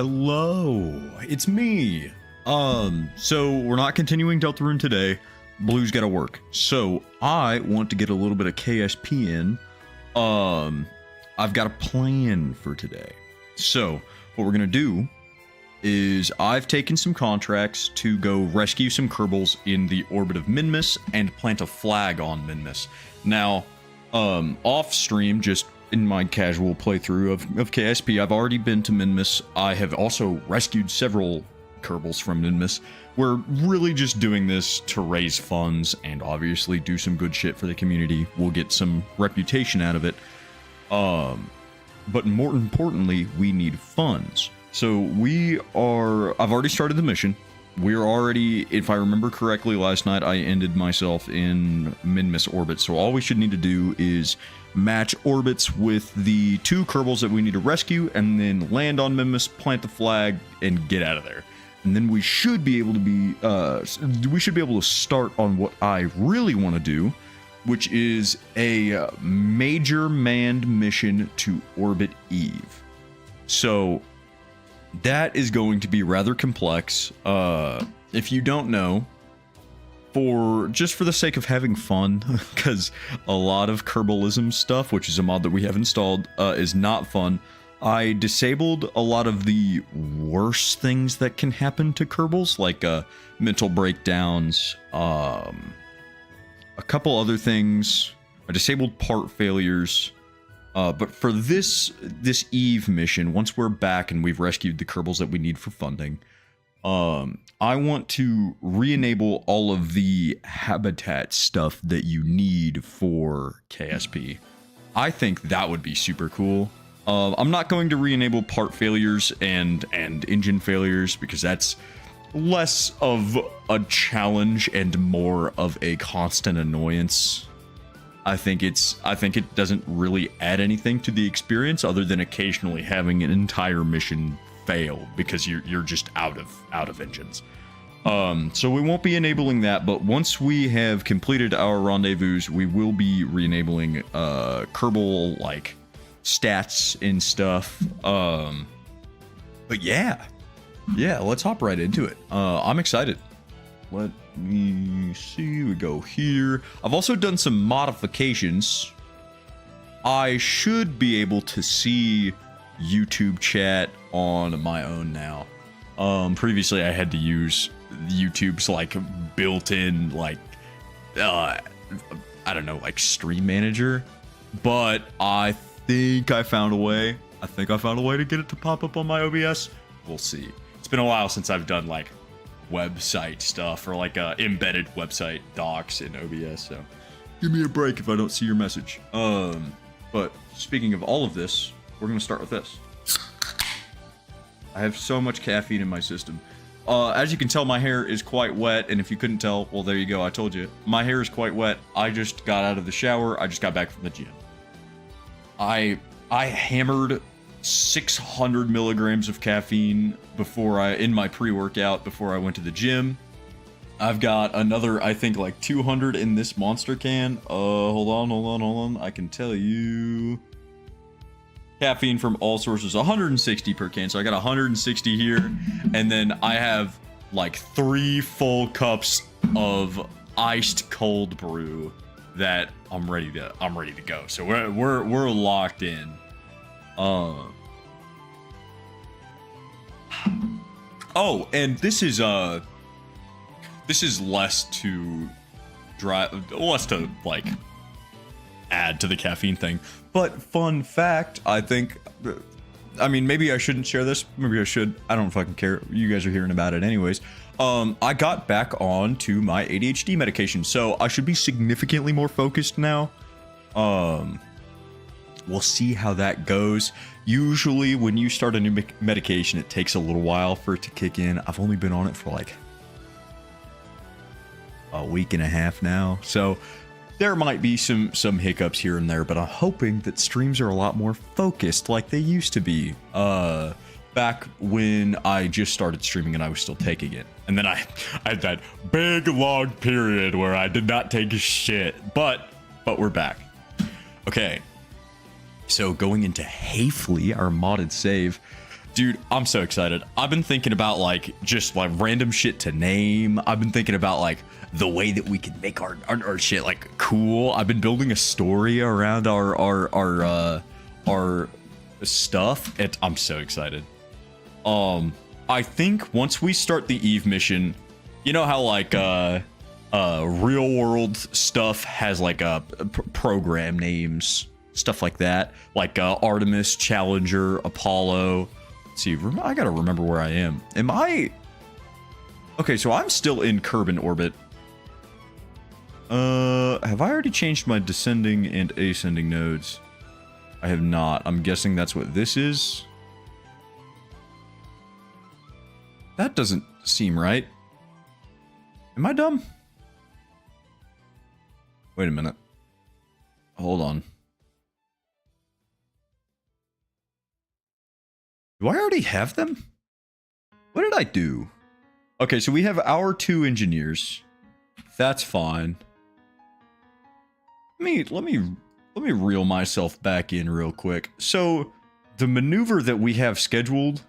Hello, it's me. So we're not continuing Deltarune today. Blue's gotta work. So I want to get a little bit of KSP in. I've got a plan for today. So what we're gonna do is I've taken some contracts to go rescue some Kerbals in the orbit of Minmus and plant a flag on Minmus. Now, off stream, just in my casual playthrough of KSP, I've already been to Minmus. I have also rescued several Kerbals from Minmus. We're really just doing this to raise funds and obviously do some good shit for the community. We'll get some reputation out of it. But more importantly, we need funds. So I've already started the mission. We're already, if I remember correctly, last night I ended myself in Minmus orbit. So all we should need to do is match orbits with the 2 Kerbals that we need to rescue, and then land on Minmus, plant the flag, and get out of there. And then we should be able to start on what I really want to do, which is a major manned mission to orbit Eve. So that is going to be rather complex. If you don't know, just for the sake of having fun, because a lot of Kerbalism stuff, which is a mod that we have installed, is not fun. I disabled a lot of the worst things that can happen to Kerbals, like mental breakdowns, a couple other things. I disabled part failures. But for this Eve mission, once we're back and we've rescued the Kerbals that we need for funding, I want to re-enable all of the habitat stuff that you need for KSP. I think that would be super cool. I'm not going to re-enable part failures and engine failures because that's less of a challenge and more of a constant annoyance. I think it doesn't really add anything to the experience other than occasionally having an entire mission fail because you're just out of engines. So we won't be enabling that, but once we have completed our rendezvous, we will be re-enabling Kerbal like stats and stuff. But yeah, let's hop right into it. I'm excited. Let me see, we go here. I've also done some modifications. I should be able to see YouTube chat on my own now. Previously I had to use YouTube's like built-in like I don't know, like stream manager, but I think I found a way. To get it to pop up on my OBS. We'll see. It's been a while since I've done like website stuff or like embedded website docs in OBS, so give me a break if I don't see your message. But speaking of all of this, we're gonna start with this. I have so much caffeine in my system. As you can tell, my hair is quite wet, and if you couldn't tell, well, there you go, I told you. My hair is quite wet. I just got out of the shower. I just got back from the gym. I hammered 600 milligrams of caffeine in my pre-workout before I went to the gym. I've got another, I think, like 200 in this monster can. Hold on. I can tell you. Caffeine from all sources, 160 per can. So I got 160 here. And then I have like 3 full cups of iced cold brew that I'm ready to go. So we're locked in. Oh, and this is less to like add to the caffeine thing. But fun fact, I mean, maybe I shouldn't share this. Maybe I should. I don't fucking care. You guys are hearing about it anyways. I got back on to my ADHD medication, so I should be significantly more focused now. We'll see how that goes. Usually when you start a new medication, it takes a little while for it to kick in. I've only been on it for like a week and a half now. So there might be some hiccups here and there, but I'm hoping that streams are a lot more focused like they used to be. Back when I just started streaming and I was still taking it. And then I had that big long period where I did not take a shit, but we're back. Okay. So going into Hafley, our modded save, Dude, I'm so excited. I've been thinking about like just like random shit to name. I've been thinking about like the way that we can make our shit like cool. I've been building a story around our stuff. I'm so excited. I think once we start the Eve mission, you know how like real world stuff has like program names, stuff like that, like Artemis, Challenger, Apollo. Let's see, I gotta remember where I am. Am I? Okay, so I'm still in Kerbal orbit. Have I already changed my descending and ascending nodes? I have not. I'm guessing that's what this is. That doesn't seem right. Am I dumb? Wait a minute. Hold on. Do I already have them? What did I do? Okay, so we have our 2 engineers. That's fine. Let me reel myself back in real quick. So the maneuver that we have scheduled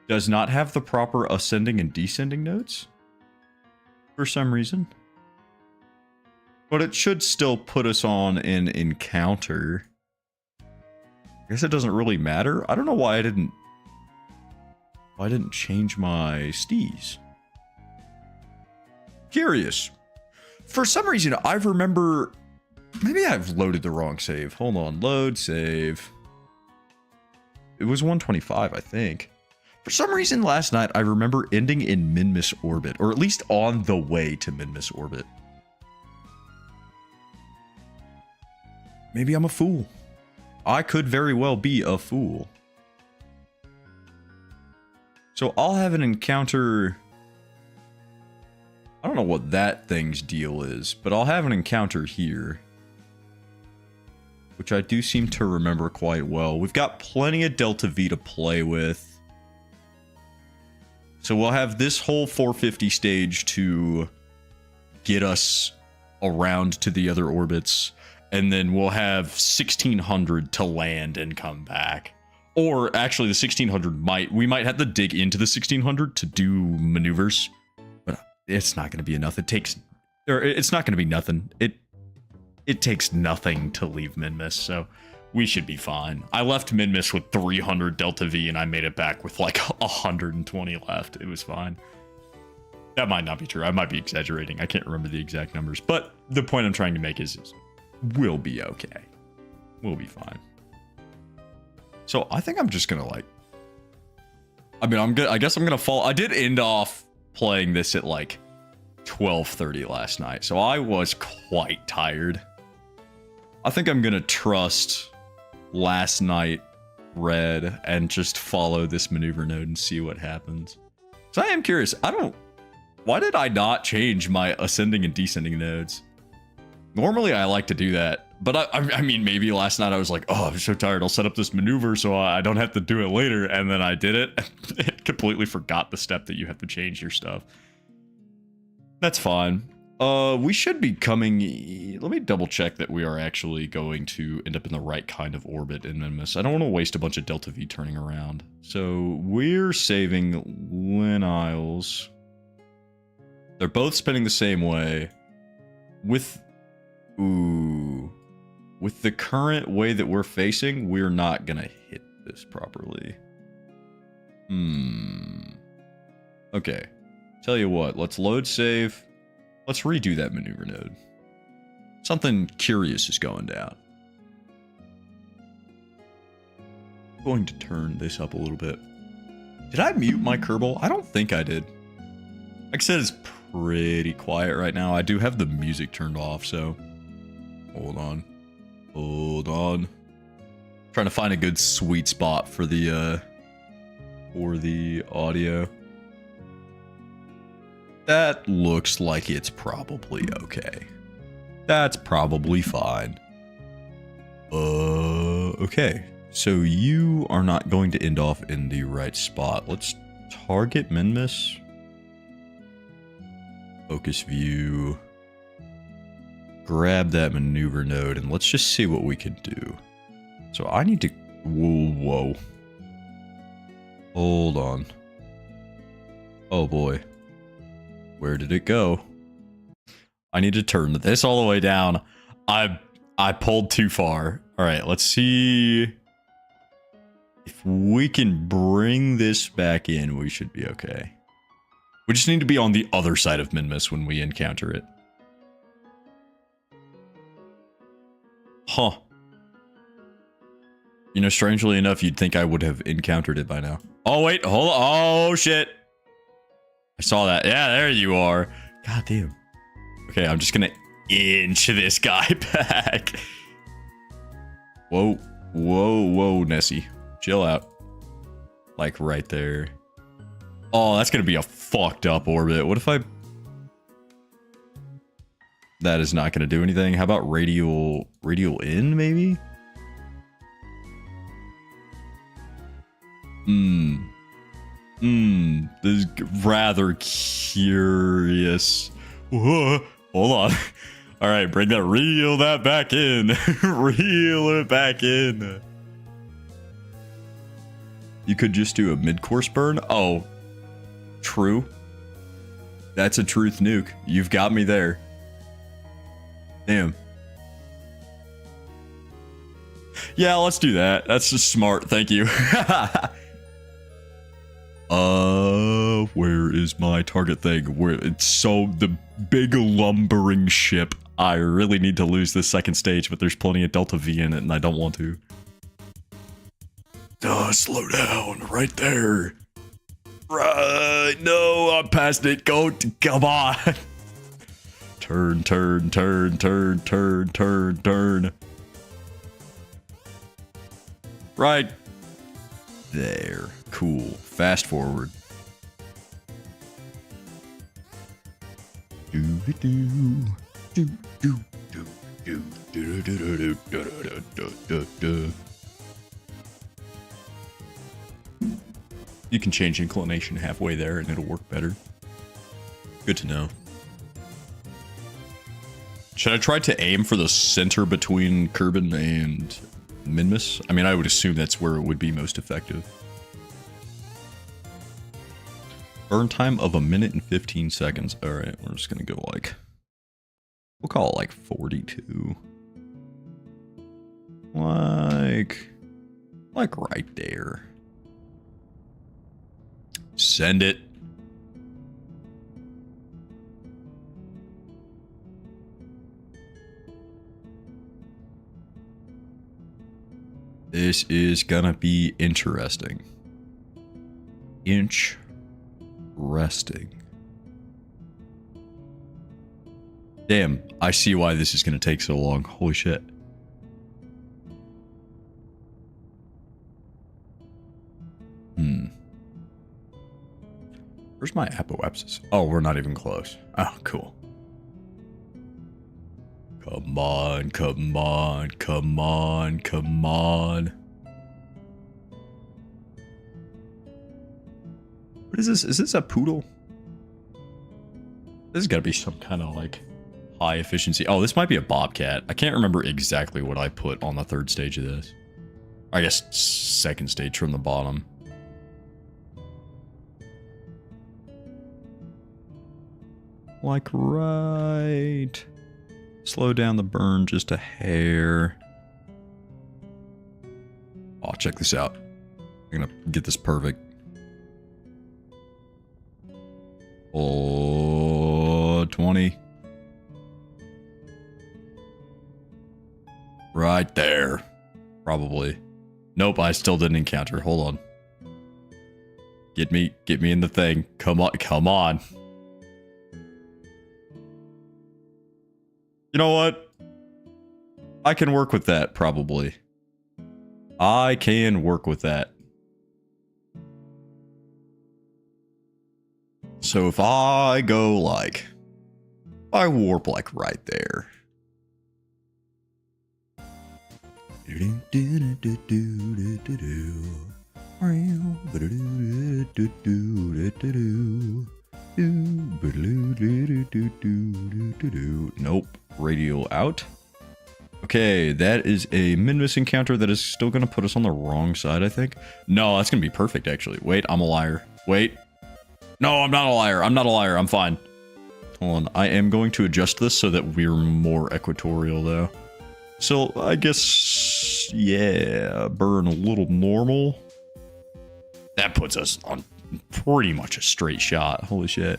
does not have the proper ascending and descending nodes for some reason. But it should still put us on an encounter. I guess it doesn't really matter. I don't know why I didn't change my stees. Curious. For some reason, I remember... Maybe I've loaded the wrong save. Hold on. Load, save. It was 125, I think. For some reason, last night, I remember ending in Minmus orbit. Or at least on the way to Minmus orbit. Maybe I'm a fool. I could very well be a fool. So I'll have an encounter... I don't know what that thing's deal is, but I'll have an encounter here. Which I do seem to remember quite well. We've got plenty of Delta V to play with. So we'll have this whole 450 stage to get us around to the other orbits. And then we'll have 1600 to land and come back. Or actually the 1600 we might have to dig into the 1600 to do maneuvers. But it's not going to be enough. It's not going to be nothing. It takes nothing to leave Minmus, so we should be fine. I left Minmus with 300 Delta V and I made it back with like 120 left. It was fine. That might not be true. I might be exaggerating. I can't remember the exact numbers. But the point I'm trying to make is we'll be okay. We'll be fine. So I think I'm just gonna like... I mean, I guess I'm gonna fall... I did end off playing this at like 12:30 last night. So I was quite tired. I think I'm gonna trust last night red and just follow this maneuver node and see what happens. So I am curious. Why did I not change my ascending and descending nodes? Normally I like to do that, but I mean, maybe last night I was like, oh, I'm so tired. I'll set up this maneuver so I don't have to do it later. And then I did it. It completely forgot the step that you have to change your stuff. That's fine. We should be coming... Let me double check that we are actually going to end up in the right kind of orbit in Minmus. I don't want to waste a bunch of Delta V turning around. So we're saving Lynn Isles. They're both spinning the same way. With the current way that we're facing, we're not gonna hit this properly. Okay. Tell you what, let's load save. Let's redo that maneuver node. Something curious is going down. I'm going to turn this up a little bit. Did I mute my Kerbal? I don't think I did. Like I said, it's pretty quiet right now. I do have the music turned off, so... Hold on. Trying to find a good sweet spot for the audio. That looks like it's probably okay. That's probably fine. Okay. So you are not going to end off in the right spot. Let's target Minmus. Focus view. Grab that maneuver node and let's just see what we can do. So I need to... Whoa. Hold on. Oh boy. Where did it go? I need to turn this all the way down. I pulled too far. All right, let's see if we can bring this back in. We should be okay. We just need to be on the other side of Minmus when we encounter it. Huh. You know, strangely enough, you'd think I would have encountered it by now. Oh, wait, hold on. Oh, shit. I saw that. Yeah, there you are. God damn. Okay, I'm just gonna inch this guy back. Whoa, whoa, whoa, Nessie. Chill out. Like right there. Oh, that's gonna be a fucked up orbit. What if I... That is not gonna do anything. How about radial in, maybe? This is rather curious. Whoa, hold on. All right, reel that back in. Reel it back in. You could just do a mid-course burn. Oh, true. That's a truth nuke. You've got me there. Damn. Yeah, let's do that. That's just smart. Thank you. Where is my target thing? Where it's so the big lumbering ship. I really need to lose this second stage, but there's plenty of Delta V in it, and I don't want to. Slow down, right there. Right, no, I'm past it. Go, come on. Turn, turn, turn, turn, turn, turn, turn. Right there. Cool. Fast forward. You can change inclination halfway there and it'll work better. Good to know. Should I try to aim for the center between Kerbal and Minmus? I mean, I would assume that's where it would be most effective. Burn time of 1 minute and 15 seconds. All right, we're just gonna go like, we'll call it like 42. Like right there. Send it. This is gonna be interesting. Resting. Damn, I see why this is going to take so long. Holy shit. Where's my apoapsis? Oh, we're not even close. Oh, cool. Come on, come on, come on, come on. What is this? Is this a poodle? This has got to be some kind of like high efficiency. Oh, this might be a bobcat. I can't remember exactly what I put on the third stage of this. I guess second stage from the bottom. Like right. Slow down the burn just a hair. Oh, check this out. I'm gonna get this perfect. Oh, 20. Right there. Probably. Nope, I still didn't encounter. Hold on. Get me in the thing. Come on, come on. You know what? I can work with that, probably. I can work with that. So if I go like... I warp like right there. Nope. Radial out. Okay, that is a min-miss encounter that is still going to put us on the wrong side, I think. No, that's going to be perfect, actually. Wait, I'm a liar. Wait. No, I'm not a liar. I'm not a liar. I'm fine. Hold on. I am going to adjust this so that we're more equatorial, though. So, I guess, yeah, burn a little normal. That puts us on pretty much a straight shot. Holy shit.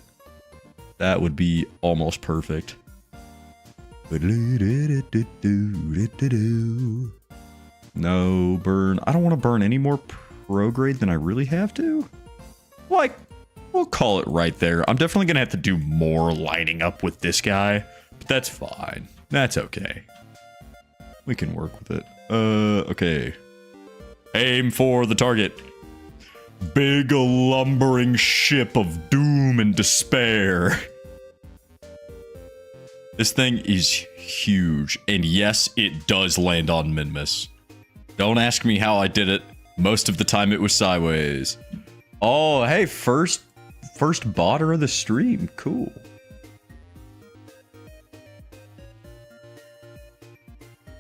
That would be almost perfect. No, burn. I don't want to burn any more prograde than I really have to. Like, we'll call it right there. I'm definitely going to have to do more lining up with this guy, but that's fine. That's okay. We can work with it. Okay. Aim for the target. Big lumbering ship of doom and despair. This thing is huge, and yes, it does land on min-miss. Don't ask me how I did it. Most of the time it was sideways. Oh, hey, first botter of the stream. Cool.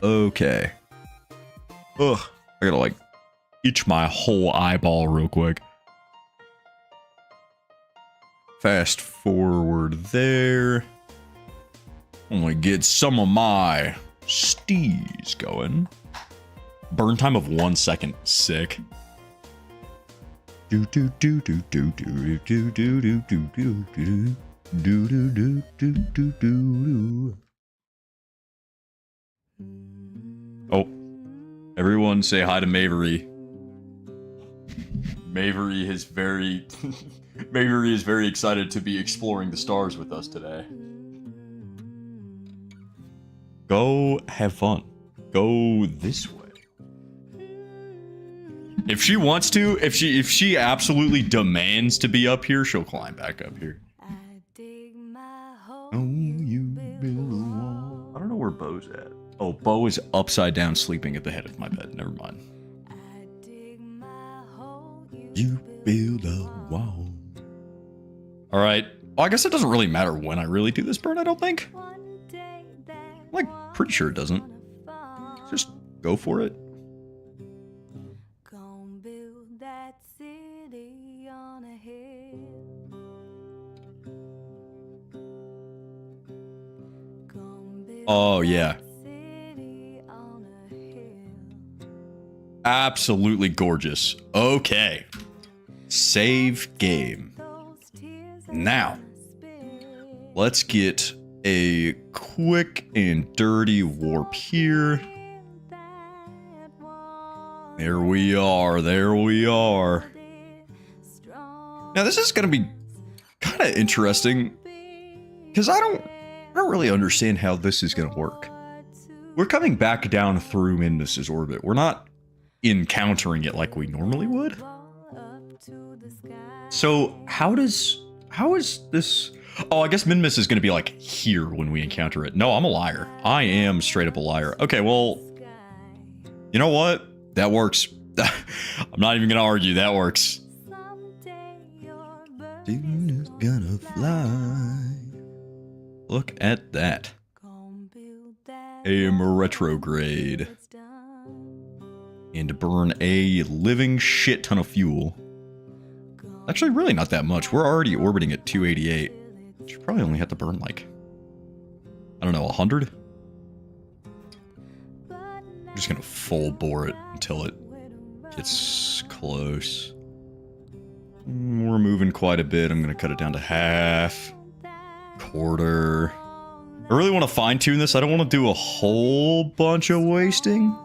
Okay. Ugh, I gotta like itch my whole eyeball real quick. Fast forward there. I'm gonna get some of my stees going. Burn time of 1 second. Sick. Do do do do do do do do do do do do do do do do do. Oh, everyone say hi to Mavery. Mavery is very Mavery is very excited to be exploring the stars with us today. Go have fun. Go this way. If she wants to, if she absolutely demands to be up here, she'll climb back up here. Oh, you build a wall. I don't know where Bo's at. Oh, Bo is upside down sleeping at the head of my bed. Never mind. You build a wall. All right. Well, I guess it doesn't really matter when I really do this burn, I don't think. I'm like, pretty sure it doesn't. Just go for it. Oh, yeah. Absolutely gorgeous. Okay. Save game. Now, let's get a quick and dirty warp here. There we are. There we are. Now, this is going to be kind of interesting because I don't really understand how this is going to work. We're coming back down through Minmus's orbit. We're not encountering it like we normally would. So how is this? Oh, I guess Minmus is going to be like here when we encounter it. No, I'm a liar. I am straight up a liar. Okay, well, you know what? That works. I'm not even going to argue. That works. Dude's gonna fly. Look at that. A retrograde. And to burn a living shit ton of fuel. Actually, really not that much. We're already orbiting at 288. Should probably only have to burn like, I don't know, 100? I'm just gonna full bore it until it gets close. We're moving quite a bit. I'm gonna cut it down to half. Quarter. I really want to fine tune this. I don't want to do a whole bunch of wasting.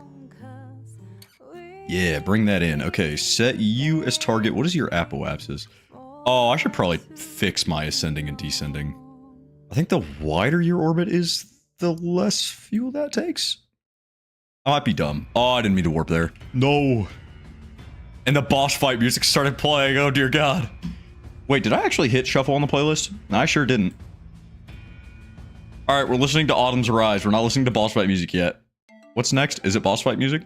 Yeah, bring that in. Okay, set you as target. What is your apoapsis? Oh, I should probably fix my ascending and descending. I think the wider your orbit is, the less fuel that takes. I might be dumb. Oh, I didn't mean to warp there. No. And the boss fight music started playing. Oh, dear God. Wait, did I actually hit shuffle on the playlist? No, I sure didn't. All right, we're listening to Autumn's Rise. We're not listening to boss fight music yet. What's next? Is it boss fight music?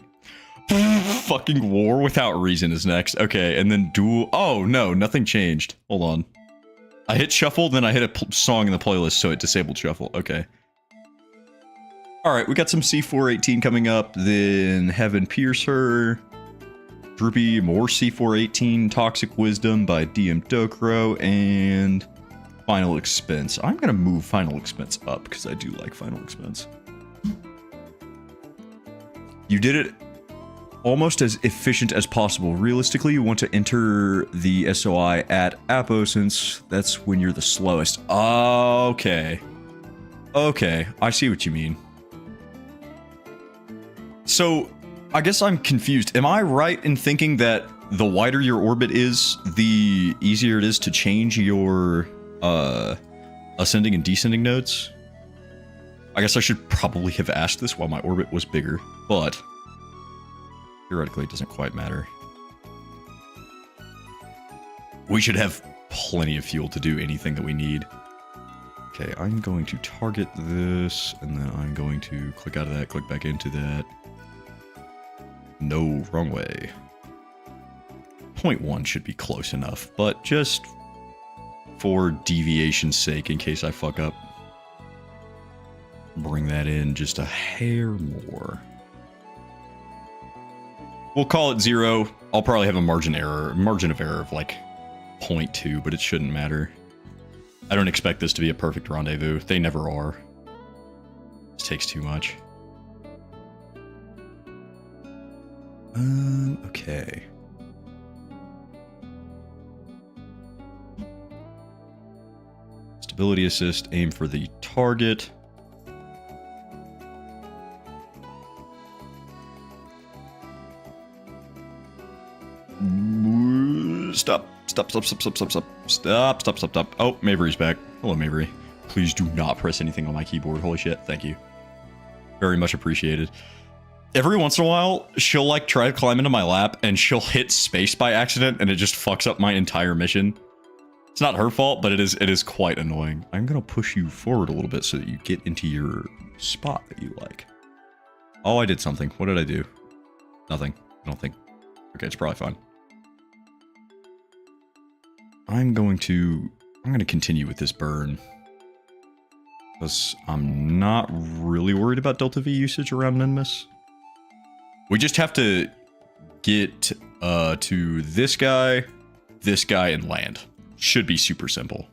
Fucking War Without Reason is next. Okay, and then duel. Oh, no, nothing changed. Hold on. I hit shuffle, then I hit a song in the playlist, so it disabled shuffle. Okay. All right, we got some C418 coming up, then Heaven Pierce Her, Droopy, more C418, Toxic Wisdom by DM Dokro, and Final Expense. I'm going to move Final Expense up because I do like Final Expense. You did it almost as efficient as possible. Realistically, you want to enter the SOI at Apo since that's when you're the slowest. Okay. Okay, I see what you mean. So, I guess I'm confused. Am I right in thinking that the wider your orbit is, the easier it is to change your ascending and descending nodes? I guess I should probably have asked this while my orbit was bigger, but theoretically it doesn't quite matter. We should have plenty of fuel to do anything that we need. Okay, I'm going to target this, and then I'm going to click out of that, click back into that. No, wrong way. 0.1 should be close enough, but just for deviation's sake, in case I fuck up, bring that in just a hair more. We'll call it 0. I'll probably have a margin of error of like 0.2, but it shouldn't matter. I don't expect this to be a perfect rendezvous. They never are. This takes too much. Okay. Stability assist, aim for the target. Stop. Oh, Mavery's back. Hello, Mavery. Please do not press anything on my keyboard. Holy shit, thank you. Very much appreciated. Every once in a while, she'll like try to climb into my lap and she'll hit space by accident and it just fucks up my entire mission. It's not her fault, but it is quite annoying. I'm gonna push you forward a little bit so that you get into your spot that you like. Oh, I did something. What did I do? Nothing. I don't think. Okay, it's probably fine. I'm going to continue with this burn. Because I'm not really worried about Delta V usage around Minmus. We just have to get to this guy, and land. Should be super simple.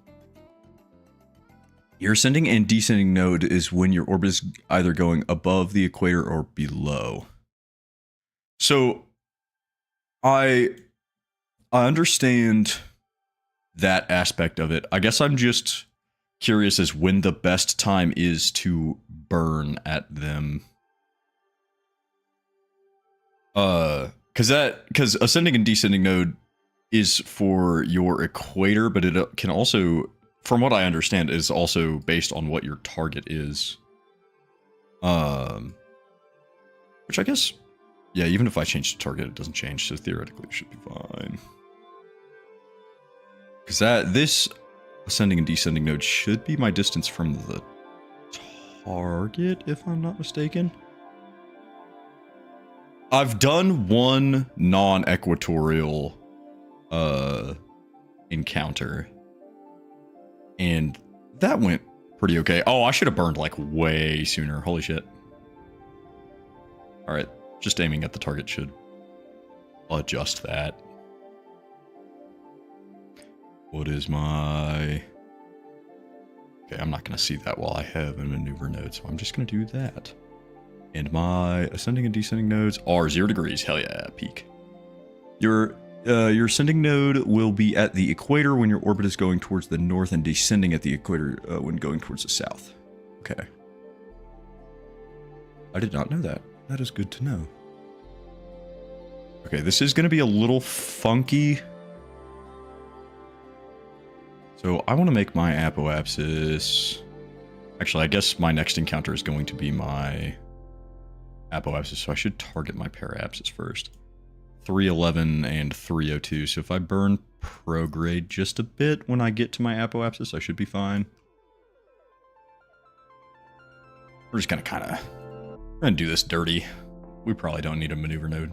Your ascending and descending node is when your orbit is either going above the equator or below. So, I understand that aspect of it. I guess I'm just curious as when the best time is to burn at them. Because ascending and descending node is for your equator, but it can also, from what I understand, is also based on what your target is. Which I guess, yeah, even if I change the target, it doesn't change, so theoretically it should be fine. Because this ascending and descending node should be my distance from the target, if I'm not mistaken. I've done one non-equatorial encounter, and that went pretty okay. Oh, I should have burned like way sooner. Holy shit. Alright, just aiming at the target should adjust that. What is my... Okay, I'm not going to see that while I have a maneuver node, so I'm just going to do that. And my ascending and descending nodes are 0 degrees. Hell yeah, peak. Your ascending node will be at the equator when your orbit is going towards the north, and descending at the equator when going towards the south. Okay. I did not know that. That is good to know. Okay, this is going to be a little funky. So I want to make my apoapsis... Actually, I guess my next encounter is going to be my apoapsis, so I should target my paraapsis first. 311 and 302, so if I burn prograde just a bit when I get to my apoapsis, I should be fine. We're just gonna we're gonna do this dirty. We probably don't need a maneuver node.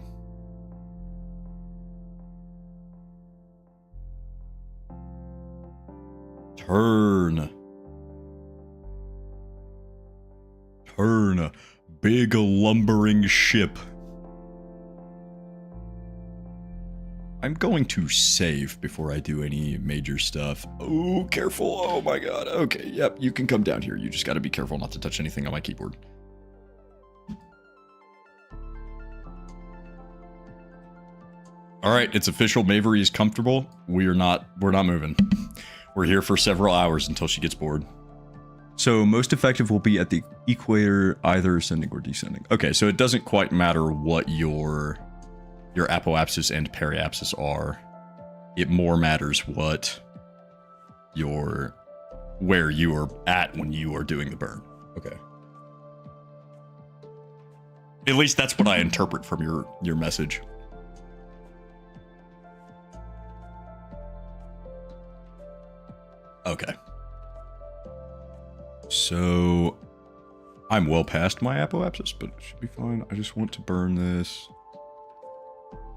turn. Big lumbering ship. I'm going to save before I do any major stuff. Oh, careful. Oh my god. Okay, yep, you can come down here. You just gotta be careful not to touch anything on my keyboard. Alright, it's official. Mavery is comfortable. We're not moving. We're here for several hours until she gets bored. So most effective will be at the equator, either ascending or descending. Okay, so it doesn't quite matter what your apoapsis and periapsis are. It more matters what where you are at when you are doing the burn. Okay. At least that's what I interpret from your message. Okay. So I'm well past my apoapsis, but it should be fine. I just want to burn this.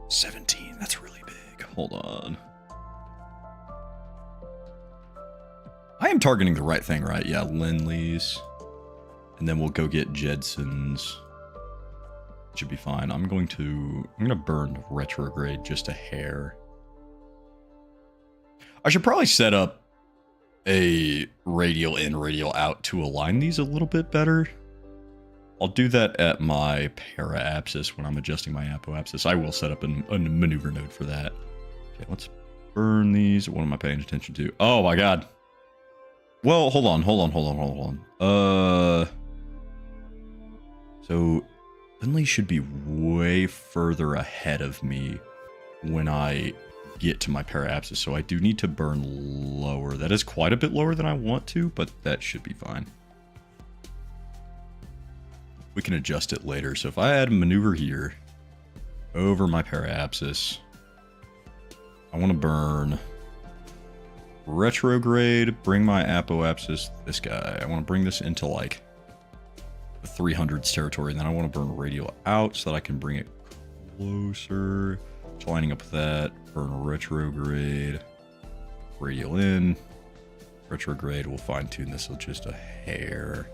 17, that's really big. Hold on. I am targeting the right thing, right? Yeah, Lindley's. And then we'll go get Jedson's. Should be fine. I'm gonna burn retrograde just a hair. I should probably set up a radial in, radial out to align these a little bit better. I'll do that at my paraapsis when I'm adjusting my apoapsis. I will set up a maneuver node for that. Okay, let's burn these. What am I paying attention to? Oh my god. Well, hold on. So Lindley should be way further ahead of me when I get to my paraapsis, so I do need to burn lower. That is quite a bit lower than I want to, but that should be fine. We can adjust it later. So if I add a maneuver here over my paraapsis, I want to burn retrograde, bring my apoapsis, this guy. I want to bring this into like the 300s territory, and then I want to burn radial out so that I can bring it closer. So lining up with that, burn retrograde, radial in, retrograde. We'll fine tune this with just a hair.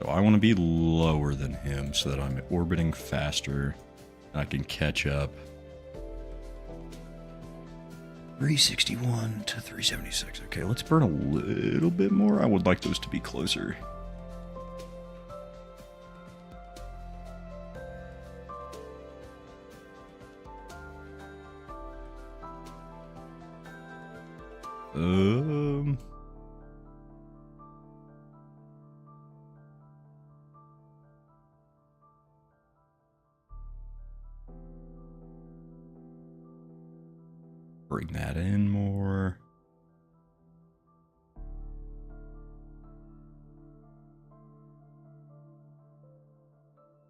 So I want to be lower than him so that I'm orbiting faster and I can catch up. 361 to 376. Okay, let's burn a little bit more. I would like those to be closer. Bring that in more.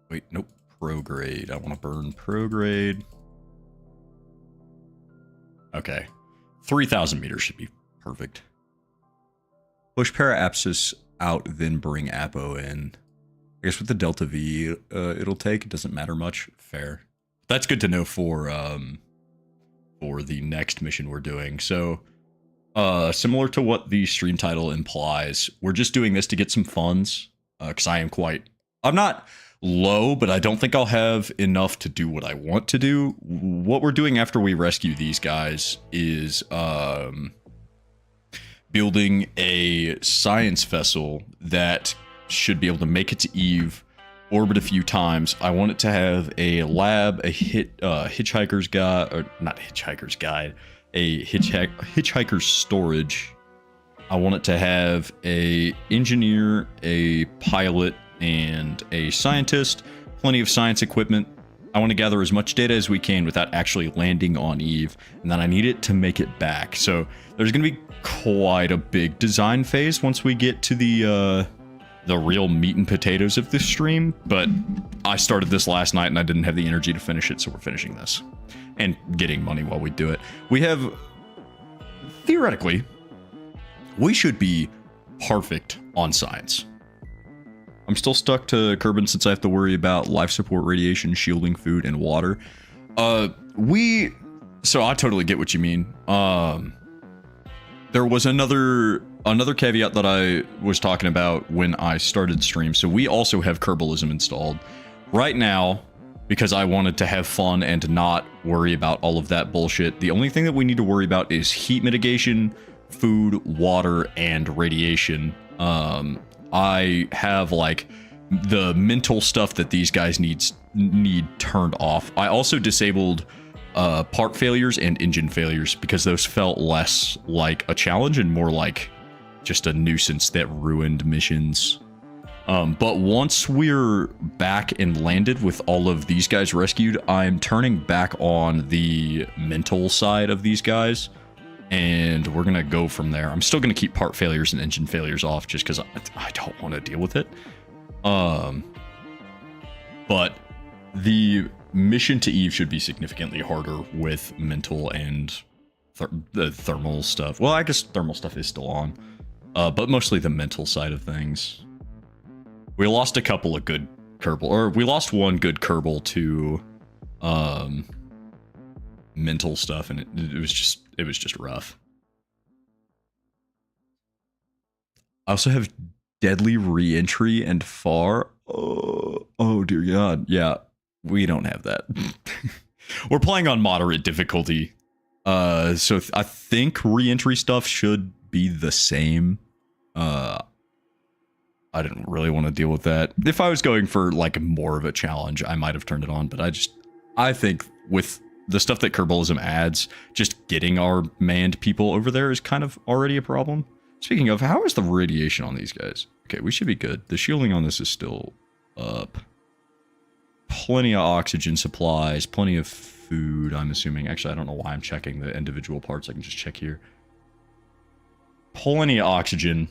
Wait, nope. Prograde. I want to burn prograde. Okay. 3,000 meters should be perfect. Push paraapsis out, then bring apo in. I guess with the delta V it'll take, it doesn't matter much. Fair. That's good to know for the next mission we're doing. So similar to what the stream title implies, we're just doing this to get some funds, because I'm not low, but I don't think I'll have enough to do what I want to do. What we're doing after we rescue these guys is building a science vessel that should be able to make it to Eve, orbit a few times. I want it to have a lab, a hitchhiker's guide, or not hitchhiker's guide, a hitchhiker's storage. I want it to have a engineer, a pilot, and a scientist, plenty of science equipment. I want to gather as much data as we can without actually landing on Eve, and then I need it to make it back. So there's going to be quite a big design phase once we get to the real meat and potatoes of this stream, but I started this last night and I didn't have the energy to finish it, so we're finishing this and getting money while we do it. We have, theoretically, we should be perfect on science. I'm still stuck to Kerbal since I have to worry about life support, radiation, shielding, food, and water. So I totally get what you mean. There was another another caveat that I was talking about when I started stream. So we also have Kerbalism installed right now because I wanted to have fun and not worry about all of that bullshit. The only thing that we need to worry about is heat mitigation, food, water, and radiation. I have like the mental stuff that these guys need turned off. I also disabled part failures and engine failures because those felt less like a challenge and more like just a nuisance that ruined missions. But once we're back and landed with all of these guys rescued, I'm turning back on the mental side of these guys, and we're gonna go from there. I'm still gonna keep part failures and engine failures off just because I don't want to deal with it. But the mission to Eve should be significantly harder with mental and the thermal stuff. Well, I guess thermal stuff is still on, but mostly the mental side of things. We lost a couple of good Kerbal, or we lost one good Kerbal to mental stuff, and it was just rough. I also have deadly re-entry and far. Oh dear God, yeah. We don't have that. We're playing on moderate difficulty. So I think re-entry stuff should be the same. I didn't really want to deal with that. If I was going for like more of a challenge, I might have turned it on, but I think with the stuff that Kerbalism adds, just getting our manned people over there is kind of already a problem. Speaking of, how is the radiation on these guys? Okay, we should be good. The shielding on this is still up. Plenty of oxygen supplies, plenty of food, I'm assuming. Actually, I don't know why I'm checking the individual parts. I can just check here. Plenty of oxygen,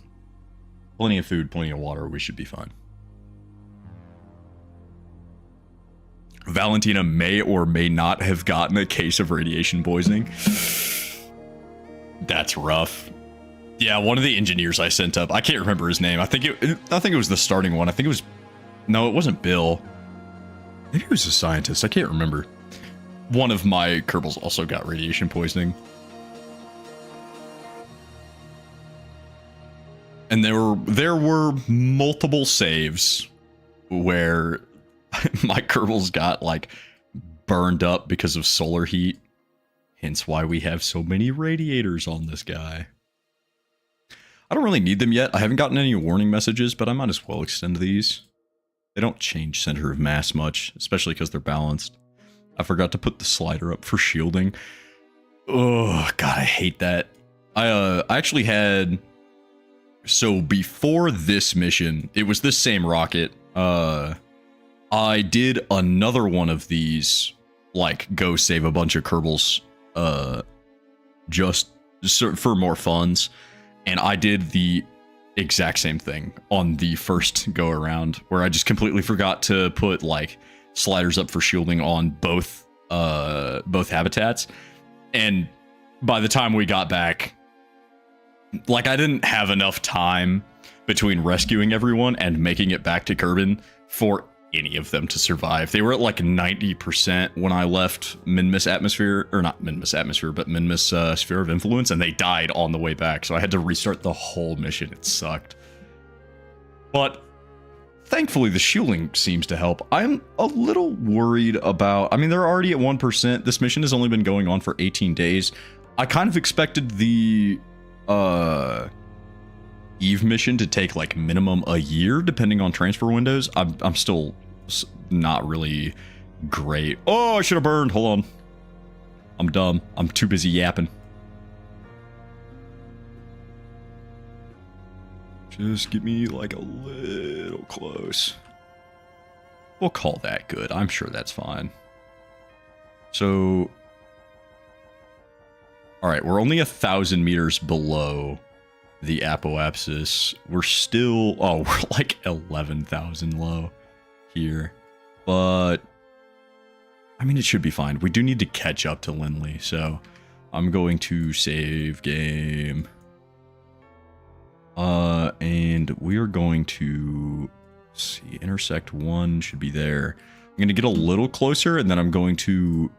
plenty of food, plenty of water. We should be fine. Valentina may or may not have gotten a case of radiation poisoning. That's rough. Yeah, one of the engineers I sent up, I can't remember his name. I think it was the starting one. I think it was, no, it wasn't Bill. Maybe it was a scientist. I can't remember. One of my Kerbals also got radiation poisoning. And there were multiple saves where my Kerbals got like burned up because of solar heat. Hence why we have so many radiators on this guy. I don't really need them yet. I haven't gotten any warning messages, but I might as well extend these. They don't change center of mass much, especially because they're balanced. I forgot to put the slider up for shielding. Oh, God, I hate that. I actually had... So before this mission, it was this same rocket. I did another one of these, like, go save a bunch of Kerbals, just for more funds. And I did the exact same thing on the first go around, where I just completely forgot to put like sliders up for shielding on both habitats. And by the time we got back, like I didn't have enough time between rescuing everyone and making it back to Kerbin for any of them to survive. They were at like 90% when I left Minmus Atmosphere, or not Minmus Atmosphere, but Minmus Sphere of Influence, and they died on the way back, so I had to restart the whole mission. It sucked. But thankfully the shielding seems to help. I'm a little worried about, I mean, they're already at 1%. This mission has only been going on for 18 days. I kind of expected the Eve mission to take like minimum a year depending on transfer windows. I'm still not really great. Oh, I should have burned. Hold on. I'm dumb. I'm too busy yapping. Just get me like a little close. We'll call that good. I'm sure that's fine. So, all right, we're only 1,000 meters below the apoapsis. We're still, oh, we're like 11,000 low here, but I mean, it should be fine. We do need to catch up to Lindley, so I'm going to save game. And we are going to, let's see, intersect 1 should be there. I'm going to get a little closer, and then I'm going to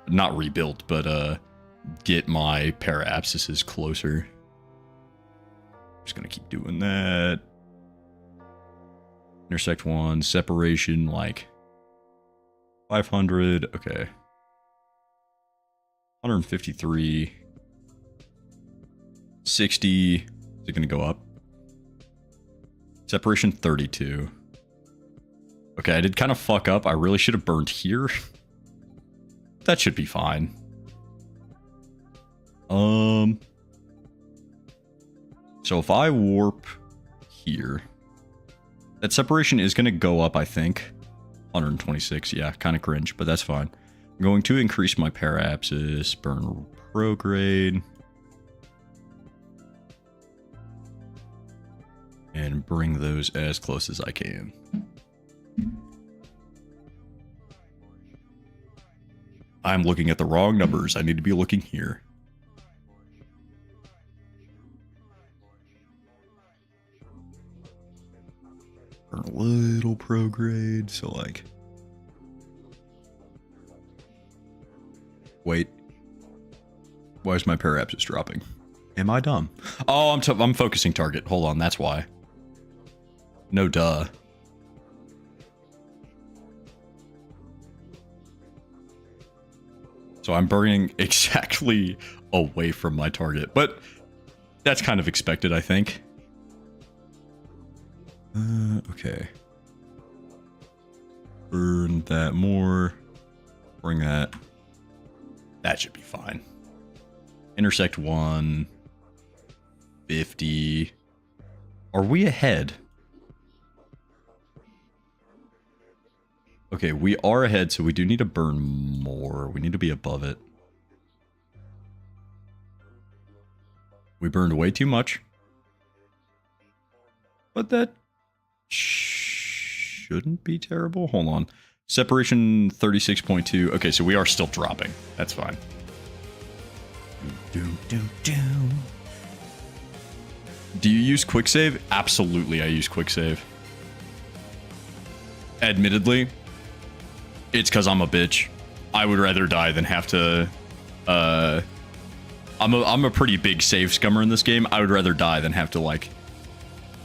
not rebuild, but get my para-apsises closer. Just gonna keep doing that. Intersect 1, separation like 500. Okay. 153. 60. Is it gonna go up? Separation 32. Okay, I did kind of fuck up. I really should have burned here. That should be fine. So if I warp here, that separation is going to go up, I think. 126, yeah, kind of cringe, but that's fine. I'm going to increase my parapsis, burn prograde, and bring those as close as I can. I'm looking at the wrong numbers. I need to be looking here. Burn a little prograde, so like... Wait. Why is my parapsis dropping? Am I dumb? Oh, I'm focusing target. Hold on, that's why. No duh. So I'm burning exactly away from my target, but that's kind of expected, I think. Okay. Burn that more. Bring that. That should be fine. Intersect 1. 50. Are we ahead? Okay, we are ahead, so we do need to burn more. We need to be above it. We burned way too much. But that shouldn't be terrible. Hold on. Separation 36.2. Okay, so we are still dropping. That's fine. Do you use quick save? Absolutely, I use quick save. Admittedly, it's because I'm a bitch. I would rather die than have to... I'm a pretty big save scummer in this game. I would rather die than have to, like,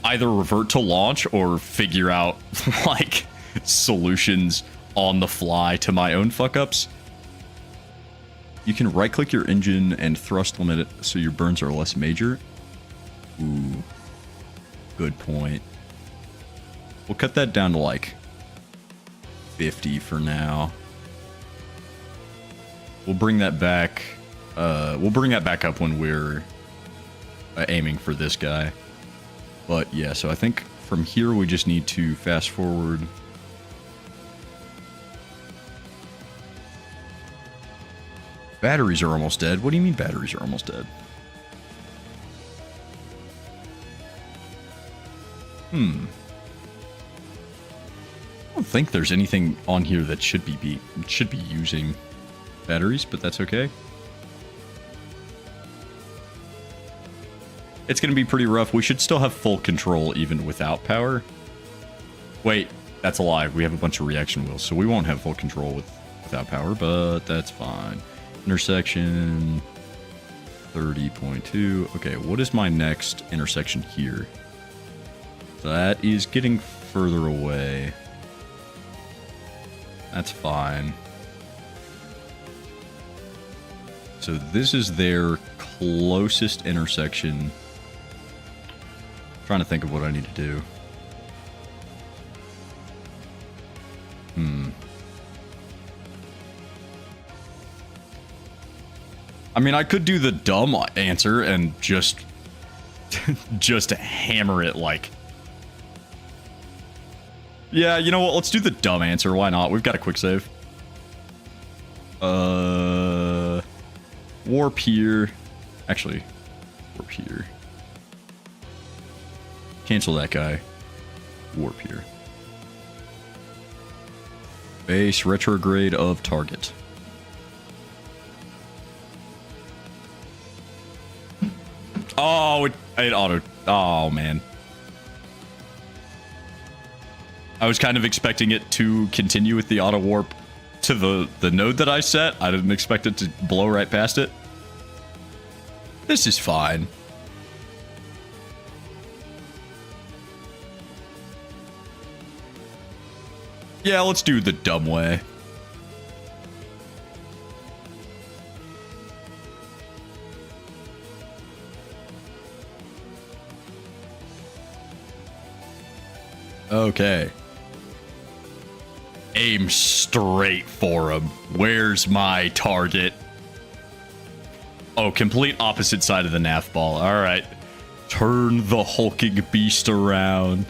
either revert to launch or figure out, like, solutions on the fly to my own fuck-ups. You can right-click your engine and thrust limit it so your burns are less major. Ooh. Good point. We'll cut that down to, like, 50 for now. We'll bring that back. We'll bring that back up when we're aiming for this guy. But yeah, so I think from here we just need to fast forward. Batteries are almost dead. What do you mean batteries are almost dead? I don't think there's anything on here that should be using batteries, but that's okay. It's going to be pretty rough. We should still have full control even without power. Wait, that's a lie. We have a bunch of reaction wheels, so we won't have full control without power, but that's fine. Intersection 30.2. Okay, what is my next intersection here? That is getting further away. That's fine. So this is their closest intersection. Trying to think of what I need to do. I mean, I could do the dumb answer and just hammer it like... Yeah, you know what? Let's do the dumb answer. Why not? We've got a quick save. Warp here. Actually, warp here. Cancel that guy. Warp here. Base retrograde of target. Oh, it auto. Oh, man. I was kind of expecting it to continue with the auto warp to the node that I set. I didn't expect it to blow right past it. This is fine. Yeah, let's do the dumb way. Okay. Aim straight for him. Where's my target? Oh, complete opposite side of the NAF ball. All right. Turn the hulking beast around.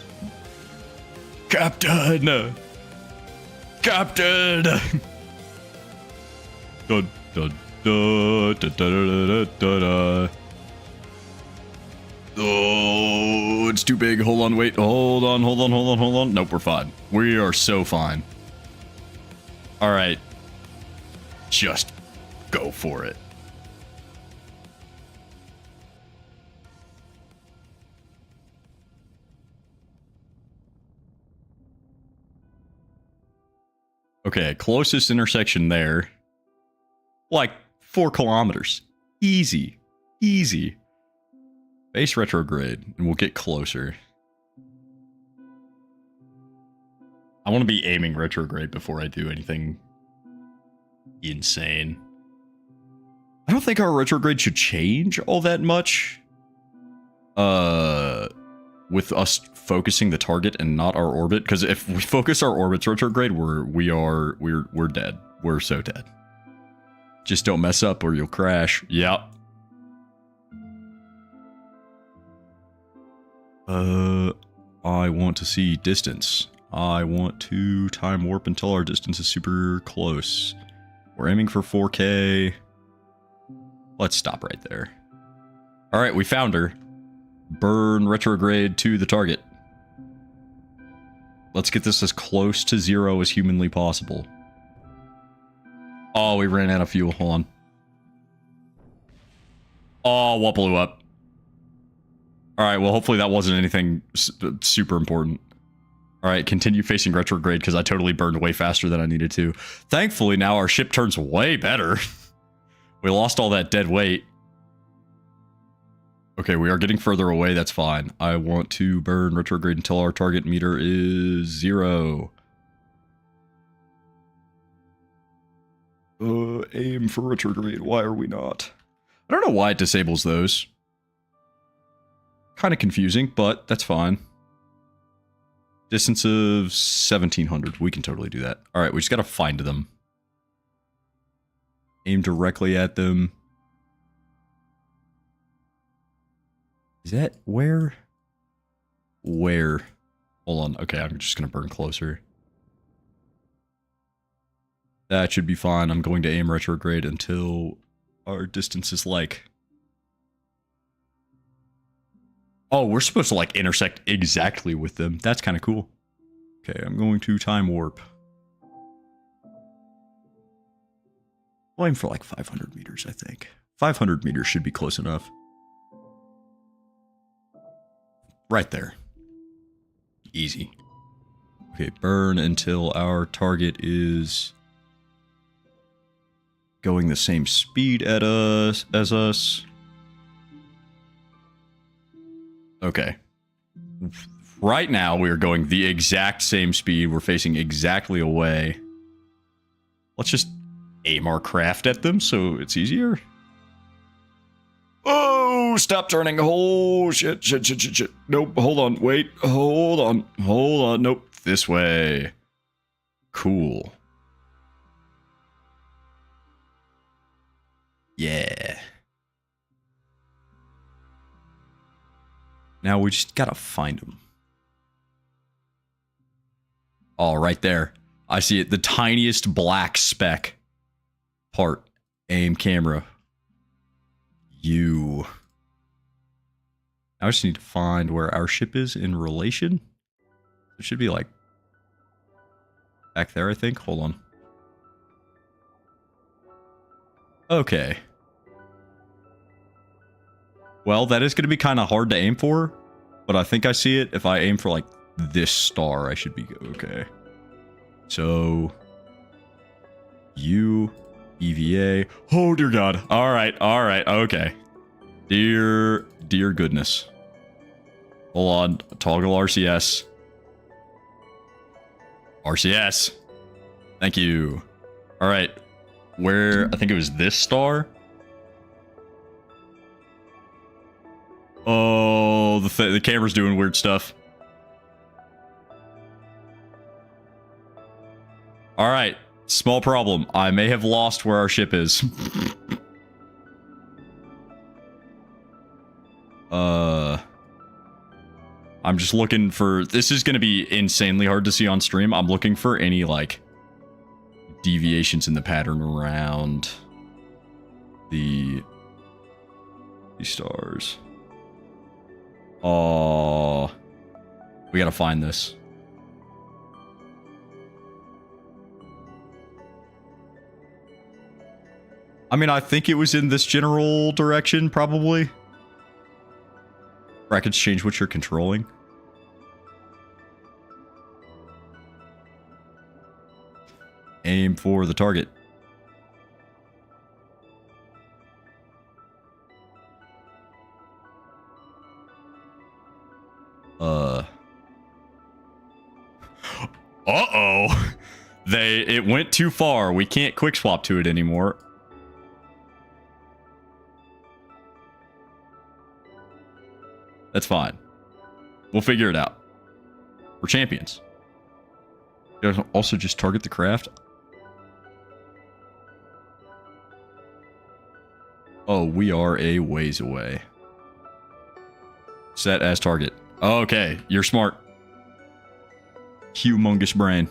Captain! Captain! Dun, dun, dun, dun, dun, dun, dun, dun. Oh, it's too big. Hold on, wait. Hold on, hold on, hold on, hold on. Nope, we're fine. We are so fine. All right. Just go for it. Okay, closest intersection there. Like 4 kilometers. Easy. Easy. Base retrograde, and we'll get closer. I want to be aiming retrograde before I do anything insane. I don't think our retrograde should change all that much. With us focusing the target and not our orbit, because if we focus our orbits retrograde, we're dead. We're so dead. Just don't mess up or you'll crash. Yep. I want to see distance. I want to time warp until our distance is super close. We're aiming for 4K. Let's stop right there. All right, we found her. Burn retrograde to the target. Let's get this as close to 0 as humanly possible. Oh, we ran out of fuel. Hold on. Oh, what blew up? All right, well, hopefully that wasn't anything super important. All right, continue facing retrograde because I totally burned way faster than I needed to. Thankfully, now our ship turns way better. We lost all that dead weight. Okay, we are getting further away. That's fine. I want to burn retrograde until our target meter is 0. Aim for retrograde. Why are we not? I don't know why it disables those. Kind of confusing, but that's fine. Distance of 1700. We can totally do that. All right, we just got to find them. Aim directly at them. Is that where? Where? Hold on. Okay, I'm just going to burn closer. That should be fine. I'm going to aim retrograde until our distance is like... Oh, we're supposed to like intersect exactly with them. That's kind of cool. Okay, I'm going to time warp. I'll aim for like 500 meters, I think. 500 meters should be close enough. Right there. Easy. Okay, burn until our target is going the same speed at us as us. Okay. Right now, we are going the exact same speed. We're facing exactly away. Let's just aim our craft at them so it's easier. Oh, stop turning. Oh, shit. Nope, hold on. Wait, hold on. Nope, this way. Cool. Yeah. Now we just gotta find them. Oh, right there. I see it. The tiniest black speck. Part. Aim camera. You. I just need to find where our ship is in relation. It should be like back there, I think. Hold on. Okay. Well, that is going to be kind of hard to aim for, but I think I see it. If I aim for like this star, I should be okay. So, U, EVA. Oh, dear God. All right. Okay. Dear goodness. Hold on. Toggle RCS. RCS. Thank you. All right. Where, I think it was this star. Oh, the camera's doing weird stuff. All right. Small problem. I may have lost where our ship is. I'm just looking for... This is going to be insanely hard to see on stream. I'm looking for any, like, deviations in the pattern around these stars. Oh, we got to find this. I mean, I think it was in this general direction, probably. Brackets change what you're controlling. Aim for the target. Uh-oh. It went too far. We can't quick swap to it anymore. That's fine. We'll figure it out. We're champions. You can also just target the craft. Oh, we are a ways away. Set as target. Okay, you're smart. Humongous brain.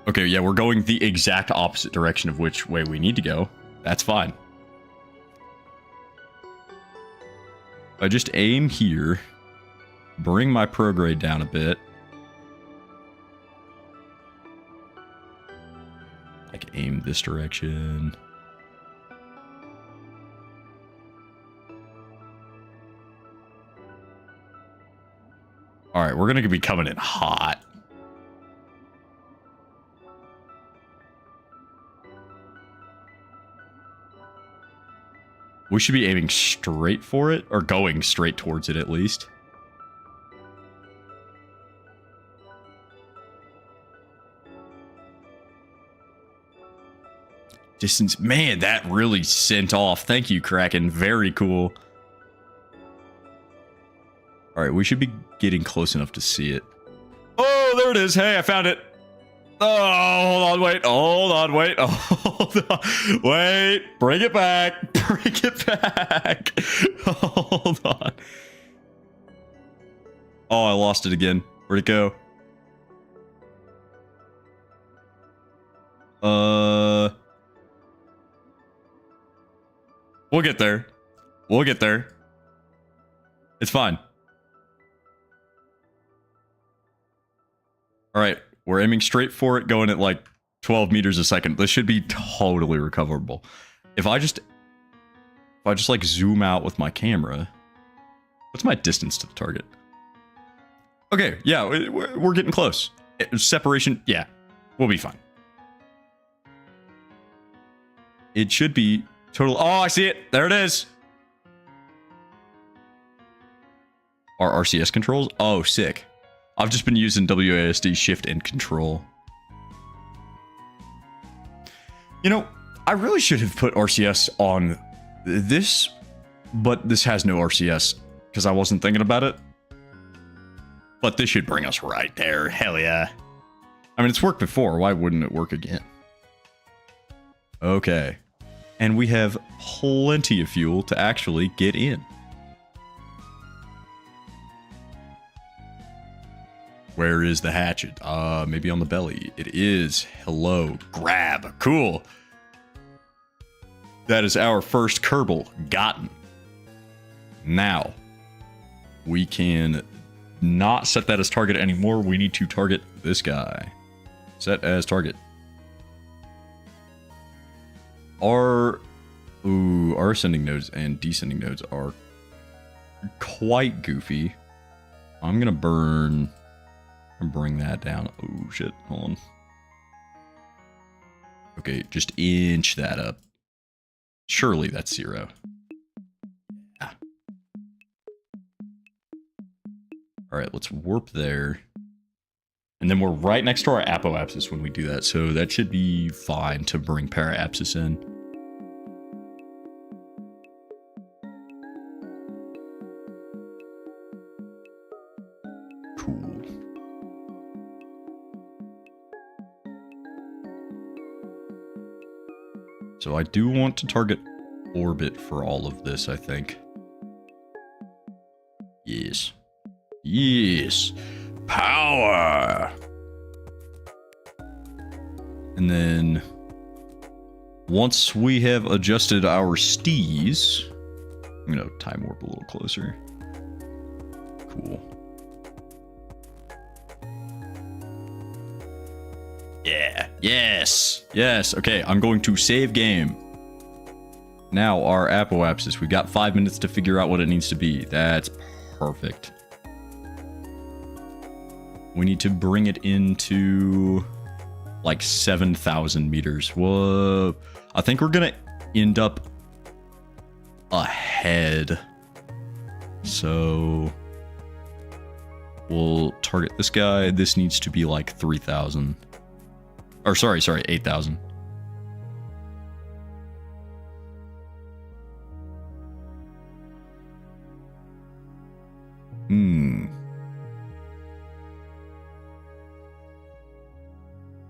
Okay, yeah, we're going the exact opposite direction of which way we need to go. That's fine. I just aim here. Bring my prograde down a bit. Like aim this direction. All right, we're going to be coming in hot. We should be aiming straight for it, or going straight towards it at least. Distance, man, that really sent off. Thank you, Kraken. Very cool. All right, we should be getting close enough to see it. Oh, there it is. Hey, I found it. Oh, hold on, wait. Hold on, wait. Oh, hold on. Wait. Bring it back. Bring it back. Hold on. Oh, I lost it again. Where'd it go? We'll get there. We'll get there. It's fine. All right. We're aiming straight for it, going at like 12 meters a second. This should be totally recoverable. If I just like zoom out with my camera, what's my distance to the target? Okay, yeah, we're getting close. Separation, yeah, we'll be fine. It should be total. Oh, I see it. There it is. Our RCS controls. Oh, sick. I've just been using WASD shift and control. You know, I really should have put RCS on this, but this has no RCS because I wasn't thinking about it. But this should bring us right there. Hell yeah. I mean, it's worked before. Why wouldn't it work again? Okay. And we have plenty of fuel to actually get in. Where is the hatchet? Maybe on the belly. It is. Hello. Grab. Cool. That is our first Kerbal gotten. Now, we can not set that as target anymore. We need to target this guy. Set as target. Our ascending nodes and descending nodes are quite goofy. I'm gonna bring that down. Oh shit, hold on. Okay, just inch that up. Surely that's 0. Yeah. All right, let's warp there. And then we're right next to our apoapsis when we do that, so that should be fine to bring paraapsis in. Cool. So I do want to target orbit for all of this, I think. Yes. Yes. Power. And then once we have adjusted our stees, I'm going to time warp a little closer. Cool. Yeah. Yes. Yes. Okay, I'm going to save game. Now our apoapsis. We've got 5 minutes to figure out what it needs to be. That's perfect. We need to bring it into like 7,000 meters. Whoa. I think we're going to end up ahead. So we'll target this guy. This needs to be like 3,000. Or sorry, 8,000.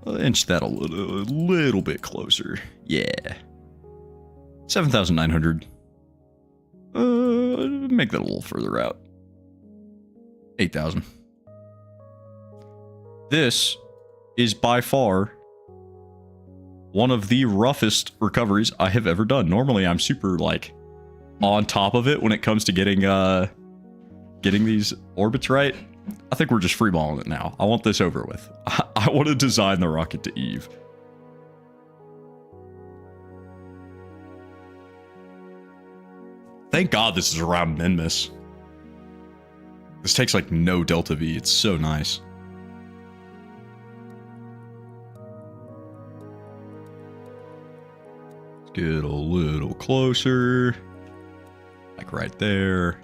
I'll inch that a little bit closer. Yeah. 7,900. Make that a little further out. 8,000. This is by far one of the roughest recoveries I have ever done. Normally, I'm super, like, on top of it when it comes to getting these orbits right. I think we're just freeballing it now. I want this over with. I want to design the rocket to Eve. Thank God this is around Minmus. This takes like no delta V. It's so nice. Let's get a little closer. Like right there.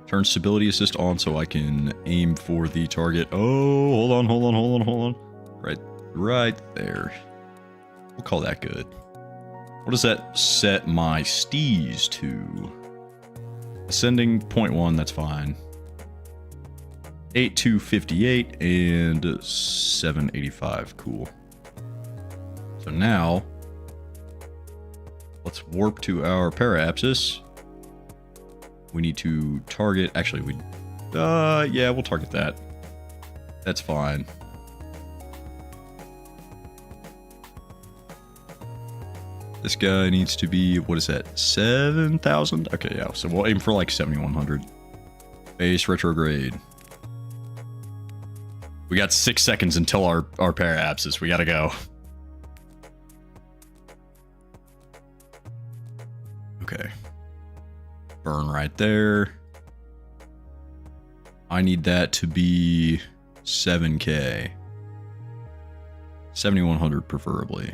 Turn stability assist on so I can aim for the target. Oh, hold on. Right there. We'll call that good. What does that set my stees to? Ascending 0.1, that's fine. 8258 and 785, cool. So now, let's warp to our paraapsis. We need to target, actually yeah, we'll target that. That's fine. This guy needs to be, what is that, 7,000? Okay, yeah, so we'll aim for like 7,100. Base retrograde. We got 6 seconds until our paraapsis. We gotta go. Okay. Burn right there. I need that to be 7K. 7,100 preferably.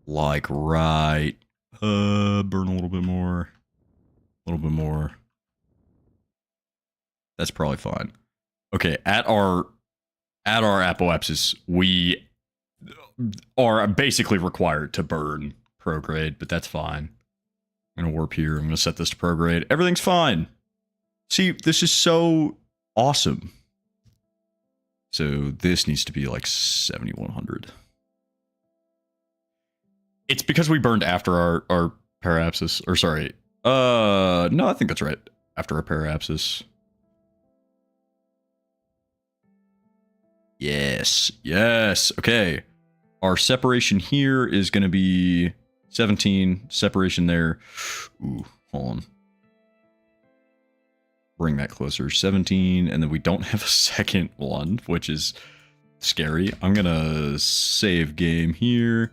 Like right. Burn a little bit more. A little bit more. That's probably fine. Okay, at our apoapsis, we are basically required to burn prograde, but that's fine. I'm gonna warp here. I'm gonna set this to prograde. Everything's fine. See, this is so awesome. So this needs to be like 7,100. It's because we burned after our paraapsis, or sorry. No, I think that's right. After our paraapsis. Yes, yes. Okay. Our separation here is going to be 17. Separation there. Ooh, hold on. Bring that closer. 17, and then we don't have a second one, which is scary. I'm going to save game here.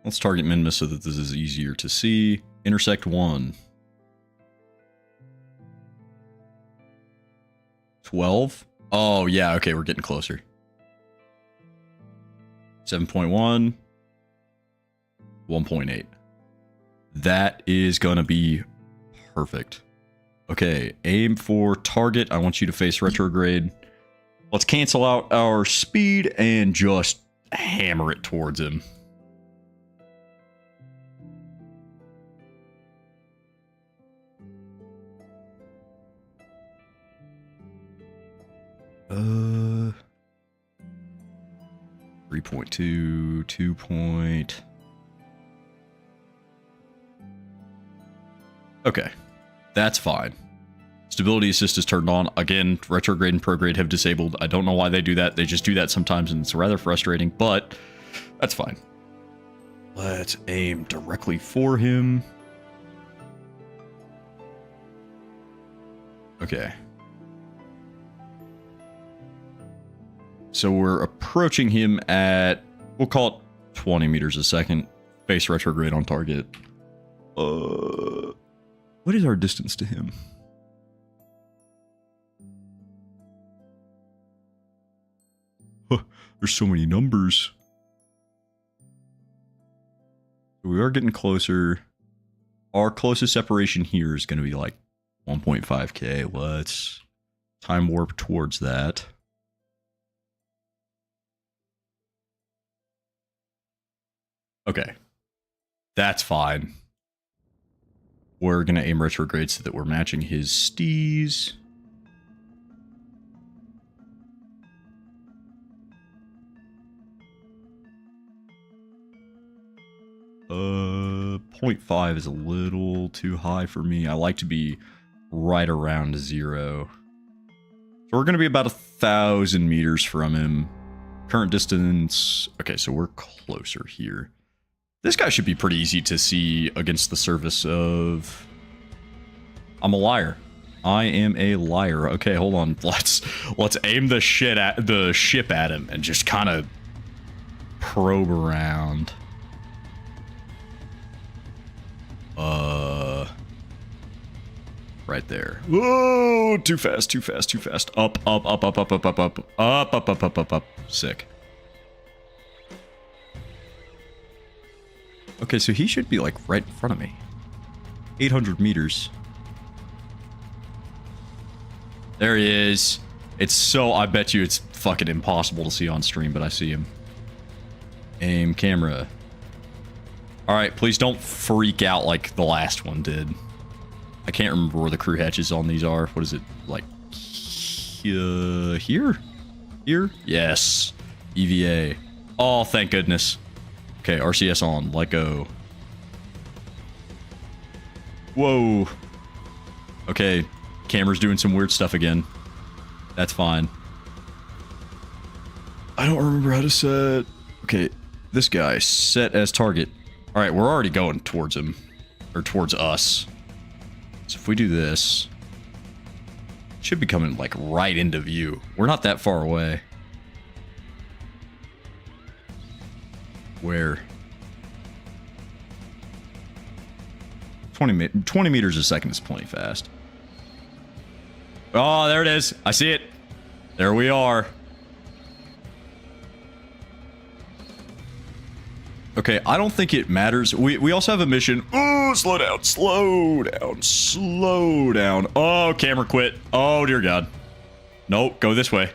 Let's target Minmus so that this is easier to see. Intersect 1. 12? Oh, yeah, okay, we're getting closer. 7.1. 1.8. That is gonna be perfect. Okay, aim for target. I want you to face retrograde. Let's cancel out our speed and just hammer it towards him. Uh, 3.2, 2 point. Okay, that's fine. Stability assist is turned on. Again, retrograde and prograde have disabled. I don't know why they do that. They just do that sometimes, and it's rather frustrating, but that's fine. Let's aim directly for him. Okay. So we're approaching him at, we'll call it 20 meters a second. Face retrograde on target. What is our distance to him? There's so many numbers. We are getting closer. Our closest separation here is going to be like 1.5k. Let's time warp towards that. Okay. That's fine. We're going to aim retrograde so that we're matching his stees. 0.5 is a little too high for me. I like to be right around 0. So we're going to be about 1,000 meters from him. Current distance. Okay, so we're closer here. This guy should be pretty easy to see against the surface of... I'm a liar. I am a liar. Okay, hold on. Let's aim the ship at him and just kind of probe around. Right there. Whoa! Too fast, too fast, too fast. Up, up, up, up, up, up, up, up, up, up, up, up, up, up. Sick. Okay, so he should be like right in front of me. 800 meters. There he is. It's so, I bet you it's fucking impossible to see on stream, but I see him. Aim camera. Alright, please don't freak out like the last one did. I can't remember where the crew hatches on these are. What is it? Like, here? Here? Yes. EVA. Oh, thank goodness. Okay, RCS on. Let go. Whoa. Okay, camera's doing some weird stuff again. That's fine. I don't remember how to set... Okay, this guy, set as target. Alright, we're already going towards him. Or towards us. So if we do this... Should be coming, like, right into view. We're not that far away. Where? 20 meters a second is plenty fast. Oh, there it is. I see it. There we are. Okay, I don't think it matters. We also have a mission. Oh, slow down, slow down, slow down. Oh, camera quit. Oh, dear God. Nope, go this way.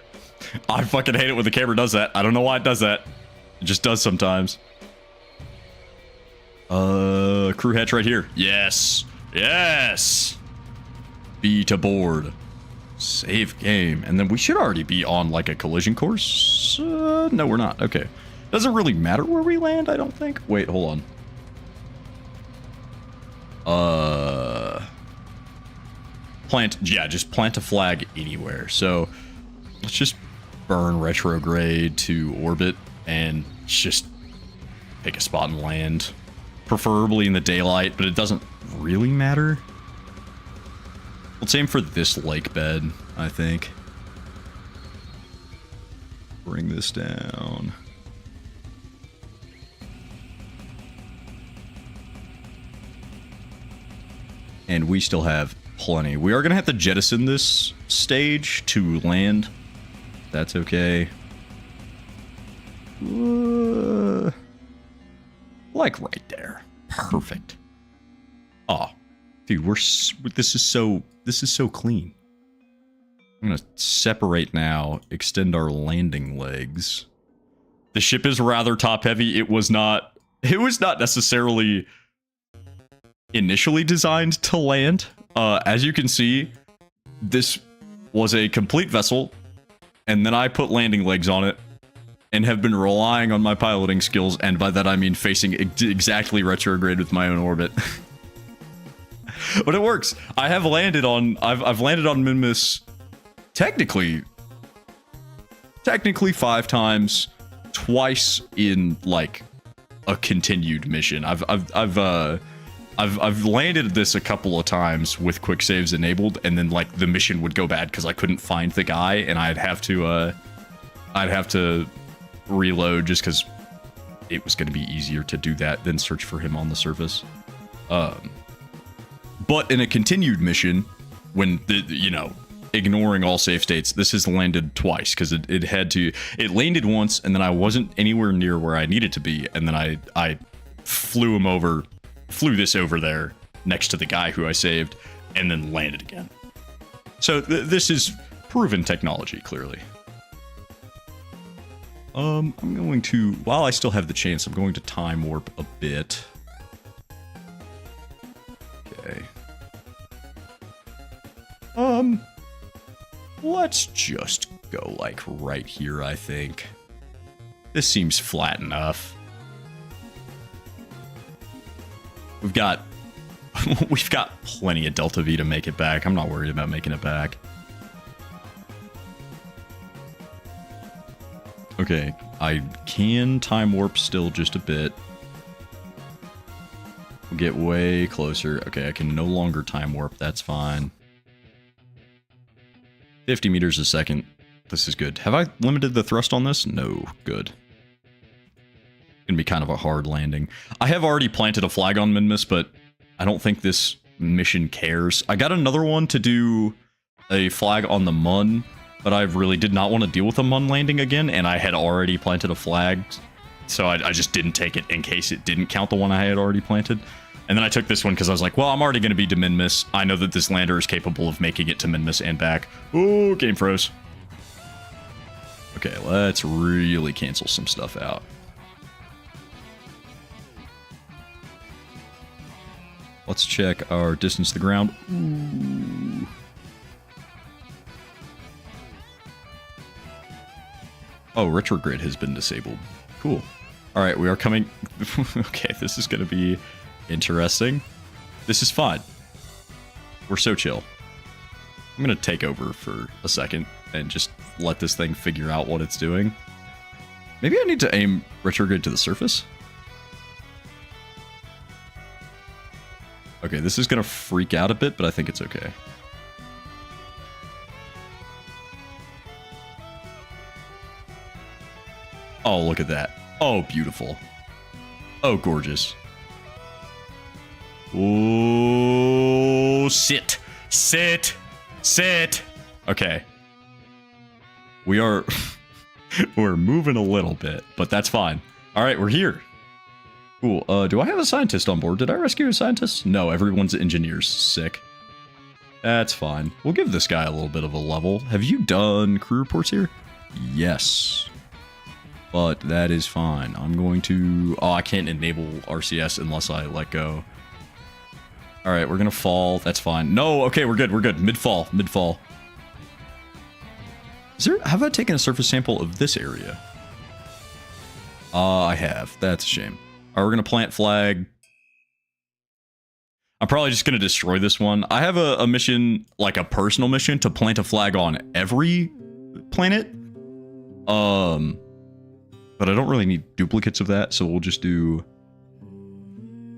I fucking hate it when the camera does that. I don't know why it does that. It just does sometimes. Crew hatch right here. Yes. Yes. B to board. Save game. And then we should already be on like a collision course. No, we're not. Okay. Doesn't really matter where we land, I don't think. Wait, hold on. Yeah, just plant a flag anywhere. So let's just burn retrograde to orbit and just pick a spot and land. Preferably in the daylight, but it doesn't really matter. Let's aim for this lake bed, I think. Bring this down. And we still have plenty. We are going to have to jettison this stage to land. That's okay. Like right there. Perfect. Oh, dude, this is so clean. I'm going to separate now, extend our landing legs. The ship is rather top heavy. It was not necessarily initially designed to land. As you can see, this was a complete vessel, and then I put landing legs on it and have been relying on my piloting skills, and by that I mean facing exactly retrograde with my own orbit. But it works. I've landed on Minmus technically 5 times, twice in like a continued mission. I've landed this a couple of times with quick saves enabled, and then like the mission would go bad because I couldn't find the guy, and I'd have to reload just because it was going to be easier to do that than search for him on the surface. But in a continued mission, when ignoring all save states, this has landed twice because it landed once, and then I wasn't anywhere near where I needed to be, and then I flew this over there next to the guy who I saved, and then landed again. So this is proven technology, clearly. I'm going to, while I still have the chance, I'm going to time warp a bit. Okay. Let's just go like right here, I think. This seems flat enough. We've got plenty of Delta V to make it back. I'm not worried about making it back. Okay, I can time warp still just a bit. We'll get way closer. Okay, I can no longer time warp. That's fine. 50 meters a second. This is good. Have I limited the thrust on this? No. Good. Gonna be kind of a hard landing. I have already planted a flag on Minmus, but I don't think this mission cares. I got another one to do a flag on the Mun, but I really did not want to deal with a Mun landing again, and I had already planted a flag, so I just didn't take it in case it didn't count the one I had already planted. And then I took this one because I was like, well, I'm already going to be to Minmus. I know that this lander is capable of making it to Minmus and back. Oh, game froze. Okay, let's really cancel some stuff out. Let's check our distance to the ground. Ooh. Oh, retrograde has been disabled. Cool. All right, we are coming. Okay, this is going to be interesting. This is fun. We're so chill. I'm going to take over for a second and just let this thing figure out what it's doing. Maybe I need to aim retrograde to the surface. Okay, this is going to freak out a bit, but I think it's okay. Oh, look at that. Oh, beautiful. Oh, gorgeous. Oh, sit. Sit. Sit. Okay. We are... we're moving a little bit, but that's fine. All right, we're here. Cool. Do I have a scientist on board? Did I rescue a scientist? No, everyone's engineers. Sick. That's fine. We'll give this guy a little bit of a level. Have you done crew reports here? Yes. But that is fine. I'm going to... Oh, I can't enable RCS unless I let go. All right, we're going to fall. That's fine. No, okay, we're good. We're good. Mid-fall. Mid-fall. Have I taken a surface sample of this area? I have. That's a shame. All right, we're going to plant flag. I'm probably just going to destroy this one. I have a mission, like a personal mission, to plant a flag on every planet. But I don't really need duplicates of that, so we'll just do...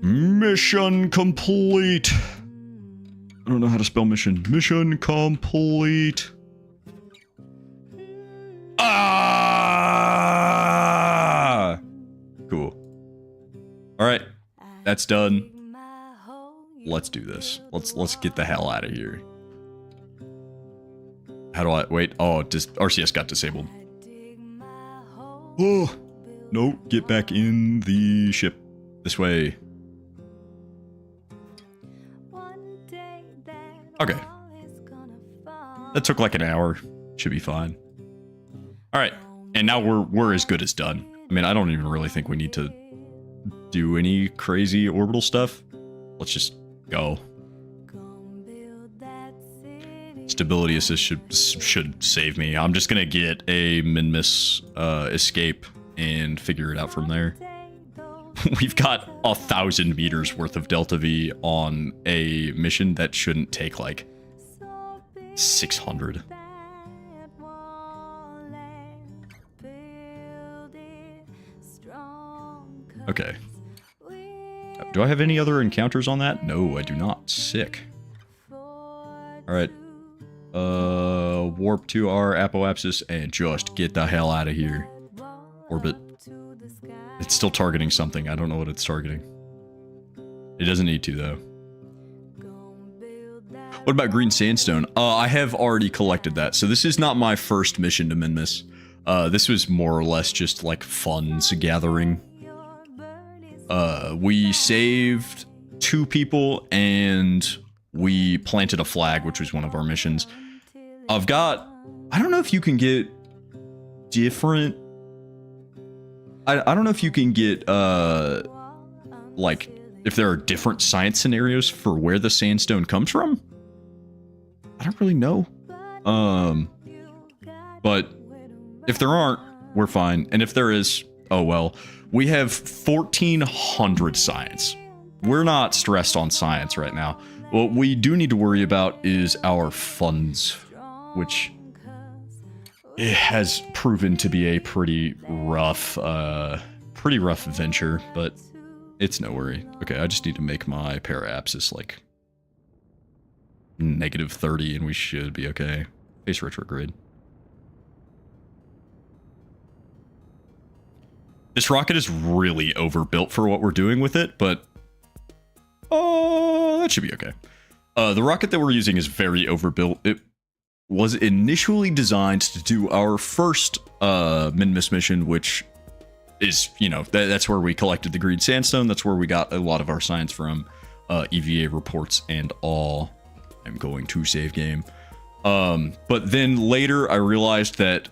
Mission complete. I don't know how to spell mission. Mission complete. Ah! Cool. All right. That's done. let's do this. Let's get the hell out of here. How do I wait? Oh, RCS got disabled. Oh no, get back in the ship. This way. Okay. That took like an hour. Should be fine. Alright. And now we're as good as done. I mean, I don't even really think we need to do any crazy orbital stuff. Let's just go. Stability assist should save me. I'm just gonna get a min-miss escape and figure it out from there. We've got 1,000 meters worth of Delta V on a mission that shouldn't take like 600. Okay. Do I have any other encounters on that? No, I do not. Sick. Alright. Warp to our apoapsis and just get the hell out of here. Orbit. It's still targeting something. I don't know what it's targeting. It doesn't need to, though. What about green sandstone? I have already collected that. So this is not my first mission to Minmus. This was more or less just like funds gathering. We saved 2 people and we planted a flag, which was one of our missions. I don't know if you can get different... I don't know if you can get, like, if there are different science scenarios for where the sandstone comes from. I don't really know. But if there aren't, we're fine. And if there is, oh well. We have 1,400 science. We're not stressed on science right now. What we do need to worry about is our funds, which it has proven to be a pretty rough venture, but it's no worry. Okay, I just need to make my paraapsis like -30 and we should be okay. Face retrograde. This rocket is really overbuilt for what we're doing with it, but that should be okay. The rocket that we're using is very overbuilt. It was initially designed to do our first Minmus mission, which is, you know, that's where we collected the green sandstone. That's where we got a lot of our science from, EVA reports and all. I'm going to save game. But then later I realized that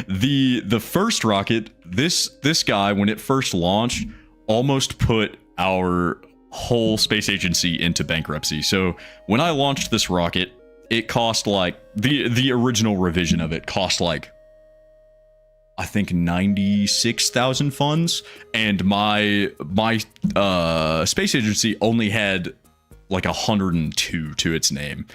the first rocket, this guy, when it first launched, almost put our whole space agency into bankruptcy. So when I launched this rocket, it cost like the original revision of it cost like I think 96,000 funds, and my space agency only had like 102 to its name,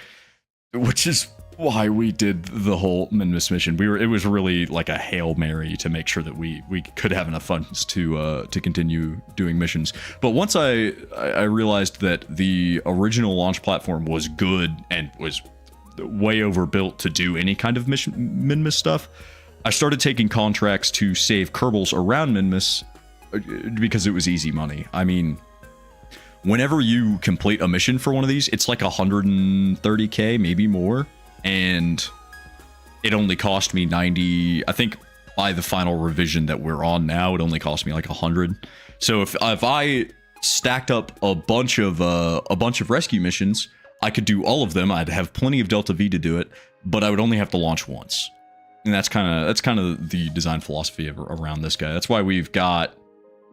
which is why we did the whole Minmus mission. It was really like a Hail Mary to make sure that we could have enough funds to continue doing missions. But once I realized that the original launch platform was good and was way overbuilt to do any kind of Minmus stuff, I started taking contracts to save Kerbals around Minmus because it was easy money. I mean, whenever you complete a mission for one of these, it's like 130k, maybe more. And it only cost me 90. I think by the final revision that we're on now, it only cost me like 100. So if I stacked up a bunch of rescue missions, I could do all of them. I'd have plenty of Delta V to do it, but I would only have to launch once. And that's kind of the design philosophy around this guy. That's why we've got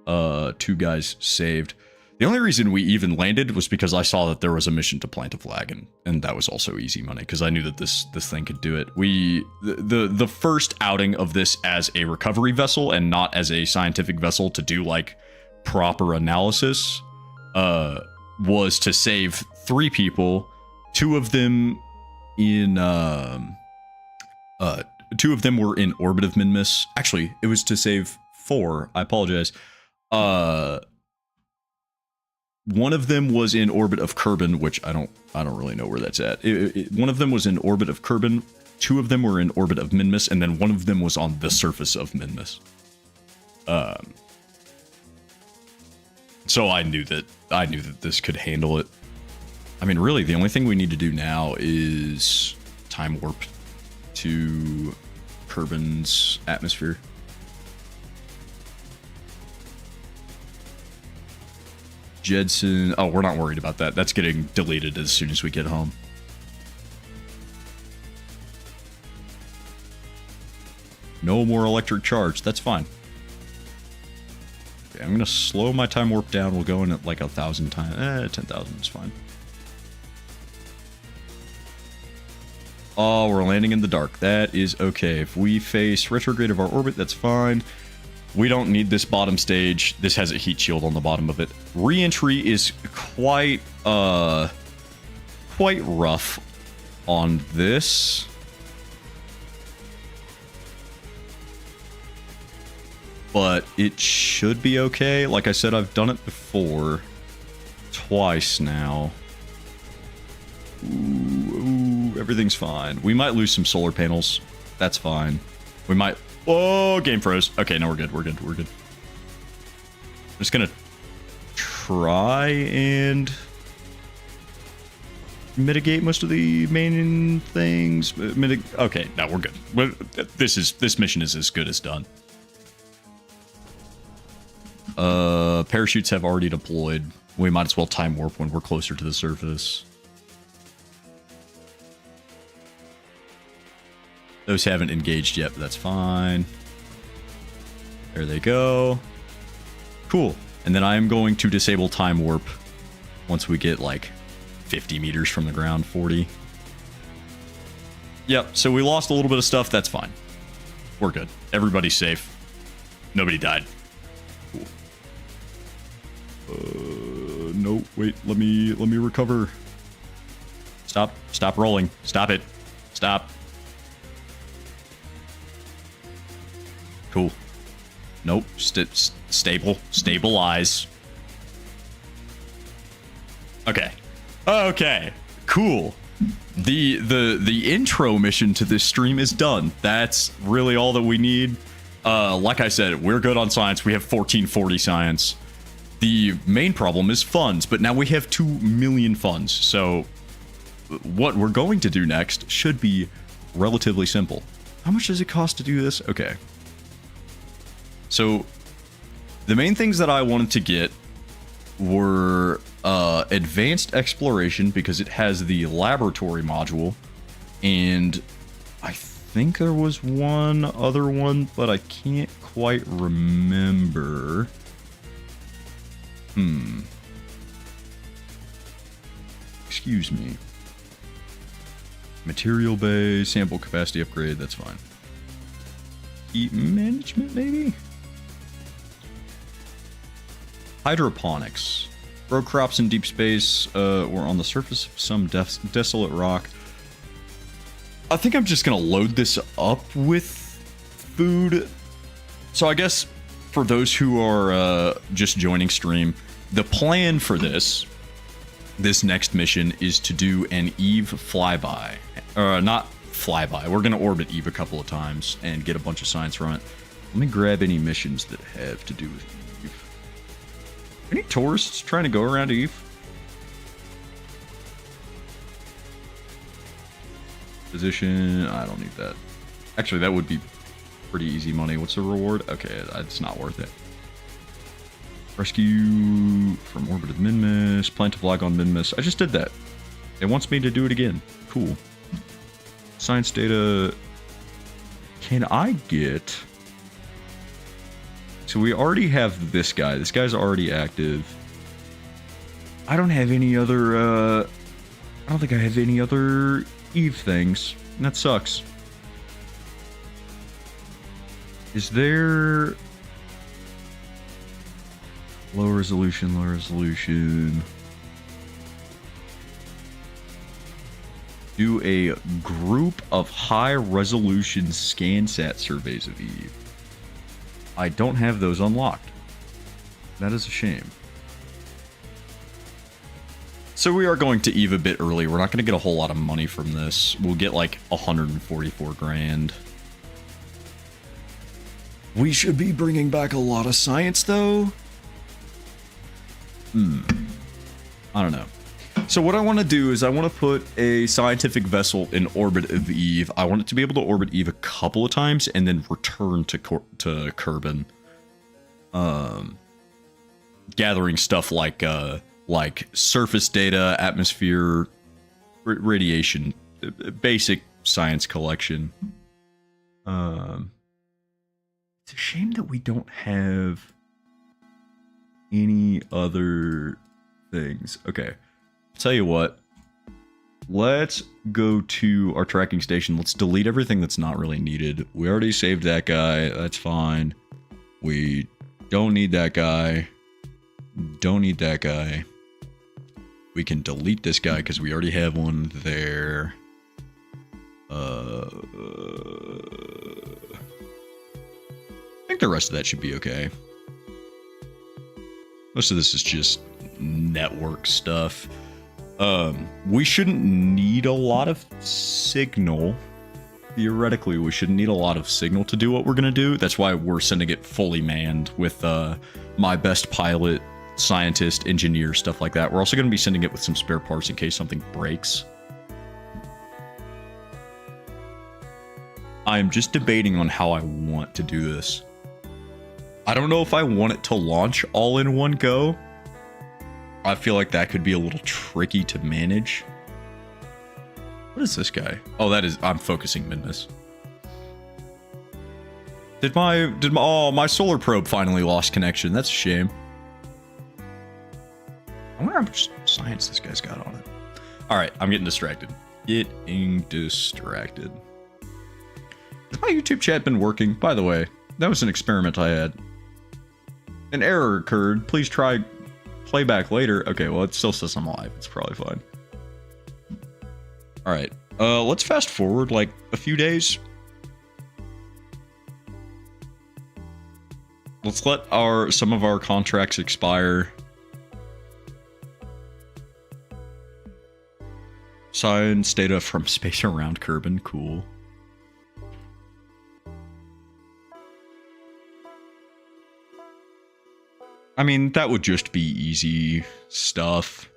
2 guys saved. The only reason we even landed was because I saw that there was a mission to plant a flag, and that was also easy money because I knew that this thing could do it. The first outing of this as a recovery vessel and not as a scientific vessel to do like proper analysis was to save 3 people, 2 of them in 2 of them were in orbit of Minmus. Actually, it was to save 4. I apologize. One of them was in orbit of Kerbal, which I don't really know where that's at. One of them was in orbit of Kerbal, 2 of them were in orbit of Minmus, and then one of them was on the surface of Minmus. So I knew that I knew that this could handle it. I mean, really, the only thing we need to do now is time warp to Kerbin's atmosphere. Jedson. Oh, we're not worried about that. That's getting deleted as soon as we get home. No more electric charge. That's fine. Okay, I'm going to slow my time warp down. We'll go in at like 1,000 times. 10,000 is fine. Oh, we're landing in the dark. That is okay. If we face retrograde of our orbit, that's fine. We don't need this bottom stage. This has a heat shield on the bottom of it. Re-entry is quite rough on this. But it should be okay. Like I said, I've done it before. Twice now. Ooh, everything's fine. We might lose some solar panels. That's fine. We might... Oh, game froze. Okay, no, we're good. We're good. We're good. I'm just gonna try and mitigate most of the main things. Okay, no, we're good. This mission is as good as done. Parachutes have already deployed. We might as well time warp when we're closer to the surface. Those haven't engaged yet, but that's fine. There they go. Cool. And then I am going to disable time warp once we get like 50 meters from the ground, 40. Yep, so we lost a little bit of stuff. That's fine. We're good. Everybody's safe. Nobody died. Cool. No, wait, let me recover. Stop rolling. Stop it. Stop. Cool. Nope. Stabilize. Okay. Okay. Cool. The intro mission to this stream is done. That's really all that we need. Like I said, we're good on science. We have 1440 science. The main problem is funds, but now we have 2 million funds. So what we're going to do next should be relatively simple. How much does it cost to do this? Okay. So the main things that I wanted to get were advanced exploration, because it has the laboratory module, and I think there was one other one, but I can't quite remember. Excuse me. Material bay, sample capacity upgrade, that's fine. Heat management, maybe? Hydroponics. Grow crops in deep space or on the surface of some desolate rock. I think I'm just going to load this up with food. So I guess for those who are just joining stream, the plan for this next mission is to do an Eve flyby. Not flyby. We're going to orbit Eve a couple of times and get a bunch of science from it. Let me grab any missions that have to do with Eve. Any tourists trying to go around Eve? Position, I don't need that. Actually, that would be pretty easy money. What's the reward? Okay, it's not worth it. Rescue from orbit of Minmus. Plant a flag on Minmus. I just did that. It wants me to do it again. Cool. Science data. Can I get... So we already have this guy. This guy's already active. I don't have any other... I don't think I have any other Eve things. And that sucks. Is there... Low resolution, low resolution. Do a group of high resolution ScanSat surveys of Eve. I don't have those unlocked. That is a shame. So we are going to Eve a bit early. We're not going to get a whole lot of money from this. We'll get like 144 grand. We should be bringing back a lot of science though. I don't know. So what I want to do is I want to put a scientific vessel in orbit of Eve. I want it to be able to orbit Eve a couple of times and then return to Kerbin. Gathering stuff like surface data, atmosphere, radiation, basic science collection. It's a shame that we don't have any other things. Okay. Tell you what, let's go to our tracking station. Let's delete everything that's not really needed. We already saved that guy. That's fine. We don't need that guy. Don't need that guy. We can delete this guy because we already have one there. I think the rest of that should be okay. Most of this is just network stuff. We shouldn't need a lot of signal. Theoretically, we shouldn't need a lot of signal to do what we're gonna do. That's why we're sending it fully manned with my best pilot, scientist, engineer, stuff like that. We're also gonna be sending it with some spare parts in case something breaks. I'm just debating on how I want to do this. I don't know if I want it to launch all in one go. I feel like that could be a little tricky to manage. What is this guy? Oh, that is, I'm focusing Midness. My solar probe finally lost connection. That's a shame. I wonder how much science this guy's got on it. All right, I'm getting distracted. Getting distracted. Has my YouTube chat been working? By the way, that was an experiment I had. An error occurred. Please try playback later. Okay, well, it still says I'm live. It's probably fine. All right, let's fast forward like a few days. Let's let some of our contracts expire. Science data from space around Kerbin. Cool. I mean, that would just be easy stuff.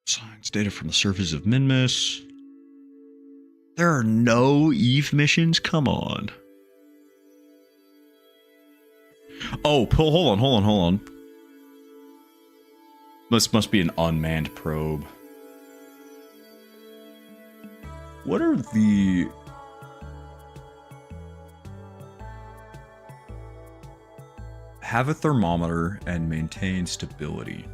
Science data from the surface of Minmus. There are no Eve missions? Come on. Oh, hold on. This must be an unmanned probe. What are the... Have a thermometer and maintain stability.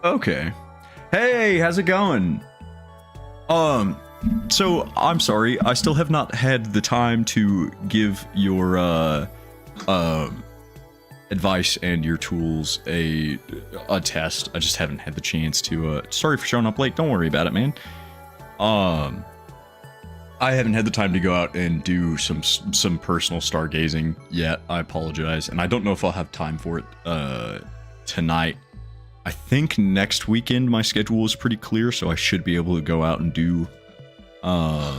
Okay. Hey, how's it going? So I'm sorry, I still have not had the time to give your advice and your tools a test. I just haven't had the chance to. Sorry for showing up late. Don't worry about it, man. I haven't had the time to go out and do some personal stargazing yet. I apologize, and I don't know if I'll have time for it tonight. I think next weekend my schedule is pretty clear, so I should be able to go out and do a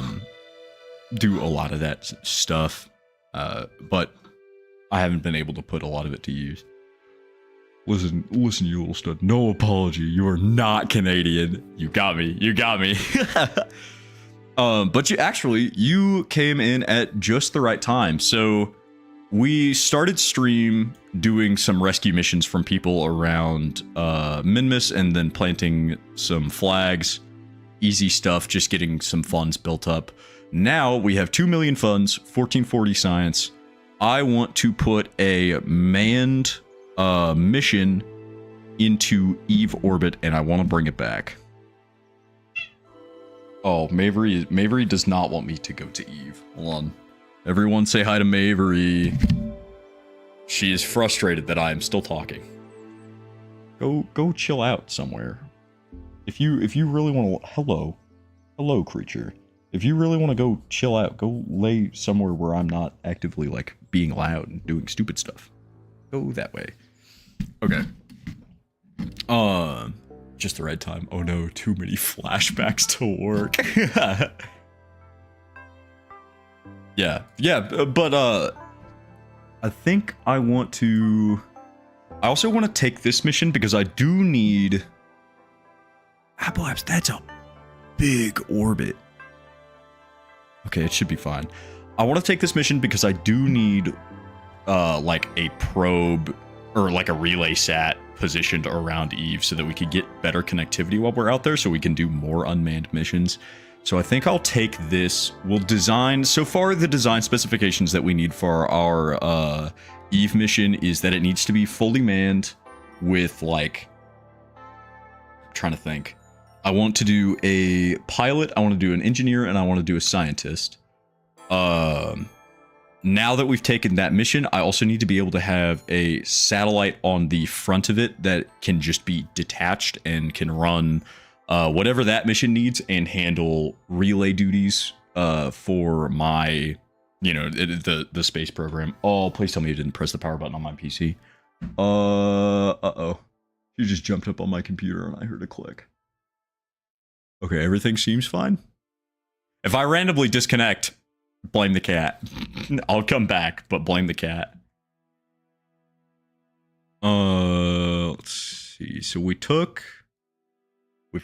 lot of that stuff. But I haven't been able to put a lot of it to use. Listen, you little stud. No apology. You are not Canadian. You got me. But you came in at just the right time. So we started stream doing some rescue missions from people around Minmus and then planting some flags. Easy stuff, just getting some funds built up. Now we have 2 million funds, 1440 science. I want to put a manned mission into Eve orbit, and I want to bring it back. Oh, Mavery does not want me to go to Eve. Hold on. Everyone say hi to Mavery. She is frustrated that I am still talking. Go chill out somewhere. If you really want to... Hello, creature. If you really want to go chill out, go lay somewhere where I'm not actively, like, being loud and doing stupid stuff. Go that way. Okay. Just the right time. Oh no, too many flashbacks to work. Yeah, but I think I want to... I also want to take this mission because I do need... Apoapс, that's a big orbit. Okay, it should be fine. I want to take this mission because I do need, like, a probe or, like, a relay sat positioned around Eve so that we could get better connectivity while we're out there so we can do more unmanned missions. So I think I'll take this. We'll design... So far, the design specifications that we need for our Eve mission is that it needs to be fully manned with, like... I'm trying to think. I want to do a pilot, I want to do an engineer, and I want to do a scientist. Now that we've taken that mission, I also need to be able to have a satellite on the front of it that can just be detached and can run... whatever that mission needs and handle relay duties for my, you know, the space program. Oh, please tell me you didn't press the power button on my PC. Uh-oh. You just jumped up on my computer and I heard a click. Okay, everything seems fine. If I randomly disconnect, blame the cat. I'll come back, but blame the cat. Let's see. So we've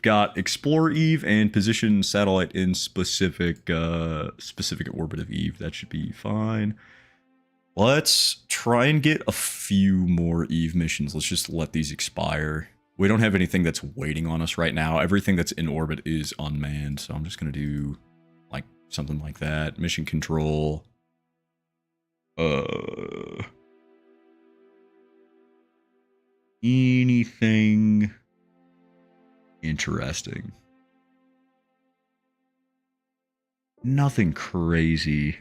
got Explore Eve and position satellite in specific orbit of Eve. That should be fine. Let's try and get a few more Eve missions. Let's just let these expire. We don't have anything that's waiting on us right now. Everything that's in orbit is unmanned, so I'm just going to do like something like that. Mission control. Anything interesting. Nothing crazy.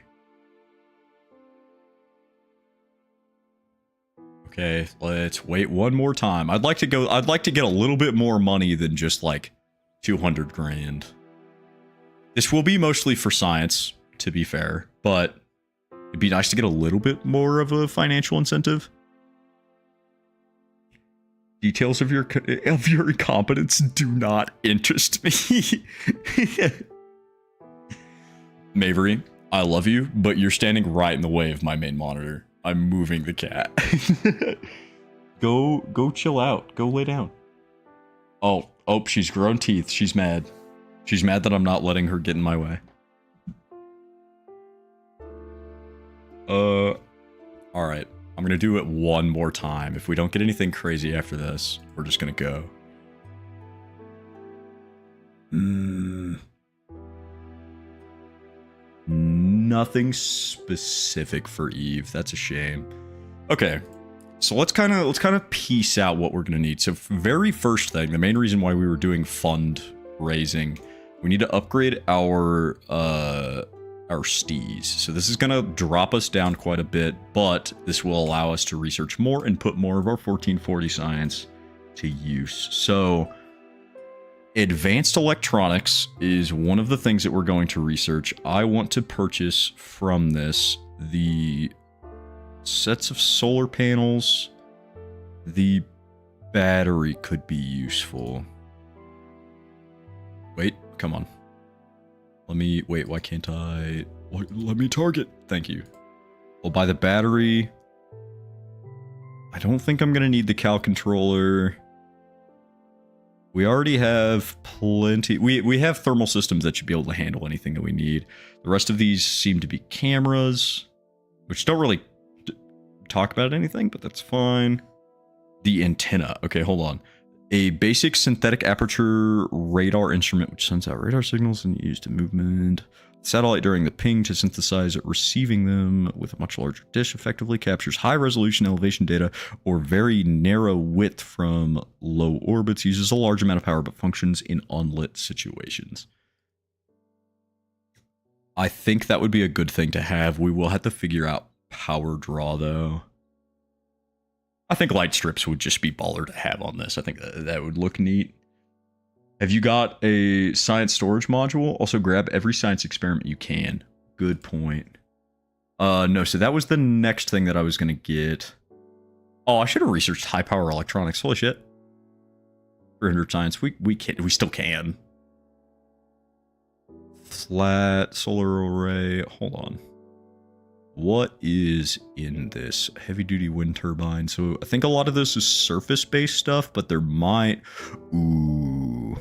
Okay, let's wait one more time. I'd like to get a little bit more money than just like 200 grand. This will be mostly for science, to be fair, but it'd be nice to get a little bit more of a financial incentive. Details of your incompetence do not interest me. Mavery, I love you, but you're standing right in the way of my main monitor. I'm moving the cat. Go chill out. Go lay down. Oh, she's grown teeth. She's mad. She's mad that I'm not letting her get in my way. All right. I'm going to do it one more time. If we don't get anything crazy after this, we're just going to go. Nothing specific for Eve. That's a shame. Okay. So let's kind of piece out what we're going to need. So very first thing, the main reason why we were doing fundraising, we need to upgrade our stees. So this is going to drop us down quite a bit, but this will allow us to research more and put more of our 1440 science to use. So advanced electronics is one of the things that we're going to research. I want to purchase from this the sets of solar panels. The battery could be useful. Wait, come on. Wait, why can't I? Let me target. Thank you. I'll buy the battery. I don't think I'm going to need the Cal controller. We already have plenty. We have thermal systems that should be able to handle anything that we need. The rest of these seem to be cameras, which don't really talk about anything, but that's fine. The antenna. Okay, hold on. A basic synthetic aperture radar instrument which sends out radar signals and used to movement. Satellite during the ping to synthesize receiving them with a much larger dish effectively captures high resolution elevation data or very narrow width from low orbits. Uses a large amount of power but functions in unlit situations. I think that would be a good thing to have. We will have to figure out power draw though. I think light strips would just be baller to have on this. I think that would look neat. Have you got a science storage module? Also grab every science experiment you can. Good point. No, so that was the next thing that I was going to get. Oh, I should have researched high power electronics. Holy shit. 300 science. We still can. Flat solar array. Hold on. what is in this? Heavy duty wind turbine. So I think a lot of this is surface based stuff, but there might, ooh,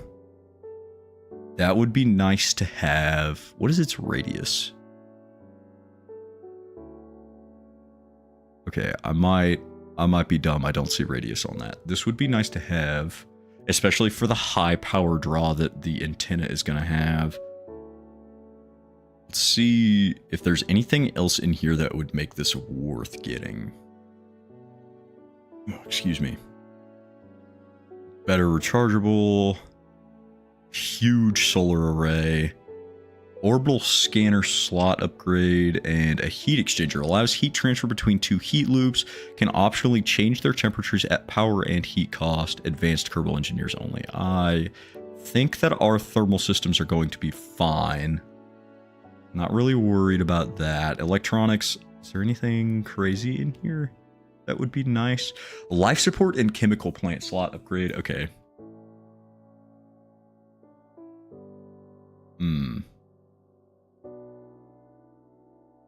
that would be nice to have. What is its radius? Okay, I might be dumb. I don't see radius on that. This would be nice to have, especially for the high power draw that the antenna is going to have. Let's see if there's anything else in here that would make this worth getting. Oh, excuse me. Better rechargeable. Huge solar array. Orbital scanner slot upgrade, and a heat exchanger. Allows heat transfer between two heat loops. Can optionally change their temperatures at power and heat cost. Advanced Kerbal engineers only. I think that our thermal systems are going to be fine. Not really worried about that. Electronics. Is there anything crazy in here that would be nice? Life support and chemical plant slot upgrade. Okay.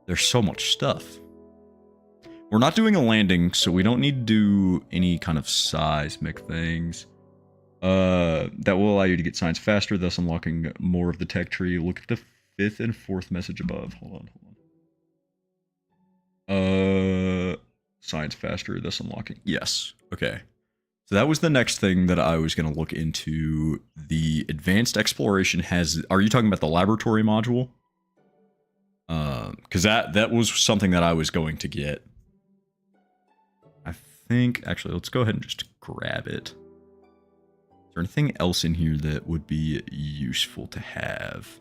There's so much stuff. We're not doing a landing, so we don't need to do any kind of seismic things. That will allow you to get science faster, thus unlocking more of the tech tree. Look at the 5th and 4th message above. Hold on. Science faster, thus unlocking. Yes. Okay. So that was the next thing that I was going to look into. The advanced exploration has... Are you talking about the laboratory module? Because that was something that I was going to get. I think... Actually, let's go ahead and just grab it. Is there anything else in here that would be useful to have?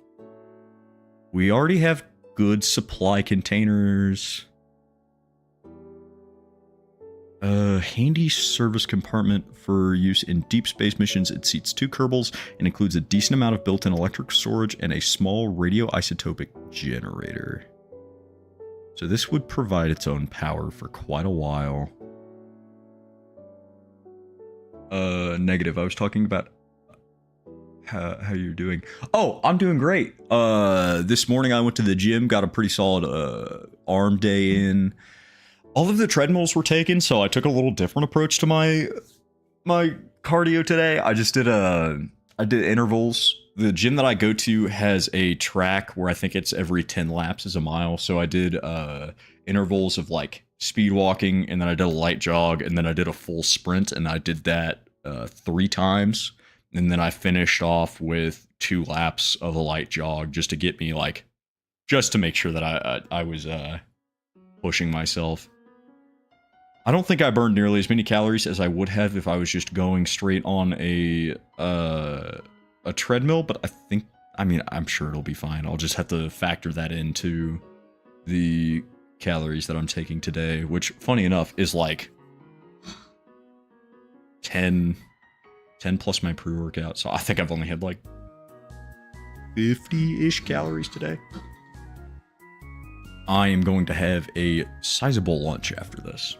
We already have good supply containers. Handy service compartment for use in deep space missions. It seats 2 Kerbals and includes a decent amount of built-in electric storage and a small radioisotopic generator. So this would provide its own power for quite a while. Negative. I was talking about how you're doing. Oh, I'm doing great. This morning I went to the gym, got a pretty solid arm day in. All of the treadmills were taken, so I took a little different approach to my cardio today. I just did intervals. The gym that I go to has a track where I think it's every 10 laps is a mile. So I did intervals of like speed walking, and then I did a light jog, and then I did a full sprint, and I did that 3 times. And then I finished off with 2 laps of a light jog just to get me like, just to make sure that I was pushing myself. I don't think I burned nearly as many calories as I would have if I was just going straight on a treadmill, but I'm sure it'll be fine. I'll just have to factor that into the calories that I'm taking today, which, funny enough, is like 10 plus my pre-workout. So I think I've only had like 50-ish calories today. I am going to have a sizable lunch after this.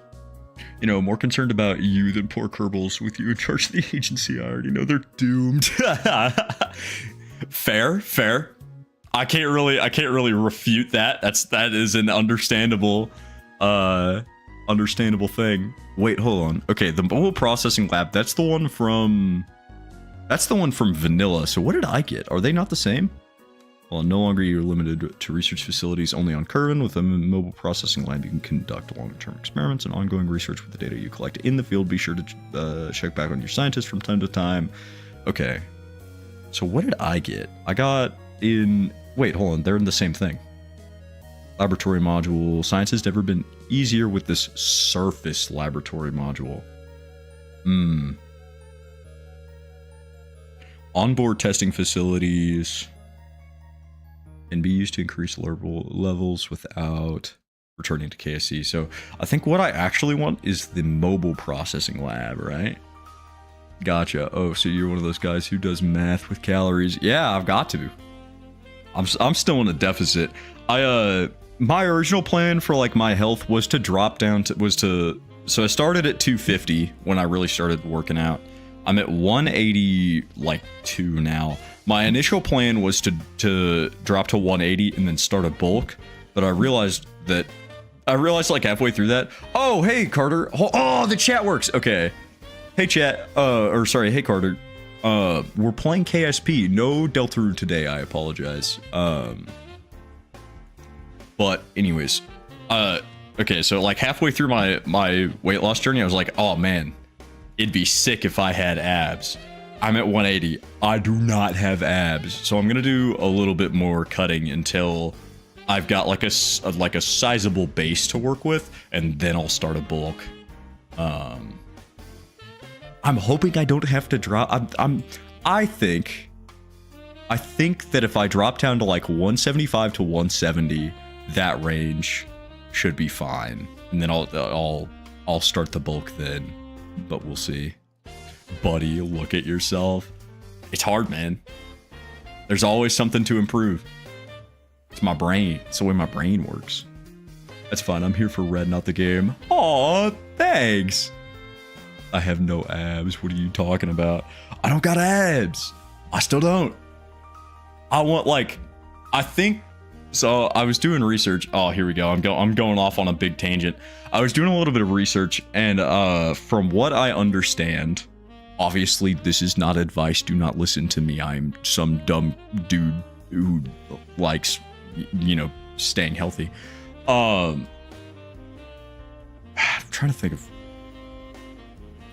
You know, more concerned about you than poor Kerbals with you in charge of the agency. I already know they're doomed. Fair. I can't really refute that. That is an understandable thing. Wait, hold on. Okay, the mobile processing lab, that's the one from Vanilla. So what did I get? Are they not the same? Well, no longer you're limited to research facilities only on Kerbal. With a mobile processing lab, you can conduct long-term experiments and ongoing research with the data you collect in the field. Be sure to check back on your scientists from time to time. Okay. So what did I get? I got in... Wait, hold on. They're in the same thing. Laboratory module. Science has never been easier with this surface laboratory module. Onboard testing facilities can be used to increase levels without returning to KSC. So I think what I actually want is the mobile processing lab, right? Gotcha. Oh, so you're one of those guys who does math with calories. Yeah, I've got to. I'm still in a deficit. My original plan for like my health was to drop down to, so I started at 250 when I really started working out. I'm at 182 now. My initial plan was to drop to 180 and then start a bulk, but I realized that I realized like halfway through that. Oh, hey Carter. Oh, the chat works. Okay. Hey chat. Or sorry, hey Carter. We're playing KSP. No Deltarune today. I apologize. But anyways, okay. So like halfway through my weight loss journey, I was like, oh man, it'd be sick if I had abs. I'm at 180. I do not have abs, so I'm gonna do a little bit more cutting until I've got like a sizable base to work with, and then I'll start a bulk. I'm hoping I don't have to drop. I think that if I drop down to like 175 to 170, that range should be fine, and then I'll start the bulk then. But we'll see. Buddy, look at yourself. It's hard, man. There's always something to improve. It's my brain. It's the way my brain works. That's fine. I'm here for red, not the game. Aw, thanks. I have no abs. What are you talking about? I don't got abs. I still don't. I want like, I think, so I was doing research. Oh, here we go. I'm going off on a big tangent. I was doing a little bit of research, and from what I understand, obviously this is not advice. Do not listen to me. I'm some dumb dude who likes, you know, staying healthy. I'm trying to think of.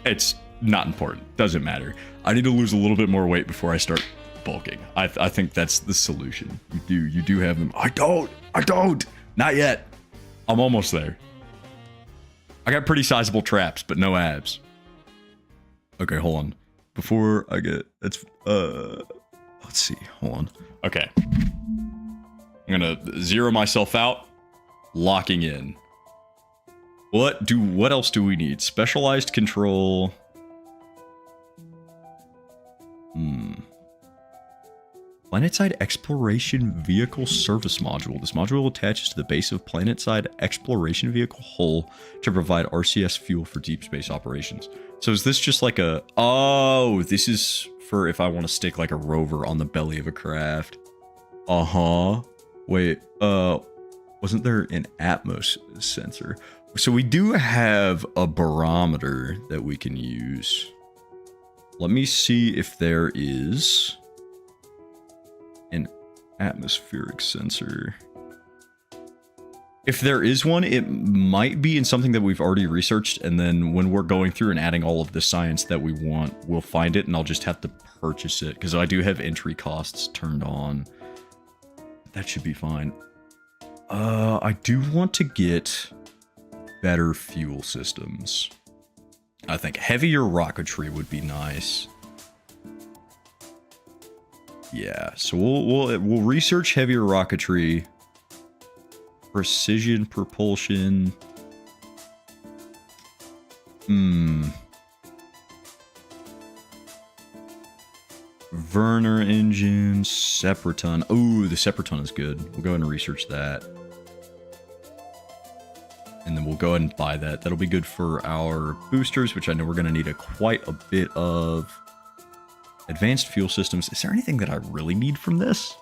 It's not important. Doesn't matter. I need to lose a little bit more weight before I start bulking. I think that's the solution. You do have them. I don't. Not yet. I'm almost there. I got pretty sizable traps, but no abs. Okay, hold on. Before I get, let's see. Hold on. Okay. I'm gonna zero myself out. Locking in. What else do we need? Specialized control. Planetside Exploration Vehicle Service Module. This module attaches to the base of Planetside Exploration Vehicle hull to provide RCS fuel for deep space operations. So is this just like a... Oh, this is for if I want to stick like a rover on the belly of a craft. Uh-huh. Wait, wasn't there an Atmos sensor? So we do have a barometer that we can use. Let me see if there is an atmospheric sensor. If there is one, it might be in something that we've already researched, and then when we're going through and adding all of the science that we want, we'll find it, and I'll just have to purchase it, because I do have entry costs turned on. That should be fine. I do want to get better fuel systems. I think heavier rocketry would be nice. Yeah, so we'll research heavier rocketry, precision propulsion. Werner engines, Separaton. Ooh, the Separaton is good. We'll go ahead and research that. And then we'll go ahead and buy that. That'll be good for our boosters, which I know we're going to need quite a bit of. Advanced fuel systems. Is there anything that I really need from this?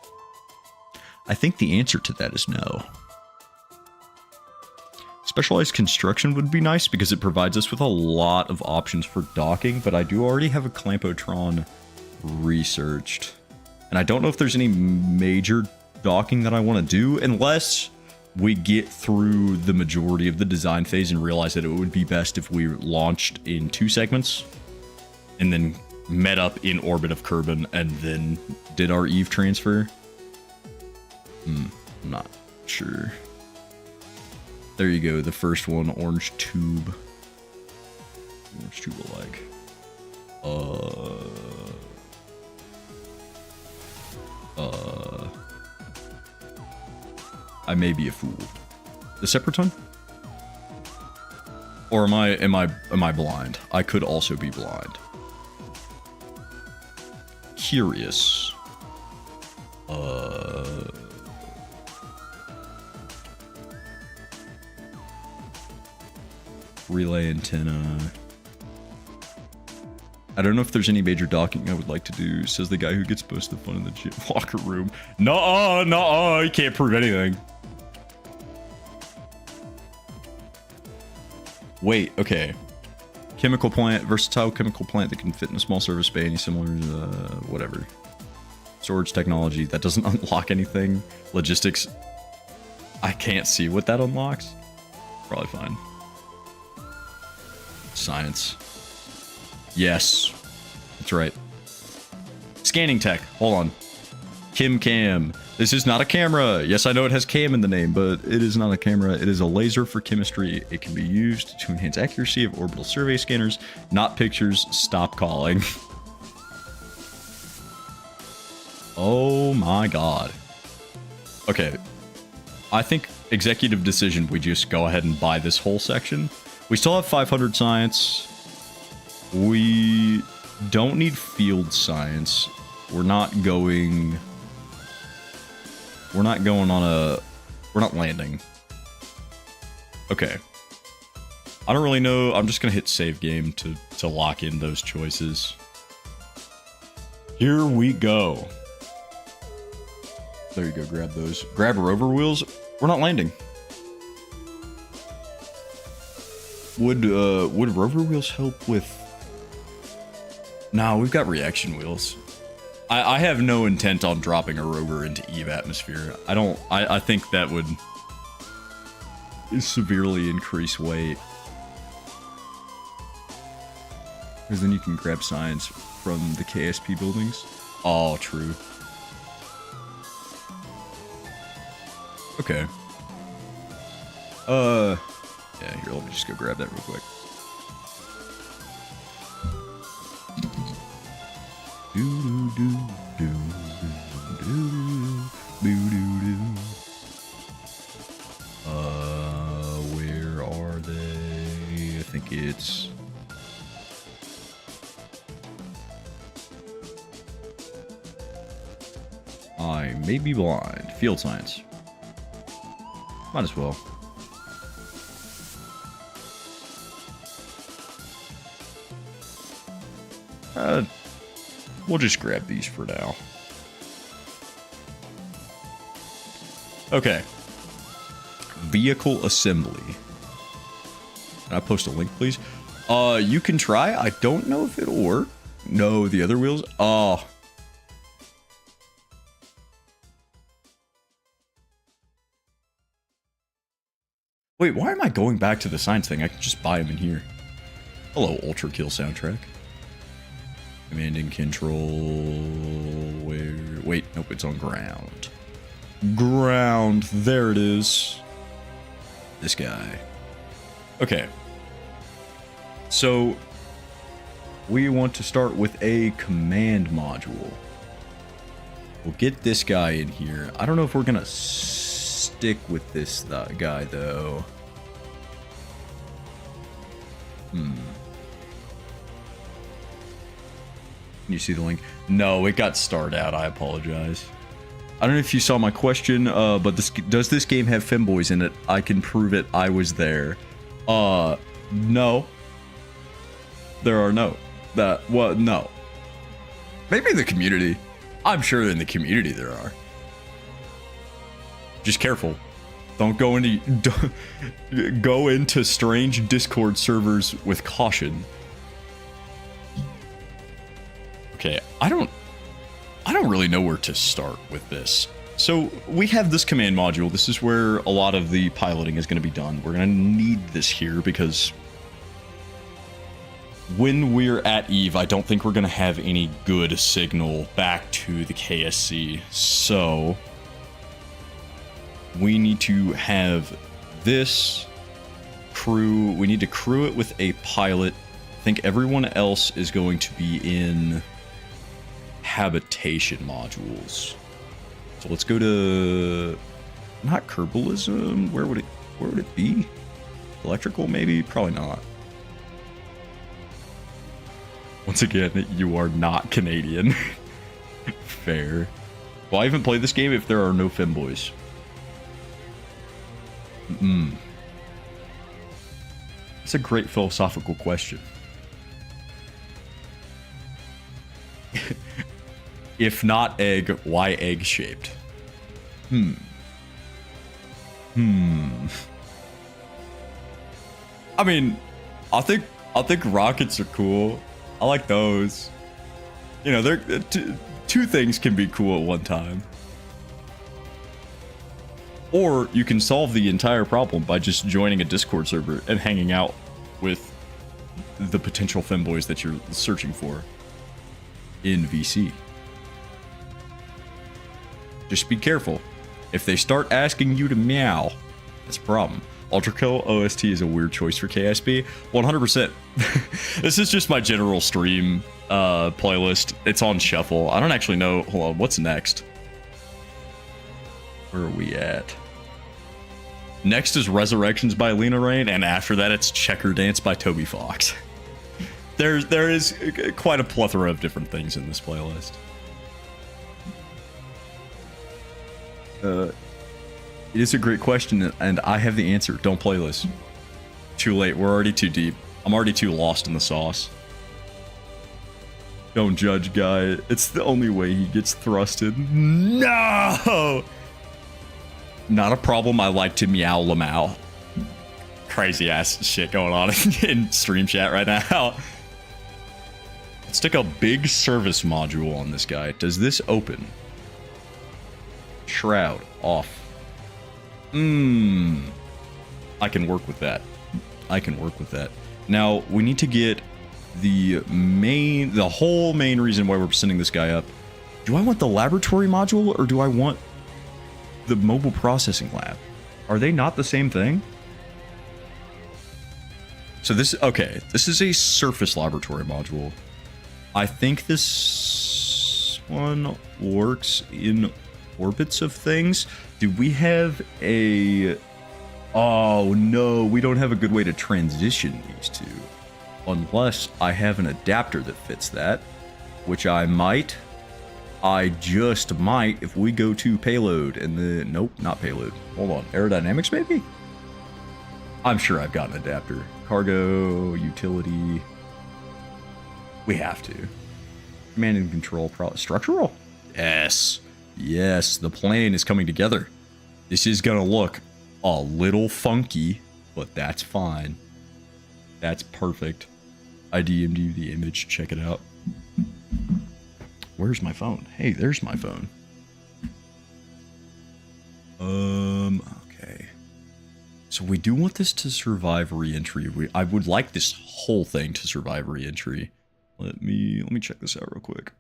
I think the answer to that is no. Specialized construction would be nice because it provides us with a lot of options for docking, but I do already have a Clampotron researched. And I don't know if there's any major docking that I want to do unless we get through the majority of the design phase and realize that it would be best if we launched in 2 segments and then met up in orbit of Kerbal and then did our Eve transfer. I'm not sure. There you go, the first one, orange tube. Orange tube alike. I may be a fool. The Separaton? Or am I blind? I could also be blind. Curious. Relay antenna. I don't know if there's any major docking I would like to do, says the guy who gets most of the fun in the gym locker room. Nuh-uh, you can't prove anything. Wait, okay. Chemical plant, versatile chemical plant that can fit in a small surface bay, any similar, whatever. Storage technology, that doesn't unlock anything. Logistics, I can't see what that unlocks. Probably fine. Science. Yes, that's right. Scanning tech, hold on. Cam. This is not a camera. Yes, I know it has cam in the name, but it is not a camera. It is a laser for chemistry. It can be used to enhance accuracy of orbital survey scanners, not pictures. Stop calling. Oh my god. Okay. I think executive decision, we just go ahead and buy this whole section. We still have 500 science. We don't need field science. We're not going on a... We're not landing. Okay. I don't really know. I'm just going to hit save game to lock in those choices. Here we go. There you go, grab those. Grab rover wheels. We're not landing. Would rover wheels help with... Nah, we've got reaction wheels. I have no intent on dropping a rover into Eve atmosphere. I think that would severely increase weight. Because then you can grab science from the KSP buildings. Oh, true. Okay. Yeah, here, let me just go grab that real quick. Where are they? I think it's... I may be blind. Field science. Might as well. We'll just grab these for now. Okay. Vehicle assembly. Can I post a link, please? You can try. I don't know if it'll work. No, the other wheels. Oh. Wait, why am I going back to the science thing? I can just buy them in here. Hello, Ultra Kill soundtrack. Command and control. Where? Wait, nope, it's on ground. Ground. There it is. This guy. Okay. So, we want to start with a command module. We'll get this guy in here. I don't know if we're gonna stick with this guy, though. Can you see the link? No, it got starred out. I apologize. I don't know if you saw my question, but does this game have femboys in it? I can prove it. I was there. No. There are no. Well, no. Maybe in the community. I'm sure in the community there are. Just careful. Don't go into strange Discord servers with caution. Okay, I don't really know where to start with this. So we have this command module. This is where a lot of the piloting is going to be done. We're going to need this here because when we're at Eve, I don't think we're going to have any good signal back to the KSC. So we need to have this crew. We need to crew it with a pilot. I think everyone else is going to be in habitation modules. So let's go to not Kerbalism. Where would it be? Electrical, maybe? Probably not. Once again, you are not Canadian. Fair. Well, I haven't played this game if there are no femboys. It's a great philosophical question. If not egg, why egg-shaped? I mean, I think rockets are cool. I like those. You know, they're two things can be cool at one time. Or you can solve the entire problem by just joining a Discord server and hanging out with the potential femboys that you're searching for in VC. Just be careful. If they start asking you to meow, that's a problem. Ultra Kill OST is a weird choice for KSP. 100%. This is just my general stream playlist. It's on shuffle. I don't actually know. Hold on. What's next? Where are we at? Next is Resurrections by Lena Raine, and after that it's Checker Dance by Toby Fox. There is quite a plethora of different things in this playlist. It is a great question, and I have the answer. Don't play this. Too late. We're already too deep. I'm already too lost in the sauce. Don't judge, guy. It's the only way he gets thrusted. No! Not a problem. I like to meow lamau. Crazy ass shit going on in stream chat right now. Let's stick a big service module on this guy. Does this open? Shroud off. I can work with that. I can work with that. Now we need to get the whole main reason why we're sending this guy up. Do I want the laboratory module or do I want the mobile processing lab? Are they not the same thing? So this is a surface laboratory module. I think this one works in orbits of things. Do we have a... Oh no, we don't have a good way to transition these two. Unless I have an adapter that fits that, which I might. I just might if we go to payload and the... Nope, not payload. Hold on, aerodynamics maybe? I'm sure I've got an adapter. Cargo, utility. We have to. Command and control, structural? Yes. Yes, the plane is coming together. This is gonna look a little funky, but that's fine. That's perfect. I DM'd you the image, check it out. Where's my phone? Hey, there's my phone. Okay. So we do want this to survive re-entry. I would like this whole thing to survive re-entry. Let me check this out real quick.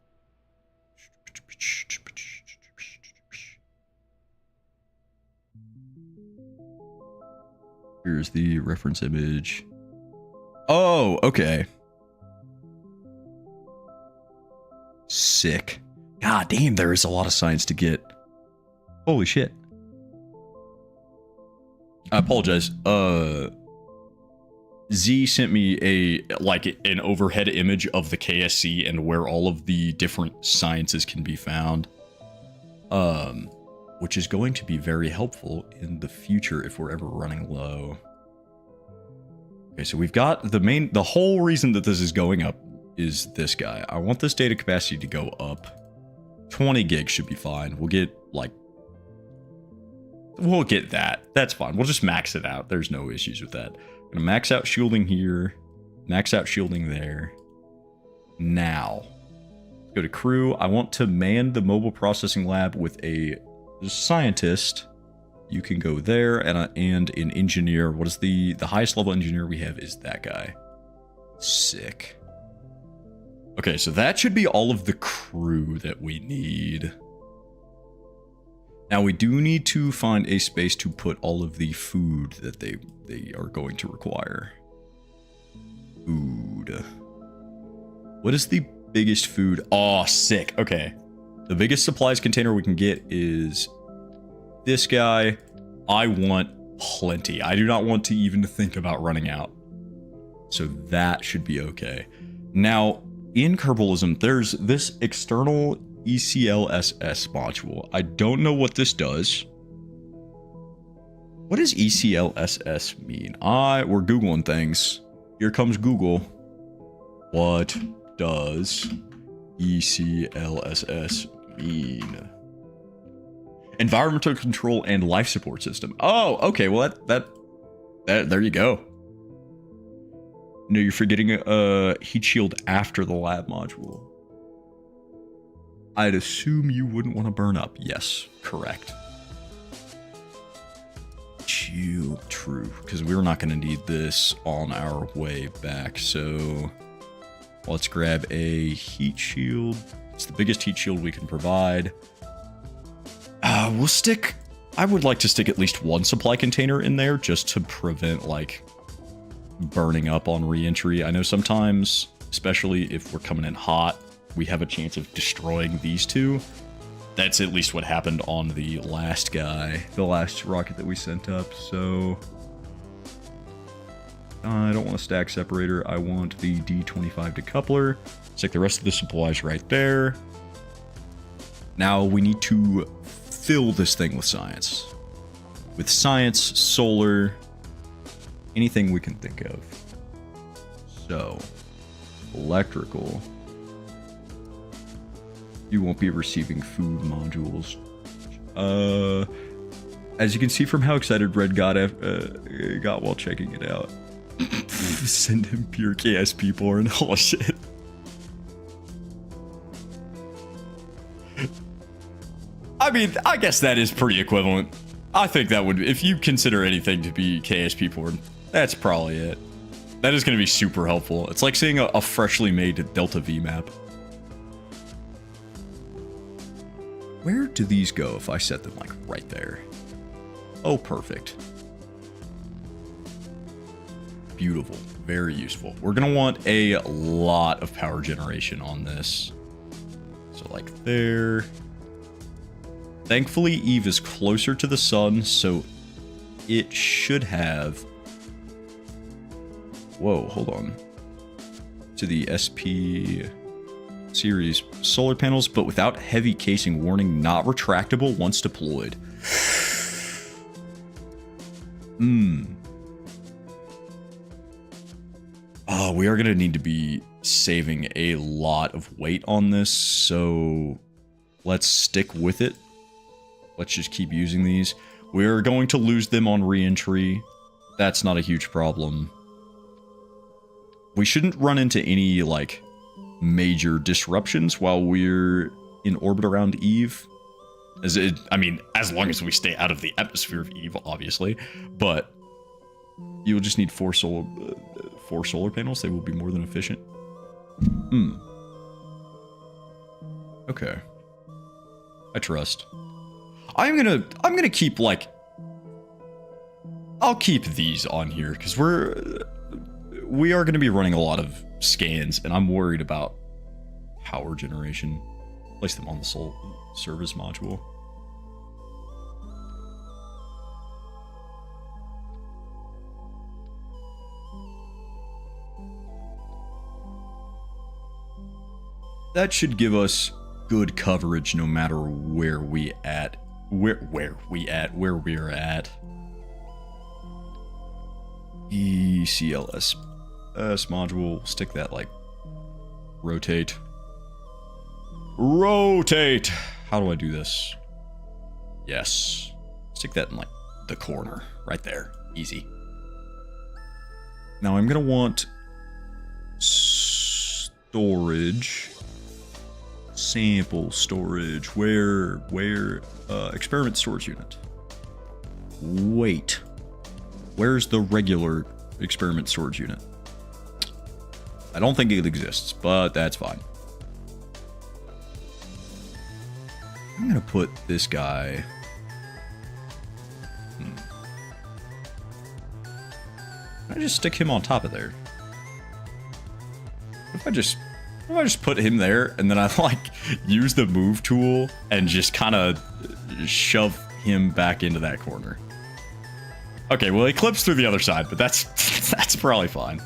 Here's the reference image. Oh, okay. Sick. God damn, there is a lot of science to get. Holy shit. I apologize. Z sent me an overhead image of the KSC and where all of the different sciences can be found. Which is going to be very helpful in the future if we're ever running low. Okay, so we've got the whole reason that this is going up is this guy. I want this data capacity to go up. 20 gigs should be fine. We'll get that. That's fine. We'll just max it out. There's no issues with that. I'm gonna max out shielding here, max out shielding there. Now, let's go to crew. I want to man the mobile processing lab with a scientist. You can go there, and an engineer. What is the highest level engineer we have is that guy. Sick. Okay, so that should be all of the crew that we need. Now we do need to find a space to put all of the food that they are going to require. Food. What is the biggest food? Oh, sick. Okay. The biggest supplies container we can get is this guy. I want plenty. I do not want to even think about running out. So that should be okay. Now, in Kerbalism, there's this external ECLSS module. I don't know what this does. What does ECLSS mean? We're Googling things. Here comes Google. What does ECLSS mean? Environmental control and life support system. Oh, okay. Well, that there you go. No, you're forgetting a heat shield after the lab module. I'd assume you wouldn't want to burn up. Yes, correct. True, because we're not going to need this on our way back. So let's grab a heat shield. It's the biggest heat shield we can provide. I would like to stick at least one supply container in there just to prevent like burning up on re-entry. I know sometimes, especially if we're coming in hot, we have a chance of destroying these two. That's at least what happened on the last guy, the last rocket that we sent up. So I don't want a stack separator. I want the D25 decoupler. Stick the rest of the supplies right there. Now we need to fill this thing with science. With science, solar, anything we can think of. So, electrical. You won't be receiving food modules. As you can see from how excited Red got while checking it out. Send him pure KSP porn. Oh shit. I mean, I guess that is pretty equivalent. I think that would, if you consider anything to be KSP porn, that's probably it. That is going to be super helpful. It's like seeing a freshly made Delta V map. Where do these go if I set them like right there? Oh, perfect. Beautiful. Very useful. We're going to want a lot of power generation on this. So like there. Thankfully, Eve is closer to the sun, so it should have... Whoa, hold on. To the SP series solar panels, but without heavy casing. Warning, not retractable once deployed. Oh, we are going to need to be saving a lot of weight on this, so let's stick with it. Let's just keep using these. We're going to lose them on re-entry. That's not a huge problem. We shouldn't run into any, like, major disruptions while we're in orbit around Eve. I mean, as long as we stay out of the atmosphere of Eve, obviously. But you'll just need four solar panels. They will be more than efficient. Okay. I trust. I'm gonna keep, like, I'll keep these on here because we are gonna be running a lot of scans, and I'm worried about power generation. Place them on the Soul Service module. That should give us good coverage no matter where we're at. ECLS module, stick that like rotate. How do I do this? Yes, stick that in like the corner right there. Easy. Now I'm gonna want storage. Sample storage. Where experiment storage unit. Wait, where's the regular experiment storage unit? I don't think it exists, but that's fine. I'm gonna put this guy. Can I just stick him on top of there? If I just put him there and then I like use the move tool and just kind of shove him back into that corner. Okay, well, he clips through the other side, but that's probably fine.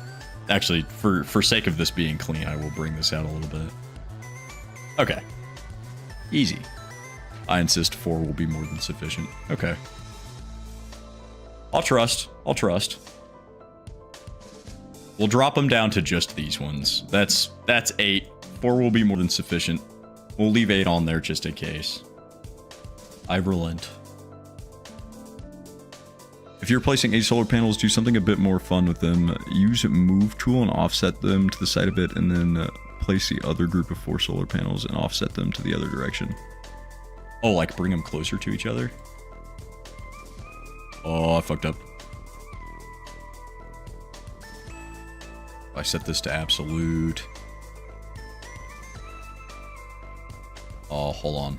Actually, for sake of this being clean, I will bring this out a little bit. Okay. Easy. I insist 4 will be more than sufficient. Okay. I'll trust. We'll drop them down to just these ones. That's 8. 4 will be more than sufficient. We'll leave 8 on there just in case. I relent. If you're placing 8 solar panels, do something a bit more fun with them. Use move tool and offset them to the side a bit, and then place the other group of 4 solar panels and offset them to the other direction. Oh, like bring them closer to each other? Oh, I fucked up. I set this to absolute. Oh, hold on.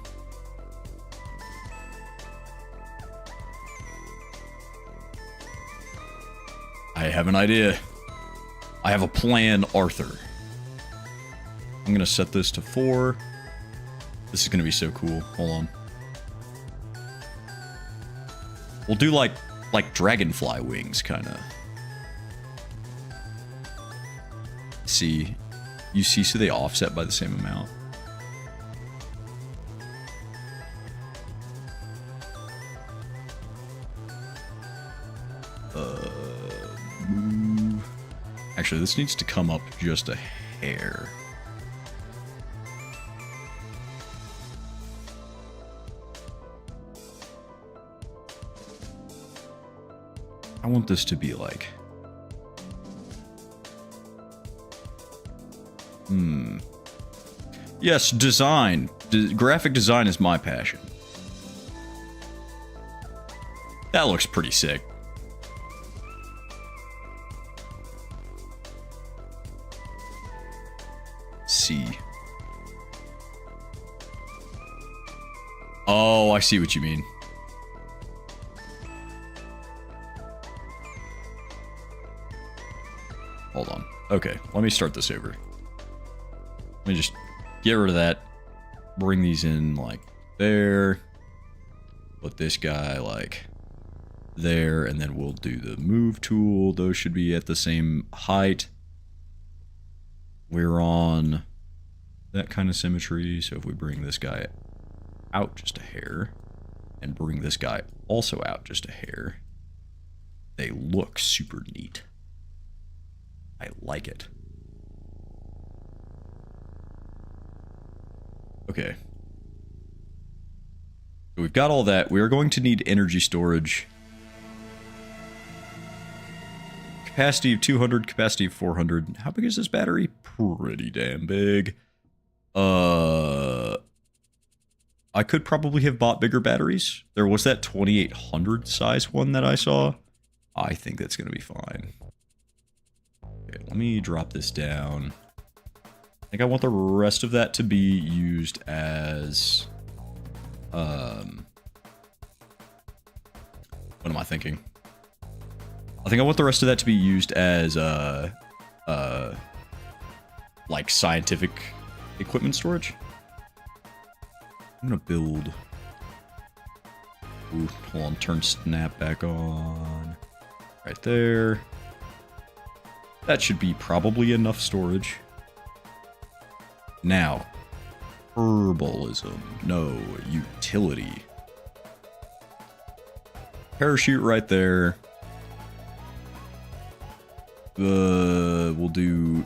I have an idea. I have a plan, Arthur. I'm gonna set this to 4. This is gonna be so cool. Hold on. We'll do like dragonfly wings, kind of. See, you see, so they offset by the same amount. Move. Actually, this needs to come up just a hair. I want this to be like... Yes, design. Graphic design is my passion. That looks pretty sick. C. Oh, I see what you mean. Hold on. Okay, let me start this over. Let me just get rid of that. Bring these in like there. Put this guy like there, and then we'll do the move tool. Those should be at the same height. We're on that kind of symmetry, so if we bring this guy out just a hair, and bring this guy also out just a hair, they look super neat. I like it. Okay. So we've got all that. We are going to need energy storage. Capacity of 200, capacity of 400. How big is this battery? Pretty damn big. I could probably have bought bigger batteries. There was that 2800 size one that I saw. I think that's going to be fine. Okay, let me drop this down. I think I want the rest of that to be used as... what am I thinking? I think I want the rest of that to be used as, like, scientific equipment storage. I'm gonna build... Ooh, hold on, turn snap back on. Right there. That should be probably enough storage. Now, herbalism. No, utility. Parachute right there. We'll do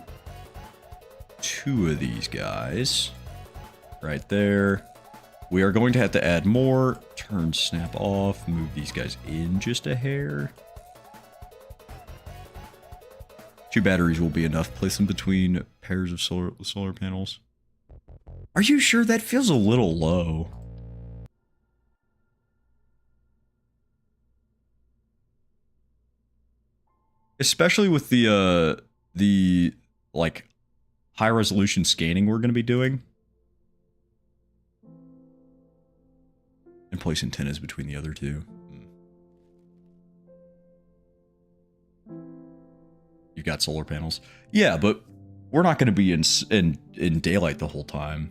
2 of these guys. Right there. We are going to have to add more. Turn snap off. Move these guys in just a hair. 2 batteries will be enough. Place them between pairs of solar panels. Are you sure? That feels a little low. Especially with the like high resolution scanning we're going to be doing. And place antennas between the other 2. You've got solar panels. Yeah, but we're not going to be in daylight the whole time.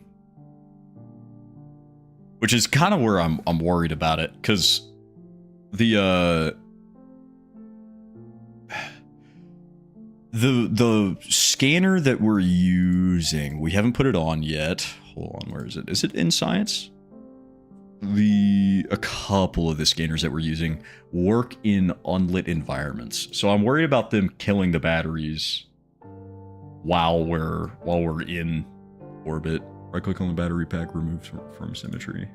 Which is kind of where I'm worried about it, because the scanner that we're using, we haven't put it on yet. Hold on, where is it? Is it in science? A couple of the scanners that we're using work in unlit environments, so I'm worried about them killing the batteries while we're in orbit. Right click on the battery pack, remove from symmetry.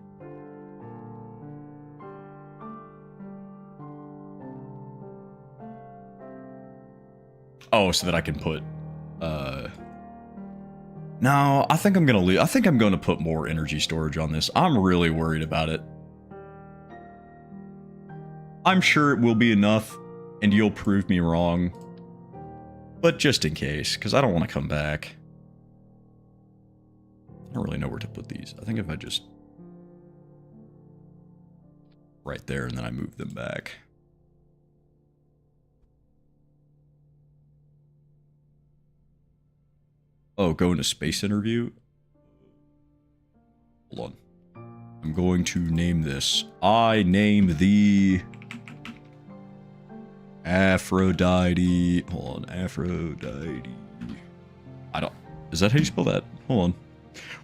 Oh, so that I can put, no, I think I'm gonna leave. I think I'm gonna put more energy storage on this. I'm really worried about it. I'm sure it will be enough, and you'll prove me wrong. But just in case, because I don't want to come back. I don't really know where to put these. I think if I just... right there, and then I move them back. Oh, go into space interview? Hold on. I'm going to name this. I name the... Aphrodite. Hold on, Aphrodite. I don't... Is that how you spell that? Hold on.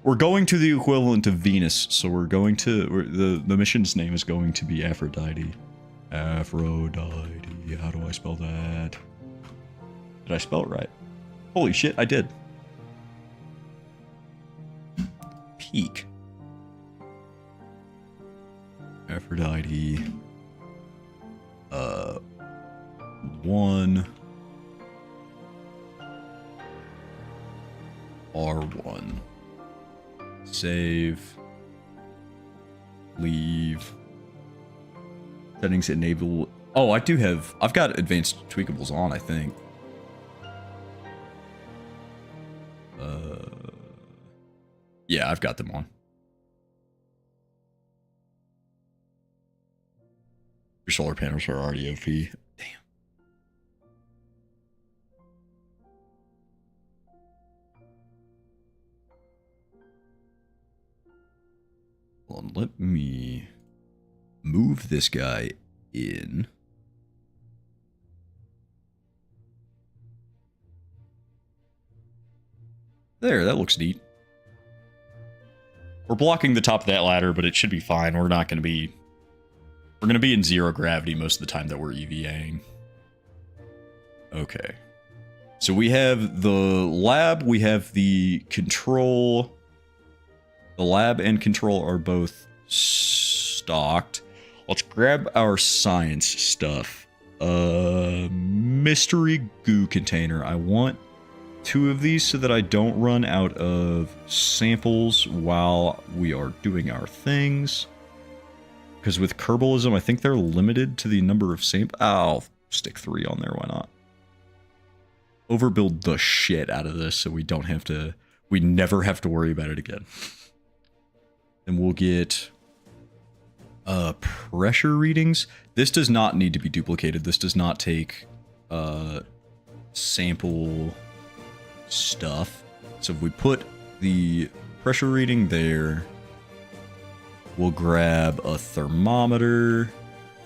We're going to the equivalent of Venus, so we're going to... The mission's name is going to be Aphrodite. Aphrodite. How do I spell that? Did I spell it right? Holy shit, I did. Peak. Aphrodite. 1 R1. Save. Leave. Settings enable. Oh, I do have. I've got advanced tweakables on, I think. Yeah, I've got them on. Your solar panels are already OP. Damn. Hold on, let me move this guy in. There, that looks neat. We're blocking the top of that ladder, but it should be fine. We're not going to be... We're going to be in zero gravity most of the time that we're EVAing. Okay. So we have the lab, we have the control. The lab and control are both stocked. Let's grab our science stuff. Mystery goo container. I want 2 of these so that I don't run out of samples while we are doing our things. Because with Kerbalism, I think they're limited to the number of samples. I'll stick 3 on there, why not? Overbuild the shit out of this so we don't have to... We never have to worry about it again. Then we'll get... pressure readings. This does not need to be duplicated. This does not take... sample... stuff. So if we put the pressure reading there, we'll grab a thermometer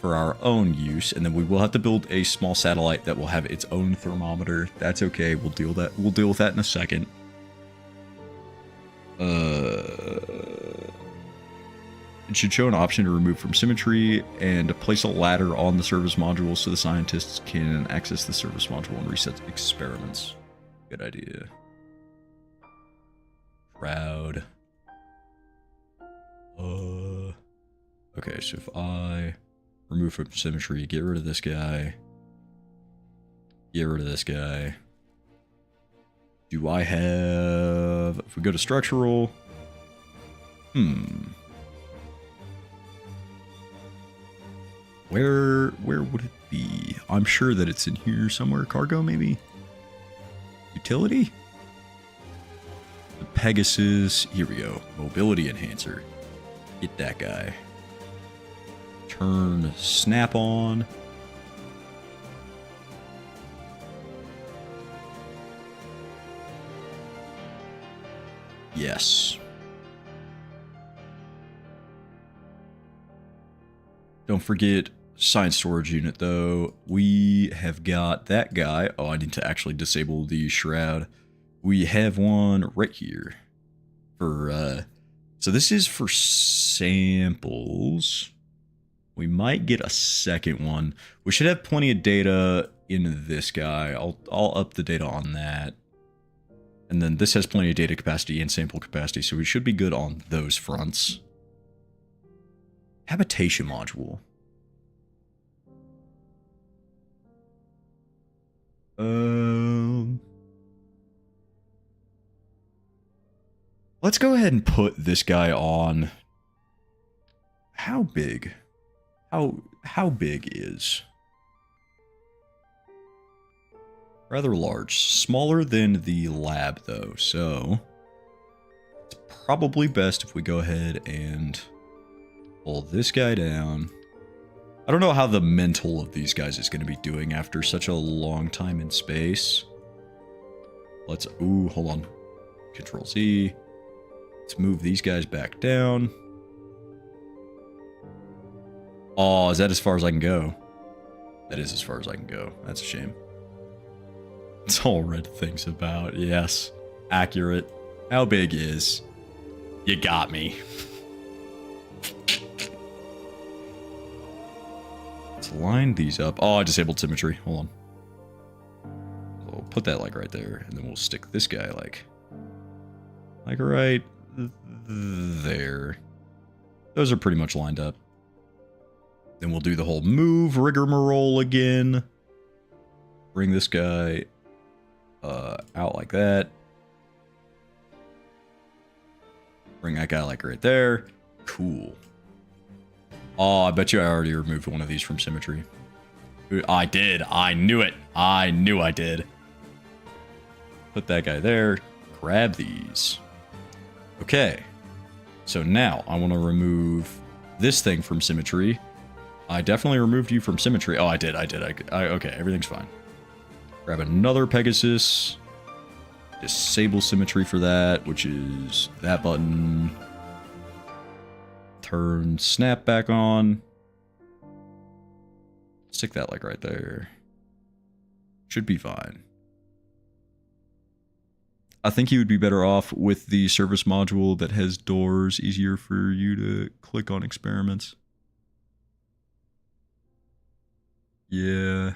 for our own use, and then we will have to build a small satellite that will have its own thermometer. That's okay. We'll deal with that in a second. It should show an option to remove from symmetry and to place a ladder on the service module so the scientists can access the service module and reset experiments. Good idea. Shroud. Okay, so if I remove from symmetry, get rid of this guy. Get rid of this guy. Do I have... If we go to structural... Where would it be? I'm sure that it's in here somewhere. Cargo, maybe? Utility? The Pegasus. Here we go. Mobility enhancer. Get that guy. Turn snap on. Yes. Don't forget science storage unit, though. We have got that guy. Oh, I need to actually disable the shroud. We have one right here. For, so this is for samples. We might get a second one. We should have plenty of data in this guy. I'll up the data on that. And then this has plenty of data capacity and sample capacity, so we should be good on those fronts. Habitation module. Um, let's go ahead and put this guy on. How big? How big is? Rather large. Smaller than the lab, though, so it's probably best if we go ahead and pull this guy down. I don't know how the mental of these guys is going to be doing after such a long time in space. Let's... Ooh, hold on. Control Z. Let's move these guys back down. Oh, is that as far as I can go? That is as far as I can go. That's a shame. It's all Red thinks about. Yes. Accurate. How big is? You got me. Let's line these up. Oh, I disabled symmetry. Hold on. So we'll put that like right there. And then we'll stick this guy like right there. Those are pretty much lined up. Then we'll do the whole move rigmarole again. Bring this guy out like that. Bring that guy like right there. Cool. Oh, I bet you I already removed one of these from symmetry. I did. I knew it. I knew I did. Put that guy there. Grab these. Okay. So now I want to remove this thing from symmetry. I definitely removed you from symmetry. Oh, I did. Okay, everything's fine. Grab another Pegasus. Disable symmetry for that, which is that button. Turn snap back on. Stick that like right there. Should be fine. I think you would be better off with the service module that has doors, easier for you to click on experiments. Yeah.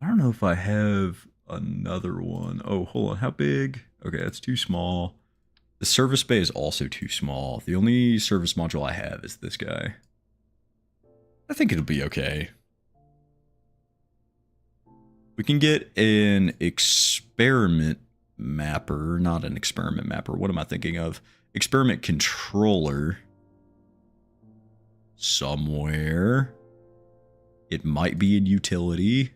I don't know if I have another one. Oh, hold on. How big? Okay, that's too small. The service bay is also too small. The only service module I have is this guy. I think it'll be okay. We can get an experiment mapper. Not an experiment mapper. What am I thinking of? Experiment controller. Somewhere. It might be in utility.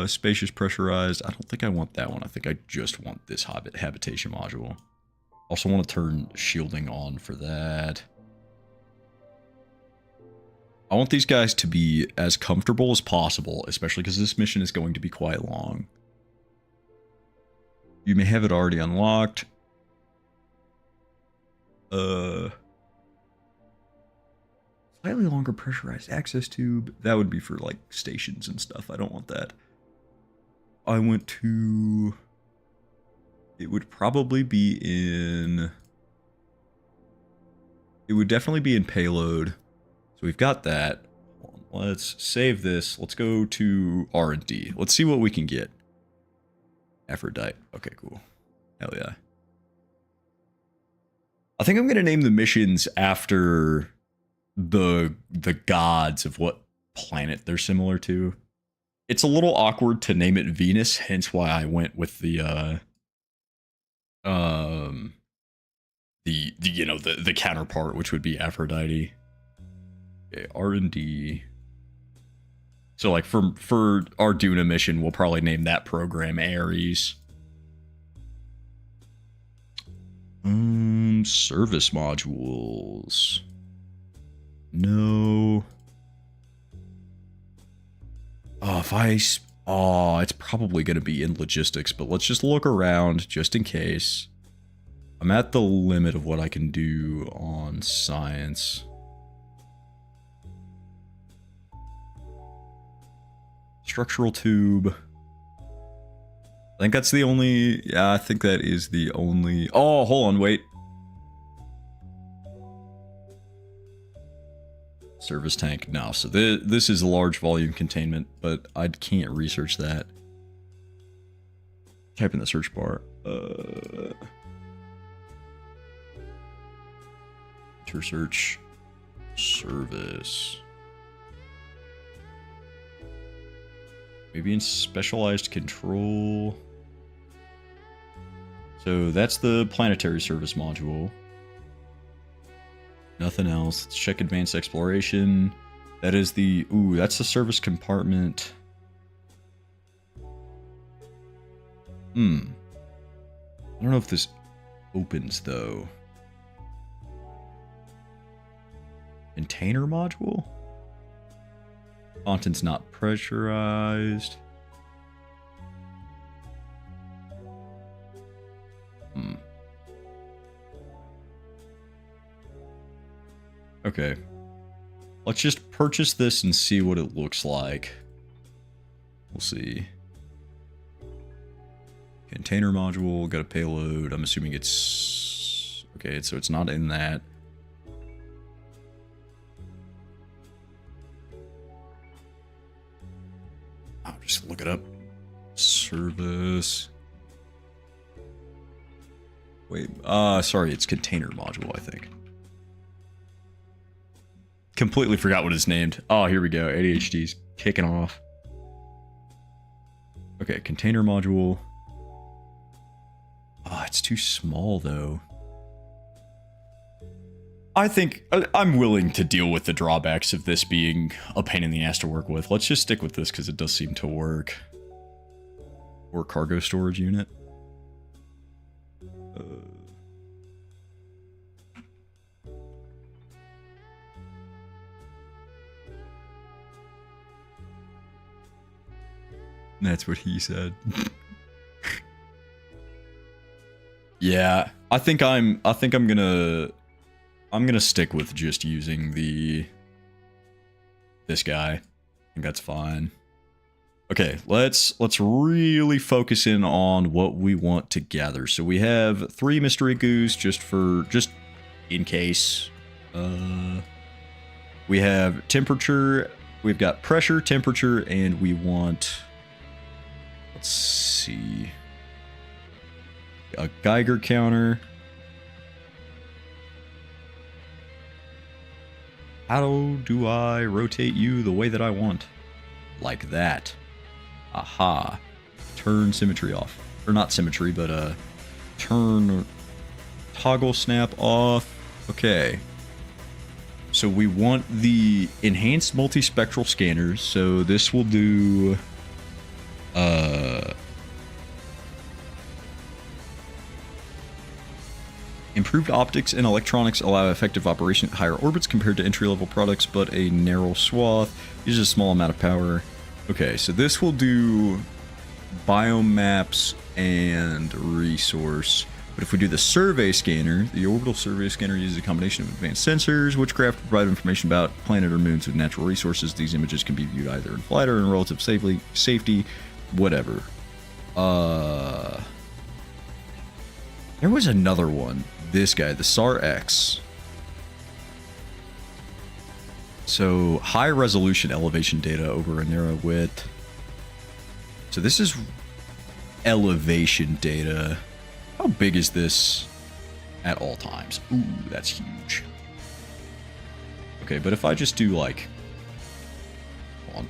Spacious pressurized. I don't think I want that one. I think I just want this habitation module. Also want to turn shielding on for that. I want these guys to be as comfortable as possible, especially because this mission is going to be quite long. You may have it already unlocked. Slightly longer pressurized access tube. That would be for like stations and stuff. I don't want that. I went to... It would probably be in... It would definitely be in payload. So we've got that. Let's save this. Let's go to R&D. Let's see what we can get. Aphrodite. Okay, cool. Hell yeah. I think I'm going to name the missions after the gods of what planet they're similar to. It's a little awkward to name it Venus, hence why I went with the counterpart, which would be Aphrodite. Okay, R&D. So like for our Duna mission, we'll probably name that program Ares. Service modules. No. Oh, it's probably going to be in logistics, but let's just look around just in case. I'm at the limit of what I can do on science. Structural tube. I think that's the only... Yeah, I think that is the only... Oh, hold on, wait. Service tank. No, so this is a large volume containment, but I can't research that. Type in the search bar. Enter search. Service. Maybe in specialized control. So that's the planetary service module. Nothing else. Let's check advanced exploration. That is the... Ooh, that's the service compartment. I don't know if this opens, though. Container module? Content's not pressurized. Okay. Let's just purchase this and see what it looks like. We'll see. Container module, got a payload. I'm assuming it's... Okay, so it's not in that. I'll just look it up. Service. Wait, sorry, it's container module, I think. Completely forgot what it's named. Oh, here we go. ADHD's kicking off. Okay, container module. Oh, it's too small, though. I think I'm willing to deal with the drawbacks of this being a pain in the ass to work with. Let's just stick with this because it does seem to work. Or cargo storage unit. That's what he said. Yeah, I think I'm gonna stick with just using this guy. I think that's fine. Okay, let's really focus in on what we want to gather. So we have 3 mystery goos just in case. We have temperature, we've got pressure, temperature, and we want, let's see, a Geiger counter. How do I rotate you the way that I want? Like that. Aha. Turn symmetry off. Or not symmetry, but turn toggle snap off. Okay. So we want the enhanced multispectral scanners. So this will do improved optics and electronics allow effective operation at higher orbits compared to entry-level products, but a narrow swath uses a small amount of power. Okay, so this will do biomaps and resource. But if we do the survey scanner, the orbital survey scanner uses a combination of advanced sensors, whichcraft provide information about planet or moons with natural resources. These images can be viewed either in flight or in relative safety, whatever. There was another one. This guy, the SAR-X. So, high resolution elevation data over a narrow width. So this is elevation data. How big is this at all times? Ooh, that's huge. Okay, but if I just do like,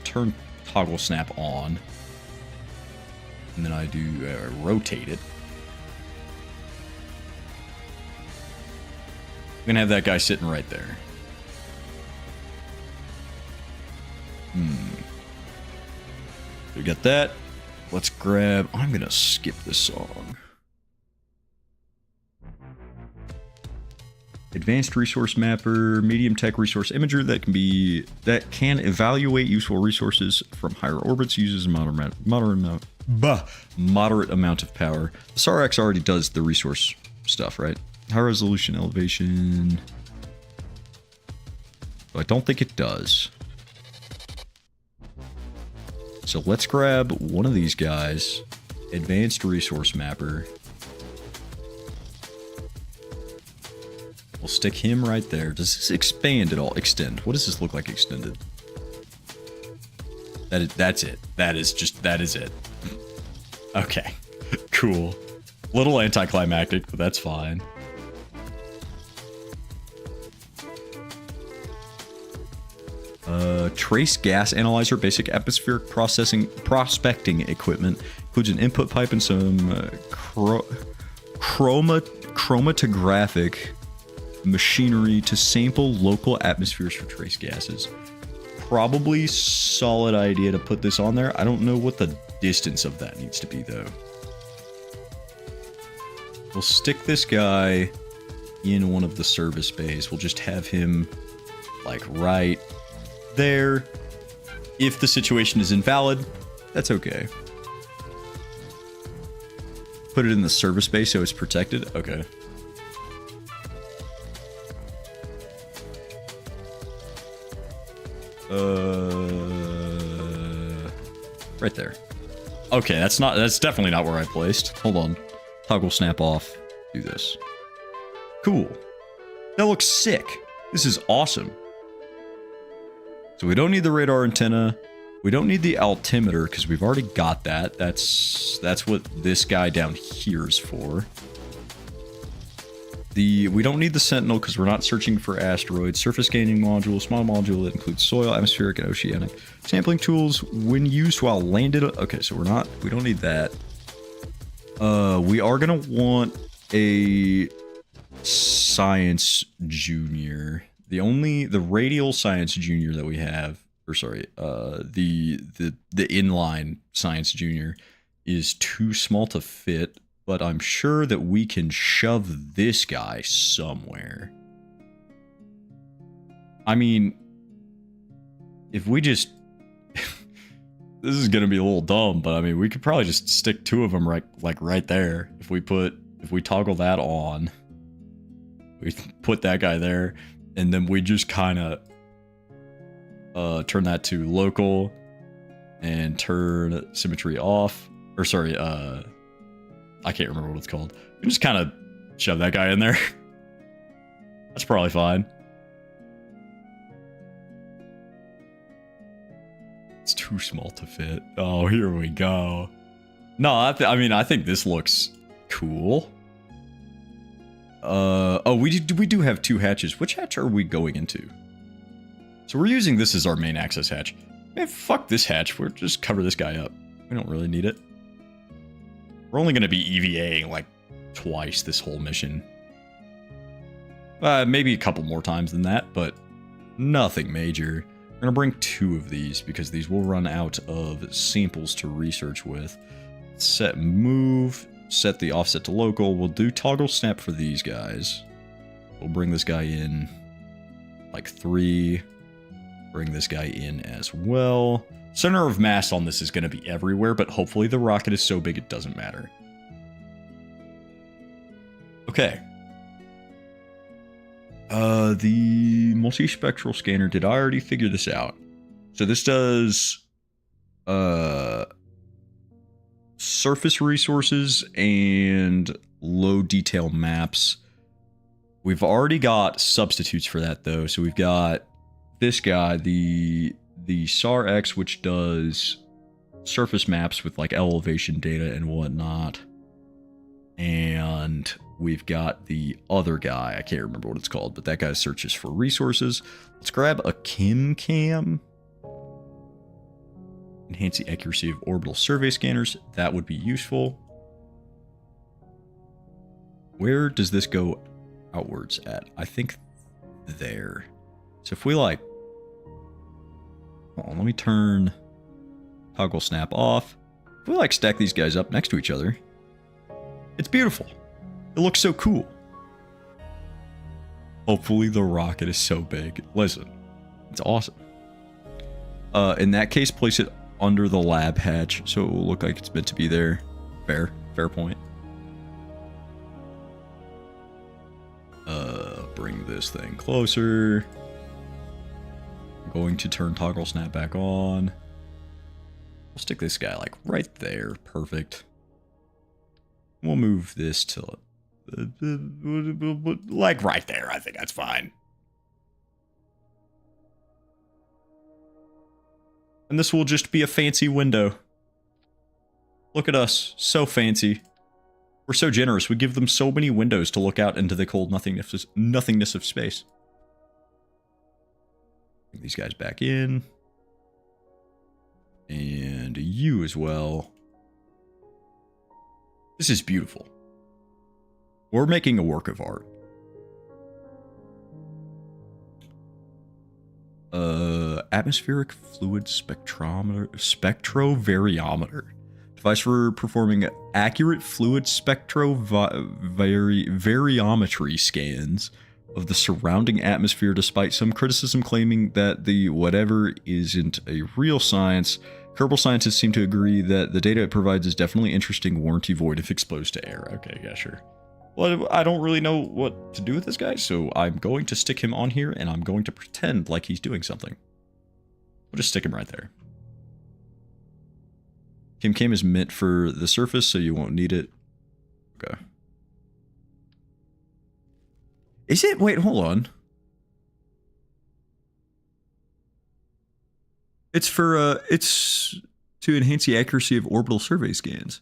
turn toggle snap on, and then I do rotate it, I'm gonna have that guy sitting right there. We got that. Let's grab, I'm gonna skip this song. Advanced resource mapper, medium tech resource imager that can evaluate useful resources from higher orbits, uses a moderate amount of power. The SAR-X already does the resource stuff, right? High resolution elevation. I don't think it does. So let's grab one of these guys. Advanced resource mapper. We'll stick him right there. Does this expand at all? Extend. What does this look like extended? That's it. That is it. Okay. Cool. Little anticlimactic, but that's fine. Trace gas analyzer, basic atmospheric prospecting equipment. Includes an input pipe and some chromatographic machinery to sample local atmospheres for trace gases. Probably solid idea to put this on there. I don't know what the distance of that needs to be though. We'll stick this guy in one of the service bays. We'll just have him like right there. If the situation is invalid, that's okay. Put it in the service bay so it's protected. Okay. Right there. Okay, that's definitely not where I placed. Hold on. Toggle snap off. Do this. Cool. That looks sick. This is awesome. So we don't need the radar antenna. We don't need the altimeter because we've already got that. That's what this guy down here is for. We don't need the Sentinel because we're not searching for asteroids. Surface scanning module, small module that includes soil, atmospheric, and oceanic sampling tools when used while landed. Okay, so we don't need that. We are gonna want a science junior. The radial science junior that we have, or sorry, the inline science junior is too small to fit. But I'm sure that we can shove this guy somewhere. I mean, if we just... this is going to be a little dumb, but I mean, we could probably just stick two of them right there. If we toggle that on, we put that guy there, and then we just kind of turn that to local and turn symmetry off. Or sorry, I can't remember what it's called. We can just kind of shove that guy in there. That's probably fine. It's too small to fit. Oh, here we go. No, I mean, I think this looks cool. Oh, we do have two hatches. Which hatch are we going into? So we're using this as our main access hatch. Man, fuck this hatch. We'll just cover this guy up. We don't really need it. We're only going to be EVAing like twice this whole mission. Maybe a couple more times than that, but nothing major. We're going to bring two of these because these will run out of samples to research with. Set move, set the offset to local. We'll do toggle snap for these guys. We'll bring this guy in like 3. Bring this guy in as well. Center of mass on this is going to be everywhere, but hopefully the rocket is so big it doesn't matter. Okay. The multispectral scanner, did I already figure this out? So this does surface resources and low detail maps. We've already got substitutes for that though. So we've got this guy, the SAR-X, which does surface maps with like elevation data and whatnot. And we've got the other guy, I can't remember what it's called, but that guy searches for resources. Let's grab a Cam. Enhance the accuracy of orbital survey scanners. That would be useful. Where does this go outwards at? I think there. So if we like... Hold on, let me turn toggle snap off. If we like stack these guys up next to each other, it's beautiful. It looks so cool. Hopefully the rocket is so big. Listen, it's awesome. In that case, place it under the lab hatch so it will look like it's meant to be there. Fair point. Bring this thing closer. I'm going to turn toggle snap back on. We'll stick this guy like right there. Perfect. We'll move this to like right there. I think that's fine. And this will just be a fancy window. Look at us. So fancy. We're so generous. We give them so many windows to look out into the cold nothingness of space. Bring these guys back in. And you as well. This is beautiful. We're making a work of art. Atmospheric fluid spectrovariometer. Device for performing accurate fluid spectrovariometry scans of the surrounding atmosphere, despite some criticism claiming that the whatever isn't a real science. Kerbal scientists seem to agree that the data it provides is definitely interesting, warranty void if exposed to air. Okay, yeah, sure. Well, I don't really know what to do with this guy, so I'm going to stick him on here, and I'm going to pretend like he's doing something. We'll just stick him right there. Kim is meant for the surface, so you won't need it. Okay. Is it? Wait, hold on. It's for, it's to enhance the accuracy of orbital survey scans.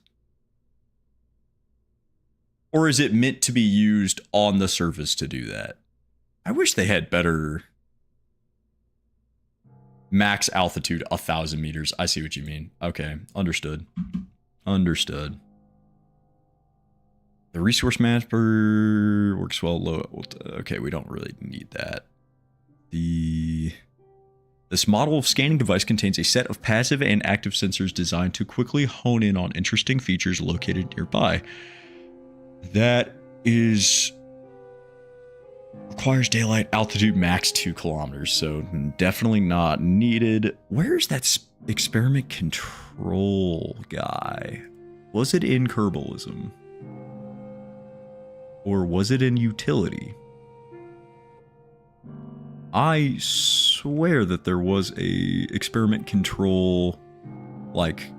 Or is it meant to be used on the surface to do that? I wish they had better... Max altitude, 1,000 meters. I see what you mean. Okay, understood. Understood. The resource mapper works well low. Okay, we don't really need that. This model of scanning device contains a set of passive and active sensors designed to quickly hone in on interesting features located nearby. That is... requires daylight altitude max 2 kilometers, so definitely not needed. Where's that experiment control guy? Was it in Kerbalism? Or was it in utility? I swear that there was a experiment control, like,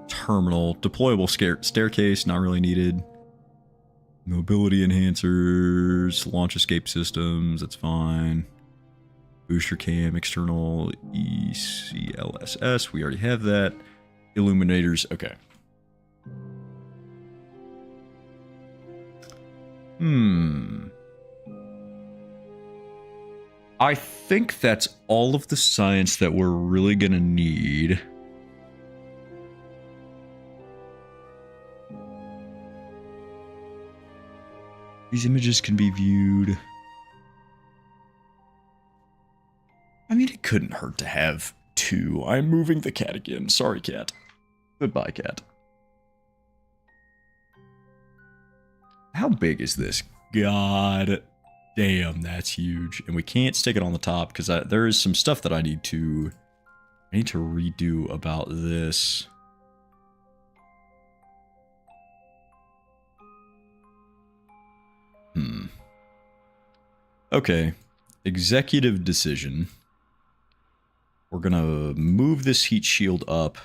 terminal. Deployable staircase, not really needed. Mobility enhancers, launch escape systems, that's fine. Booster cam, external ECLSS, we already have that. Illuminators, okay. I think that's all of the science that we're really gonna need. These images can be viewed. I mean, it couldn't hurt to have 2. I'm moving the cat again. Sorry, cat. Goodbye, cat. How big is this? God damn, that's huge. And we can't stick it on the top because there is some stuff that I need to redo about this. Okay. Executive decision. We're gonna move this heat shield up.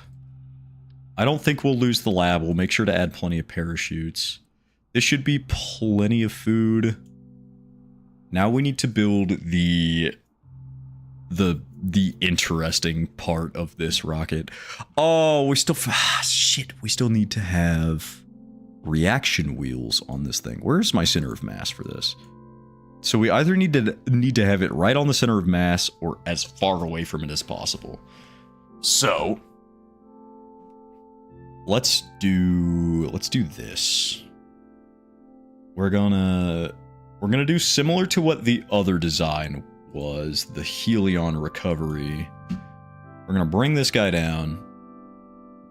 I don't think we'll lose the lab. We'll make sure to add plenty of parachutes. This should be plenty of food. Now we need to build the interesting part of this rocket. Oh, we still shit. We still need to have reaction wheels on this thing. Where's my center of mass for this? So we either need to have it right on the center of mass or as far away from it as possible. So let's do this. We're gonna do similar to what the other design was, the Helion recovery. We're gonna bring this guy down,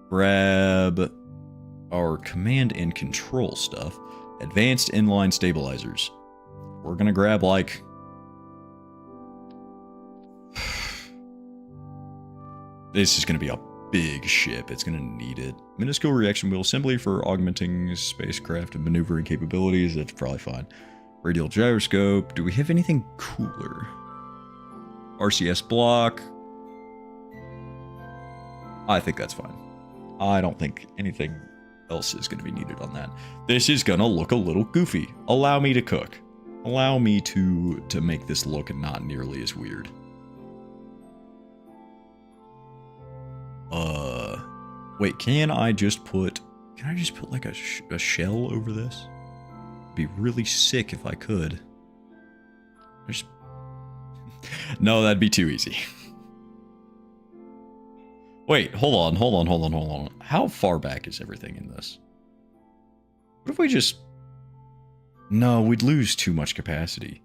grab our command and control stuff, advanced inline stabilizers. We're gonna grab like this is gonna be a big ship. It's gonna need it. Minuscule reaction wheel assembly for augmenting spacecraft and maneuvering capabilities. That's probably fine. Radial gyroscope. Do we have anything cooler? RCS block. I think that's fine. I don't think anything else is going to be needed on that. This is going to look a little goofy. Allow me to cook. Allow me to make this look not nearly as weird. Wait, can I just put like a shell over this? It'd be really sick if I could. No, that'd be too easy. Wait, hold on. How far back is everything in this? What if we just... No, we'd lose too much capacity.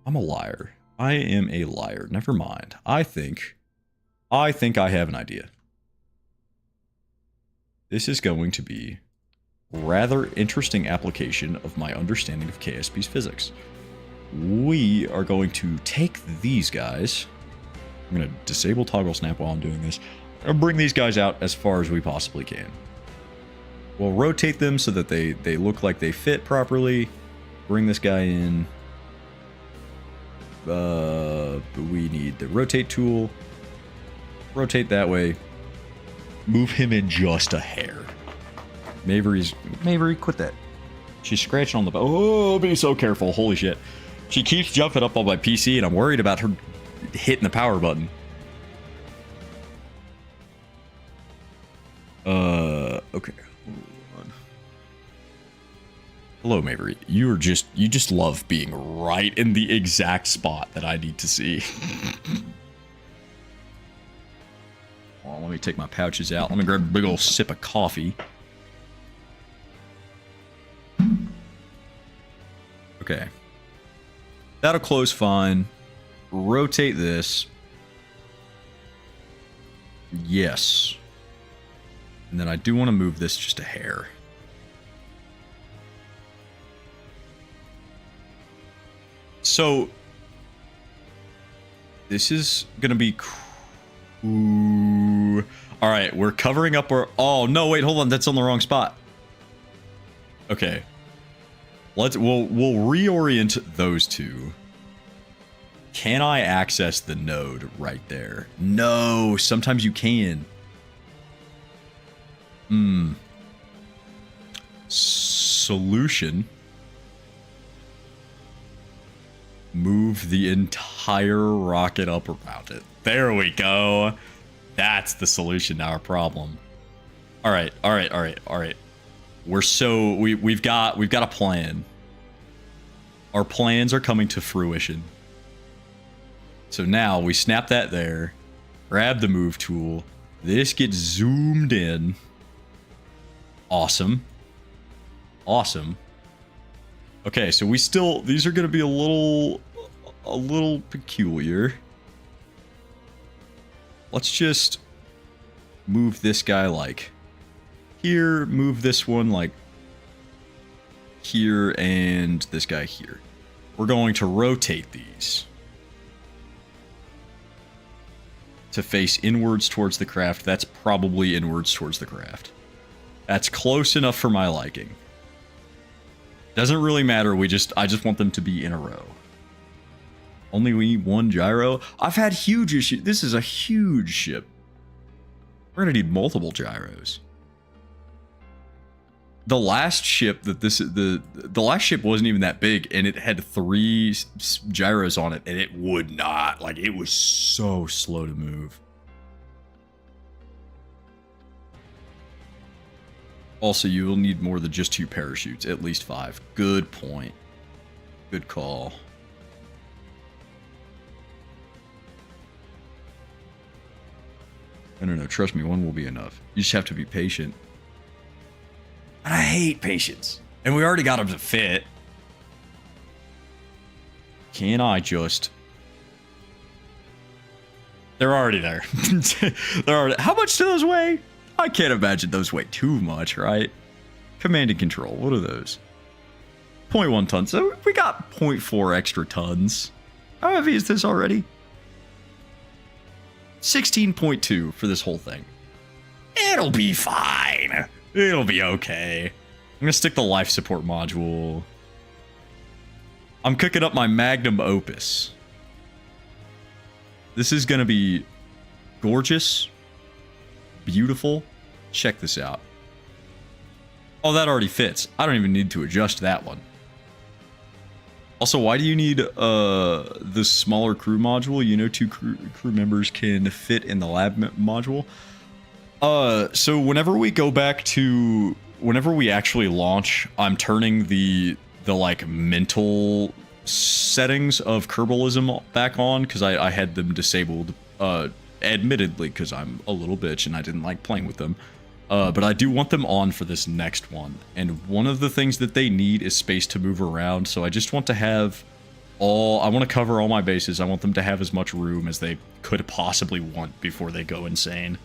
I'm a liar. I am a liar. Never mind. I think I have an idea. This is going to be rather interesting application of my understanding of KSP's physics. We are going to take these guys. I'm going to disable toggle snap while I'm doing this. And bring these guys out as far as we possibly can. We'll rotate them so that they look like they fit properly. Bring this guy in. We need the rotate tool. Rotate that way. Move him in just a hair. Mavery, quit that. She's scratching on the... Oh, be so careful. Holy shit. She keeps jumping up on my PC, and I'm worried about her hitting the power button. Okay. Hold on. Hello, Mavery. You just love being right in the exact spot that I need to see. Well, let me take my pouches out. Let me grab a big old sip of coffee. Okay. That'll close fine. Rotate this. Yes. And then I do want to move this just a hair. So, this is going to be... Ooh. All right, we're covering up our... Oh, no, wait, hold on. That's on the wrong spot. Okay. We'll reorient those two. Can I access the node right there? No, sometimes you can. Solution. Move the entire rocket up around it. There we go. That's the solution to our problem. All right. We've got a plan. Our plans are coming to fruition. So now we snap that there, grab the move tool. This gets zoomed in. Awesome. Okay, so these are going to be a little peculiar. Let's just move this guy like here, move this one like here, and this guy here. We're going to rotate these to face inwards towards the craft. That's probably inwards towards the craft. That's close enough for my liking. Doesn't really matter. I just want them to be in a row. Only we need one gyro. I've had huge issues. This is a huge ship. We're gonna need multiple gyros. The last ship the last ship wasn't even that big, and it had 3 gyros on it, and it would not. Like, it was so slow to move. Also, you will need more than just 2 parachutes, at least 5. Good point. Good call. No, trust me, 1 will be enough. You just have to be patient. And I hate patience. And we already got them to fit. Can I just... They're already there. How much do those weigh? I can't imagine those weigh too much, right? Command and control. What are those? 0.1 tons. So we got 0.4 extra tons. How heavy is this already? 16.2 for this whole thing. It'll be fine. It'll be okay. I'm gonna stick the life support module. I'm cooking up my magnum opus. This is gonna be gorgeous. Beautiful. Check this out. Oh, that already fits. I don't even need to adjust that one. Also, why do you need the smaller crew module? You know, 2 crew members can fit in the lab module. So whenever we go back to... Whenever we actually launch, I'm turning the like mental settings of Kerbalism back on, because I had them disabled admittedly, because I'm a little bitch and I didn't like playing with them. But I do want them on for this next one. And one of the things that they need is space to move around. So I just want to have I want to cover all my bases. I want them to have as much room as they could possibly want before they go insane.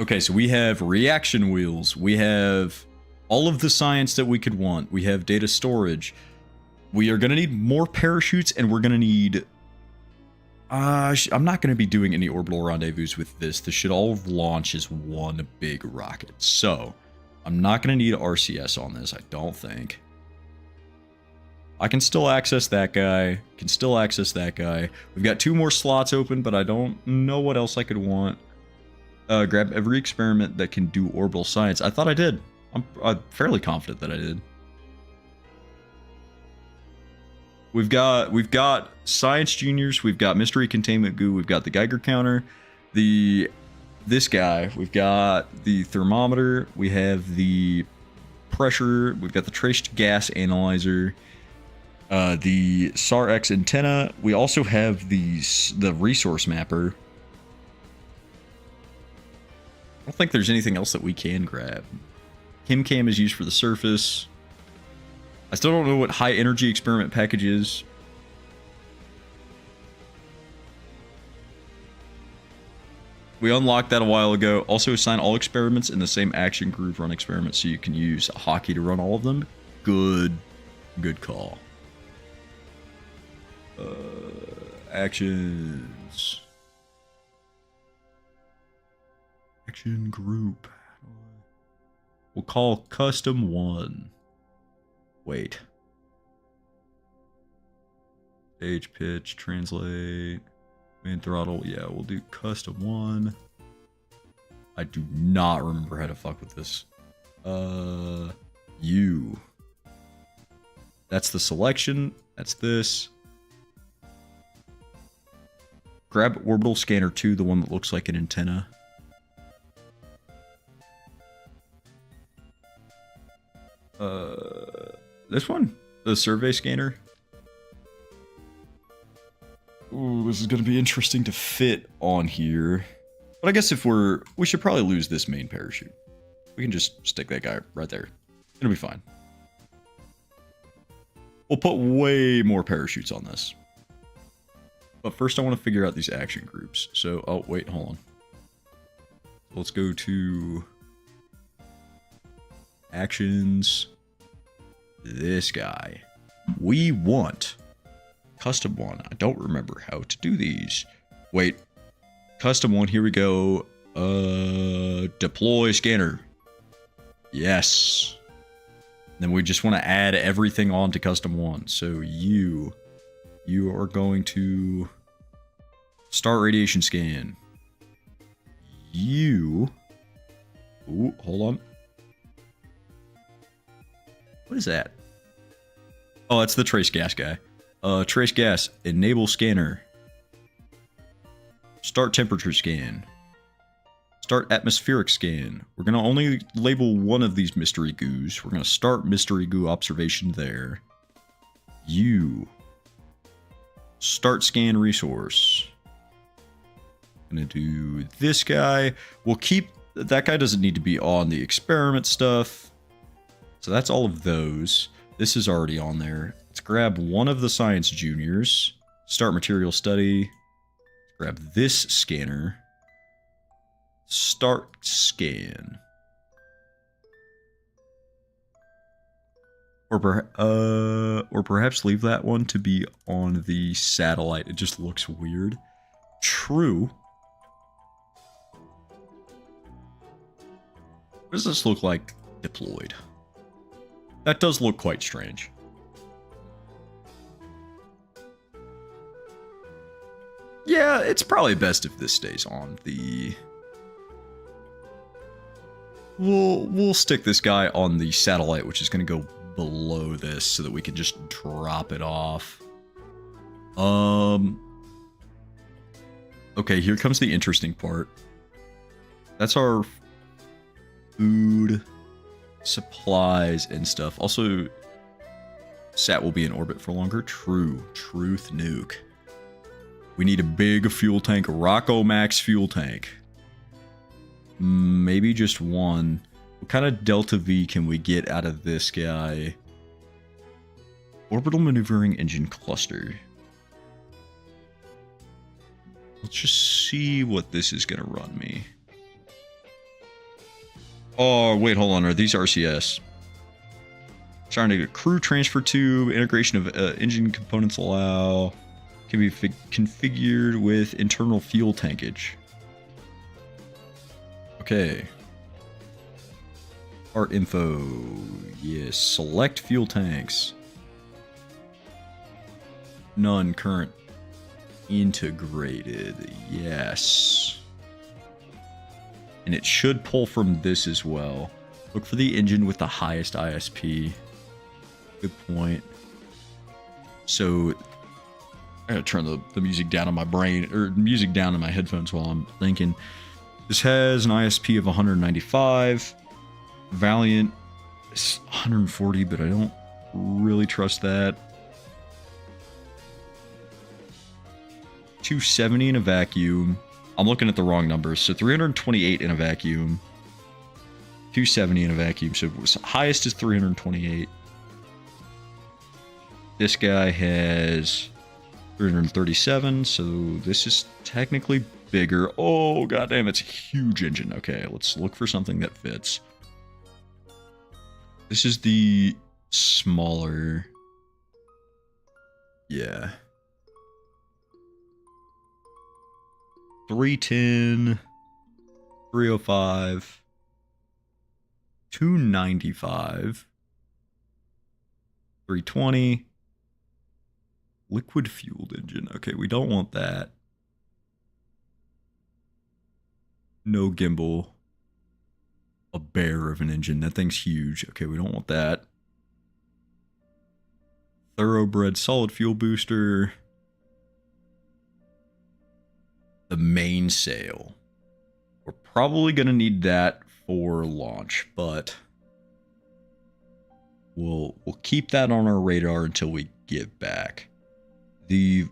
Okay, so we have reaction wheels. We have all of the science that we could want. We have data storage. We are going to need more parachutes, and we're going to need... I'm not going to be doing any orbital rendezvous with this. This should all launch as one big rocket. So, I'm not going to need RCS on this, I don't think. I can still access that guy. Can still access that guy. We've got 2 more slots open, but I don't know what else I could want. Grab every experiment that can do orbital science. I thought I did. I'm fairly confident that I did. We've got Science Juniors, we've got Mystery Containment Goo, we've got the Geiger Counter, this guy, we've got the thermometer, we have the pressure, we've got the traced gas analyzer, the SAR-X antenna, we also have the resource mapper. I don't think there's anything else that we can grab. HimCam is used for the surface. I still don't know what high energy experiment package is. We unlocked that a while ago. Also assign all experiments in the same action group run experiments so you can use a hockey to run all of them. Good call. Actions. Action group. We'll call custom 1. Wait. Stage pitch, translate, main throttle. Yeah, we'll do custom 1. I do not remember how to fuck with this. U. That's the selection. That's this. Grab orbital scanner 2, the one that looks like an antenna. This one? The survey scanner? Ooh, this is going to be interesting to fit on here. But I guess if we should probably lose this main parachute. We can just stick that guy right there. It'll be fine. We'll put way more parachutes on this. But first I want to figure out these action groups. So, oh, wait, hold on. Let's go to... actions... this guy. We want custom 1. I don't remember how to do these. Wait. Custom 1, here we go. Deploy scanner. Yes. Then we just want to add everything on to custom 1. So you are going to start radiation scan. Ooh, hold on. What is that? Oh, that's the trace gas guy. Trace gas, enable scanner. Start temperature scan. Start atmospheric scan. We're going to only label one of these mystery goos. We're going to start mystery goo observation there. Start scan resource. Going to do this guy. We'll keep... that guy doesn't need to be on the experiment stuff. So that's all of those. This is already on there. Let's grab one of the Science Juniors. Start material study. Grab this scanner. Start scan. Or perhaps leave that one to be on the satellite. It just looks weird. True. What does this look like deployed? That does look quite strange. Yeah, it's probably best if this stays on the... We'll stick this guy on the satellite, which is going to go below this so that we can just drop it off. Okay, here comes the interesting part. That's our food, supplies, and stuff. Also, Sat will be in orbit for longer. True. Truth nuke. We need a big fuel tank, Rocco Max fuel tank. Maybe just one. What kind of Delta V can we get out of this guy? Orbital maneuvering engine cluster. Let's just see what this is going to run me. Oh, wait, hold on. Are these RCS? Trying to get crew transfer tube, integration of engine components allow. Can be configured with internal fuel tankage. Okay. Part info. Yes. Select fuel tanks. None current. Integrated. Yes. And it should pull from this as well. Look for the engine with the highest ISP. Good point. So I gotta turn the music down on my brain, or music down in my headphones while I'm thinking. This has an ISP of 195. Valiant is 140, but I don't really trust that. 270 in a vacuum. I'm looking at the wrong numbers. So 328 in a vacuum. 270 in a vacuum. So highest is 328. This guy has 337, so this is technically bigger. Oh, goddamn, it's a huge engine. Okay, let's look for something that fits. This is the smaller. Yeah. 310, 305, 295, 320. Liquid fueled engine. Okay, we don't want that. No gimbal. A bear of an engine. That thing's huge. Okay, we don't want that. Thoroughbred solid fuel booster. The mainsail. We're probably going to need that for launch, but we'll keep that on our radar until we get back. The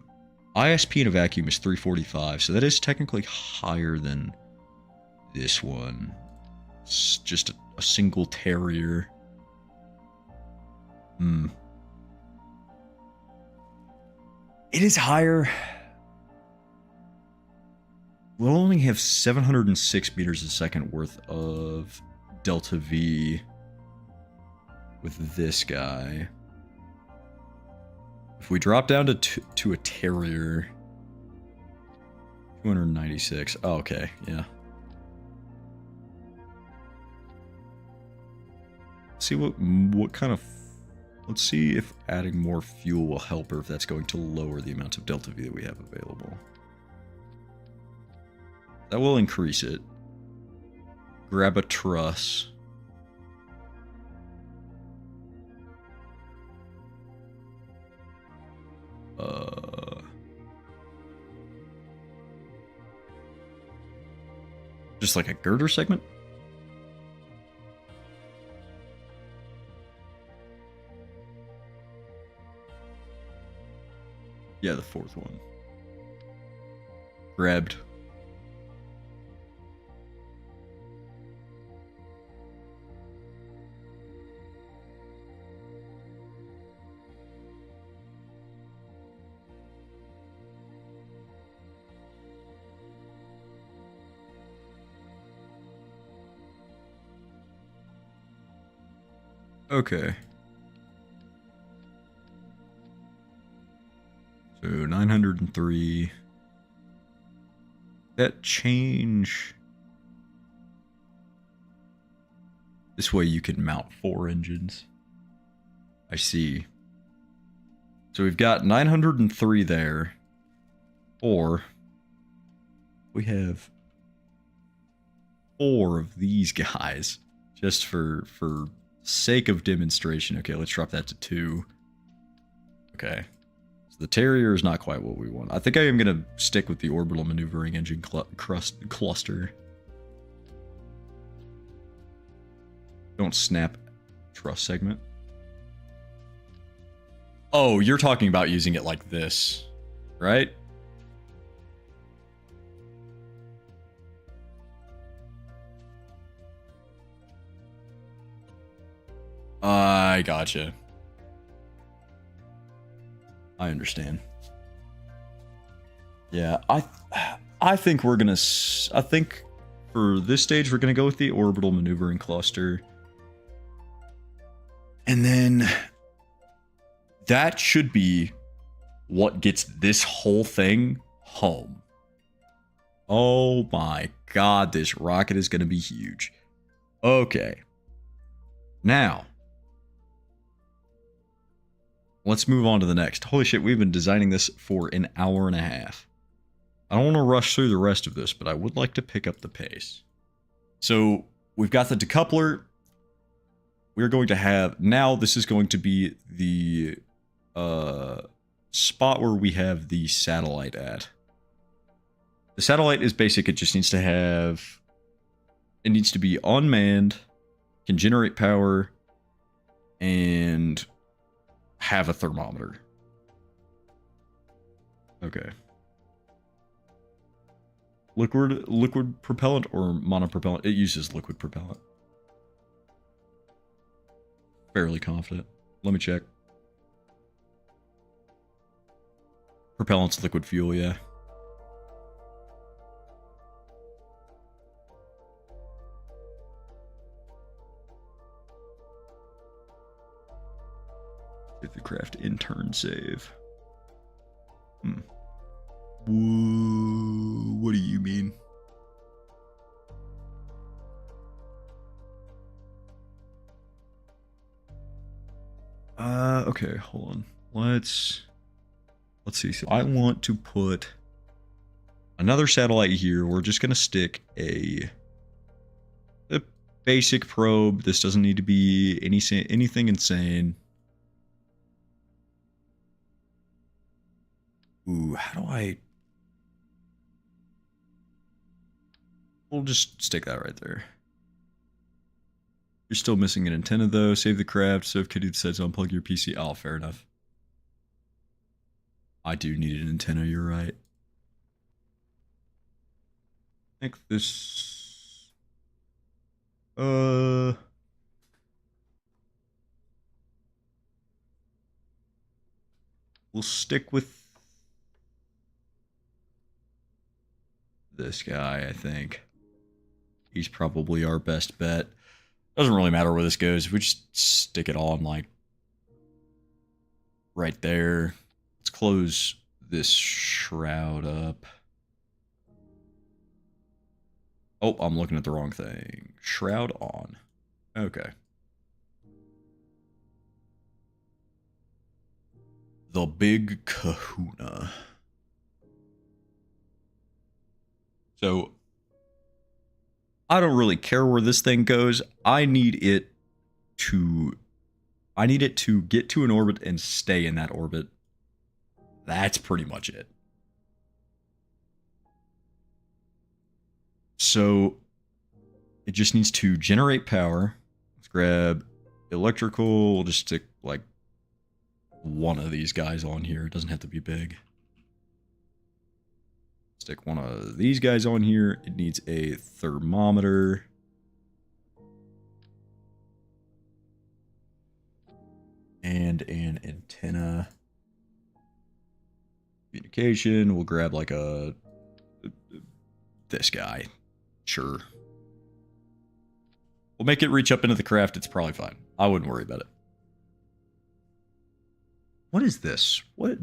ISP in a vacuum is 345, so that is technically higher than this one. It's just a single Terrier. It is higher. We'll only have 706 meters a second worth of Delta V with this guy. If we drop down to a Terrier, 296. Oh, okay, yeah. See what kind of. Let's see if adding more fuel will help, or if that's going to lower the amount of Delta V that we have available. That will increase it. Grab a truss. Just like a girder segment? Yeah, the fourth one. Grabbed. Okay. So 903. That change. This way you can mount 4 engines. I see. So we've got 903 there. Or we have 4 of these guys just for sake of demonstration. Okay, let's drop that to 2. Okay. So the Terrier is not quite what we want. I think I am going to stick with the orbital maneuvering engine cluster. Don't snap truss segment. Oh, you're talking about using it like this, right? I gotcha. I understand. Yeah, I think we're gonna. I think for this stage we're gonna go with the orbital maneuvering cluster, and then that should be what gets this whole thing home. Oh my god, this rocket is gonna be huge. Okay, now let's move on to the next. Holy shit, we've been designing this for an hour and a half. I don't want to rush through the rest of this, but I would like to pick up the pace. So we've got the decoupler. We're going to have, now this is going to be the spot where we have the satellite at. The satellite is basic. It just needs to have, it needs to be unmanned, can generate power, and have a thermometer. Okay. Liquid propellant or monopropellant? It uses liquid propellant. Fairly confident. Let me check. Propellant's liquid fuel, yeah. If the craft intern save. What do you mean? Okay, hold on. Let's see. So I want to put another satellite here. We're just gonna stick a basic probe. This doesn't need to be anything insane. Ooh, how do I? We'll just stick that right there. You're still missing an antenna though. Save the craft. So if Kitty decides to unplug your PC, oh, fair enough. I do need an antenna. You're right. I think this. We'll stick with this guy. I think he's probably our best bet. Doesn't really matter where this goes. If we just stick it on like right there. Let's close this shroud up. Oh, I'm looking at the wrong thing. Shroud on. Okay. The big kahuna. So I don't really care where this thing goes. I need it to get to an orbit and stay in that orbit. That's pretty much it. So it just needs to generate power. Let's grab electrical. We'll just stick like one of these guys on here. It doesn't have to be big. Stick one of these guys on here. It needs a thermometer. And an antenna. Communication. We'll grab like this guy. Sure. We'll make it reach up into the craft. It's probably fine. I wouldn't worry about it. What is this? What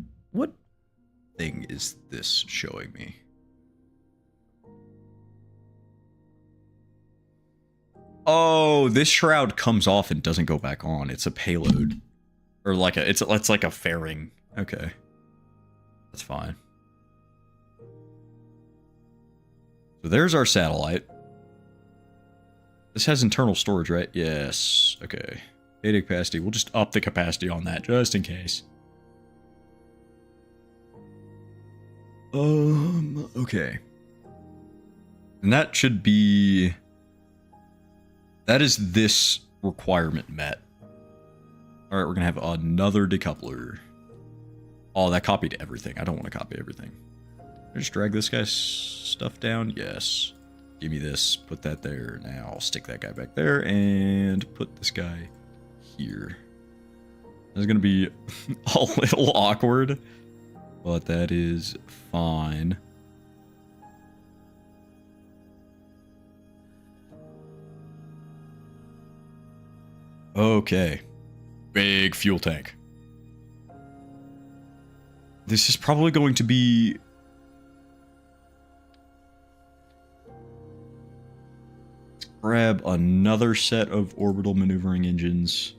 thing is this showing me? Oh, this shroud comes off and doesn't go back on. It's a payload. Or like it's like a fairing. Okay. That's fine. So there's our satellite. This has internal storage, right? Yes. Okay. Data capacity. We'll just up the capacity on that just in case. Okay. And that should be... That is this requirement met. Alright, we're going to have another decoupler. Oh, that copied everything. I don't want to copy everything. Can I just drag this guy's stuff down? Yes. Give me this. Put that there. Now I'll stick that guy back there and put this guy here. It's going to be a little awkward, but that is fine. Okay. Big fuel tank. This is probably going to be... Let's grab another set of orbital maneuvering engines.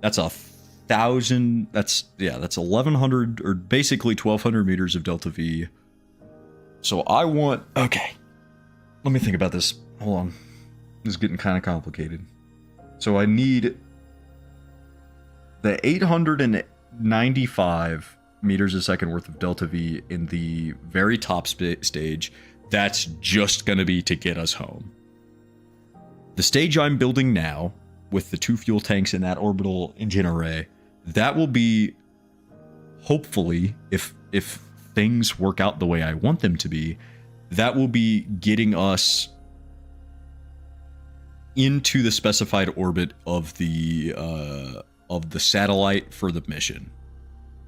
That's 1,000... That's 1,100, or basically 1,200 meters of Delta V. So I want... Okay. Let me think about this. Hold on. This is getting kind of complicated. So I need the 895 meters a second worth of Delta V in the very top stage. That's just going to be to get us home. The stage I'm building now, with the 2 fuel tanks in that orbital engine array, that will be, hopefully, if things work out the way I want them to be, that will be getting us into the specified orbit of the satellite for the mission.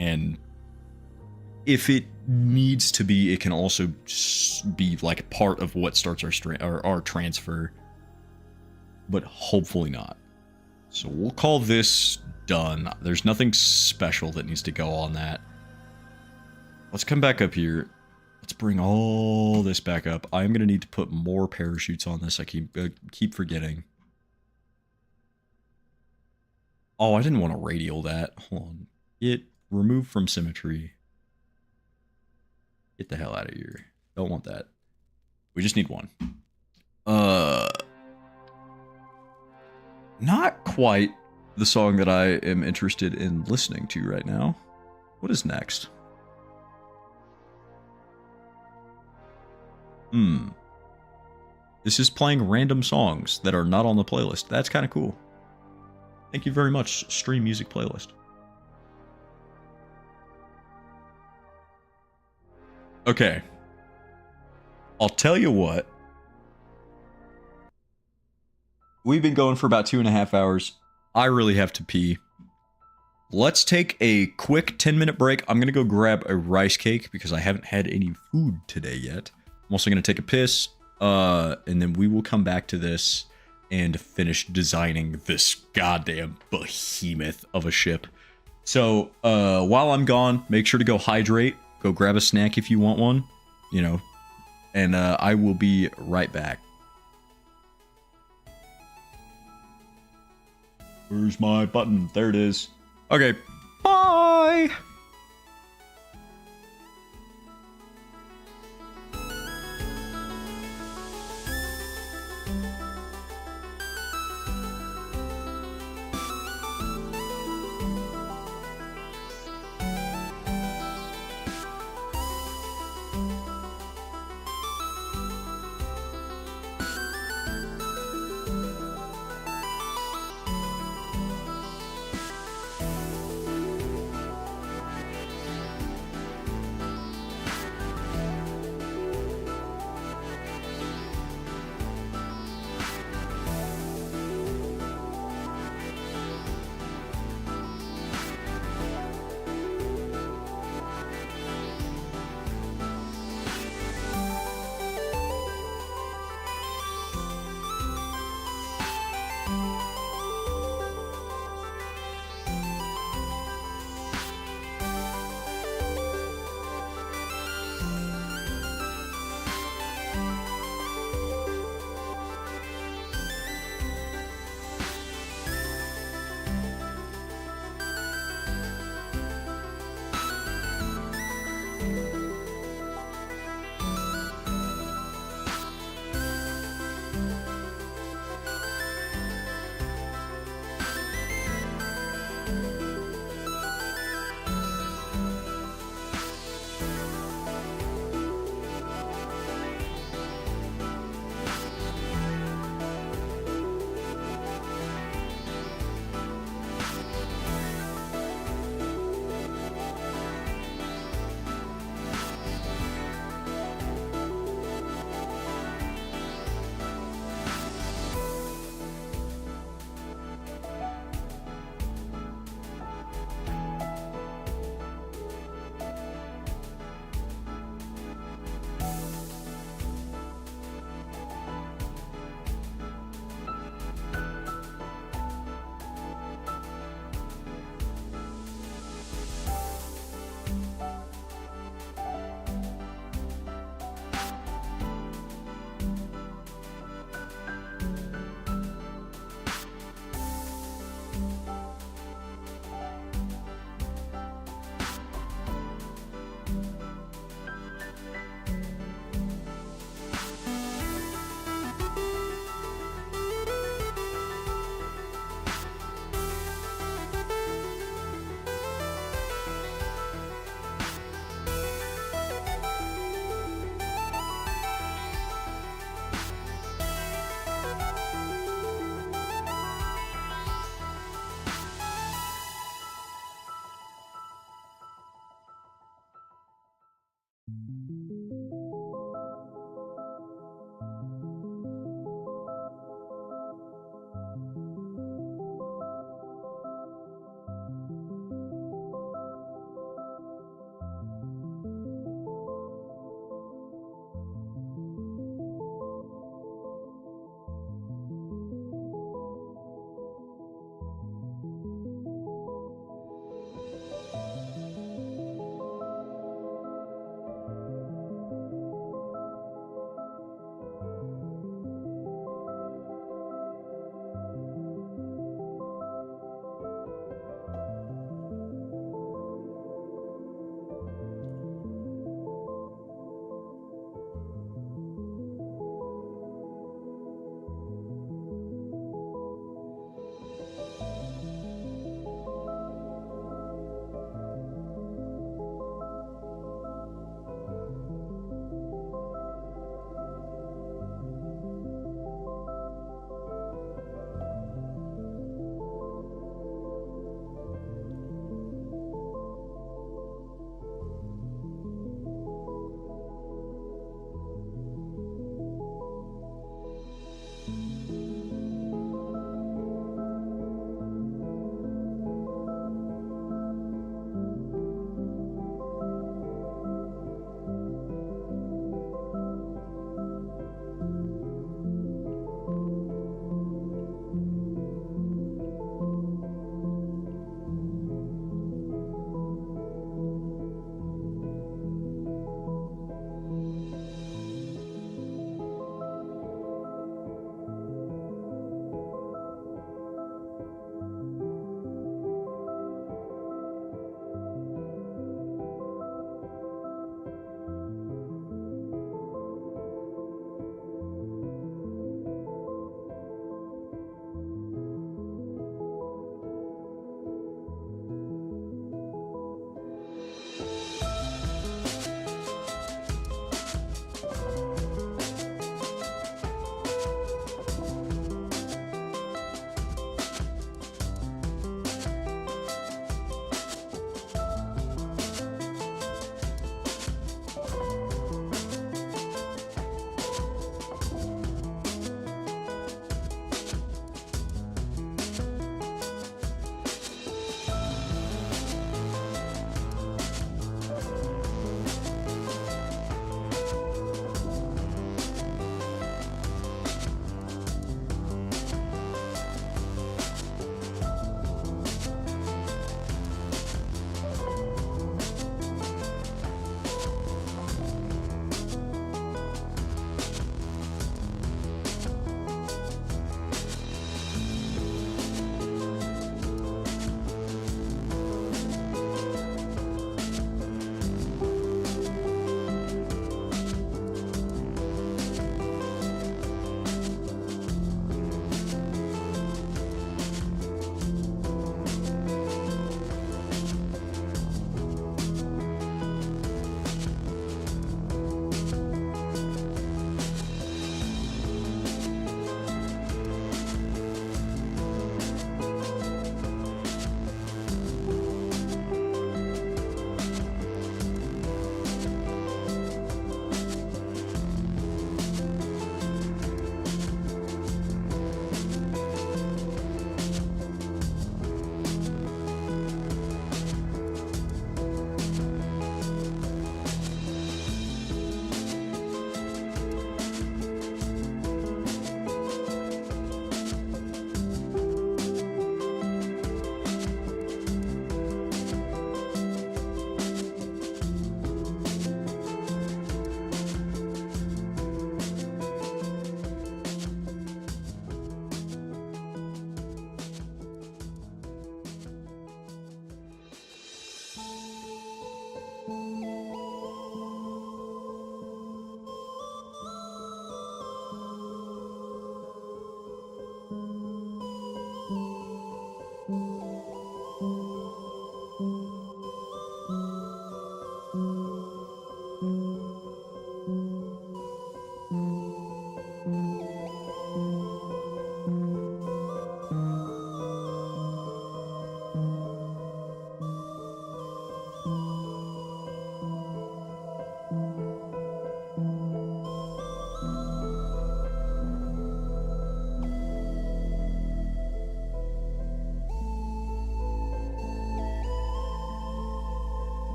And if it needs to be, it can also be like part of what starts our transfer, but hopefully not. So we'll call this done. There's nothing special that needs to go on that. Let's come back up here. Let's bring all this back up. I'm going to need to put more parachutes on this. I keep forgetting. Oh, I didn't want to radial that. Hold on. Get removed from symmetry. Get the hell out of here. Don't want that. We just need one. Not quite the song that I am interested in listening to right now. What is next? This is playing random songs that are not on the playlist. That's kind of cool. Thank you very much, Stream Music Playlist. Okay. I'll tell you what. We've been going for about 2.5 hours. I really have to pee. Let's take a quick 10-minute break. I'm going to go grab a rice cake because I haven't had any food today yet. I'm also going to take a piss, and then we will come back to this and finish designing this goddamn behemoth of a ship. So, while I'm gone, make sure to go hydrate. Go grab a snack if you want one, you know, and I will be right back. Where's my button? There it is. Okay, bye!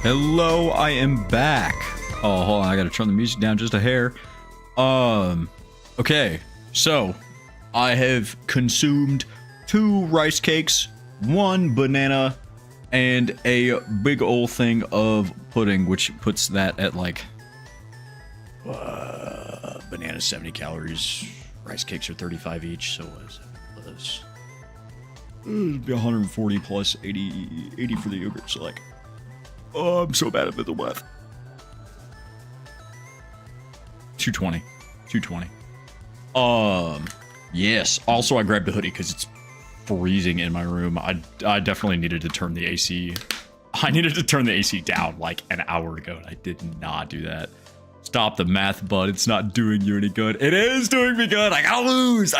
Hello, I am back. Oh, hold on, I gotta turn the music down just a hair. Okay, so I have consumed 2 rice cakes, 1 banana, and a big old thing of pudding, which puts that at like banana 70 calories, rice cakes are 35 each, so what is it'd be 140 plus 80 for the yogurt, so like, oh, I'm so bad at mental math. 220. Yes. Also, I grabbed a hoodie because it's freezing in my room. I definitely needed to turn the AC. I needed to turn the AC down like an hour ago, and I did not do that. Stop the math, bud. It's not doing you any good. It is doing me good. I gotta lose.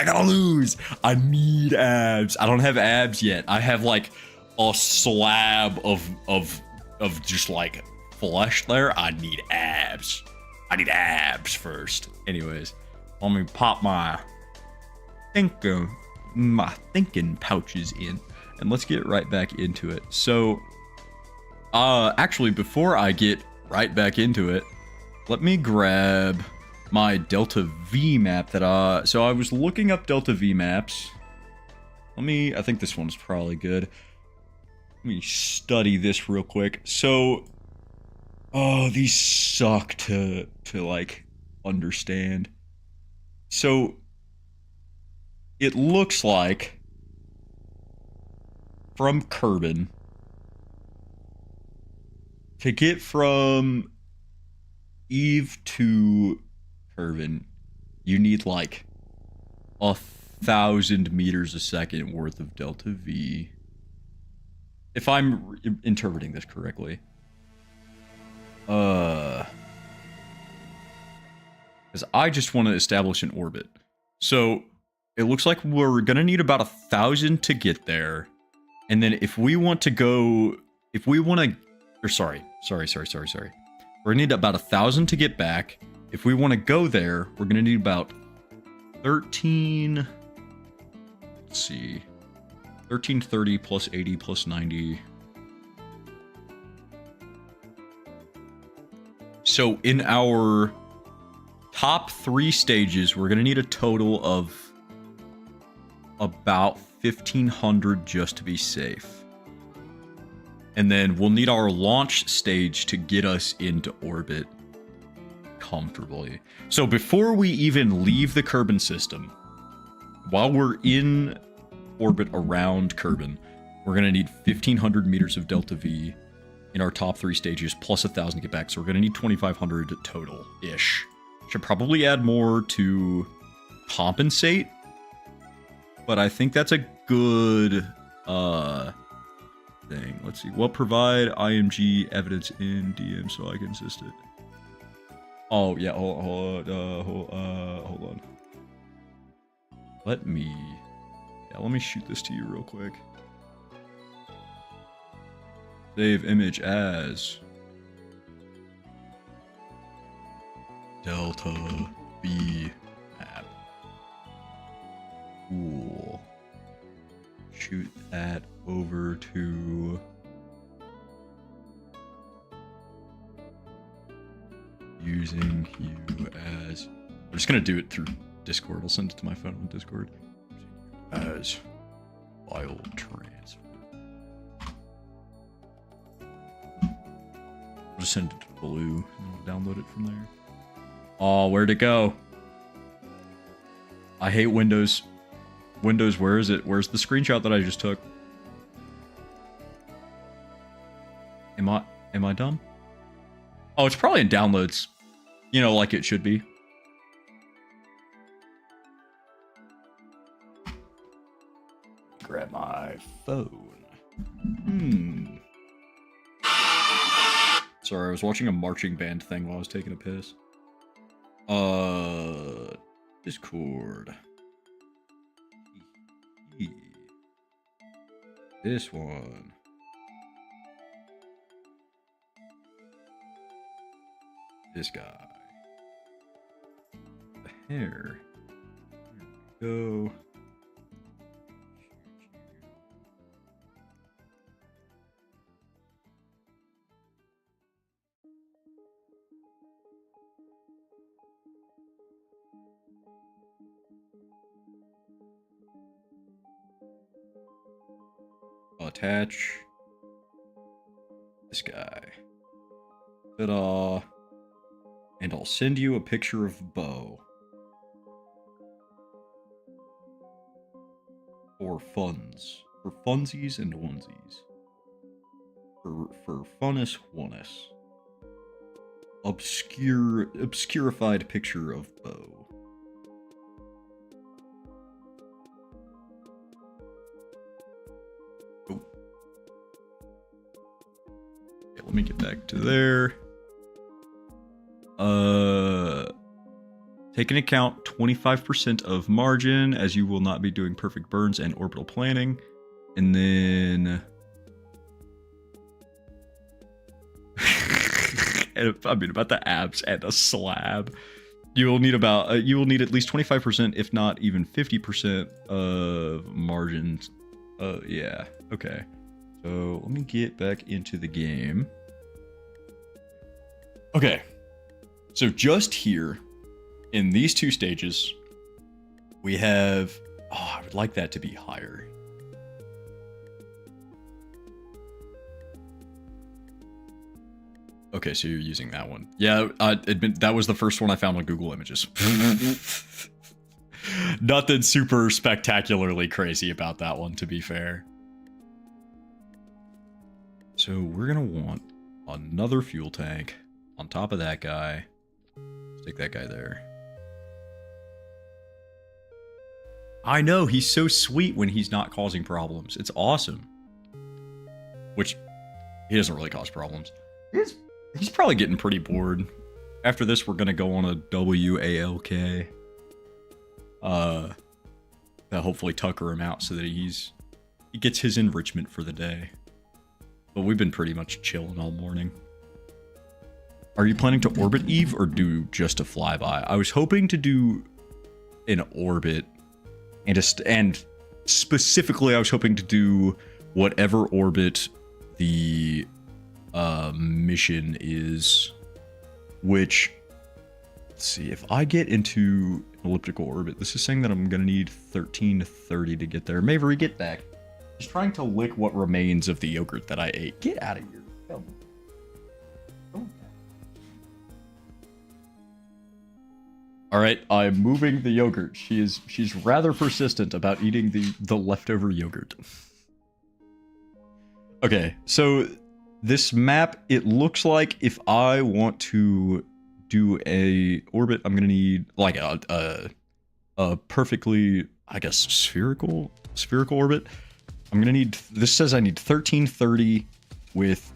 I need abs. I don't have abs yet. I have like a slab of just like flesh there. I need abs. I need abs first. Anyways, let me pop my thinking pouches in, and let's get right back into it. So, actually, before I get right back into it, let me grab my Delta V map that so I was looking up Delta V maps. I think this one's probably good. Let me study this real quick. So, oh, these suck to like understand. So it looks like from Kerbin to get from Eve to Kerbin, you need like 1,000 meters a second worth of Delta V. If I'm interpreting this correctly. Because I just want to establish an orbit. So it looks like we're gonna need about 1,000 to get there. And then if we want to go, we're sorry. We're gonna need about 1,000 to get back. If we want to go there, we're gonna need about 13, let's see, 1330 plus 80 plus 90. So in our top 3 stages, we're going to need a total of about 1,500 just to be safe. And then we'll need our launch stage to get us into orbit comfortably. So before we even leave the Kerbin system, while we're in orbit around Kerbin, we're going to need 1,500 meters of Delta V in our top 3 stages, plus 1,000 to get back. So we're going to need 2,500 total-ish. Should probably add more to compensate, but I think that's a good thing. Let's see. Well, provide IMG evidence in DM so I can assist it. Oh, yeah. Hold on. Let me shoot this to you real quick. Save image as Delta V map. Cool. Shoot that over to using you as. I'm just gonna do it through Discord. I'll send it to my phone on Discord. As file transfer. I'll just send it to Blue and I'll download it from there. Oh, where'd it go? I hate Windows. Windows, where is it? Where's the screenshot that I just took? Am I dumb? Oh, it's probably in downloads. You know, like it should be. Grab my phone. Sorry, I was watching a marching band thing while I was taking a piss. Discord. This one. This guy. The hair. There we go. attach this guy. Ta-da. And I'll send you a picture of Bo. For funds. For funsies and onesies. For funnest oneness. Obscurified picture of Bo. Oh. Okay, let me get back to there. Take into account 25% of margin, as you will not be doing perfect burns and orbital planning. And then... I mean, about the abs and a slab. You will need at least 25%, if not even 50% of margins. Yeah, okay. So let me get back into the game. Okay. So just here, in these two stages, we have... Oh, I would like that to be higher. Okay, so you're using that one. Yeah, I admit that was the first one I found on Google Images. Nothing super spectacularly crazy about that one, to be fair. So we're gonna want another fuel tank on top of that guy. Stick that guy there. I know, he's so sweet when he's not causing problems. It's awesome. Which, he doesn't really cause problems. He's probably getting pretty bored. After this, we're gonna go on a WALK. To hopefully tucker him out so that he gets his enrichment for the day. But we've been pretty much chilling all morning. Are you planning to orbit Eve or do just a flyby? I was hoping to do an orbit, and specifically I was hoping to do whatever orbit the mission is, which, let's see, if I get into elliptical orbit, this is saying that I'm gonna need 1330 to get there. Mavery, get back. Just trying to lick what remains of the yogurt that I ate. Get out of here. Come on. All right, I'm moving the yogurt. She's rather persistent about eating the leftover yogurt. Okay, so this map, it looks like if I want to do a orbit, I'm gonna need like a perfectly, I guess, spherical orbit. I'm gonna need, this says I need 1330 with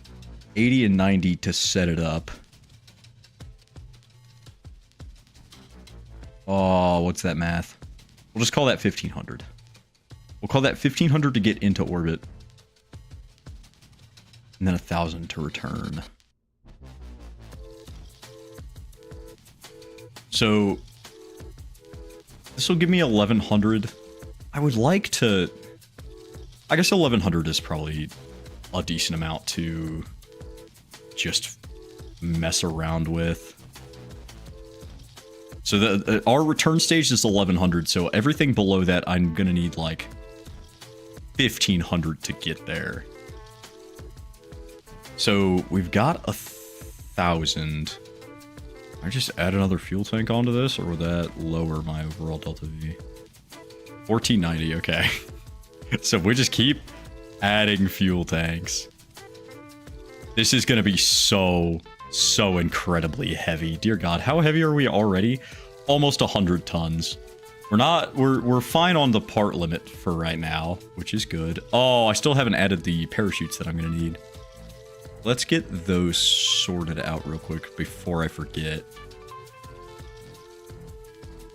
80 and 90 to set it up. Oh, what's that math? We'll just call that 1500. We'll call that 1500 to get into orbit. And then 1000 to return. So this will give me 1100. I would like to, I guess 1100 is probably a decent amount to just mess around with. So our return stage is 1100, so everything below that I'm gonna need like 1500 to get there. So we've got 1000. I just add another fuel tank onto this, or would that lower my overall delta V? 1490, okay. So we just keep adding fuel tanks. This is gonna be so incredibly heavy. Dear God, how heavy are we already? Almost 100 tons. We're fine on the part limit for right now, which is good. Oh, I still haven't added the parachutes that I'm gonna need. Let's get those sorted out real quick before I forget.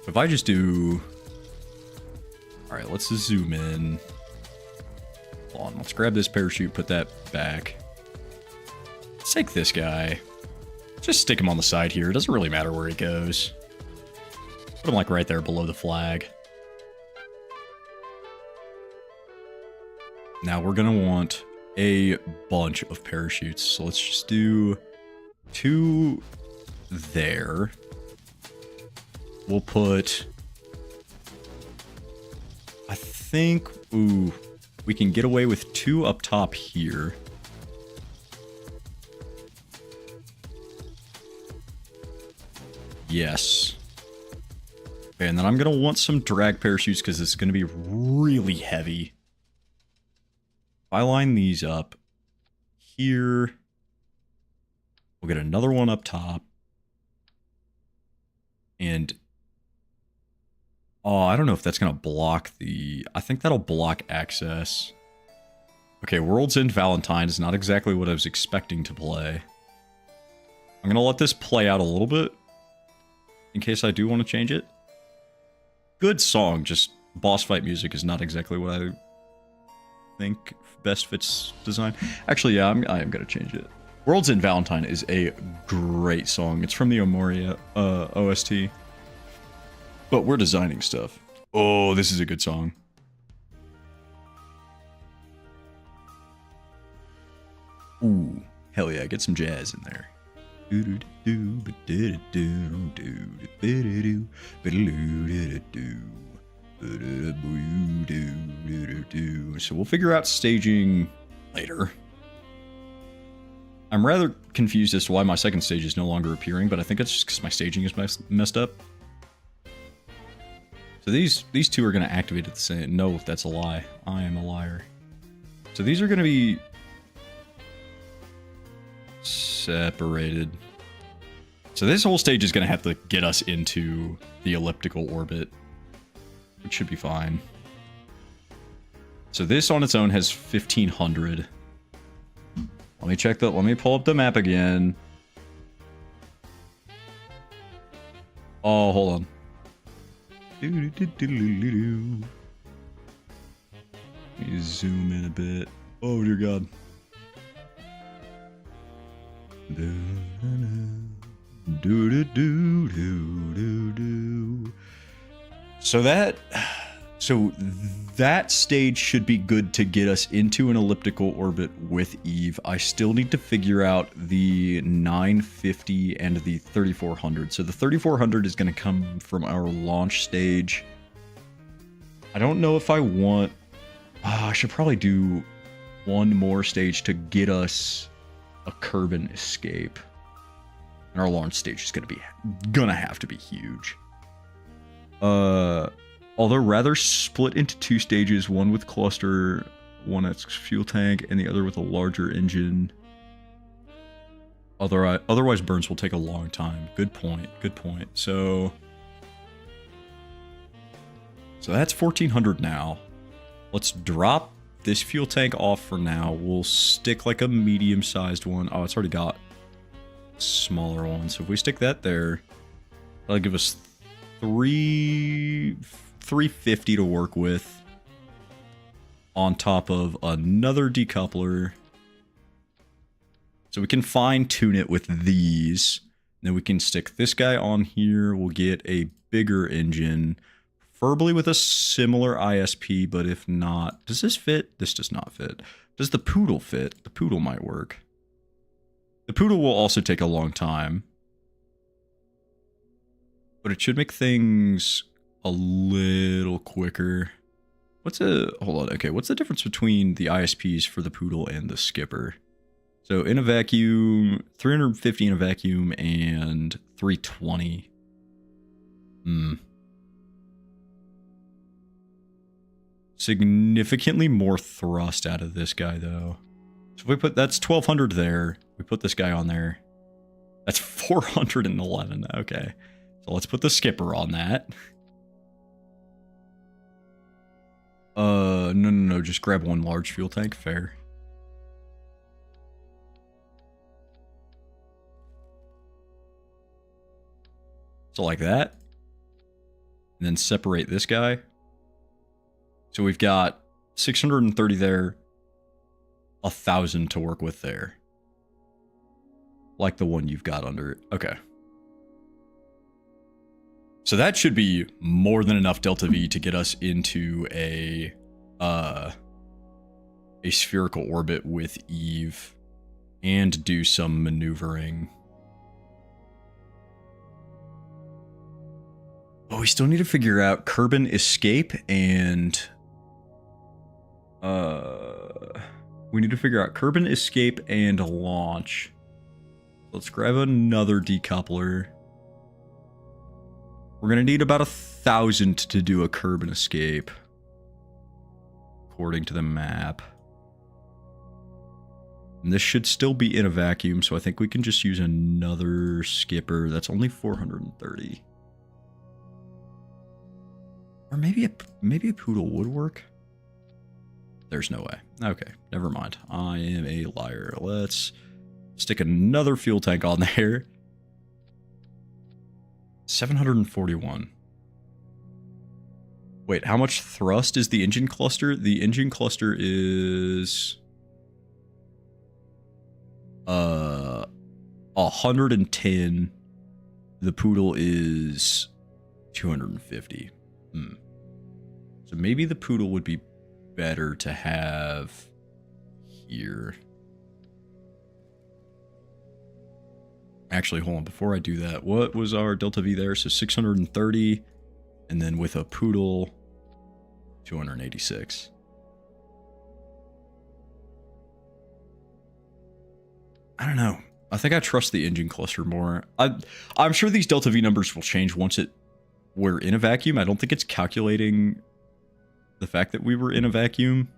If I just do... Alright, let's just zoom in. Hold on, let's grab this parachute, put that back. Let's take this guy. Just stick him on the side here. It doesn't really matter where he goes. Put him like right there below the flag. Now we're gonna want a bunch of parachutes. So let's just do 2 there. We'll put, I think, ooh, we can get away with 2 up top here. Yes. Okay, and then I'm going to want some drag parachutes because it's going to be really heavy. If I line these up here, we'll get another one up top. And, oh, I don't know if that's going to block the... I think that'll block access. Okay, World's End Valentine is not exactly what I was expecting to play. I'm going to let this play out a little bit, in case I do want to change it. Good song, just boss fight music is not exactly what I think best fits design. Actually, yeah, I am going to change it. World's End Valentine is a great song. It's from the Omoria OST. But we're designing stuff. Oh, this is a good song. Ooh, hell yeah, get some jazz in there. So we'll figure out staging later. I'm rather confused as to why my second stage is no longer appearing, but I think it's just because my staging is messed up. So these two are going to activate at the same... No, that's a lie. I am a liar. So these are going to be separated. So this whole stage is going to have to get us into the elliptical orbit, which should be fine. So this on its own has 1500. Let me check that. Let me pull up the map again. Oh, hold on. Let me zoom in a bit. Oh, dear God. So that stage should be good to get us into an elliptical orbit with Eve. I still need to figure out the 950 and the 3400. So the 3400 is going to come from our launch stage. I don't know if I want... I should probably do one more stage to get us a Kerbal escape. And our launch stage is gonna have to be huge. Although rather split into 2 stages, one with cluster, one that's fuel tank, and the other with a larger engine. Otherwise burns will take a long time. Good point. Good point. So that's 1400 now. Let's drop this fuel tank off for now. We'll stick like a medium-sized one. Oh, it's already got a smaller one. So if we stick that there, that'll give us 350 to work with on top of another decoupler. So we can fine-tune it with these. Then we can stick this guy on here. We'll get a bigger engine, preferably with a similar ISP, but if not... Does this fit? This does not fit. Does the Poodle fit? The Poodle might work. The Poodle will also take a long time, but it should make things a little quicker. Hold on, okay, what's the difference between the ISPs for the Poodle and the Skipper? So in a vacuum, 350 in a vacuum and 320. Significantly more thrust out of this guy though. So if we put, that's 1200 there. We put this guy on there. That's 411, okay. So let's put the Skipper on that. No, just grab one large fuel tank, fair. So like that. And then separate this guy. So we've got 630 there, 1000 to work with there. Like the one you've got under it. Okay. So that should be more than enough Delta V to get us into a spherical orbit with Eve and do some maneuvering. Oh, we still need to figure out Kerbal escape and We need to figure out Kerbin, escape, and launch. Let's grab another decoupler. We're gonna need about 1,000 to do a Kerbin escape, according to the map. And this should still be in a vacuum, so I think we can just use another skipper. That's only 430. Or maybe a poodle would work. There's no way. Okay, never mind. I am a liar. Let's stick another fuel tank on there. 741. Wait, how much thrust is the engine cluster? The engine cluster is 110. The poodle is 250. So maybe the poodle would be better to have here. Actually, hold on. Before I do that, what was our delta V there? So 630, and then with a poodle, 286. I don't know. I think I trust the engine cluster more. I'm sure these delta V numbers will change once we're in a vacuum. I don't think it's calculating the fact that we were in a vacuum.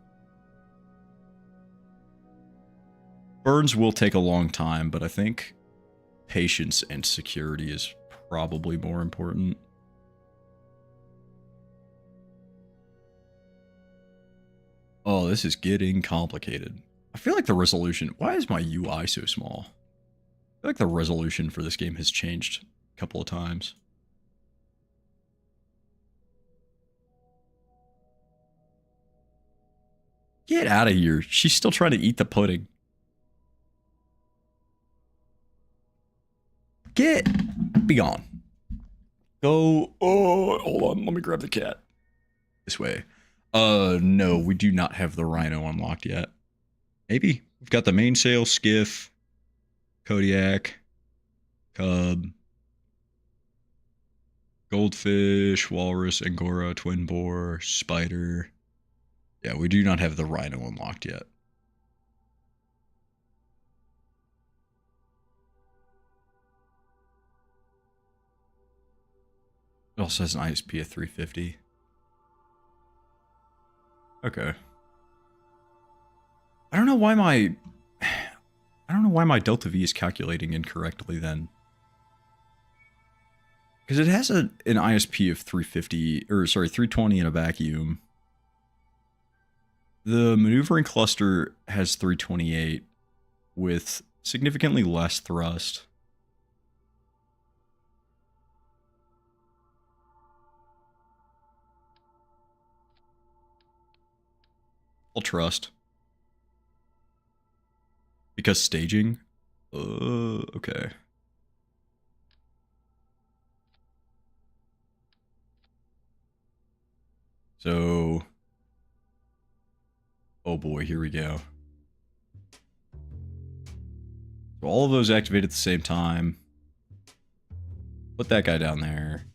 Burns will take a long time, but I think patience and security is probably more important. Oh, this is getting complicated. I feel like the resolution... Why is my UI so small? I feel like the resolution for this game has changed a couple of times. Get out of here. She's still trying to eat the pudding. Be gone. Go. Oh, hold on. Let me grab the cat. This way. No, we do not have the Rhino unlocked yet. Maybe. We've got the mainsail, skiff, Kodiak, Cub, Goldfish, Walrus, Angora, Twin Boar, Spider. Yeah, we do not have the Rhino unlocked yet. It also has an ISP of 350. Okay. I don't know why my delta V is calculating incorrectly then. Because it has an ISP of 350, or sorry, 320 in a vacuum. The maneuvering cluster has 328 with significantly less thrust. I'll trust. Because staging? Okay. So... Oh boy, here we go. So all of those activate at the same time. Put that guy down there.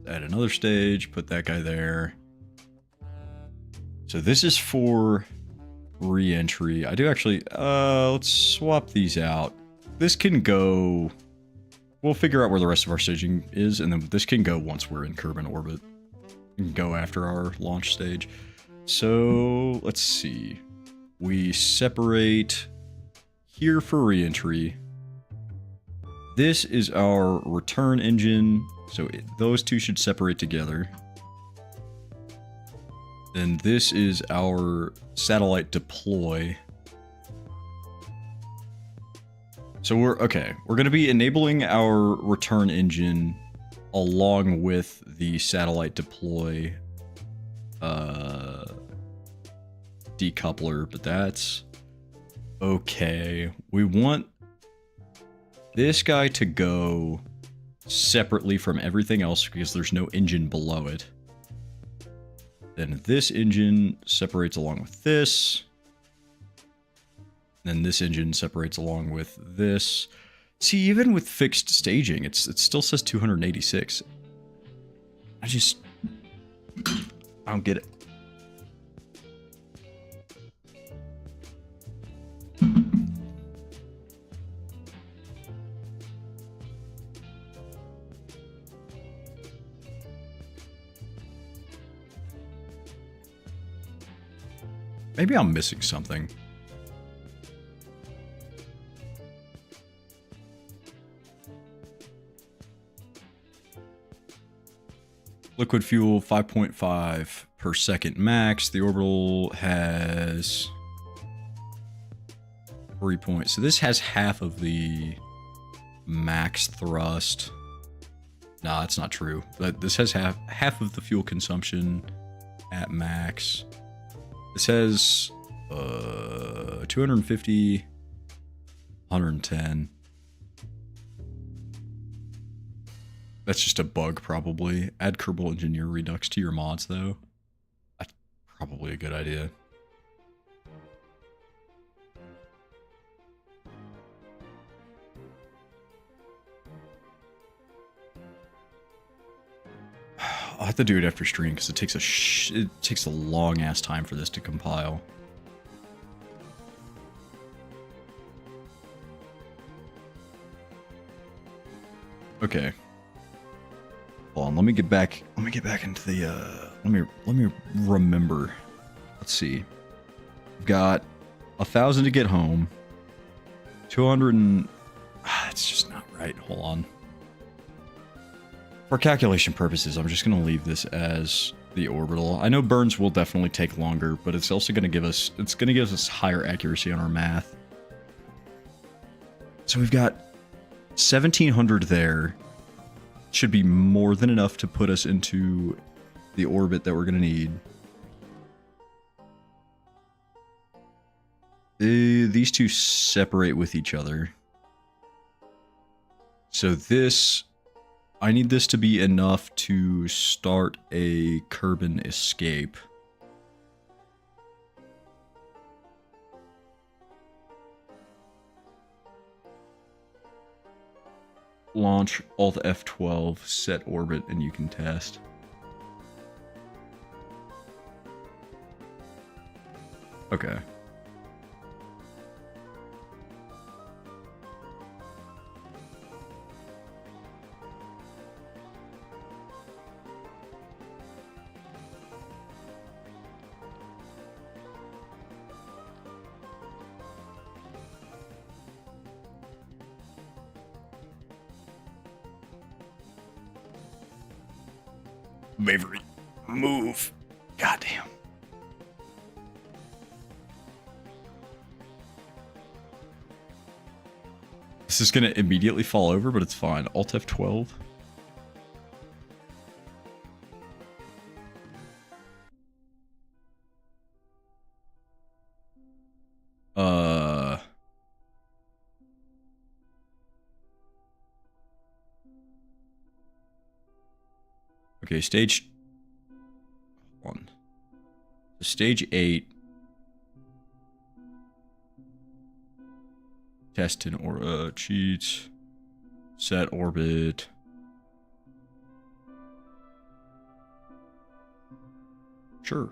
Add another stage, put that guy there. So this is for re-entry. I do actually, let's swap these out. This can go, we'll figure out where the rest of our staging is, and then this can go once we're in Kerbin orbit. We can go after our launch stage. So let's see. We separate here for re-entry. This is our return engine. So those two should separate together. Then this is our satellite deploy. So we're going to be enabling our return engine along with the satellite deploy decoupler, but that's okay. We want this guy to go separately from everything else because there's no engine below it. Then this engine separates along with this. Then this engine separates along with this. See, even with fixed staging, it still says 286. I don't get it. Maybe I'm missing something. Liquid fuel 5.5 per second max. The orbital has 3 points. So this has half of the max thrust. Nah, that's not true. But this has half of the fuel consumption at max. This has 250, 110. That's just a bug, probably. Add Kerbal Engineer Redux to your mods, though. That's probably a good idea. I'll have to do it after stream because it takes a long ass time for this to compile. Okay. Hold on, let me get back into the let me remember. Let's see. We've got 1,000 to get home. 200 and it's just not right. Hold on. For calculation purposes, I'm just going to leave this as the orbital. I know burns will definitely take longer, but it's also going to give us higher accuracy on our math. So we've got 1,700 there. Should be more than enough to put us into the orbit that we're going to need. These two separate with each other. So this... I need this to be enough to start a Kerbal escape. Launch Alt F12, set orbit, and you can test. Okay. Wavery. Move. Goddamn. This is gonna immediately fall over, but it's fine. Alt F12. Okay, stage 1. Stage 8. Test in or cheats. Set orbit. Sure.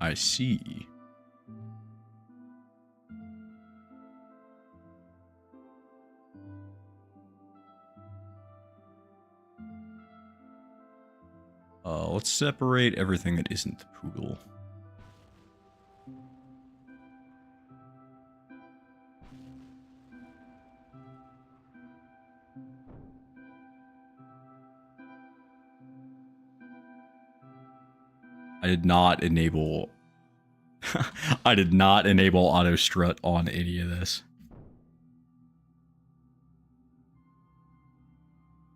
I see. Let's separate everything that isn't the poodle. I did not enable I did not enable auto strut on any of this.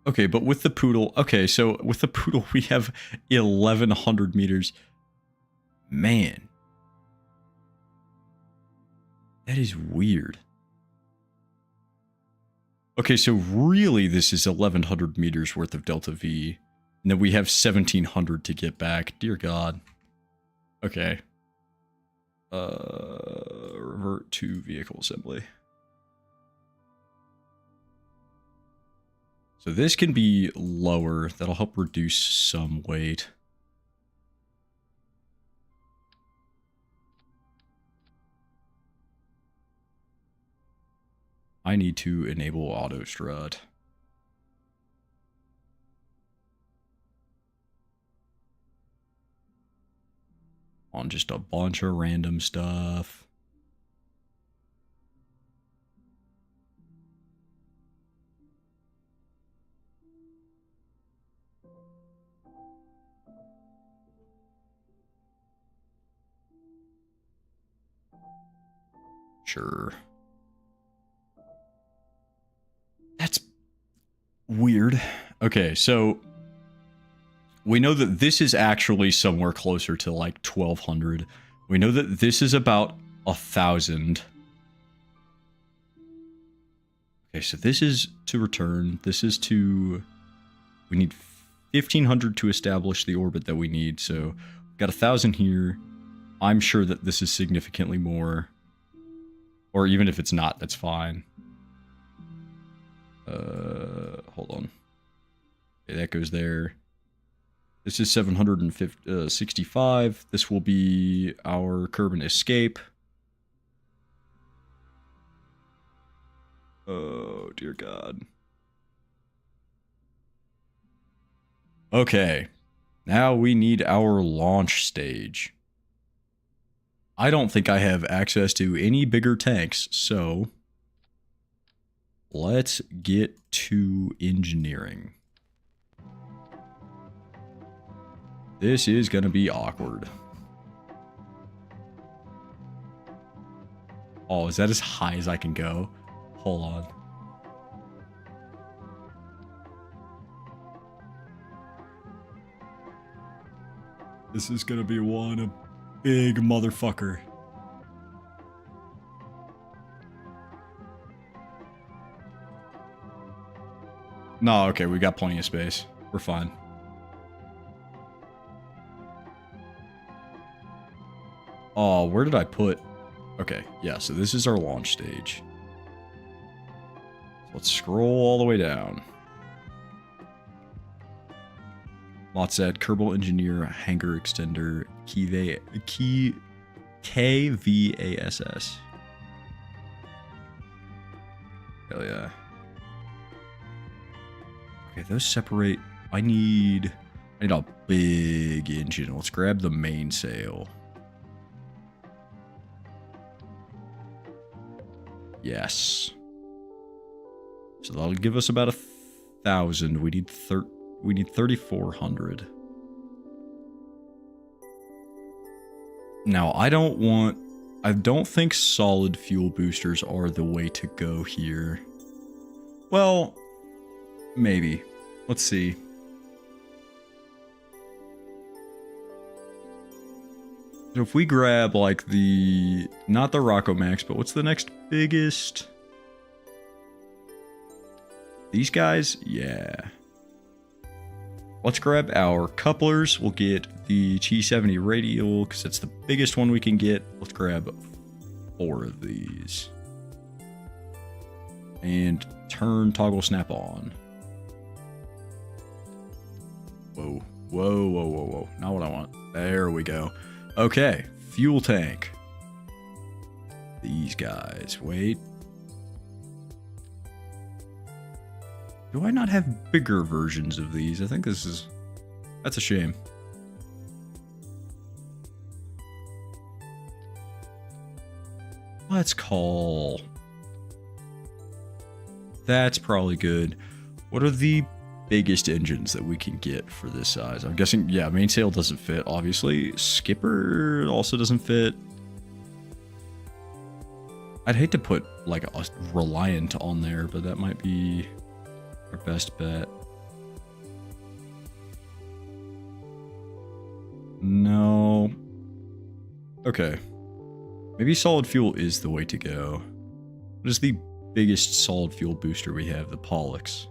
Okay, but with the poodle, okay, so with the poodle we have 1,100 meters. Man. That is weird. Okay, so really this is 1,100 meters worth of Delta V. And then we have 1,700 to get back. Dear God. Okay. Revert to vehicle assembly. So this can be lower. That'll help reduce some weight. I need to enable auto strut. On just a bunch of random stuff. Sure. That's weird. Okay, so we know that this is actually somewhere closer to like 1200. We know that this is about 1000. Okay, so this is to return. This is to... We need 1500 to establish the orbit that we need. So we've got 1000 here. I'm sure that this is significantly more. Or even if it's not, that's fine. Hold on. Okay, that goes there. This is 765. This will be our Kerbal escape. Oh, dear God. Okay. Now we need our launch stage. I don't think I have access to any bigger tanks, so let's get to engineering. This is going to be awkward. Oh, is that as high as I can go? Hold on. This is going to be one big motherfucker. No, okay, we got plenty of space. We're fine. Oh, where did I put... Okay, yeah, so this is our launch stage. Let's scroll all the way down. Lotsat, Kerbal Engineer, Hangar Extender, KVASS. Hell yeah. Okay, those separate. I need a big engine. Let's grab the mainsail. Yes. So that'll give us about 1,000. We need 3,400. Now, I don't think solid fuel boosters are the way to go here. Well, maybe. Let's see. So if we grab like not the Rockomax, but what's the next biggest? These guys? Yeah. Let's grab our couplers. We'll get the T70 radial because that's the biggest one we can get. Let's grab 4 of these. And turn toggle snap on. Whoa. Whoa, whoa, whoa, whoa. Not what I want. There we go. Okay. Fuel tank. These guys. Wait. Do I not have bigger versions of these? I think that's a shame. Let's call... That's probably good. What are the biggest engines that we can get for this size? I'm guessing, yeah, mainsail doesn't fit, obviously. Skipper also doesn't fit. I'd hate to put, like, a Reliant on there, but that might be our best bet. No. Okay. Maybe solid fuel is the way to go. What is the biggest solid fuel booster we have? The Pollux.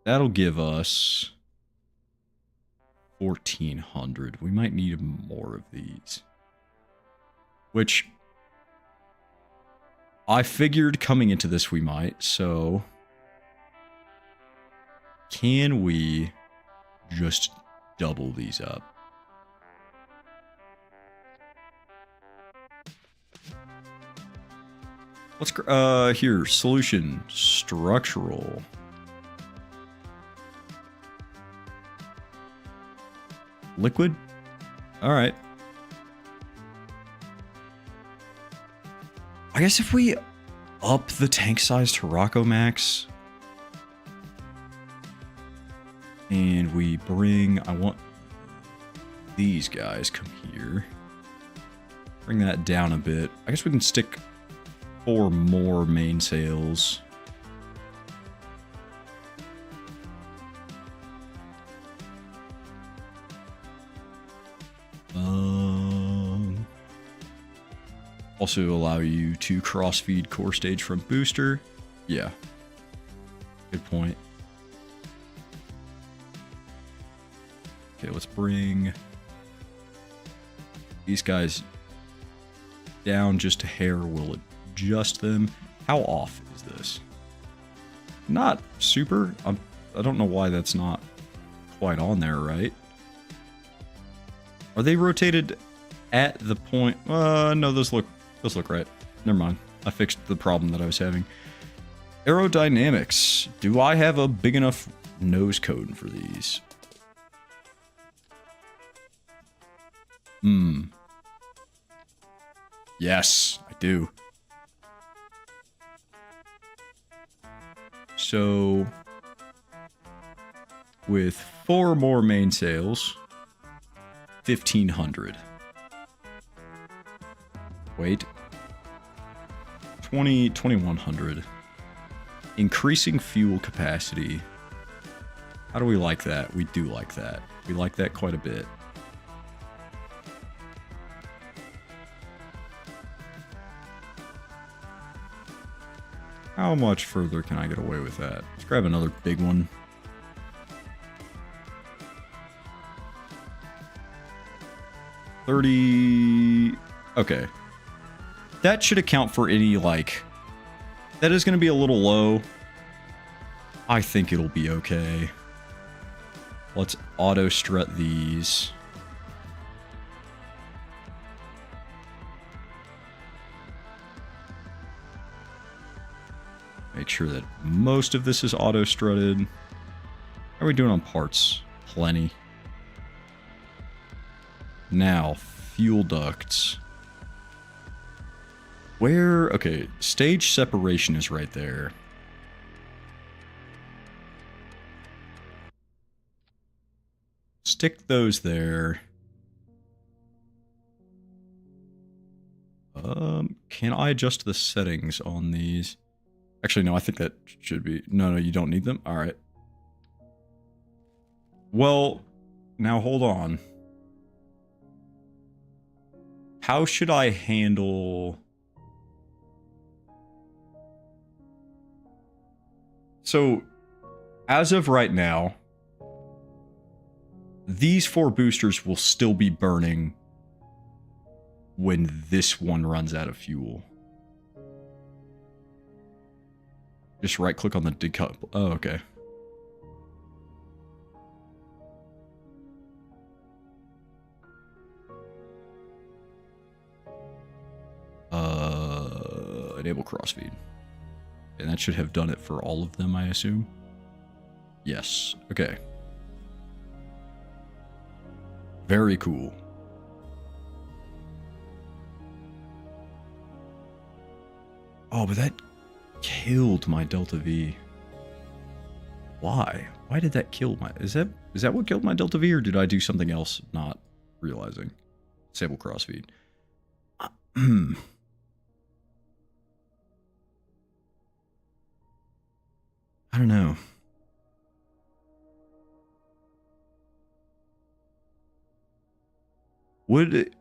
That'll give us 1,400. We might need more of these. Which... I figured coming into this we might, so... Can we just double these up? Let's, here, solution, structural. Liquid? Alright. I guess if we up the tank size to Rocco Max, and we bring, I want these guys come here. Bring that down a bit. I guess we can stick 4 more mainsails. Also allow you to cross-feed core stage from booster. Yeah. Good point. Okay, let's bring these guys down just a hair. We'll adjust them. How off is this? Not super. I don't know why that's not quite on there, right? Are they rotated at the point? No, those look right. Never mind. I fixed the problem that I was having. Aerodynamics. Do I have a big enough nose cone for these? Yes, I do. So, with 4 more mainsails, 1,500. Wait. 2,100. Increasing fuel capacity. How do we like that? We do like that. We like that quite a bit. How much further can I get away with that? Let's grab another big one. $30. Okay. That should account for any, like... That is going to be a little low. I think it'll be okay. Let's auto-strut these. Make sure that most of this is auto-strutted. How are we doing on parts? Plenty. Now, fuel ducts. Where? Okay, stage separation is right there. Stick those there. Can I adjust the settings on these? Actually, no, I think that should be... No, you don't need them? Alright. Well, now hold on. How should I handle... So, as of right now, these 4 boosters will still be burning when this one runs out of fuel. Just right-click on the decouple. Oh, okay. Enable crossfeed. And that should have done it for all of them, I assume. Yes. Okay. Very cool. Oh, but that killed my Delta V. Why? Why did that kill my... Is that what killed my Delta V, or did I do something else not realizing? Disable crossfeed. I don't know. Would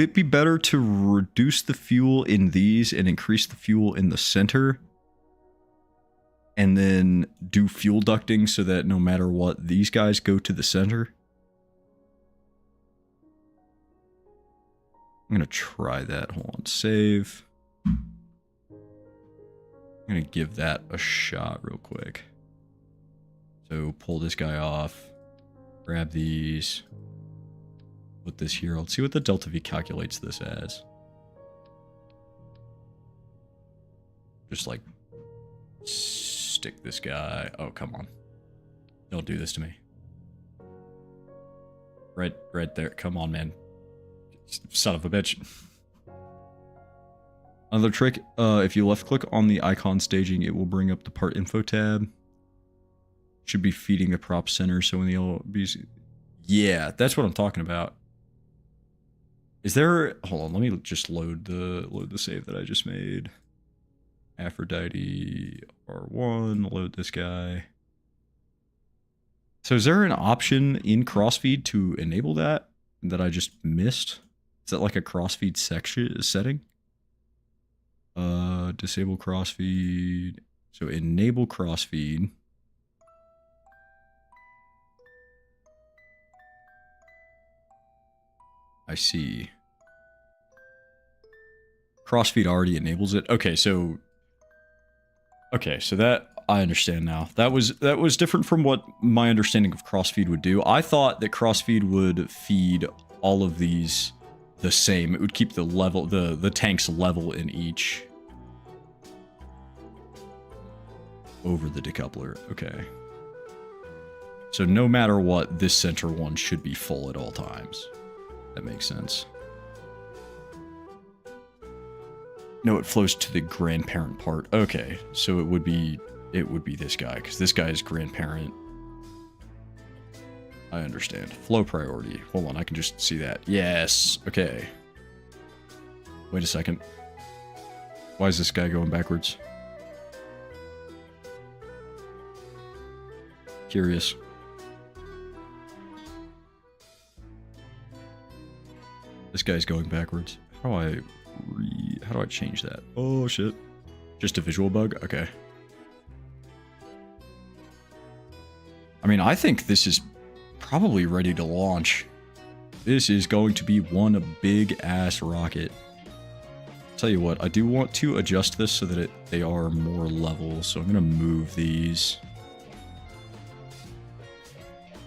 it be better to reduce the fuel in these and increase the fuel in the center? And then do fuel ducting so that no matter what, these guys go to the center? I'm going to try that. Hold on. Save. I'm gonna give that a shot real quick. So pull this guy off, grab these, put this here. Let's see what the delta V calculates this as. Just like stick this guy. Oh, come on. Don't do this to me. Right there. Come on, man. Son of a bitch. Another trick, if you left click on the icon staging, it will bring up the part info tab. Should be feeding the prop center, so when the LBs... Yeah, that's what I'm talking about. Is there... Hold on, let me just load the save that I just made. Aphrodite R1, load this guy. So is there an option in crossfeed to enable that I just missed? Is that like a crossfeed setting? Disable crossfeed. So enable crossfeed. I see. Crossfeed already enables it. Okay, so that I understand now. That was different from what my understanding of crossfeed would do. I thought that crossfeed would feed all of these the same. It would keep the level, the tanks level in each. Over the decoupler. Okay. So no matter what, this center one should be full at all times. That makes sense. No, it flows to the grandparent part. Okay, so it would be this guy, because this guy is grandparent. I understand. Flow priority. Hold on, I can just see that. Yes. Okay. Wait a second. Why is this guy going backwards? Curious. This guy's going backwards. How do I change that? Oh shit. Just a visual bug? Okay. I mean, I think this is probably ready to launch. This is going to be one big ass rocket. Tell you what, I do want to adjust this so that they are more level. So I'm gonna move these.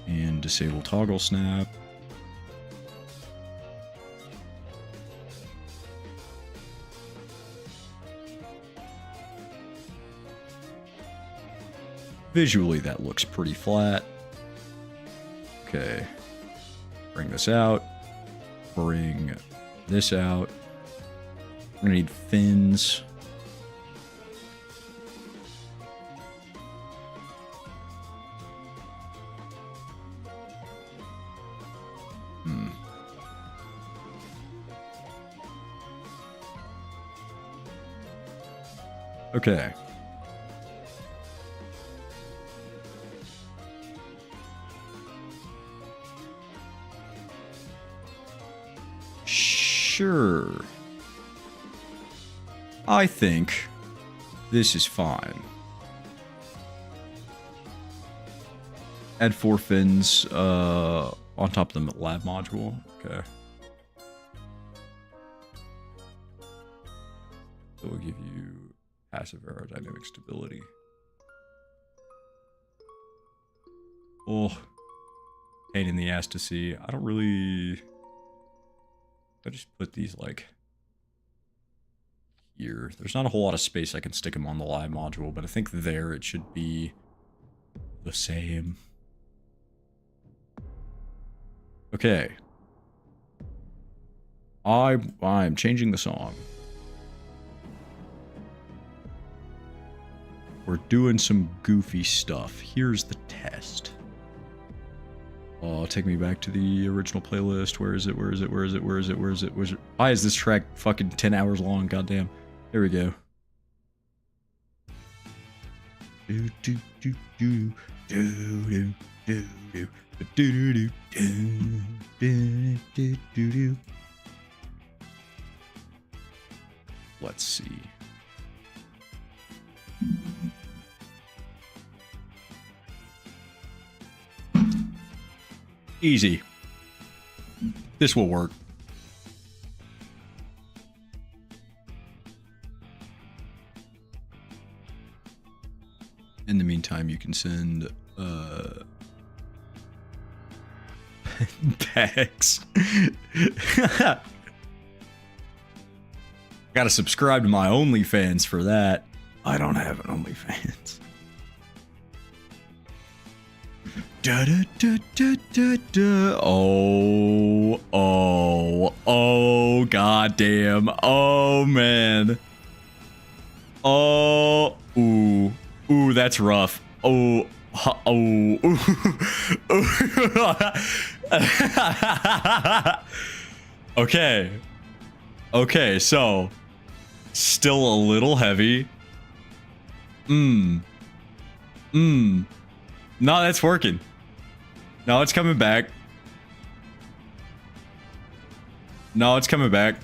And disable toggle snap. Visually, that looks pretty flat. Okay. Bring this out. Bring this out. We're gonna need fins. Okay. Sure. I think this is fine. Add 4 fins on top of the lab module. Okay. So we'll give you passive aerodynamic stability. Oh, pain in the ass to see. I don't really... I just put these like here. There's not a whole lot of space I can stick them on the live module, but I think there it should be the same. Okay. I'm changing the song. We're doing some goofy stuff. Here's the test. Oh, take me back to the original playlist. Where is it? Where is it? Where is it? Where is it? Where is it? Where's it? Why is this track fucking 10 hours long? Goddamn. There we go. Do do do do do do do do do do do do do. Let's see. Easy. This will work. In the meantime, you can send bags. Gotta subscribe to my OnlyFans for that. I don't have an OnlyFans. Da, da, da, da, da, da. Oh, goddamn. Oh, man. Oh, ooh, that's rough. Oh, ooh. Okay, so still a little heavy. No, that's working. No, it's coming back. No, it's coming back.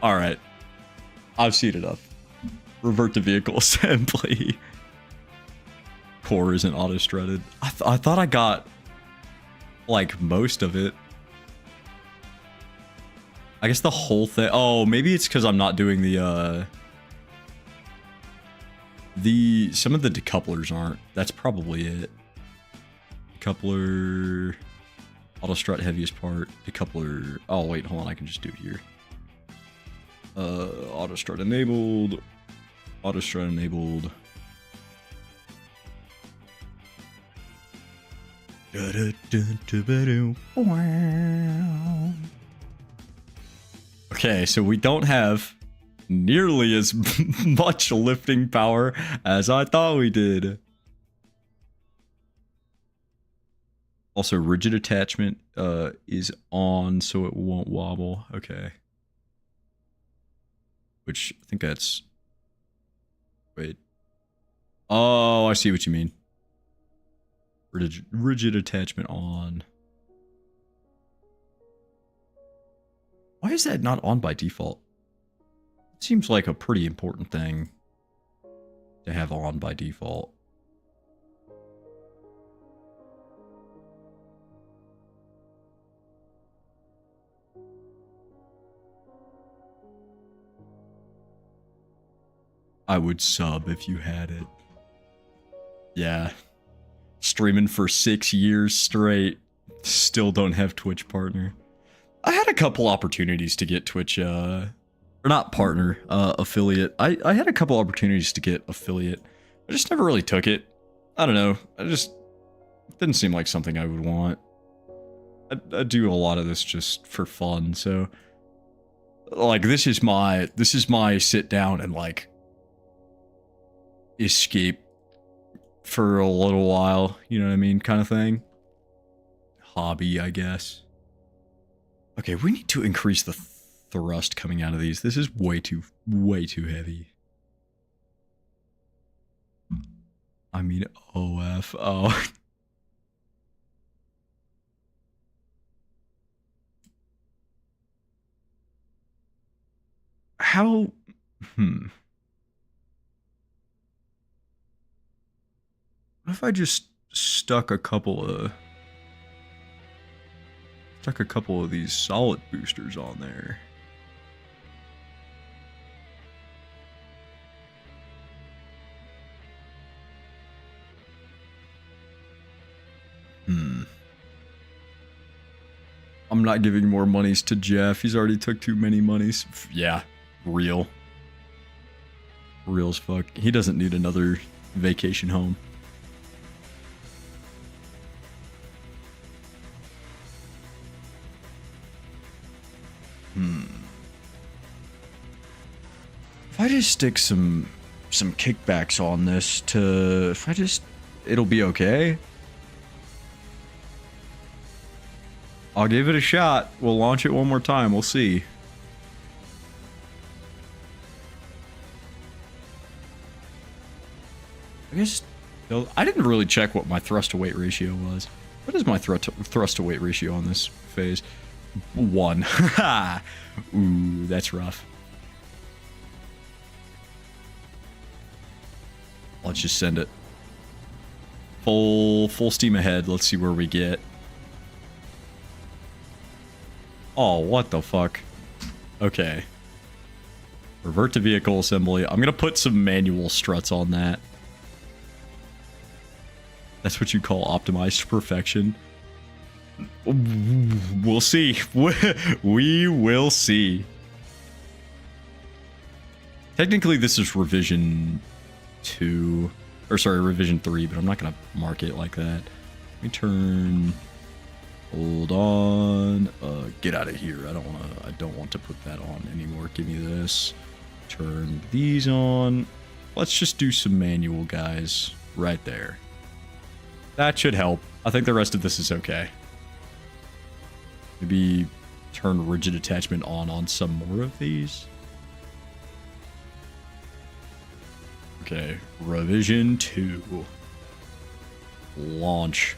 All right. I've seen enough. Revert to vehicle assembly. Core isn't auto-strutted. I thought I got, like, most of it. I guess the whole thing. Oh, maybe it's because I'm not doing the some of the decouplers aren't. That's probably it. Decoupler, auto strut heaviest part, decoupler. Oh wait, hold on, I can just do it here. Auto strut enabled, auto strut enabled. Okay, so we don't have nearly as much lifting power as I thought we did. Also, rigid attachment is on, so it won't wobble. Okay. Which, I think that's... Wait. Oh, I see what you mean. Rigid attachment on. Why is that not on by default? It seems like a pretty important thing to have on by default. I would sub if you had it. Yeah. Streaming for 6 years straight. Still don't have Twitch partner. I had a couple opportunities to get Twitch, or not partner, affiliate. I had a couple opportunities to get affiliate. I just never really took it. I don't know. It didn't seem like something I would want. I do a lot of this just for fun, so like this is my sit down and like escape for a little while, you know what I mean, kind of thing. Hobby, I guess. Okay, we need to increase the thrust coming out of these. This is way too heavy. I mean, OF. Oh. How? What if I just stuck a couple of these solid boosters on there? I'm not giving more monies to Jeff. He's already took too many monies. Yeah, real as fuck. He doesn't need another vacation home. If I just stick some kickbacks on this it'll be okay. I'll give it a shot. We'll launch it one more time. We'll see. I guess I didn't really check what my thrust to weight ratio was. What is my thrust to weight ratio on this phase? 1. Ooh, that's rough. Let's just send it. Full steam ahead. Let's see where we get. Oh, what the fuck? Okay. Revert to vehicle assembly. I'm going to put some manual struts on that. That's what you call optimized to perfection. We'll see. We will see. Technically, this is revision 2. Or sorry, revision 3, but I'm not going to mark it like that. Let me turn... Hold on. Get out of here. I don't want to put that on anymore. Give me this. Turn these on. Let's just do some manual, guys. Right there. That should help. I think the rest of this is okay. Maybe turn rigid attachment on some more of these. Okay, revision 2. Launch.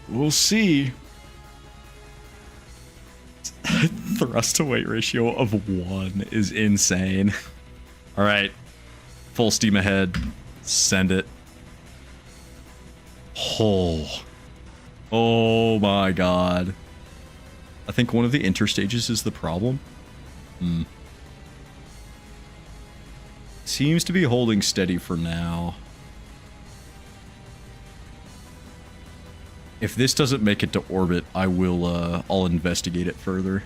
We'll see. Thrust to weight ratio of 1 is insane. All right, full steam ahead. Send it. Oh my god. I think one of the interstages is the problem. Seems to be holding steady for now. If this doesn't make it to orbit, I will, I'll investigate it further.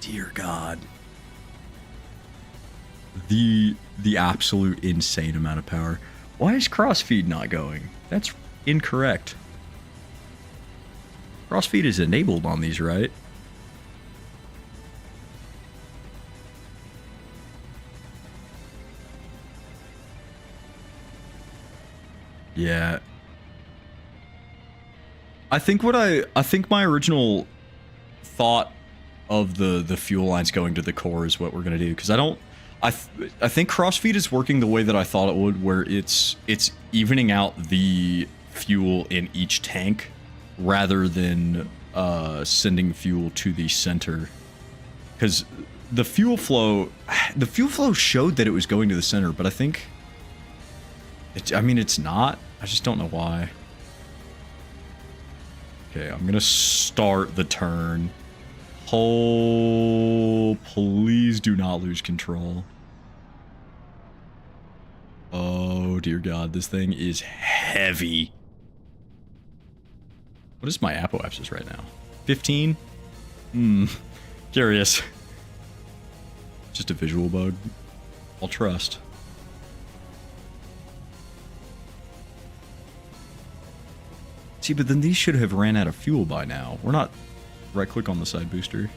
Dear God. The absolute insane amount of power. Why is crossfeed not going? That's incorrect. Crossfeed is enabled on these, right? Yeah. I think my original thought of the fuel lines going to the core is what we're gonna do, because I think crossfeed is working the way that I thought it would, where it's evening out the fuel in each tank rather than sending fuel to the center, because the fuel flow showed that it was going to the center, but I think it's not. I just don't know why. Okay, I'm gonna start the turn. Oh, please do not lose control. Oh, dear God, this thing is heavy. What is my apoapsis right now? 15? Curious. Just a visual bug. I'll trust. See, but then these should have ran out of fuel by now. We're not... Right-click on the side booster.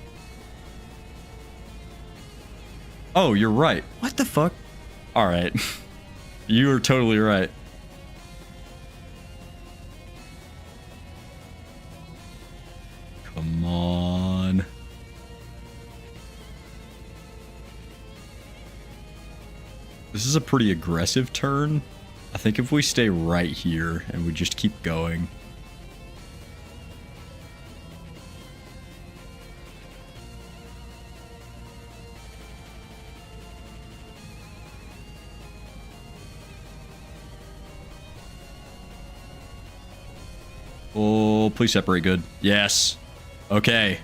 Oh, you're right. What the fuck? Alright. You are totally right. Come on. This is a pretty aggressive turn. I think if we stay right here and we just keep going... Oh, please separate good. Yes. Okay.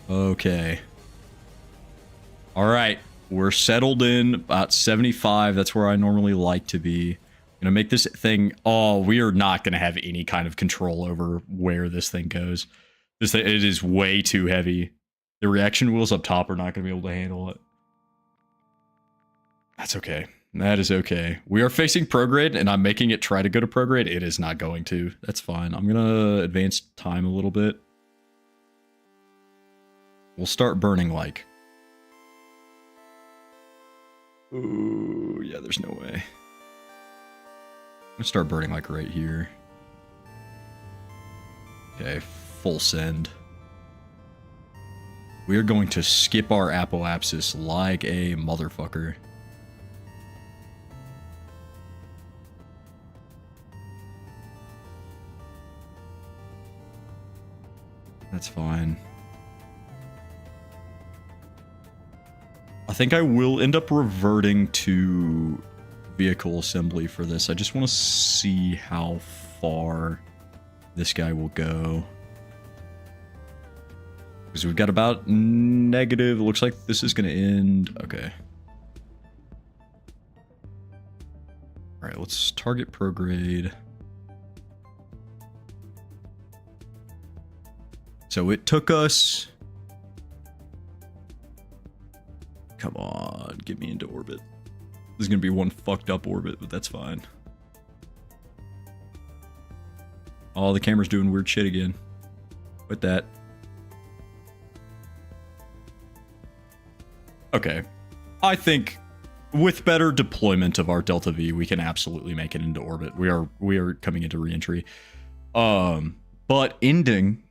Okay. All right. We're settled in about 75. That's where I normally like to be. Gonna make this thing... Oh, we are not gonna have any kind of control over where this thing goes. This thing, it is way too heavy. The reaction wheels up top are not gonna be able to handle it. That's okay. That is okay. We are facing prograde, and I'm making it try to go to prograde. It is not going to. That's fine. I'm gonna advance time a little bit. We'll start burning like. Ooh, yeah, there's no way. I'm gonna start burning like right here. Okay, full send. We are going to skip our apoapsis like a motherfucker. That's fine. I think I will end up reverting to vehicle assembly for this. I just want to see how far this guy will go. Because we've got about negative. It looks like this is going to end. Okay. All right, let's target prograde. So it took us... Come on, get me into orbit. This is going to be one fucked up orbit, but that's fine. Oh, the camera's doing weird shit again. With that. Okay. I think with better deployment of our Delta V, we can absolutely make it into orbit. We are coming into reentry. But ending,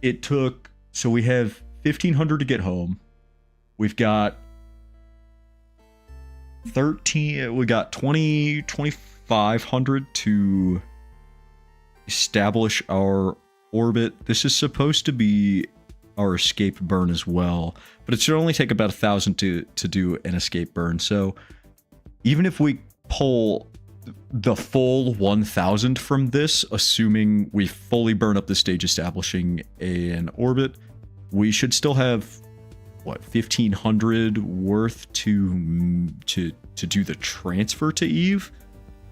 it took... So we have 1,500 to get home. We've got 2,500 to establish our orbit. This is supposed to be our escape burn as well, but it should only take about 1,000 to do an escape burn. So even if we pull the full 1,000 from this, assuming we fully burn up the stage establishing an orbit, we should still have what, 1,500 worth to do the transfer to Eve.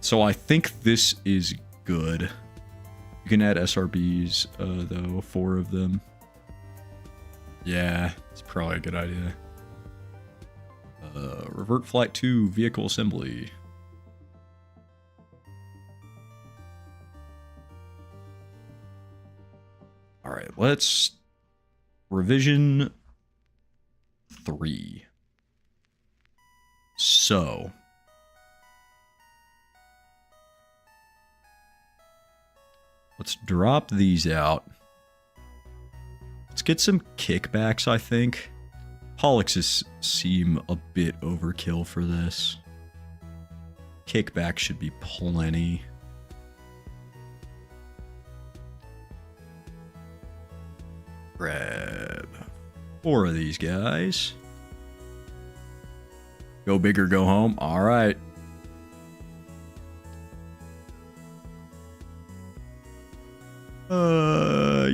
So I think this is good. You can add SRBs though, 4 of them. Yeah, it's probably a good idea. Revert flight to vehicle assembly. All right, let's revision 3. So let's drop these out. Let's get some kickbacks, I think. Pollux seem a bit overkill for this. Kickback should be plenty. Grab 4 of these guys. Go big or go home. All right.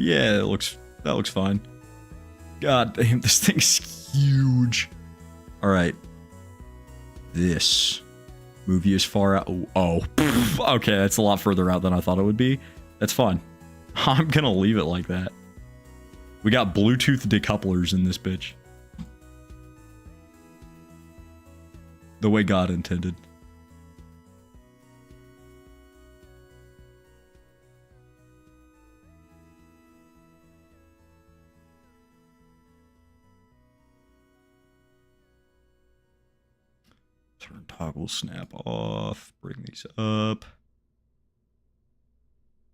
Yeah, that looks fine. God damn, this thing's huge. All right. This. Move you as far out. Oh. Okay, that's a lot further out than I thought it would be. That's fine. I'm gonna leave it like that. We got Bluetooth decouplers in this bitch. The way God intended. Turn toggle snap off. Bring these up.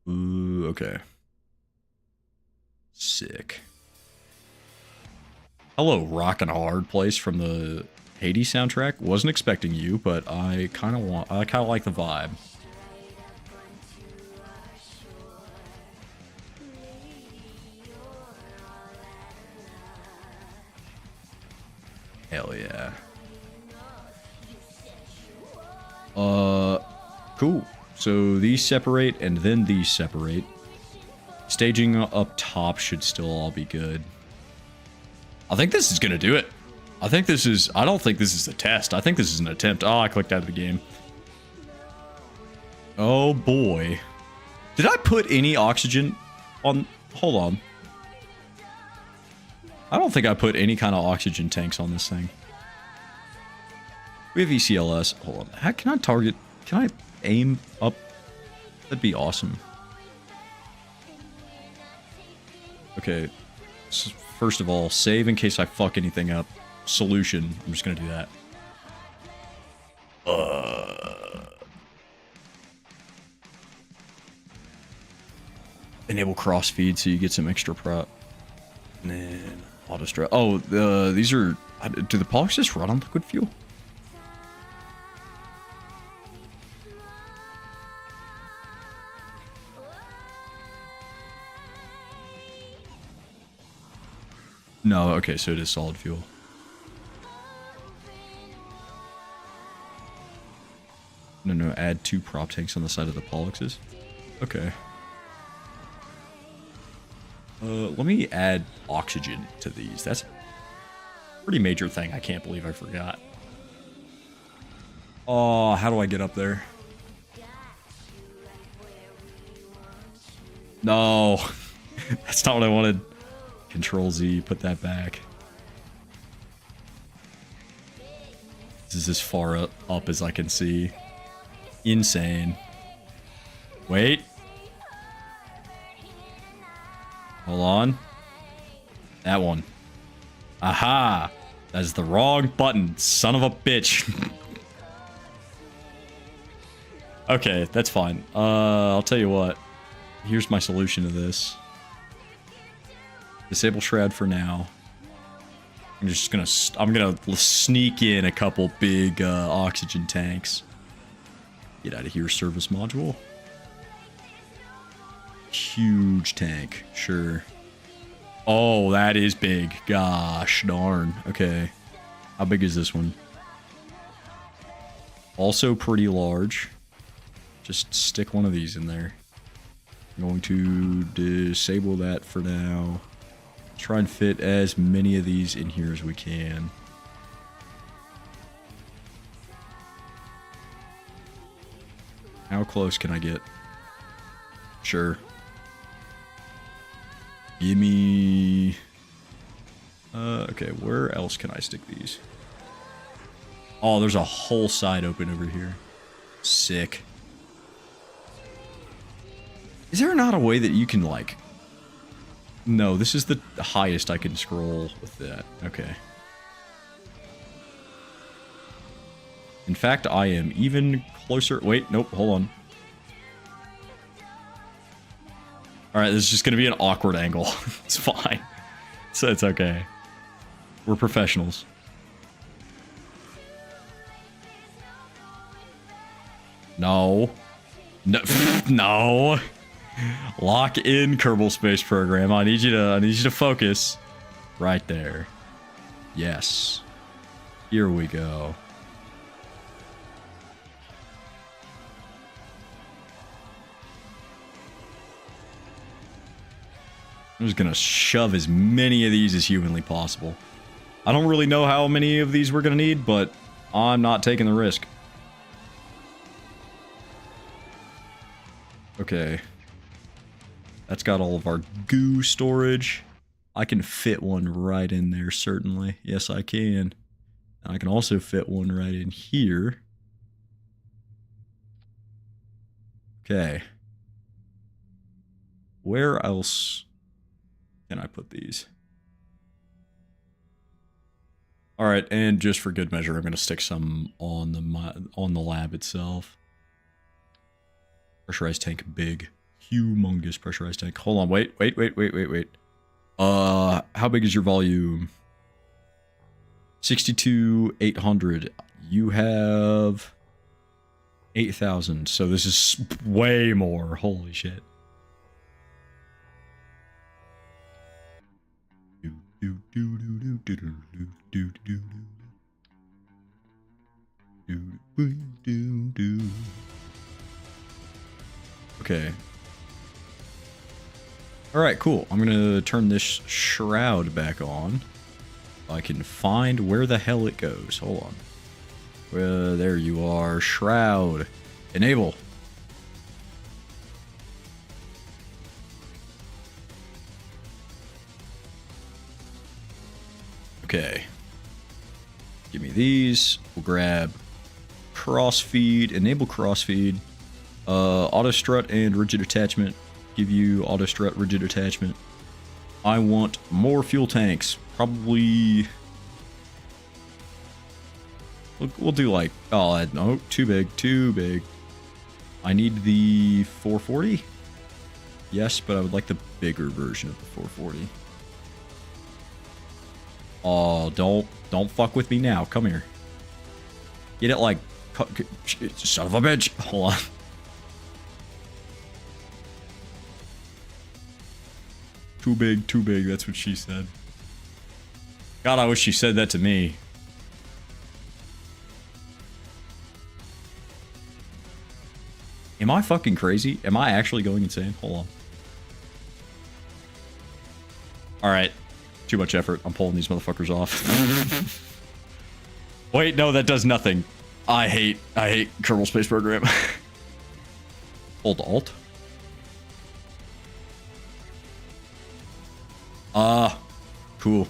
Ooh, okay. Sick. Hello, Rockin' Hard Place from the Hades soundtrack. Wasn't expecting you, but I kind of like the vibe. Hell yeah. Cool. So these separate and then these separate. Staging up top should still all be good. I think this is gonna do it. I don't think this is a test. I think this is an attempt. Oh, I clicked out of the game. Oh boy. Did I put any oxygen on? Hold on. I don't think I put any kind of oxygen tanks on this thing. We have ECLS. Hold on. How can I target? Can I aim up? That'd be awesome. Okay. So first of all, save in case I fuck anything up. Solution. I'm just gonna do that. Enable cross feed so you get some extra prop. And then auto strap. Oh, these are. Do the Pollux just run on liquid fuel? No, okay, so it is solid fuel. No, add 2 prop tanks on the side of the Polluxes. Okay. Let me add oxygen to these. That's a pretty major thing. I can't believe I forgot. Oh, how do I get up there? No. That's not what I wanted. Control Z, put that back. This is as far up as I can see. Insane. Wait. Hold on. That one. Aha! That is the wrong button, son of a bitch. Okay, that's fine. I'll tell you what. Here's my solution to this. Disable Shroud for now. I'm just gonna... I'm gonna sneak in a couple big oxygen tanks. Get out of here, service module. Huge tank, sure. Oh, that is big. Gosh darn. Okay. How big is this one? Also pretty large. Just stick one of these in there. I'm going to disable that for now. Try and fit as many of these in here as we can. How close can I get? Sure. Gimme... okay, where else can I stick these? Oh, there's a whole side open over here. Sick. Is there not a way that you can, like... No, this is the highest I can scroll with that. Okay. In fact, I am even closer... Wait, nope, hold on. Alright, this is just gonna be an awkward angle. It's fine. So it's okay. We're professionals. No. No. No. Lock in Kerbal Space Program. I need you to focus. Right there. Yes. Here we go. I'm just gonna shove as many of these as humanly possible. I don't really know how many of these we're gonna need, but I'm not taking the risk. Okay. That's got all of our goo storage. I can fit one right in there, certainly. Yes, I can. And I can also fit one right in here. Okay. Where else can I put these? All right, and just for good measure, I'm going to stick some on the lab itself. Pressurized tank, big, humongous pressurized tank. Hold on, wait. How big is your volume? 62,800. You have 8,000, so this is way more. Holy shit. Okay. Alright, cool. I'm gonna turn this shroud back on. I can find where the hell it goes. Hold on. Well, there you are. Shroud. Enable. Okay. Give me these. We'll grab crossfeed. Enable crossfeed. Auto strut and rigid attachment. Give you auto strut, rigid attachment. I want more fuel tanks. Probably... We'll do like... Oh, no. Too big. I need the 440? Yes, but I would like the bigger version of the 440. Oh, don't fuck with me now. Come here. Get it like... Son of a bitch. Hold on. Too big. That's what she said. God, I wish she said that to me. Am I fucking crazy? Am I actually going insane? Hold on. Alright. Too much effort. I'm pulling these motherfuckers off. Wait, no, that does nothing. I hate Kerbal Space Program. Hold Alt. Cool.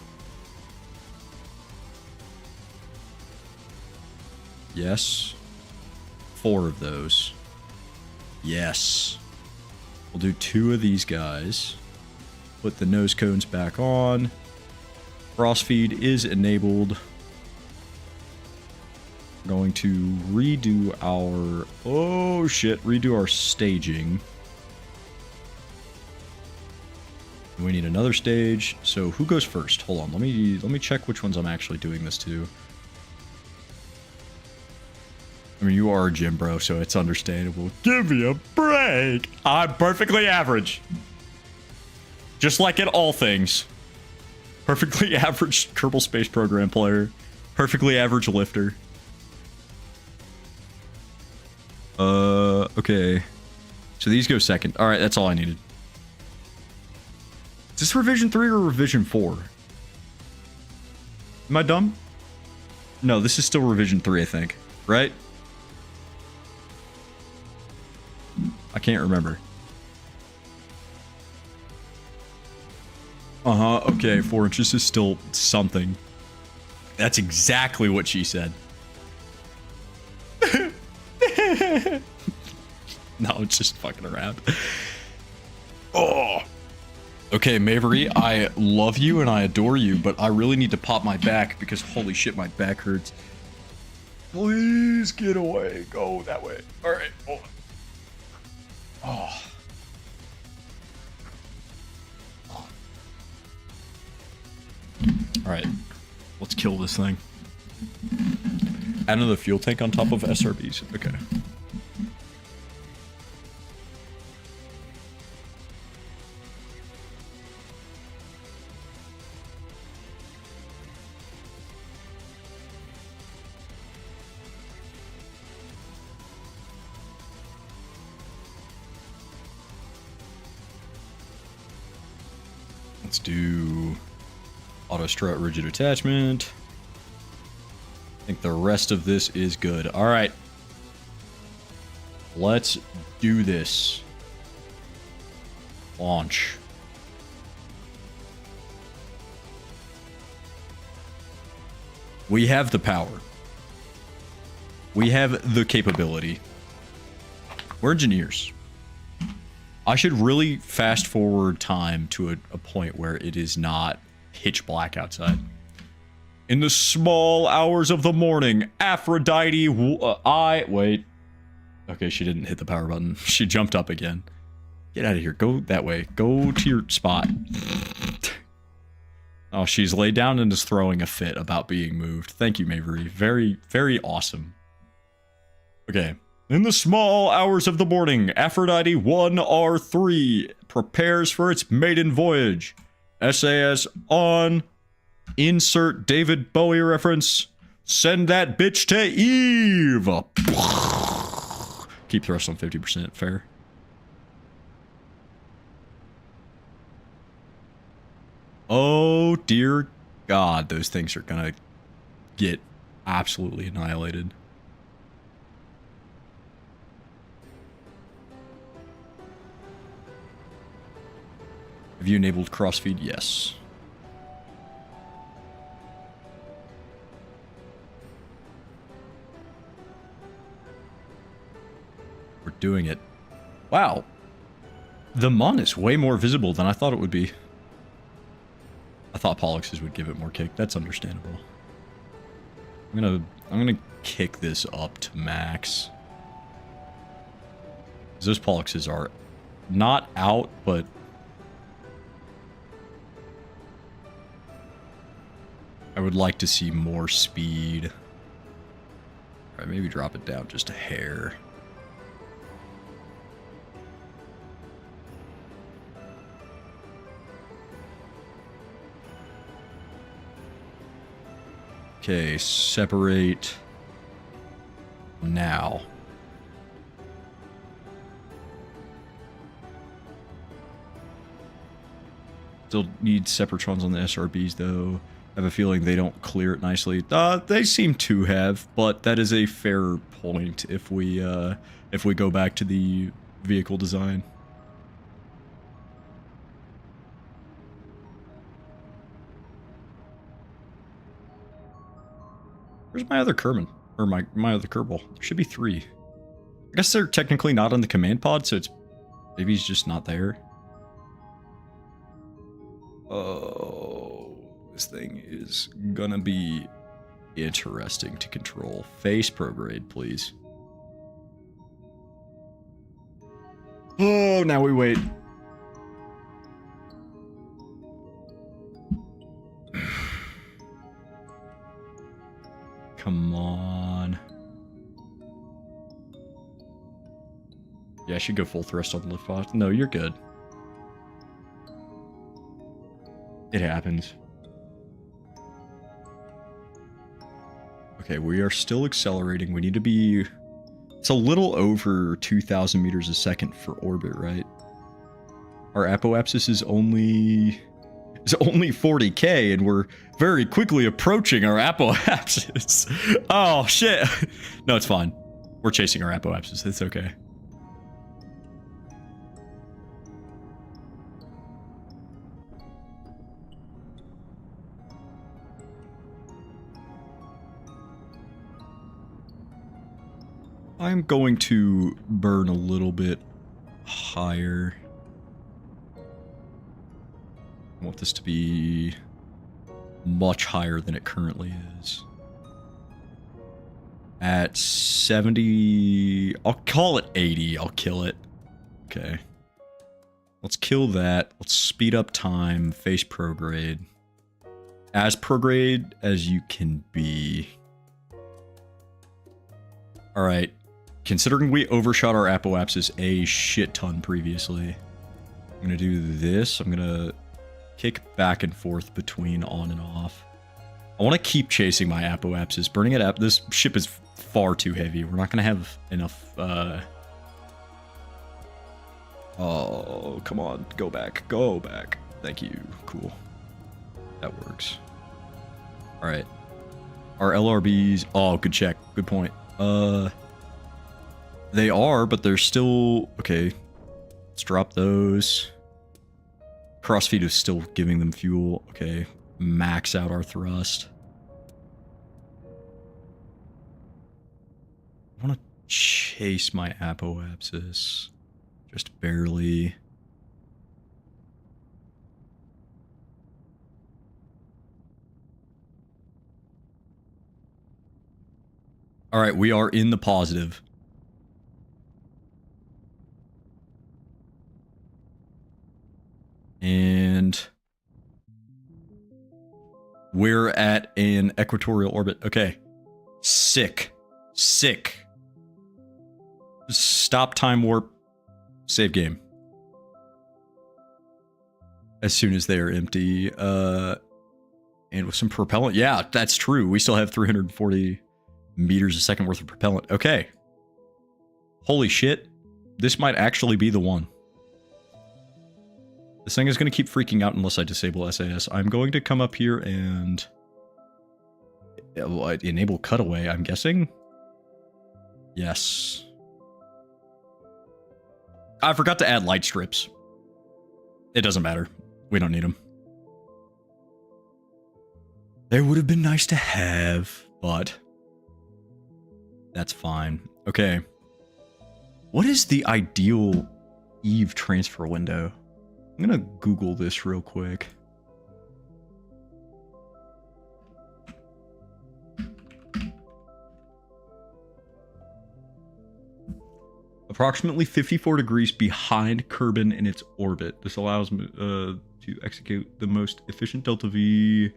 Yes. 4 of those. Yes. We'll do 2 of these guys. Put the nose cones back on. Frost feed is enabled. We're going to redo our... Oh shit, redo our staging. We need another stage. So who goes first? Hold on, let me check which ones I'm actually doing this to. I mean, you are a gym bro, so it's understandable. Give me a break. I'm perfectly average. Just like in all things. Perfectly average Kerbal Space Program player. Perfectly average lifter. Okay. So these go second. Alright, that's all I needed. Is this revision 3 or revision 4? Am I dumb? No, this is still revision 3, I think. Right? I can't remember. Okay, 4 inches is still something. That's exactly what she said. No, it's just fucking around. Oh. Okay, Mavery, I love you and I adore you, but I really need to pop my back because holy shit, my back hurts. Please get away. Go that way. Alright, hold on. Oh. Alright, let's kill this thing. Add another fuel tank on top of SRBs. Okay. Let's do auto strut rigid attachment. I think the rest of this is good. All right. Let's do this. Launch. We have the power. We have the capability. We're engineers. I should really fast forward time to a point where it is not pitch black outside. In the small hours of the morning, Aphrodite, wait. Okay, she didn't hit the power button. She jumped up again. Get out of here. Go that way. Go to your spot. Oh, she's laid down and is throwing a fit about being moved. Thank you, Mavery. Very, very awesome. Okay. In the small hours of the morning, Aphrodite 1R3 prepares for its maiden voyage. SAS on. Insert David Bowie reference. Send that bitch to Eve. Keep thrust on 50%. Fair. Oh, dear God. Those things are gonna get absolutely annihilated. Have you enabled crossfeed? Yes. We're doing it. Wow. The Mun is way more visible than I thought it would be. I thought Pollux's would give it more kick. That's understandable. I'm gonna kick this up to max. Those Pollux's are not out, but I would like to see more speed. Alright, maybe drop it down just a hair. Okay, separate now. Still need separatrons on the SRBs though. I have a feeling they don't clear it nicely. They seem to have, but that is a fair point if we go back to the vehicle design. Where's my other Kerman? Or my other Kerbal? There should be 3. I guess they're technically not on the command pod, so it's maybe he's just not there. Oh, this thing is gonna be interesting to control. Face prograde, please. Oh, now we wait. Come on. Yeah, I should go full thrust on the lift pod. No, you're good. It happens. Okay, we are still accelerating. We need to be... It's a little over 2,000 meters a second for orbit, right? Our apoapsis is only 40k, and we're very quickly approaching our apoapsis. Oh, shit. No, it's fine. We're chasing our apoapsis. It's okay. I'm going to burn a little bit higher. I want this to be much higher than it currently is. At 70... I'll call it 80. I'll kill it. Okay. Let's kill that. Let's speed up time. Face prograde. As prograde as you can be. Alright. Considering we overshot our apoapsis a shit ton previously, I'm gonna do this. I'm gonna kick back and forth between on and off. I want to keep chasing my apoapsis. Burning it up. This ship is far too heavy. We're not gonna have enough. Oh, come on. Go back. Go back. Thank you. Cool. That works. Alright. Our LRBs... Oh, good check. Good point. They are, but they're still... Okay. Let's drop those. Crossfeed is still giving them fuel. Okay. Max out our thrust. I want to chase my apoapsis. Just barely. Alright, we are in the positive. And we're at an equatorial orbit. Okay. Sick. Sick. Stop time warp. Save game. As soon as they are empty. And with some propellant. Yeah, that's true. We still have 340 meters a second worth of propellant. Okay. Holy shit. This might actually be the one. This thing is going to keep freaking out unless I disable SAS. I'm going to come up here and enable cutaway, I'm guessing. Yes. I forgot to add light strips. It doesn't matter. We don't need them. They would have been nice to have, but that's fine. Okay. What is the ideal Eve transfer window? I'm gonna Google this real quick. Approximately 54 degrees behind Kerbal in its orbit. This allows me to execute the most efficient Delta V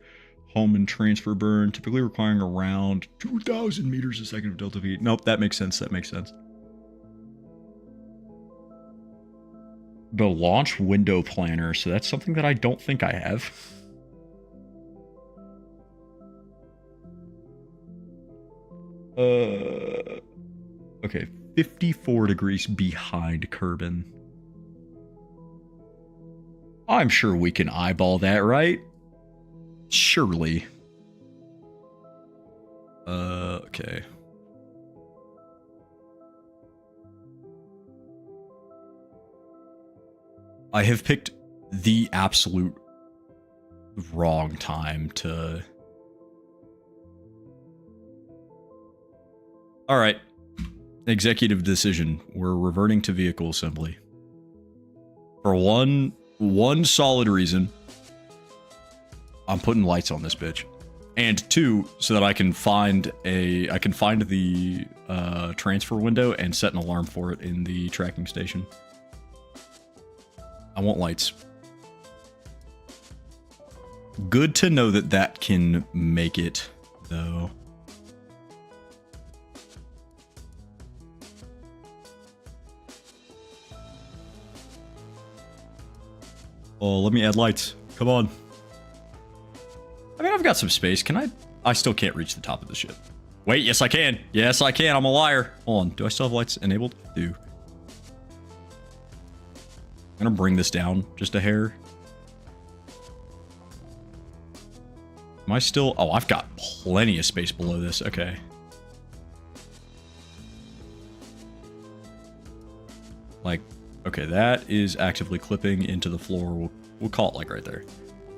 home and transfer burn, typically requiring around 2,000 meters a second of Delta V. Nope, that makes sense. That makes sense. The launch window planner, so that's something that I don't think I have. Okay, 54 degrees behind Kerbin. I'm sure we can eyeball that, right? Surely. Okay. I have picked the absolute wrong time to... All right. Executive decision. We're reverting to vehicle assembly. For one solid reason. I'm putting lights on this bitch. And two, so that I can find the transfer window and set an alarm for it in the tracking station. I want lights. Good to know that that can make it, though. Oh, let me add lights. Come on. I mean, I've got some space. Can I? I still can't reach the top of the ship. Wait, yes I can. Yes I can. I'm a liar. Hold on. Do I still have lights enabled? I do. I'm gonna bring this down just a hair. Am I still... Oh, I've got plenty of space below this. Okay. Like, okay, that is actively clipping into the floor. We'll call it like right there.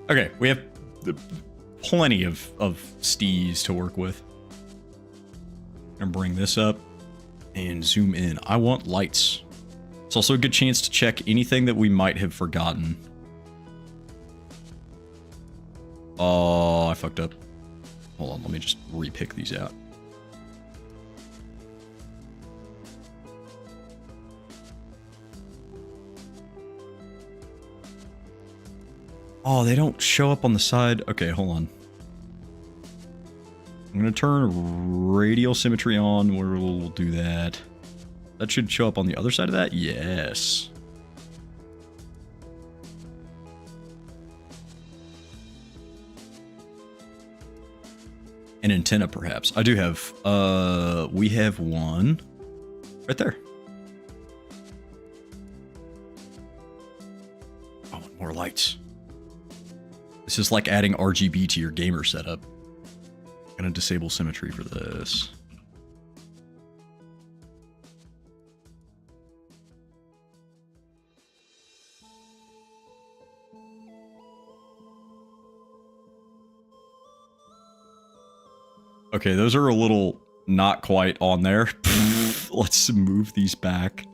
Okay, we have plenty of stees to work with. I'm gonna bring this up and zoom in. I want lights. It's also a good chance to check anything that we might have forgotten. Oh, I fucked up. Hold on, let me just re-pick these out. Oh, they don't show up on the side. Okay, hold on. I'm gonna turn radial symmetry on. We'll do that. That should show up on the other side of that? Yes. An antenna, perhaps. I do have, we have one right there. Oh, more lights. This is like adding RGB to your gamer setup. I'm gonna disable symmetry for this. Okay, those are a little not quite on there. Let's move these back.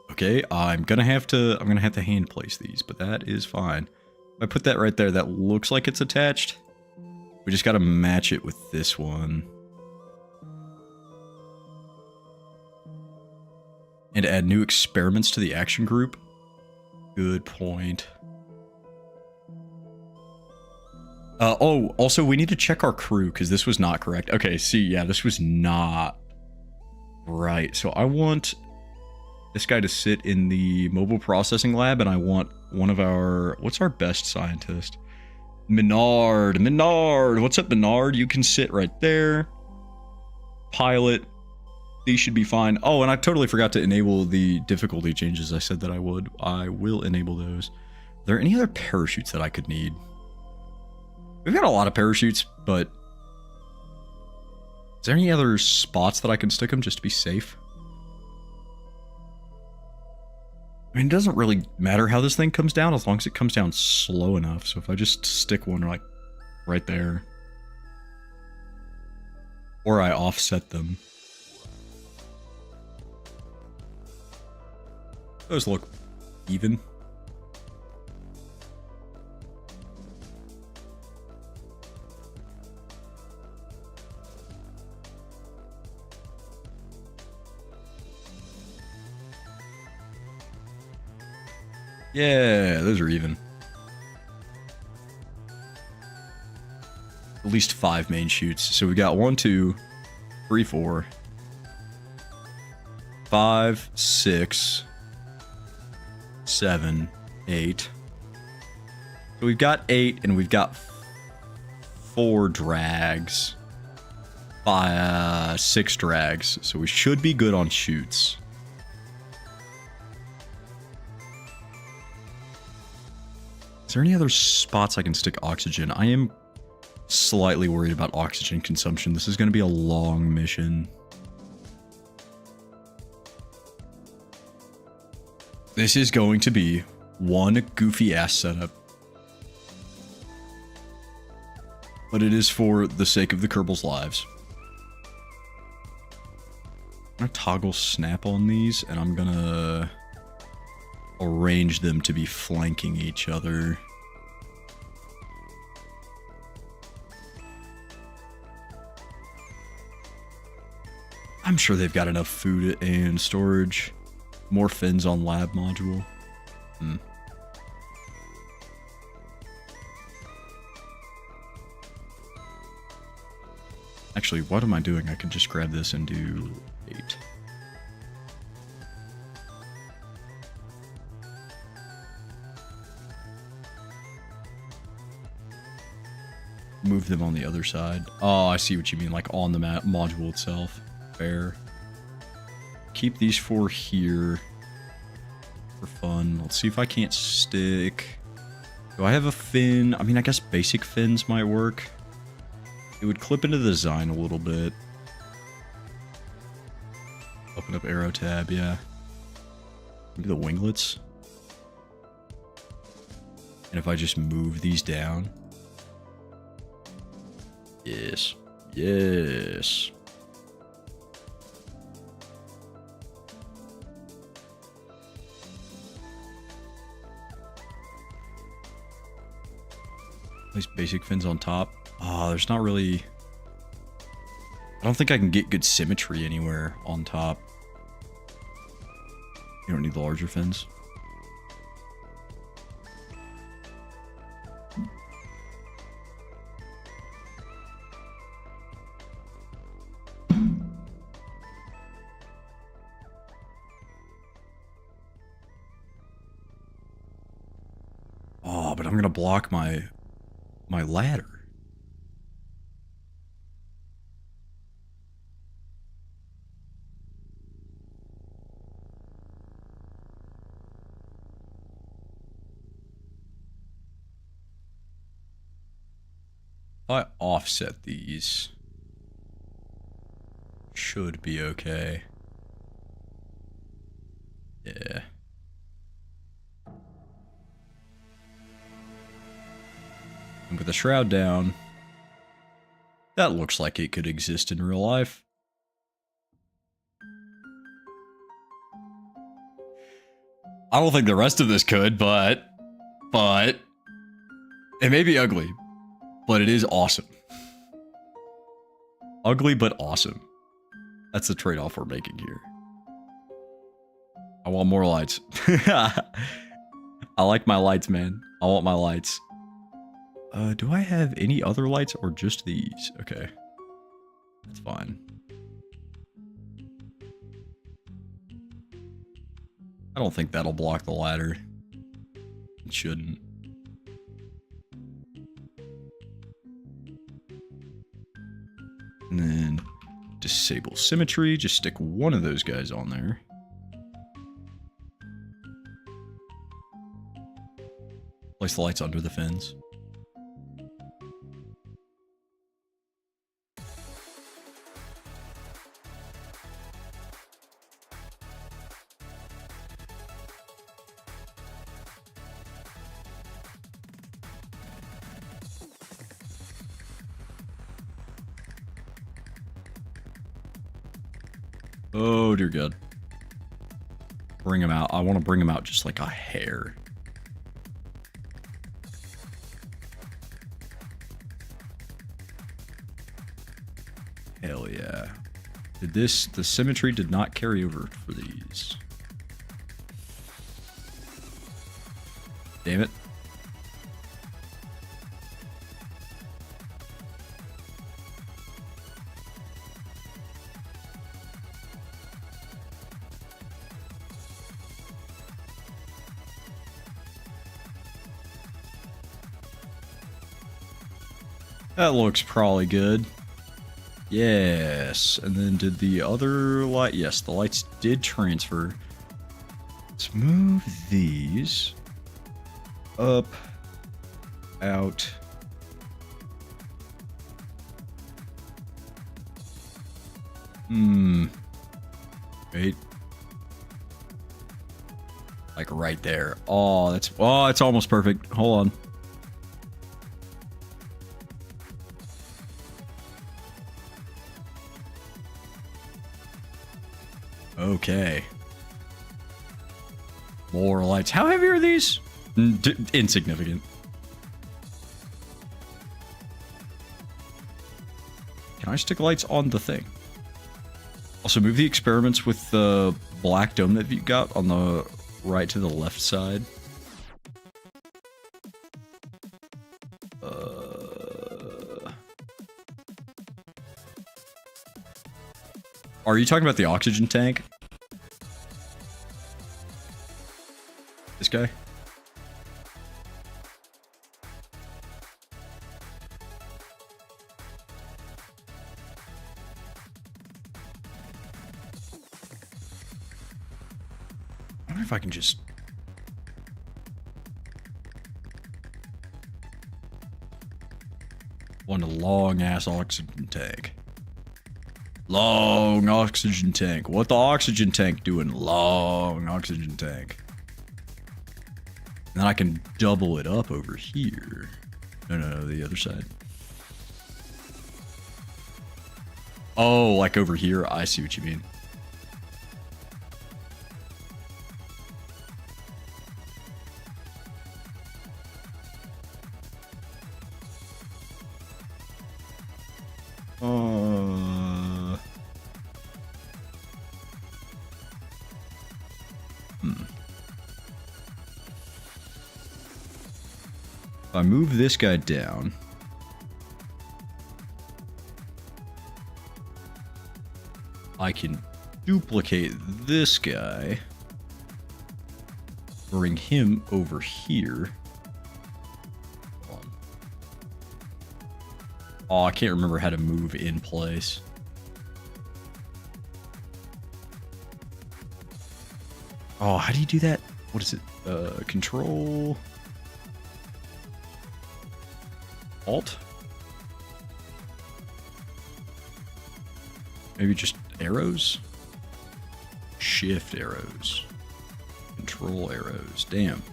Okay, I'm gonna have to hand place these, but that is fine. If I put that right there, that looks like it's attached. We just gotta match it with this one. And add new experiments to the action group. Good point. Oh, also we need to check our crew because this was not correct. Okay, see, yeah, this was not right. So I want this guy to sit in the mobile processing lab, and I want one of our... What's our best scientist? Menard. Menard! What's up, Menard? You can sit right there. Pilot. These should be fine. Oh, and I totally forgot to enable the difficulty changes I said that I would. I will enable those. Are there any other parachutes that I could need? We've got a lot of parachutes, but... Is there any other spots that I can stick them just to be safe? I mean, it doesn't really matter how this thing comes down as long as it comes down slow enough. So if I just stick one like right there. Or I offset them. Those look even. Yeah, those are even. At least 5 main chutes. So we got 1, 2, 3, 4, 5, 6, 7, 8. So we've got 8 and we've got 4 drags. 6 drags, so we should be good on shoots. Is there any other spots I can stick oxygen? I am slightly worried about oxygen consumption. This is going to be a long mission. This is going to be one goofy ass setup. But it is for the sake of the Kerbals' lives. I'm going to toggle snap on these, and I'm going to arrange them to be flanking each other. I'm sure they've got enough food and storage. More fins on lab module. Actually, what am I doing? I could just grab this and do 8. Move them on the other side. Oh, I see what you mean, like on the module itself. Fair. Keep these 4 here for fun. Let's see if I can't stick. Do I have a fin? I mean, I guess basic fins might work. It would clip into the design a little bit. Open up arrow tab, yeah. Maybe the winglets. And if I just move these down. Yes. Yes. Place basic fins on top. Oh, there's not really... I don't think I can get good symmetry anywhere on top. You don't need the larger fins. Oh, but I'm gonna block my ladder. If I offset these, should be okay. Yeah. And with the shroud down, that looks like it could exist in real life. I don't think the rest of this could, but it may be ugly, but it is awesome. Ugly, but awesome. That's the trade-off we're making here. I want more lights. I like my lights, man. I want my lights. Do I have any other lights or just these? Okay. That's fine. I don't think that'll block the ladder. It shouldn't. And then disable symmetry. Just stick one of those guys on there. Place the lights under the fins. Oh, dear God. Bring him out. I want to bring him out just like a hair. Hell yeah. The symmetry did not carry over for these. Damn it. That looks probably good. Yes. And then did the other light? Yes, the lights did transfer. Let's move these up, out. Wait. Like right there. Oh, it's almost perfect. Hold on. Okay. More lights. How heavy are these? Insignificant. Can I stick lights on the thing? Also, move the experiments with the black dome that you got on the right to the left side. Are you talking about the oxygen tank? This guy? I wonder if I can just... One long-ass oxygen tank. Long oxygen tank. What the oxygen tank doing? Long oxygen tank. And then I can double it up over here. No, the other side. Oh, like over here? I see what you mean. If I move this guy down, I can duplicate this guy, bring him over here. Oh, I can't remember how to move in place. Oh, how do you do that? What is it? Control... Alt? Maybe just arrows? Shift arrows. Control arrows. Damn.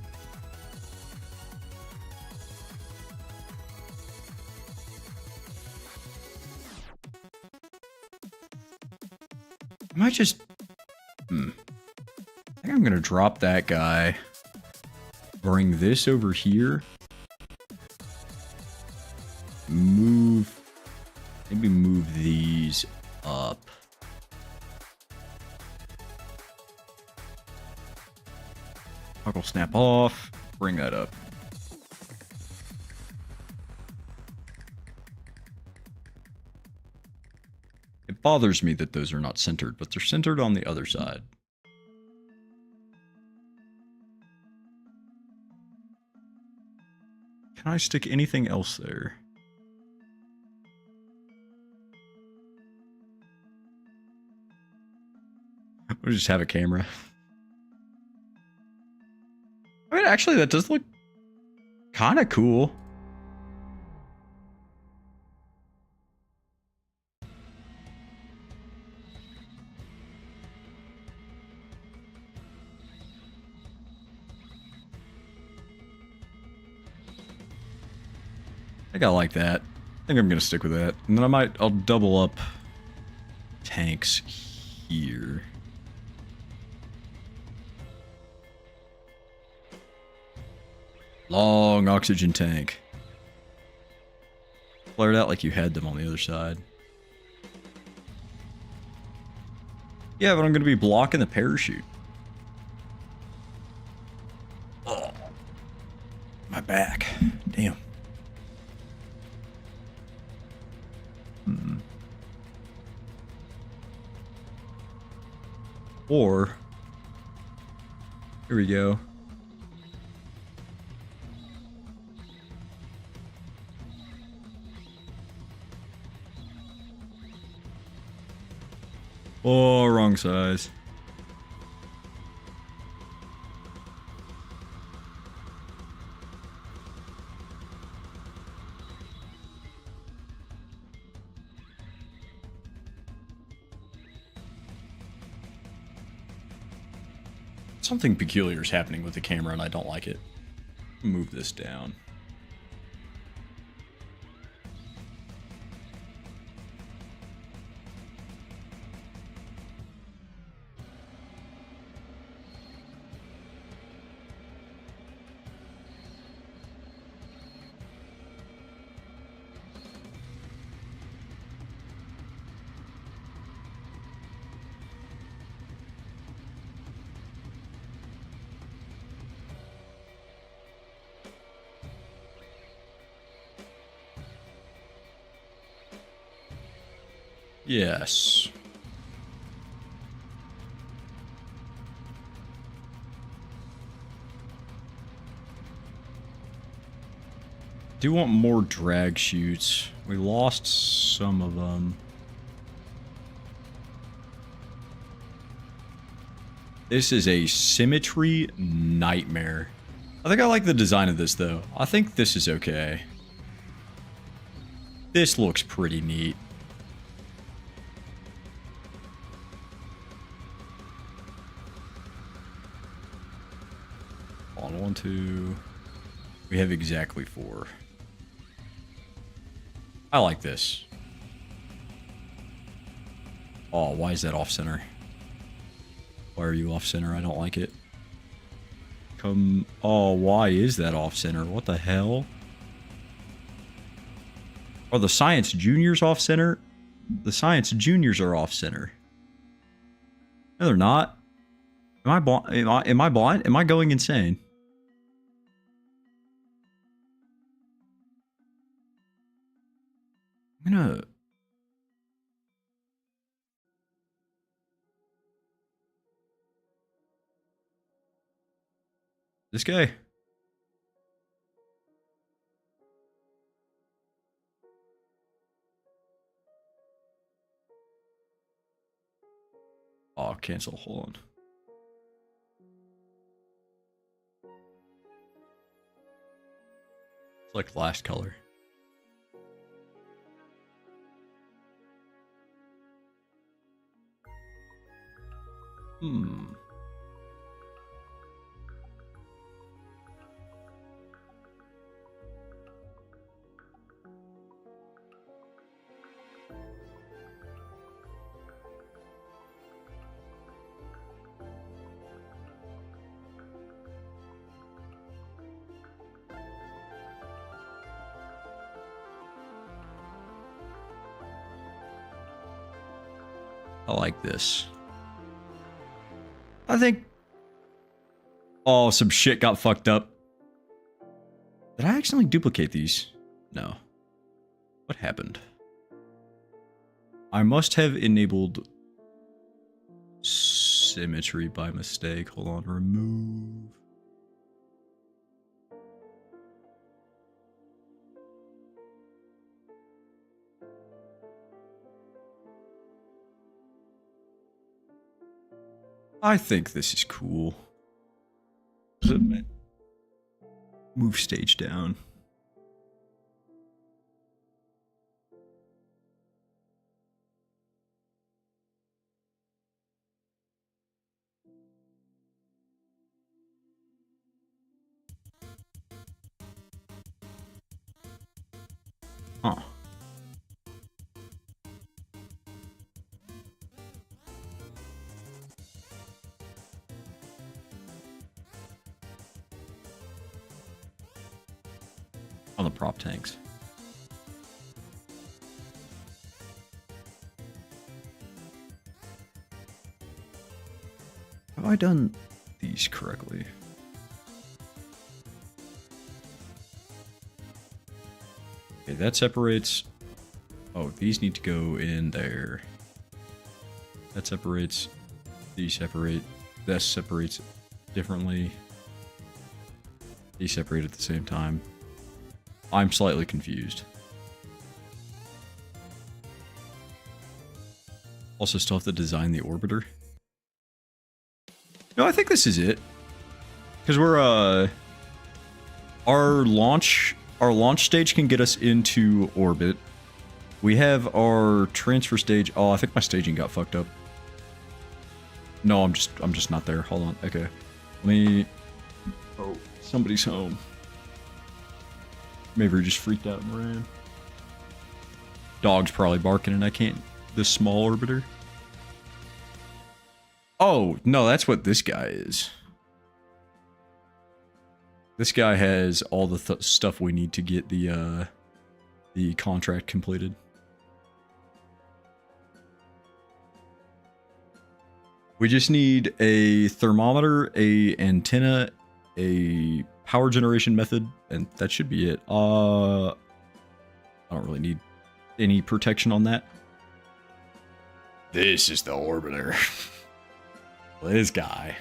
I might just... I think I'm gonna drop that guy. Bring this over here. Maybe move these up. Toggle snap off, bring that up. It bothers me that those are not centered, but they're centered on the other side. Can I stick anything else there? We'll just have a camera. I mean, actually, that does look kind of cool. I think I like that. I think I'm gonna stick with that. And then I'll double up tanks here. Long oxygen tank. Flare it out like you had them on the other side. Yeah, but I'm gonna be blocking the parachute. Oh, my back. Damn. Or, here we go. Oh, wrong size. Something peculiar is happening with the camera and I don't like it. Move this down. Yes. Do want more drag chutes. We lost some of them. This is a symmetry nightmare. I think I like the design of this though. I think this is okay. This looks pretty neat. On 1, 2. We have exactly 4. I like this. Oh, why is that off center? Why are you off center? I don't like it. Come. Oh, why is that off center? What the hell? Are the Science Juniors off center? The Science Juniors are off center. No, they're not. Am I blind? Am I blind? Am I going insane? I'm gonna... This guy. Oh, cancel. Hold on. Select last color. I like this. I think... Oh, some shit got fucked up. Did I accidentally duplicate these? No. What happened? I must have enabled symmetry by mistake. Hold on, remove. I think this is cool. Move stage down. Huh. On the prop tanks. Have I done these correctly? Okay, that separates. Oh, these need to go in there. That separates. These separate. That separates differently. These separate at the same time. I'm slightly confused. Also still have to design the orbiter. No, I think this is it. Because we're, our launch stage can get us into orbit. We have our transfer stage. Oh, I think my staging got fucked up. No, I'm just not there. Hold on. Okay. Let me... Oh, somebody's home. Maybe we just freaked out and ran. Dog's probably barking and I can't... This small orbiter. Oh, no, that's what this guy is. This guy has all the stuff we need to get the contract completed. We just need a thermometer, a antenna, a power generation method, and that should be it. I don't really need any protection on that. This is the orbiter. This guy.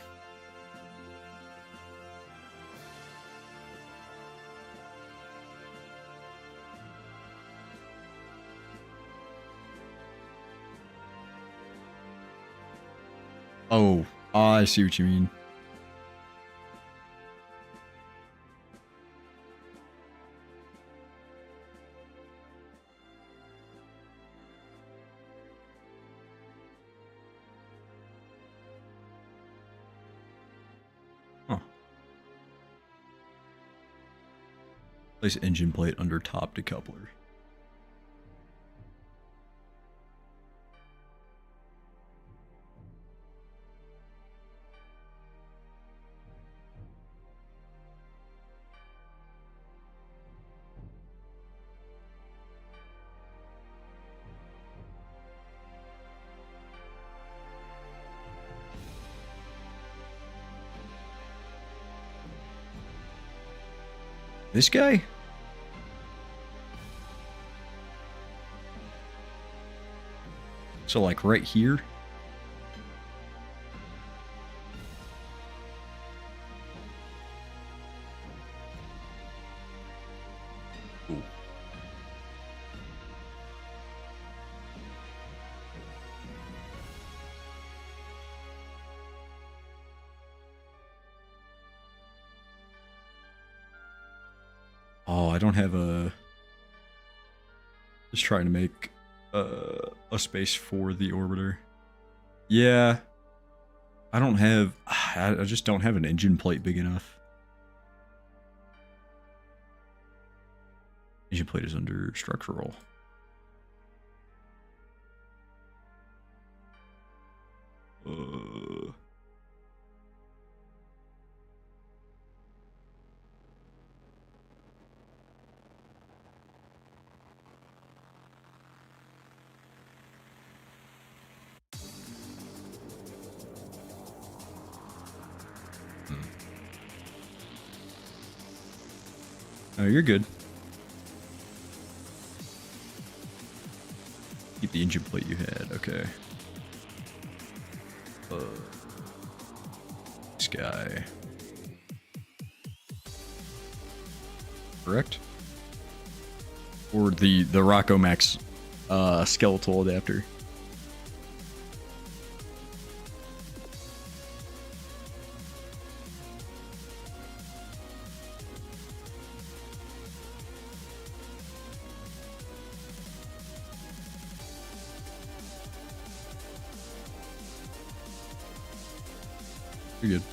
Oh, I see what you mean. Huh. Place engine plate under top decoupler. This guy? So like right here? Ooh. Oh, I don't have a... Just trying to make a space for the orbiter. Yeah. I don't have... I just don't have an engine plate big enough. Engine plate is under structural. Oh, you're good. Keep the engine plate you had. Okay. This guy. Correct? Or the Rocco Max skeletal adapter. You're good.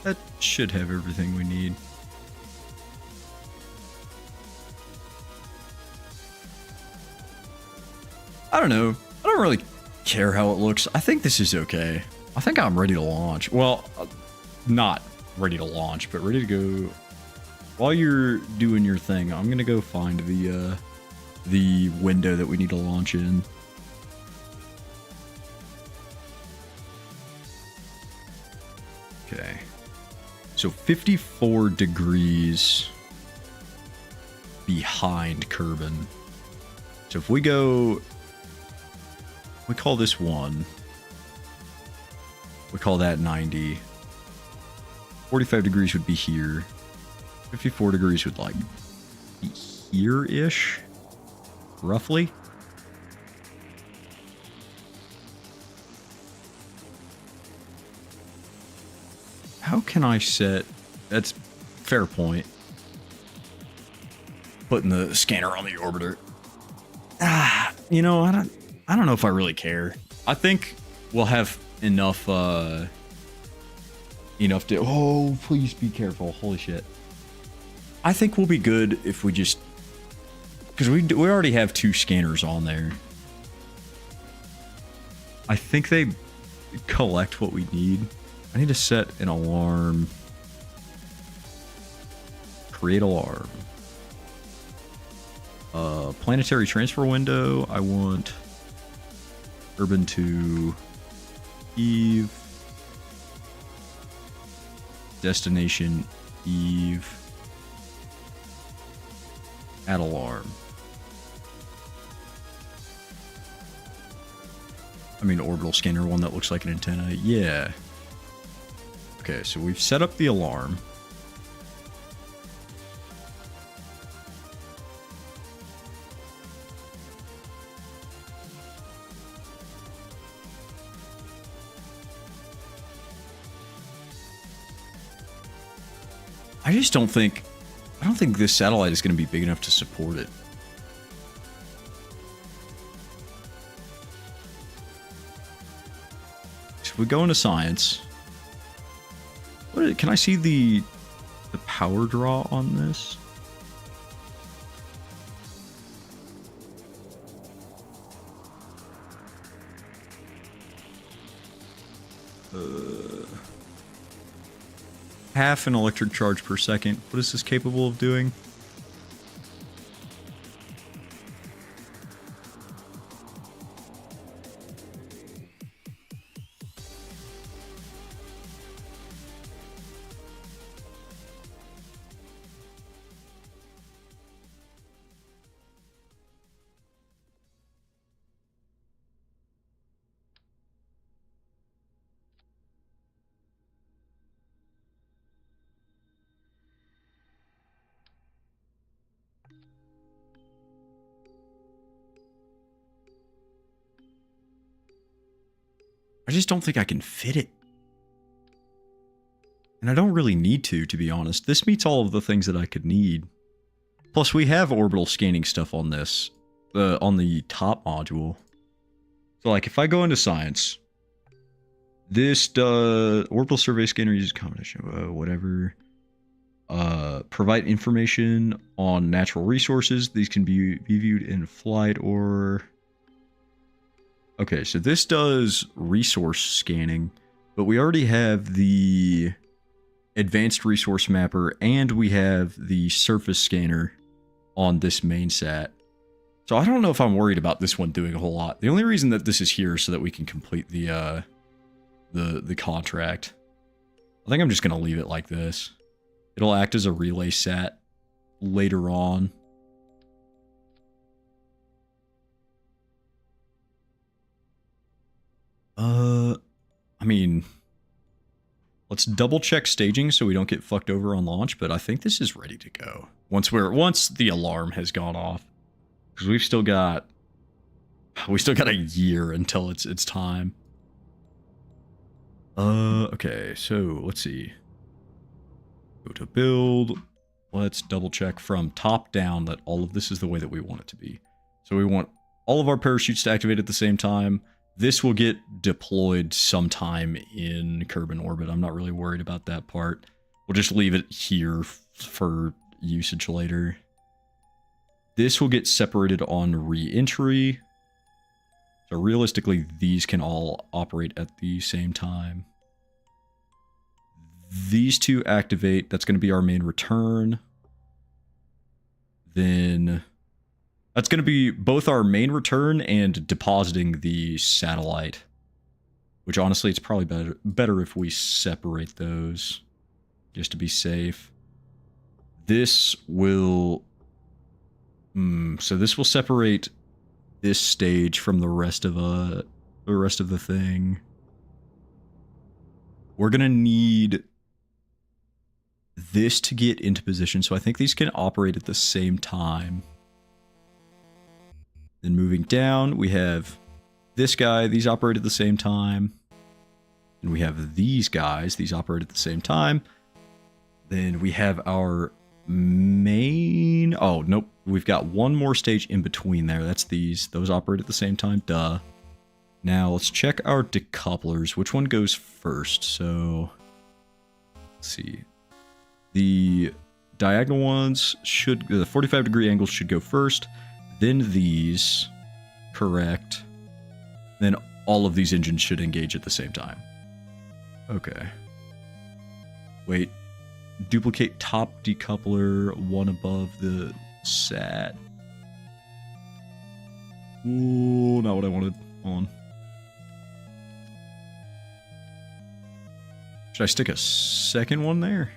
That should have everything we need. I don't know. I don't really care how it looks. I think this is okay. I think I'm ready to launch. Well, not ready to launch, but ready to go. While you're doing your thing, I'm gonna go find the window that we need to launch in. Okay. So 54 degrees behind Kerbal. So if we go, we call this 1. We call that 90. 45 degrees would be here. 54 degrees would like be here-ish, roughly. How can I set... That's fair point. Putting the scanner on the orbiter. You know, I don't know if I really care. I think we'll have enough to... Oh, please be careful. Holy shit. I think we'll be good if we just... Because we already have 2 scanners on there. I think they collect what we need. I need to set an alarm. Create alarm. Planetary transfer window. I want urban to Eve. Destination Eve. Add alarm. I mean, orbital scanner, one that looks like an antenna. Yeah. Okay, so we've set up the alarm. I just don't think... I don't think this satellite is going to be big enough to support it. So we go into science. Can I see the power draw on this? Half an electric charge per second. What is this capable of doing? I just don't think I can fit it. And I don't really need to be honest. This meets all of the things that I could need. Plus, we have orbital scanning stuff on this, on the top module. So, like, if I go into science, this does orbital survey scanner uses combination, whatever. Provide information on natural resources. These can be viewed in flight or... Okay, so this does resource scanning, but we already have the advanced resource mapper and we have the surface scanner on this main sat. So I don't know if I'm worried about this one doing a whole lot. The only reason that this is here is so that we can complete the contract. I think I'm just going to leave it like this. It'll act as a relay sat later on. I mean, let's double check staging so we don't get fucked over on launch, but I think this is ready to go. Once the alarm has gone off. Because we still got a year until it's time. Okay, so let's see. Go to build. Let's double check from top down that all of this is the way that we want it to be. So we want all of our parachutes to activate at the same time. This will get deployed sometime in Kerbal orbit. I'm not really worried about that part. We'll just leave it here for usage later. This will get separated on re-entry. So realistically, these can all operate at the same time. These two activate. That's going to be our main return. Then... that's going to be both our main return and depositing the satellite. Which honestly, it's probably better if we separate those. Just to be safe. This will... so this will separate this stage from the rest of the thing. We're going to need this to get into position. So I think these can operate at the same time. Then moving down, we have this guy. These operate at the same time. And we have these guys. These operate at the same time. Then we have our main... Oh, nope. We've got one more stage in between there. That's these. Those operate at the same time. Duh. Now, let's check our decouplers. Which one goes first? So, let's see. The diagonal ones should... The 45-degree angles should go first. Then these. Correct. Then all of these engines should engage at the same time. Okay. Wait. Duplicate top decoupler, one above the sat. Ooh, not what I wanted. Hold on. Should I stick a second one there?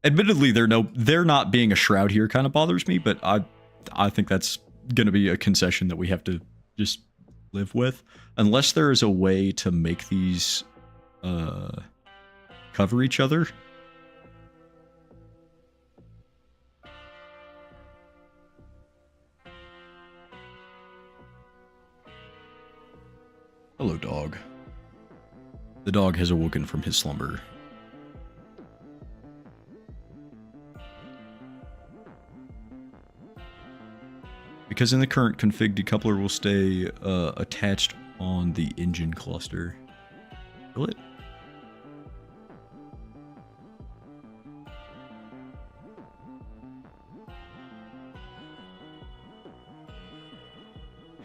Admittedly, they're not being a shroud here kind of bothers me, but I think that's going to be a concession that we have to just live with. Unless there is a way to make these cover each other. Hello, dog. The dog has awoken from his slumber. Because in the current config, decoupler will stay attached on the engine cluster. Will it?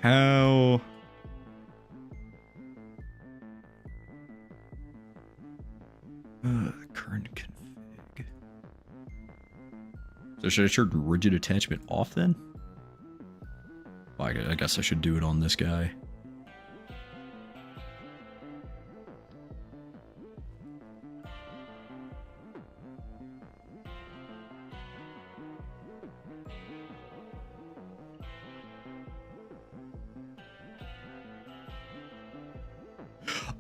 How? Current config. So should I turn rigid attachment off then? Well, I guess I should do it on this guy.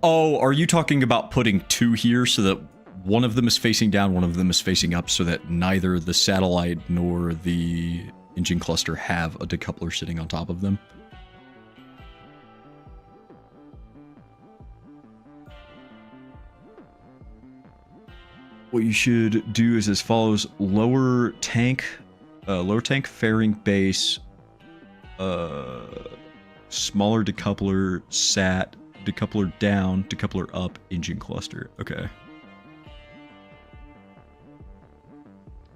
Oh, are you talking about putting two here so that one of them is facing down, one of them is facing up, so that neither the satellite nor the engine cluster have a decoupler sitting on top of them? What you should do is as follows: lower tank fairing base, smaller decoupler sat, decoupler down, decoupler up, engine cluster. Okay.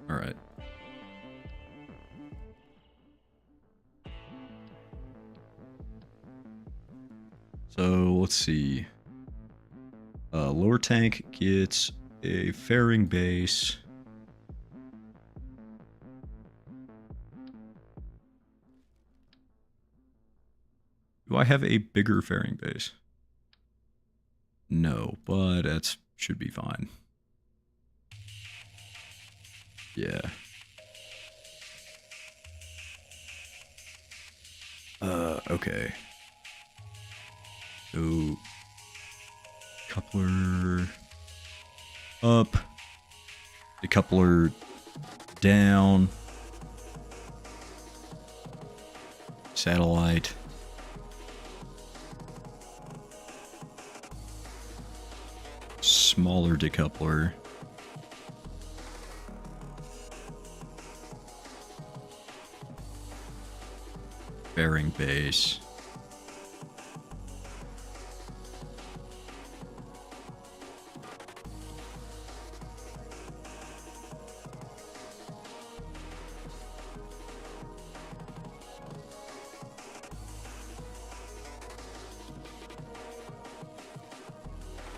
All right. So let's see. Lower tank gets a fairing base. Do I have a bigger fairing base? No, but that should be fine. Yeah. Okay. So, coupler up, decoupler down, satellite, smaller decoupler, fairing base,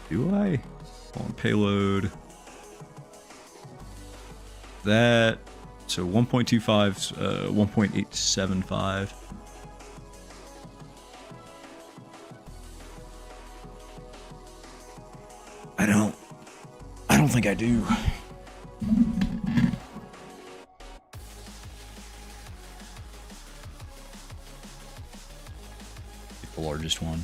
do I? On payload. That, so 1.25, 1.875. I don't think I do. The largest one.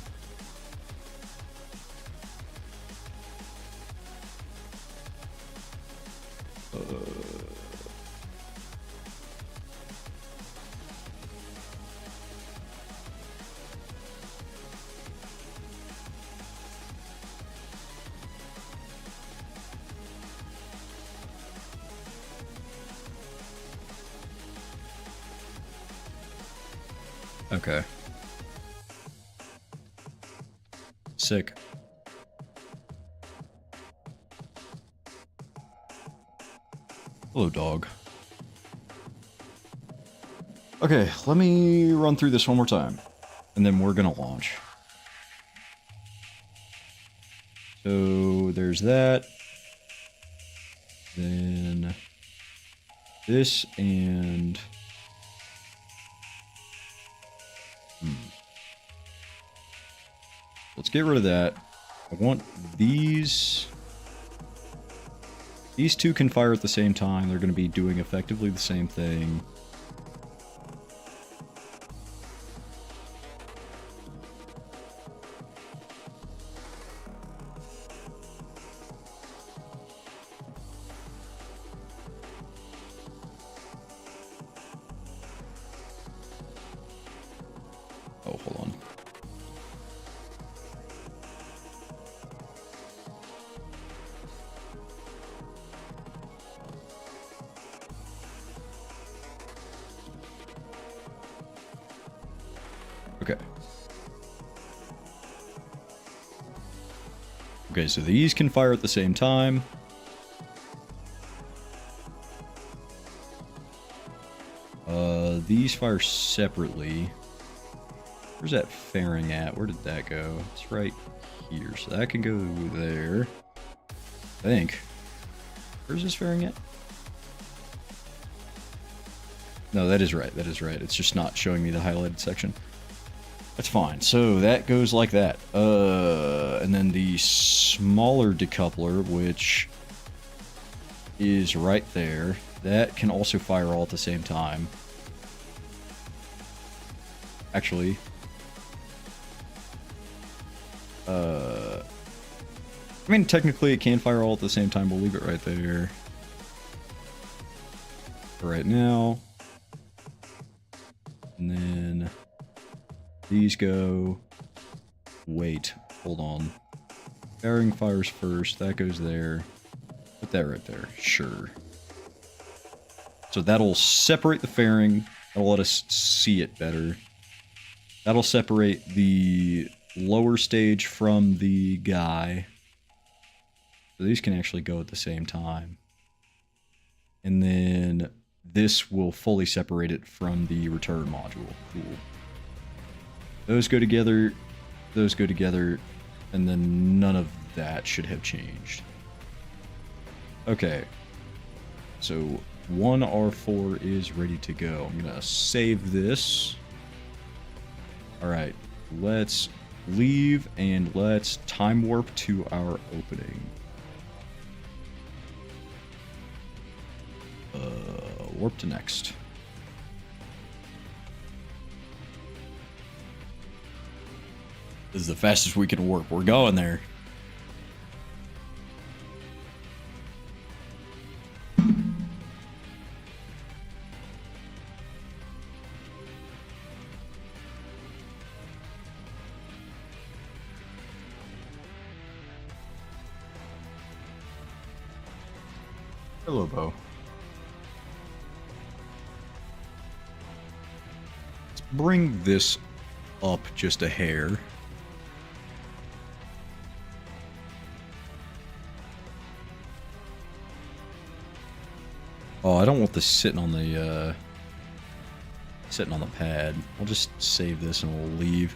Okay. Sick. Hello, dog. Okay, let me run through this one more time, and then we're gonna launch. So there's that. Then this and let's get rid of that. I want these. These two can fire at the same time. They're going to be doing effectively the same thing. Oh, hold on. Okay. Okay, so these can fire at the same time. These fire separately. Where's that fairing at? Where did that go? It's right here, so that can go there. I think. Where's this fairing at? No, that is right. That is right. It's just not showing me the highlighted section. That's fine. So that goes like that. And then the smaller decoupler, which is right there, that can also fire all at the same time. Actually, I mean, technically it can fire all at the same time. We'll leave it right there for right now. And then these go. Wait, hold on. Fairing fires first. That goes there. Put that right there. Sure. So that'll separate the fairing. That'll let us see it better. That'll separate the lower stage from the guy. So these can actually go at the same time. And then this will fully separate it from the return module. Cool. Those go together, and then none of that should have changed. Okay. So 1R4 is ready to go. I'm gonna save this. Alright, let's leave and let's time warp to our opening. Warp to next. This is the fastest we can warp. We're going there. Hello, Bo. Let's bring this up just a hair. Oh, I don't want this sitting on the pad. I'll just save this and we'll leave.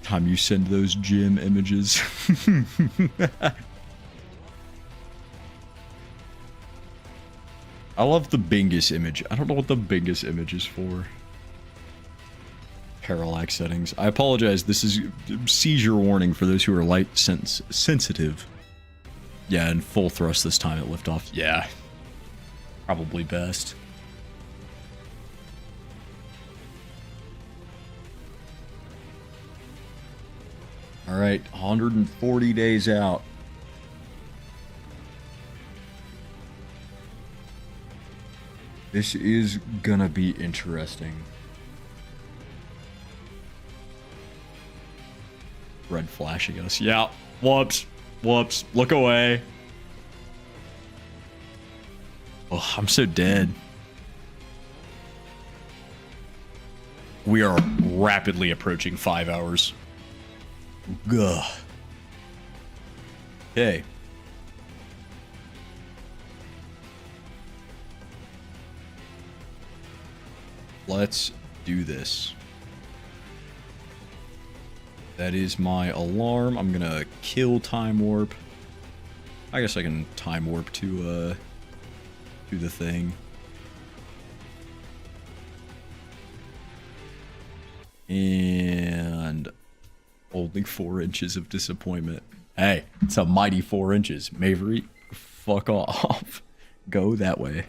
Time you send those gym images. I love the Bingus image. I don't know what the Bingus image is for. Parallax settings. I apologize. This is seizure warning for those who are light sensitive. Yeah, and full thrust this time at liftoff. Yeah. Probably best. Alright, 140 days out. This is gonna be interesting. Red flashing us. Yeah. Whoops. Whoops. Look away. Oh, I'm so dead. We are rapidly approaching 5 hours. Gah. Okay. Let's do this. That is my alarm. I'm gonna kill time warp. I guess I can time warp to the thing. And only 4 inches of disappointment. Hey, it's a mighty 4 inches. Mavery, fuck off. Go that way.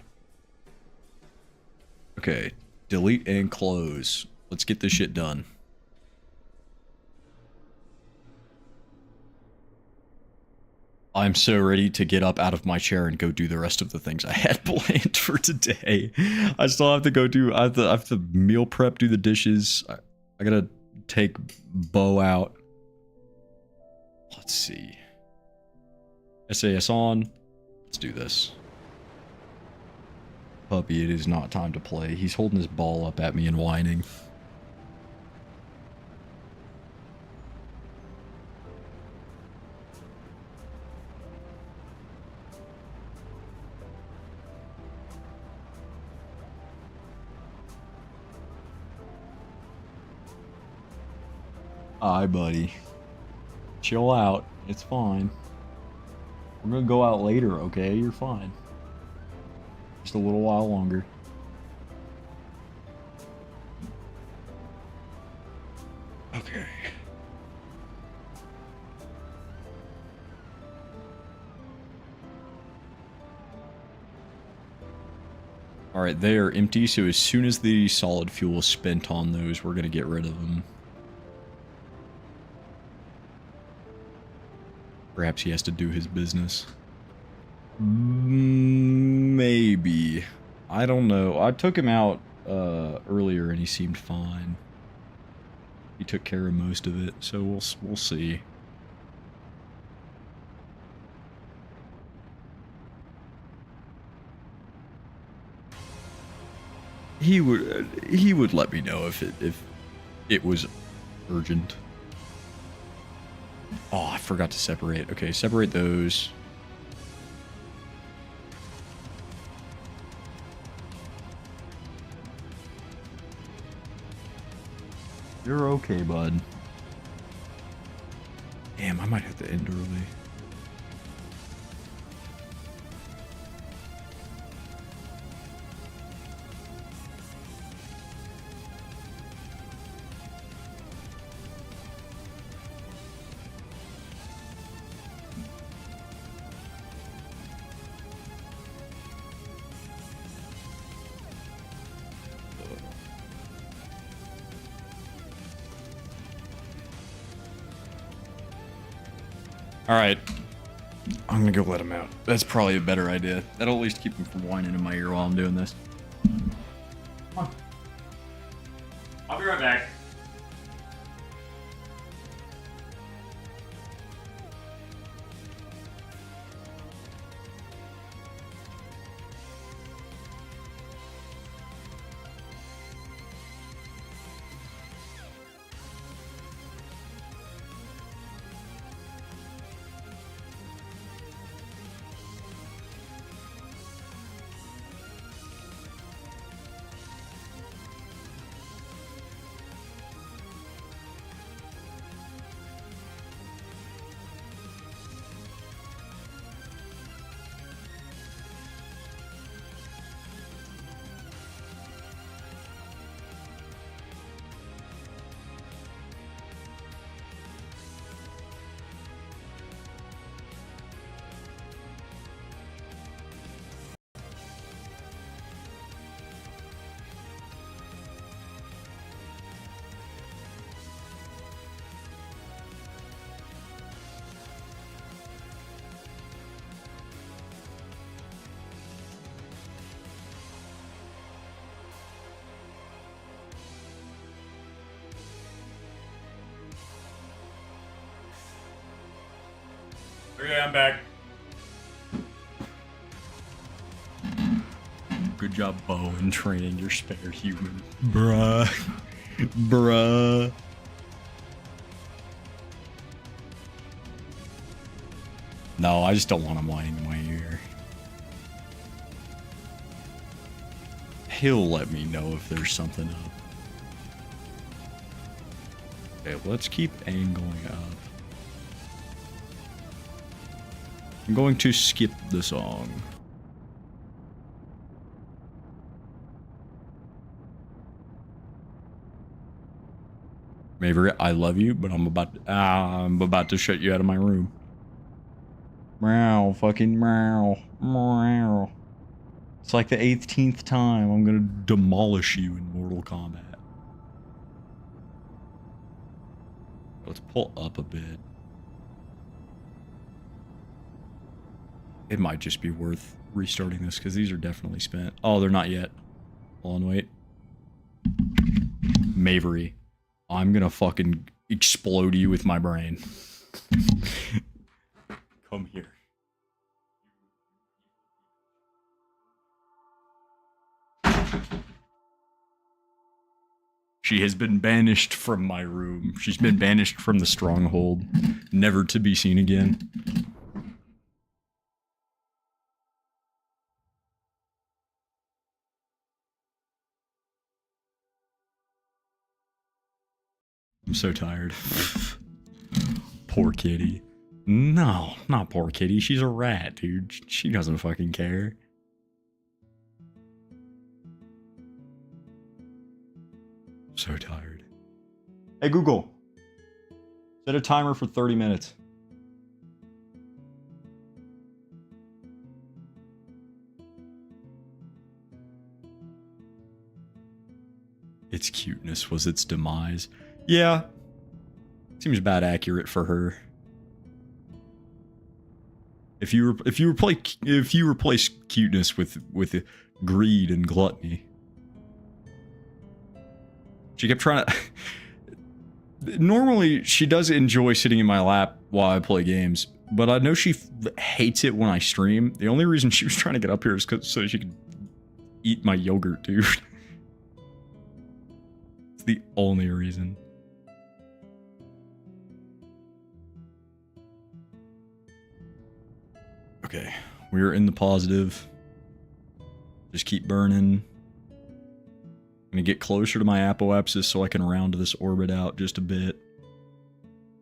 Okay, delete and close. Let's get this shit done. I'm so ready to get up out of my chair and go do the rest of the things I had planned for today. I still have to go do, I have to meal prep, do the dishes. I gotta take Bo out. Let's see. SAS on. Let's do this. Puppy, it is not time to play. He's holding his ball up at me and whining. Hi, buddy. Chill out. It's fine. We're gonna go out later, okay? You're fine. Just a little while longer. Okay. Alright, they are empty, so as soon as the solid fuel is spent on those, we're gonna get rid of them. Perhaps he has to do his business. Maybe. I don't know. I took him out earlier and he seemed fine. He took care of most of it, so we'll see. He would let me know if it was urgent. Oh, I forgot to separate. Okay, separate those. You're okay, bud. Damn, I might have to end early. Alright. I'm gonna go let him out. That's probably a better idea. That'll at least keep him from whining in my ear while I'm doing this. Come on. I'll be right back. Okay, I'm back. Good job, Bo, in training your spare human. Bruh. Bruh. No, I just don't want him whining in my ear. He'll let me know if there's something up. Okay, let's keep angling up. I'm going to skip the song. Maverick, I love you, but I'm about to shut you out of my room. Meow, fucking meow, meow. It's like the 18th time I'm gonna demolish you in Mortal Kombat. Let's pull up a bit. It might just be worth restarting this because these are definitely spent. Oh, they're not yet. Hold on, wait. Mavery, I'm gonna fucking explode you with my brain. Come here. She has been banished from my room. She's been banished from the stronghold, never to be seen again. I'm so tired. Poor kitty. No, not poor kitty. She's a rat, dude. She doesn't fucking care. So tired. Hey, Google. Set a timer for 30 minutes. Its cuteness was its demise. Yeah. Seems about accurate for her. If you replace cuteness with greed and gluttony. She kept trying to... Normally, she does enjoy sitting in my lap while I play games, but I know she hates it when I stream. The only reason she was trying to get up here is so she could eat my yogurt, dude. It's the only reason. Okay, we're in the positive. Just keep burning. I'm gonna get closer to my apoapsis so I can round this orbit out just a bit.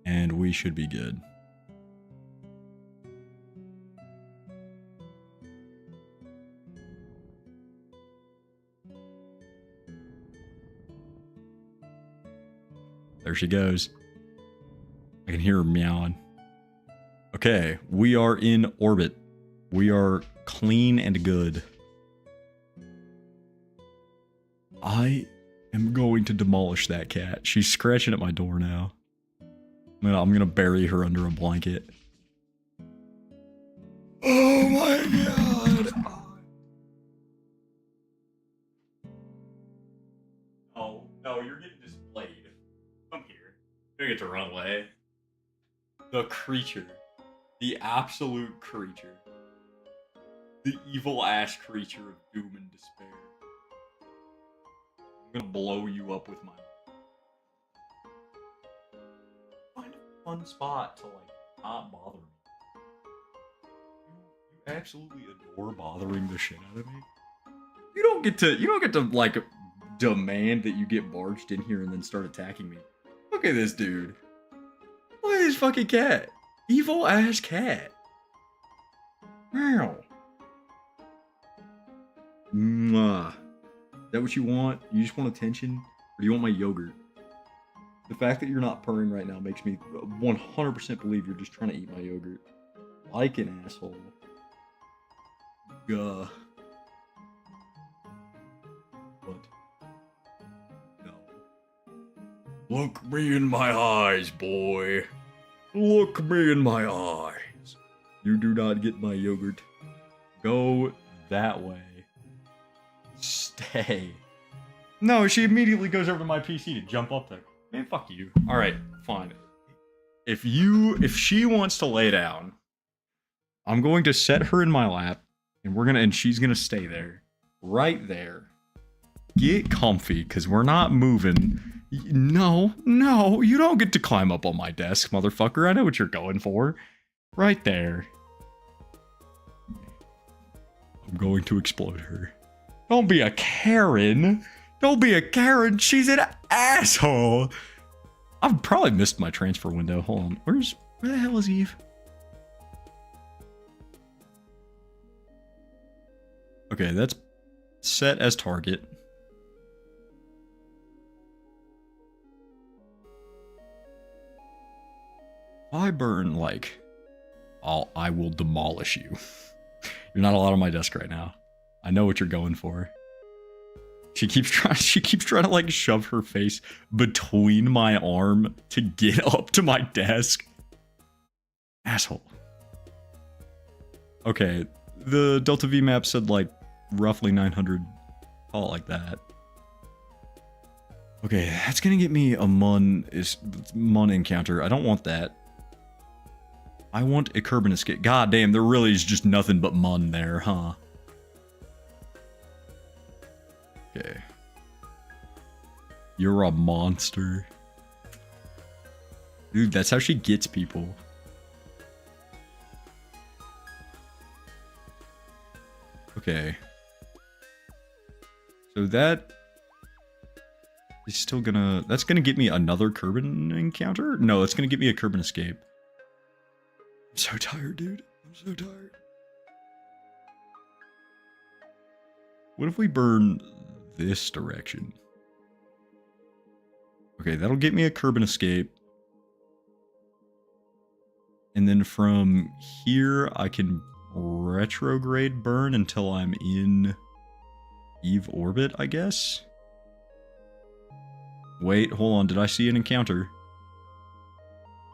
And we should be good. There she goes. I can hear her meowing. Okay, we are in orbit. We are clean and good. I am going to demolish that cat. She's scratching at my door now. I'm gonna bury her under a blanket. Oh my god! Oh, no, you're getting displayed. Come here. You don't get to run away. The creature. The absolute creature. The evil-ass creature of doom and despair. I'm gonna blow you up with my... Find a fun spot to, like, not bother me. You absolutely adore bothering the shit out of me. You don't get to, like, demand that you get barged in here and then start attacking me. Look at this dude. Look at this fucking cat. Evil-ass cat. Meow. Mwah. Is that what you want? You just want attention? Or do you want my yogurt? The fact that you're not purring right now makes me 100% believe you're just trying to eat my yogurt. Like an asshole. Gah. What? No. Look me in my eyes, boy. Look me in my eyes. You do not get my yogurt. Go that way. Stay. No, she immediately goes over to my PC to jump up there. Man, fuck you. Alright, fine. If she wants to lay down, I'm going to set her in my lap, and she's gonna stay there. Right there. Get comfy, because we're not moving. No, no, you don't get to climb up on my desk, motherfucker. I know what you're going for. Right there. I'm going to explode her. Don't be a Karen. Don't be a Karen. She's an asshole. I've probably missed my transfer window. Hold on. Where the hell is Eve? Okay, that's set as target. If I burn, like, I will demolish you. You're not allowed on my desk right now. I know what you're going for. She keeps trying to like shove her face between my arm to get up to my desk. Asshole. Okay, the Delta V map said like roughly 900. Call it like that. Okay, that's gonna get me a Mun encounter. I don't want that. I want a Kerbal escape. God damn, there really is just nothing but Mun there, huh? Okay. You're a monster. Dude, that's how she gets people. Okay. So that is still gonna... That's gonna get me another Kerbal encounter? No, it's gonna get me a Kerbal escape. I'm so tired, dude. I'm so tired. What if we burn this direction? Okay, that'll get me a Kerbal escape. And then from here, I can retrograde burn until I'm in Eve orbit, I guess? Wait, hold on. Did I see an encounter?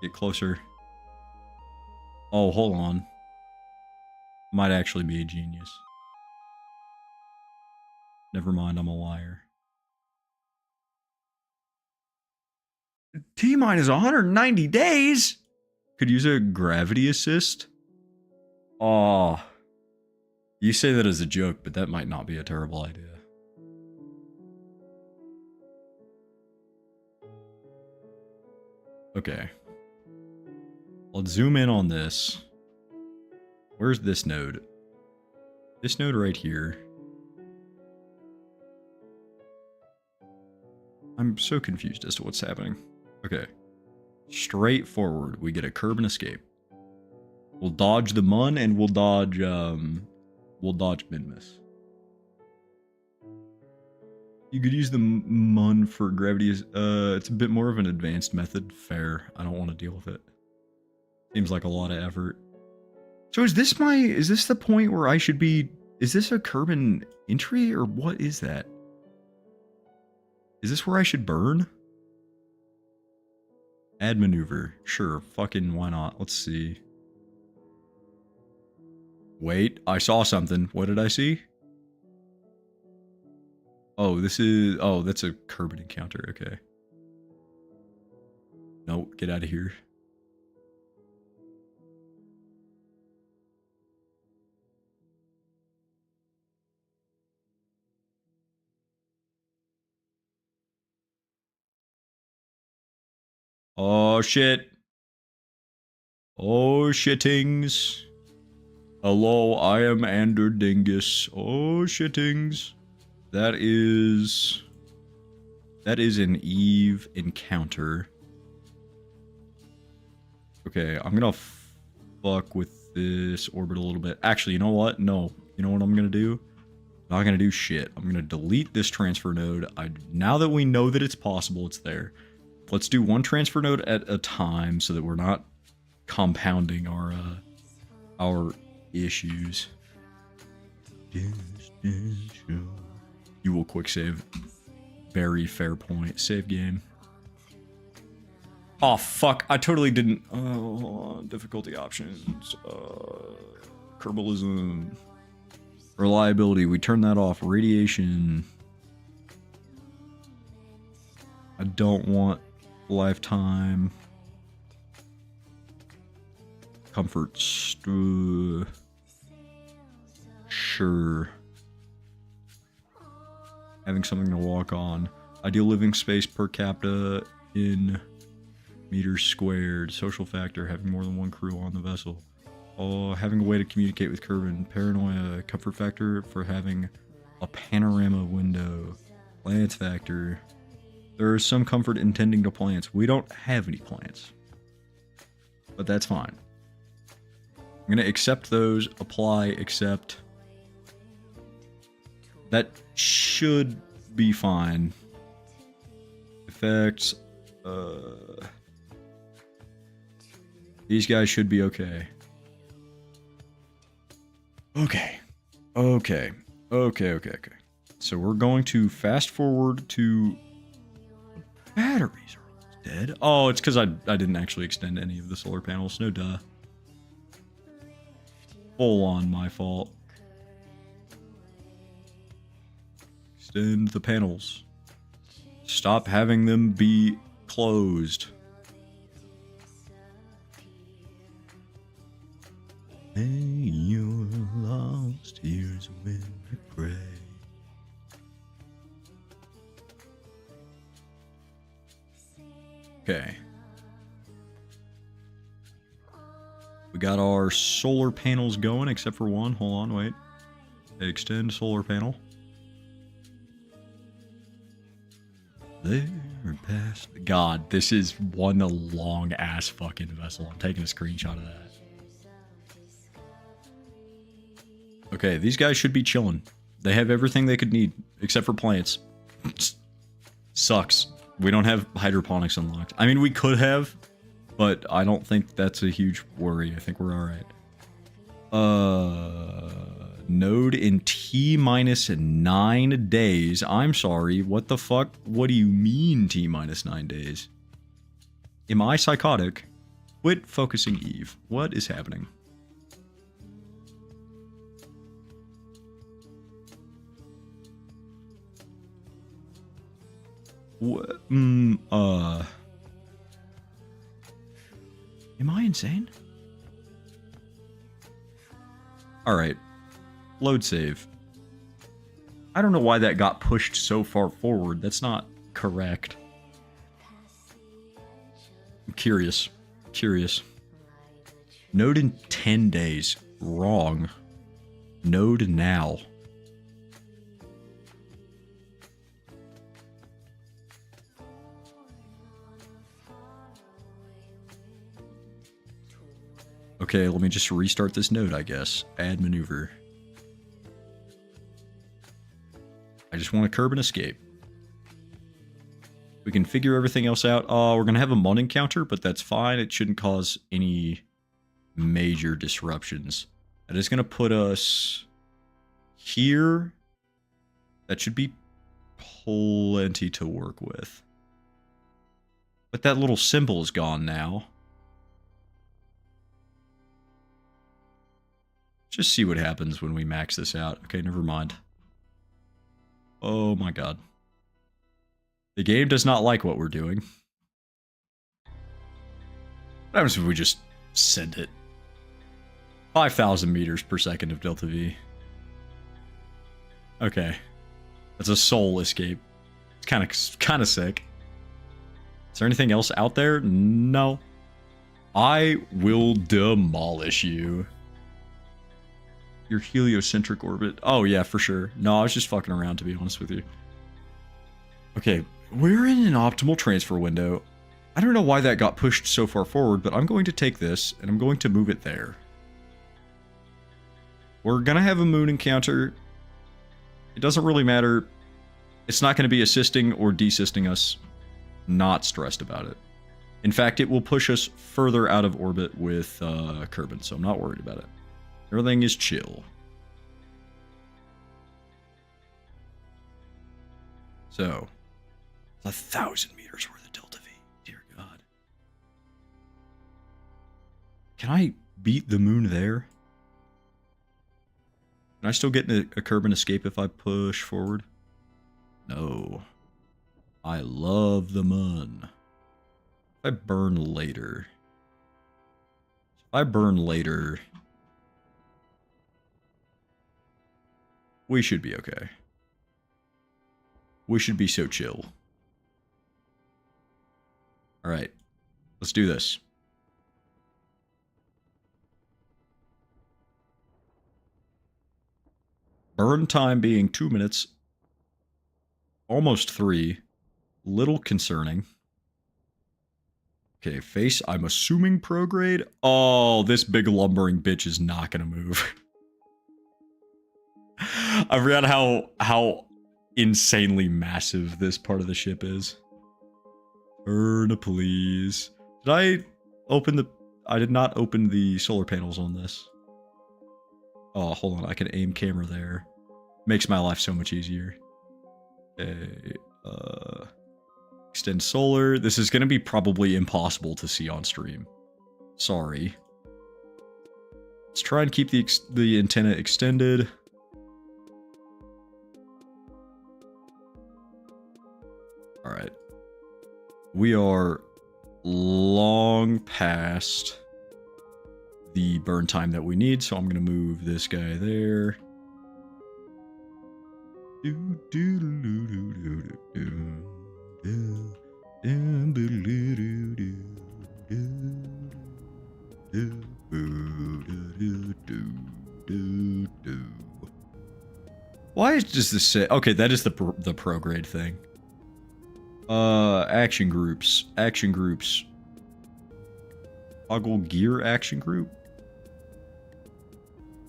Get closer. Oh, hold on. Might actually be a genius. Never mind, I'm a liar. T-minus 190 days? Could use a gravity assist? Aw. You say that as a joke, but that might not be a terrible idea. Okay. Let's zoom in on this. Where's this node? This node right here. I'm so confused as to what's happening. Okay. Straightforward. We get a Kerbal escape. We'll dodge the Mun and we'll dodge Minmus. You could use the Mun for gravity. It's a bit more of an advanced method. Fair. I don't want to deal with it. Seems like a lot of effort. So is this the point where I should be... Is this a Kerbal entry or what is that? Is this where I should burn? Add maneuver. Sure, fucking why not? Let's see. Wait, I saw something. What did I see? Oh, that's a Kerbal encounter. Okay. No, get out of here. Oh shit. Oh shittings. Hello, I am Ander Dingus. Oh shittings. That is an Eve encounter. Okay, I'm gonna fuck with this orbit a little bit. Actually, you know what? No. You know what I'm gonna do? I'm not gonna do shit. I'm gonna delete this transfer node. Now that we know that it's possible, it's there. Let's do one transfer node at a time so that we're not compounding our issues. You will quick save. Very fair point. Save game. Oh fuck! I totally didn't. Difficulty options. Kerbalism. Reliability. We turn that off. Radiation. I don't want lifetime. Comfort. Sure. Having something to walk on. Ideal living space per capita in meters squared. Social factor, having more than one crew on the vessel. Oh, having a way to communicate with Kerbal. Paranoia. Comfort factor for having a panorama window. Plants factor. There is some comfort in tending to plants. We don't have any plants. But that's fine. I'm going to accept those. Apply, accept. That should be fine. Effects. These guys should be okay. Okay. So we're going to fast forward to... Batteries are dead. Oh, it's because I didn't actually extend any of the solar panels. No duh. Full on my fault. Extend the panels. Stop having them be closed. Hey, you're lost. Here's when we pray. Okay. We got our solar panels going, except for one. Hold on, wait. Extend solar panel. There past. God, this is one long ass fucking vessel. I'm taking a screenshot of that. Okay, these guys should be chilling. They have everything they could need, except for plants. Sucks. We don't have hydroponics unlocked. I mean, we could have, but I don't think that's a huge worry. I think we're alright. Node in T-minus 9 days. I'm sorry, what the fuck? What do you mean T-minus 9 days? Am I psychotic? Quit focusing Eve. What is happening? Am I insane? Alright. Load save. I don't know why that got pushed so far forward. That's not correct. I'm curious. Node in 10 days. Wrong. Node now. Okay, let me just restart this node, I guess. Add maneuver. I just want to curb and escape. We can figure everything else out. We're going to have a Mun encounter, but that's fine. It shouldn't cause any major disruptions. That is going to put us here. That should be plenty to work with. But that little symbol is gone now. Just see what happens when we max this out. Okay, never mind. Oh my god. The game does not like what we're doing. What happens if we just send it? 5,000 meters per second of Delta V. Okay. That's a soul escape. It's kind of sick. Is there anything else out there? No. I will demolish you. Your heliocentric orbit. Oh, yeah, for sure. No, I was just fucking around, to be honest with you. Okay, we're in an optimal transfer window. I don't know why that got pushed so far forward, but I'm going to take this, and I'm going to move it there. We're going to have a moon encounter. It doesn't really matter. It's not going to be assisting or desisting us. Not stressed about it. In fact, it will push us further out of orbit with Kerbal, so I'm not worried about it. Everything is chill. So, 1,000 meters worth of Delta V. Dear God. Can I beat the moon there? Can I still get a Kerbal escape if I push forward? No. I love the moon. If I burn later. We should be okay. We should be so chill. Alright. Let's do this. Burn time being 2 minutes. Almost 3. Little concerning. Okay, face, I'm assuming prograde. Oh, this big lumbering bitch is not gonna move. I forgot how insanely massive this part of the ship is. Burn, please. Did I open the... I did not open the solar panels on this. Oh, hold on. I can aim camera there. Makes my life so much easier. Okay, extend solar. This is going to be probably impossible to see on stream. Sorry. Let's try and keep the antenna extended. Alright. We are long past the burn time that we need, so I'm going to move this guy there. Why does this say... Okay, that is the prograde thing. Action groups. Action groups. Toggle gear action group?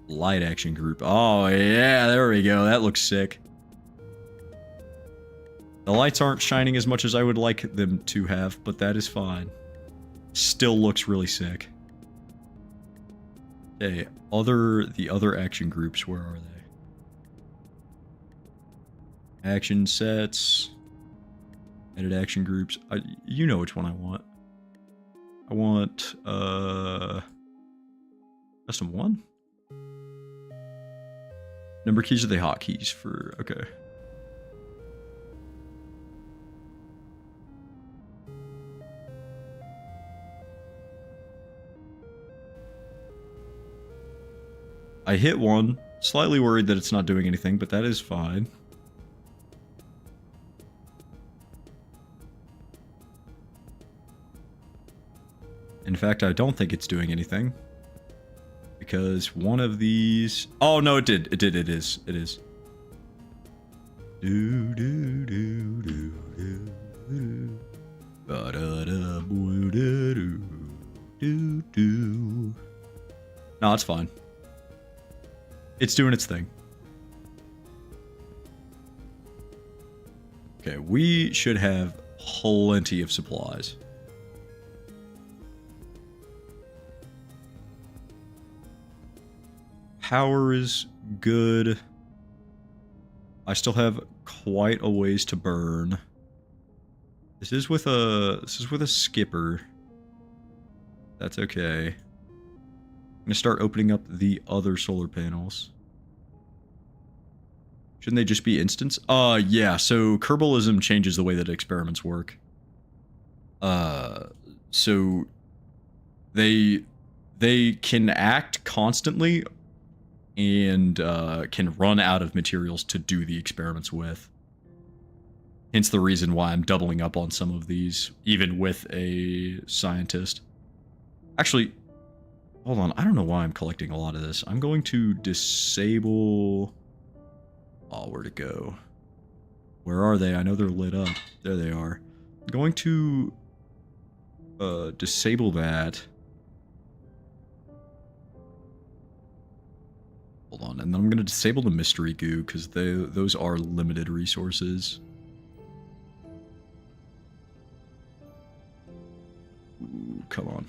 Light action group. Oh, yeah, there we go. That looks sick. The lights aren't shining as much as I would like them to have, but that is fine. Still looks really sick. Okay, the other action groups, where are they? Action sets. Edit action groups. You know which one I want. I want, custom 1? Number keys are the hotkeys for, okay. I hit one. Slightly worried that it's not doing anything, but that is fine. In fact, I don't think it's doing anything. Because one of these... Oh, no, it did. It is. It is. No, it's fine. It's doing its thing. Okay, we should have plenty of supplies. Power is good. I still have quite a ways to burn. This is with a skipper. That's okay. I'm gonna start opening up the other solar panels. Shouldn't they just be instants? Yeah, so Kerbalism changes the way that experiments work. So they can act constantly and can run out of materials to do the experiments with. Hence the reason why I'm doubling up on some of these, even with a scientist. Actually, hold on. I don't know why I'm collecting a lot of this. I'm going to disable... Oh, where'd it go? Where are they? I know they're lit up. There they are. I'm going to disable that. Hold on, and then I'm going to disable the mystery goo, because those are limited resources. Ooh, come on.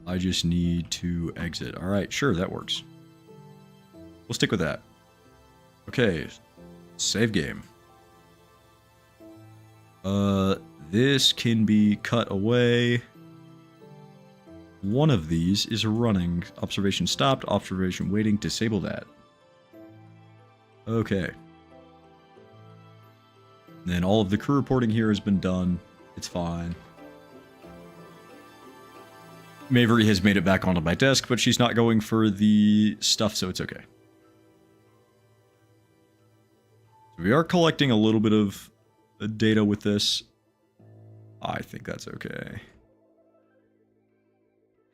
I just need to exit. Alright, sure, that works. We'll stick with that. Okay, save game. This can be cut away. One of these is running. Observation stopped, observation waiting, disable that. Okay. Then all of the crew reporting here has been done. It's fine. Mavery has made it back onto my desk, but she's not going for the stuff, so it's okay. So we are collecting a little bit of data with this. I think that's okay.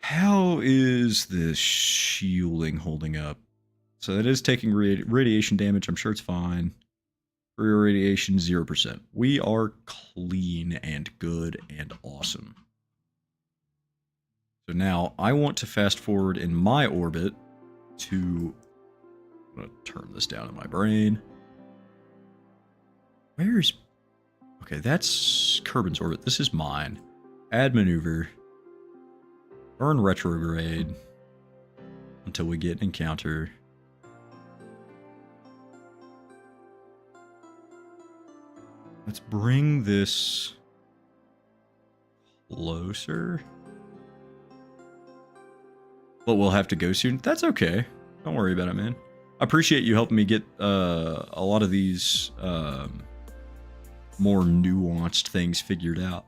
How is this shielding holding up? So that is taking radiation damage. I'm sure it's fine. Free radiation, 0%. We are clean and good and awesome. So now I want to fast forward in my orbit to... I'm going to turn this down in my brain. Where's... Okay, that's Kerbin's orbit. This is mine. Add maneuver. Burn retrograde. Until we get an encounter. Let's bring this closer. But we'll have to go soon. That's okay. Don't worry about it, man. I appreciate you helping me get a lot of these more nuanced things figured out.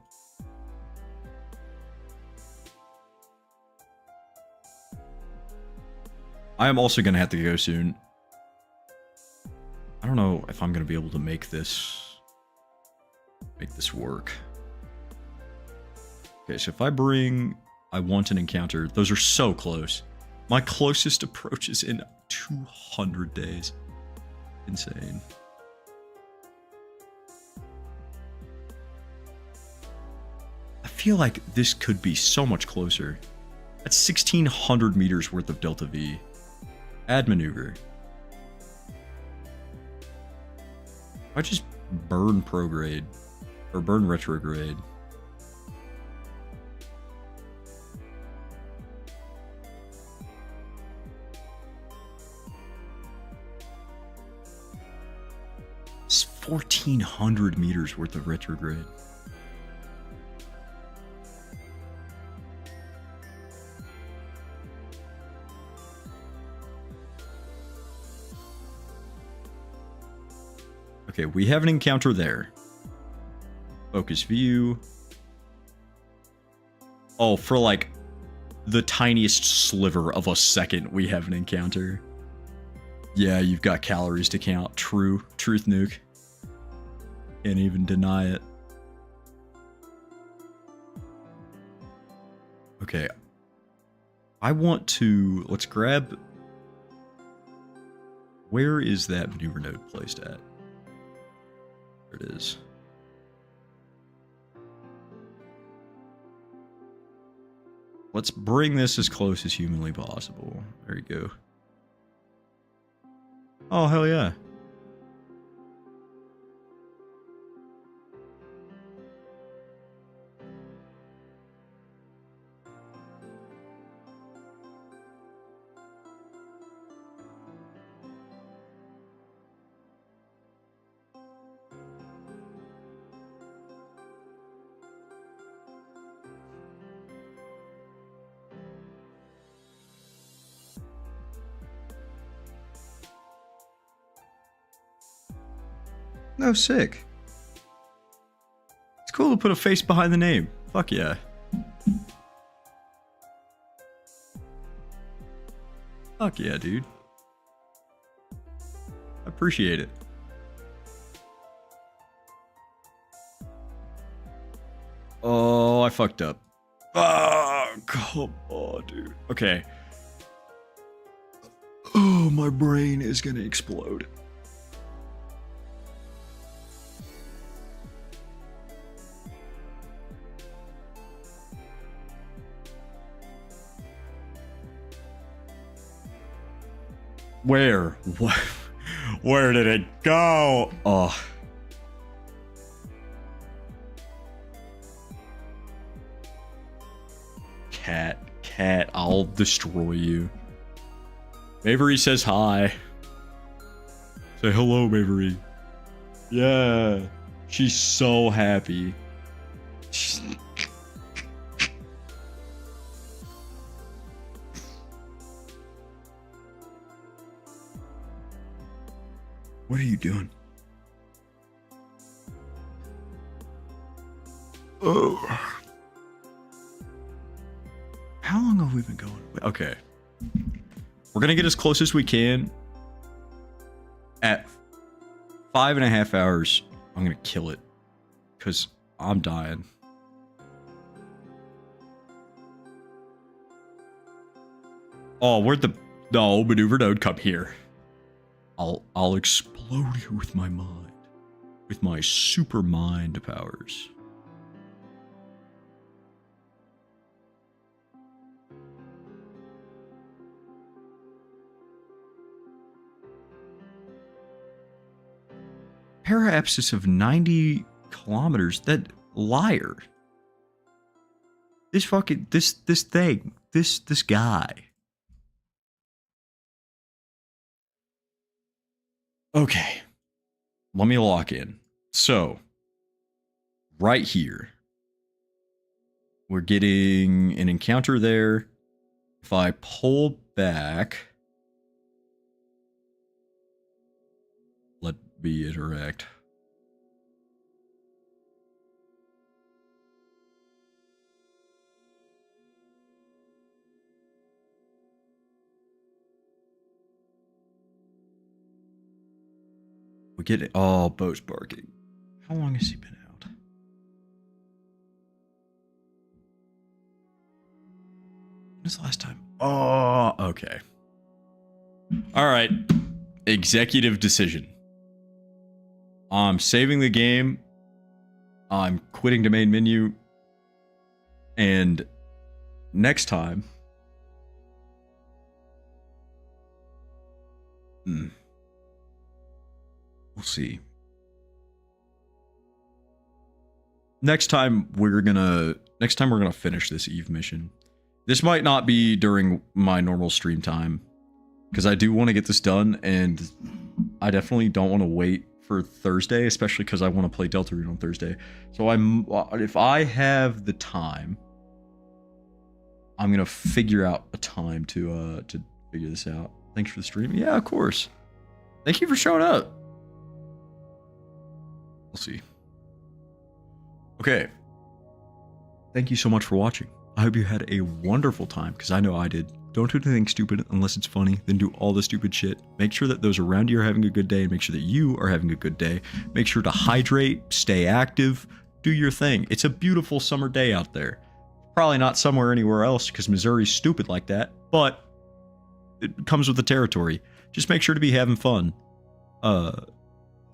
I am also going to have to go soon. I don't know if I'm going to be able to make this work. Okay, so if I bring... I want an encounter. Those are so close. My closest approach is in 200 days. Insane. I feel like this could be so much closer. That's 1,600 meters worth of Delta V. Add maneuver. I just burn prograde. Or burn retrograde. It's 1,400 meters worth of retrograde. Okay, we have an encounter there. Focus view. Oh, for like the tiniest sliver of a second, we have an encounter. Yeah, you've got calories to count. True. Truth nuke. Can't even deny it. Okay. I want to... Let's grab... Where is that maneuver node placed at? There it is. Let's bring this as close as humanly possible. There you go. Oh, hell yeah. No, sick. It's cool to put a face behind the name. Fuck yeah. Fuck yeah, dude. I appreciate it. Oh, I fucked up. Ah, come on, dude. Okay. Oh, my brain is gonna explode. Where? What? Where did it go? Oh. Cat, I'll destroy you. Mavery says hi. Say hello, Mavery. Yeah. She's so happy. What are you doing? Oh. How long have we been going? Okay. We're going to get as close as we can. At 5.5 hours, I'm going to kill it. Because I'm dying. Oh, where'd the... No, maneuver node, come here. I'll explode you with my mind. With my super mind powers. Paraapsis of 90 kilometers? That liar. This fucking... This thing. This guy. Okay. Let me lock in. So, right here, we're getting an encounter there. If I pull back, let me interact. We get it. Oh, Bo's barking. How long has he been out? When was the last time? Oh, okay. All right. Executive decision. I'm saving the game. I'm quitting the main menu. And next time... We'll see. Next time we're gonna finish this Eve mission. This might not be during my normal stream time, because I do want to get this done, and I definitely don't want to wait for Thursday, especially because I want to play Deltarune on Thursday. So if I have the time, I'm gonna figure out a time to figure this out. Thanks for the stream. Yeah, of course. Thank you for showing up. We'll see. Okay. Thank you so much for watching. I hope you had a wonderful time, because I know I did. Don't do anything stupid unless it's funny, then do all the stupid shit. Make sure that those around you are having a good day, and make sure that you are having a good day. Make sure to hydrate, stay active, do your thing. It's a beautiful summer day out there. Probably not somewhere anywhere else, because Missouri's stupid like that, but it comes with the territory. Just make sure to be having fun.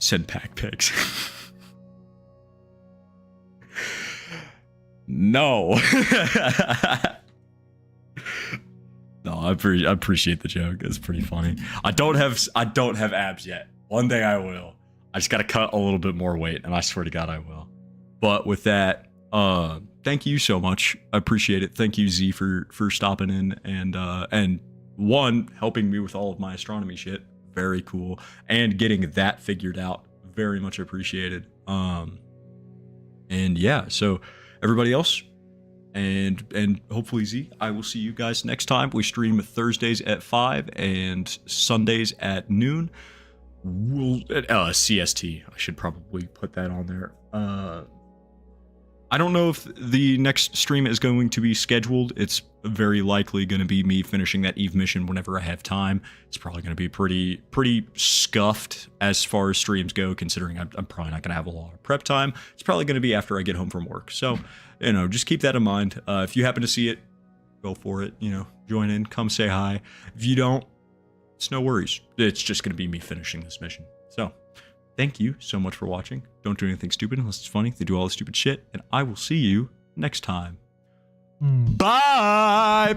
Send pack pics. No. No, I appreciate the joke. It's pretty funny. I don't have abs yet. One day I will. I just gotta cut a little bit more weight, and I swear to God I will. But with that, thank you so much. I appreciate it. Thank you, Z, for stopping in and one, helping me with all of my astronomy shit. Very cool. And getting that figured out. Very much appreciated. And yeah, so everybody else, and hopefully Z, I will see you guys next time. We stream Thursdays at 5 and Sundays at noon. We'll CST. I should probably put that on there. I don't know if the next stream is going to be scheduled. It's very likely going to be me finishing that Eve mission whenever I have time. It's probably going to be pretty scuffed as far as streams go, considering I'm probably not going to have a lot of prep time. It's probably going to be after I get home from work. So, you know, just keep that in mind. If you happen to see it, go for it. You know, join in, come say hi. If you don't, it's no worries. It's just going to be me finishing this mission. So, thank you so much for watching. Don't do anything stupid unless it's funny. They do all the stupid shit, and I will see you next time. Bye!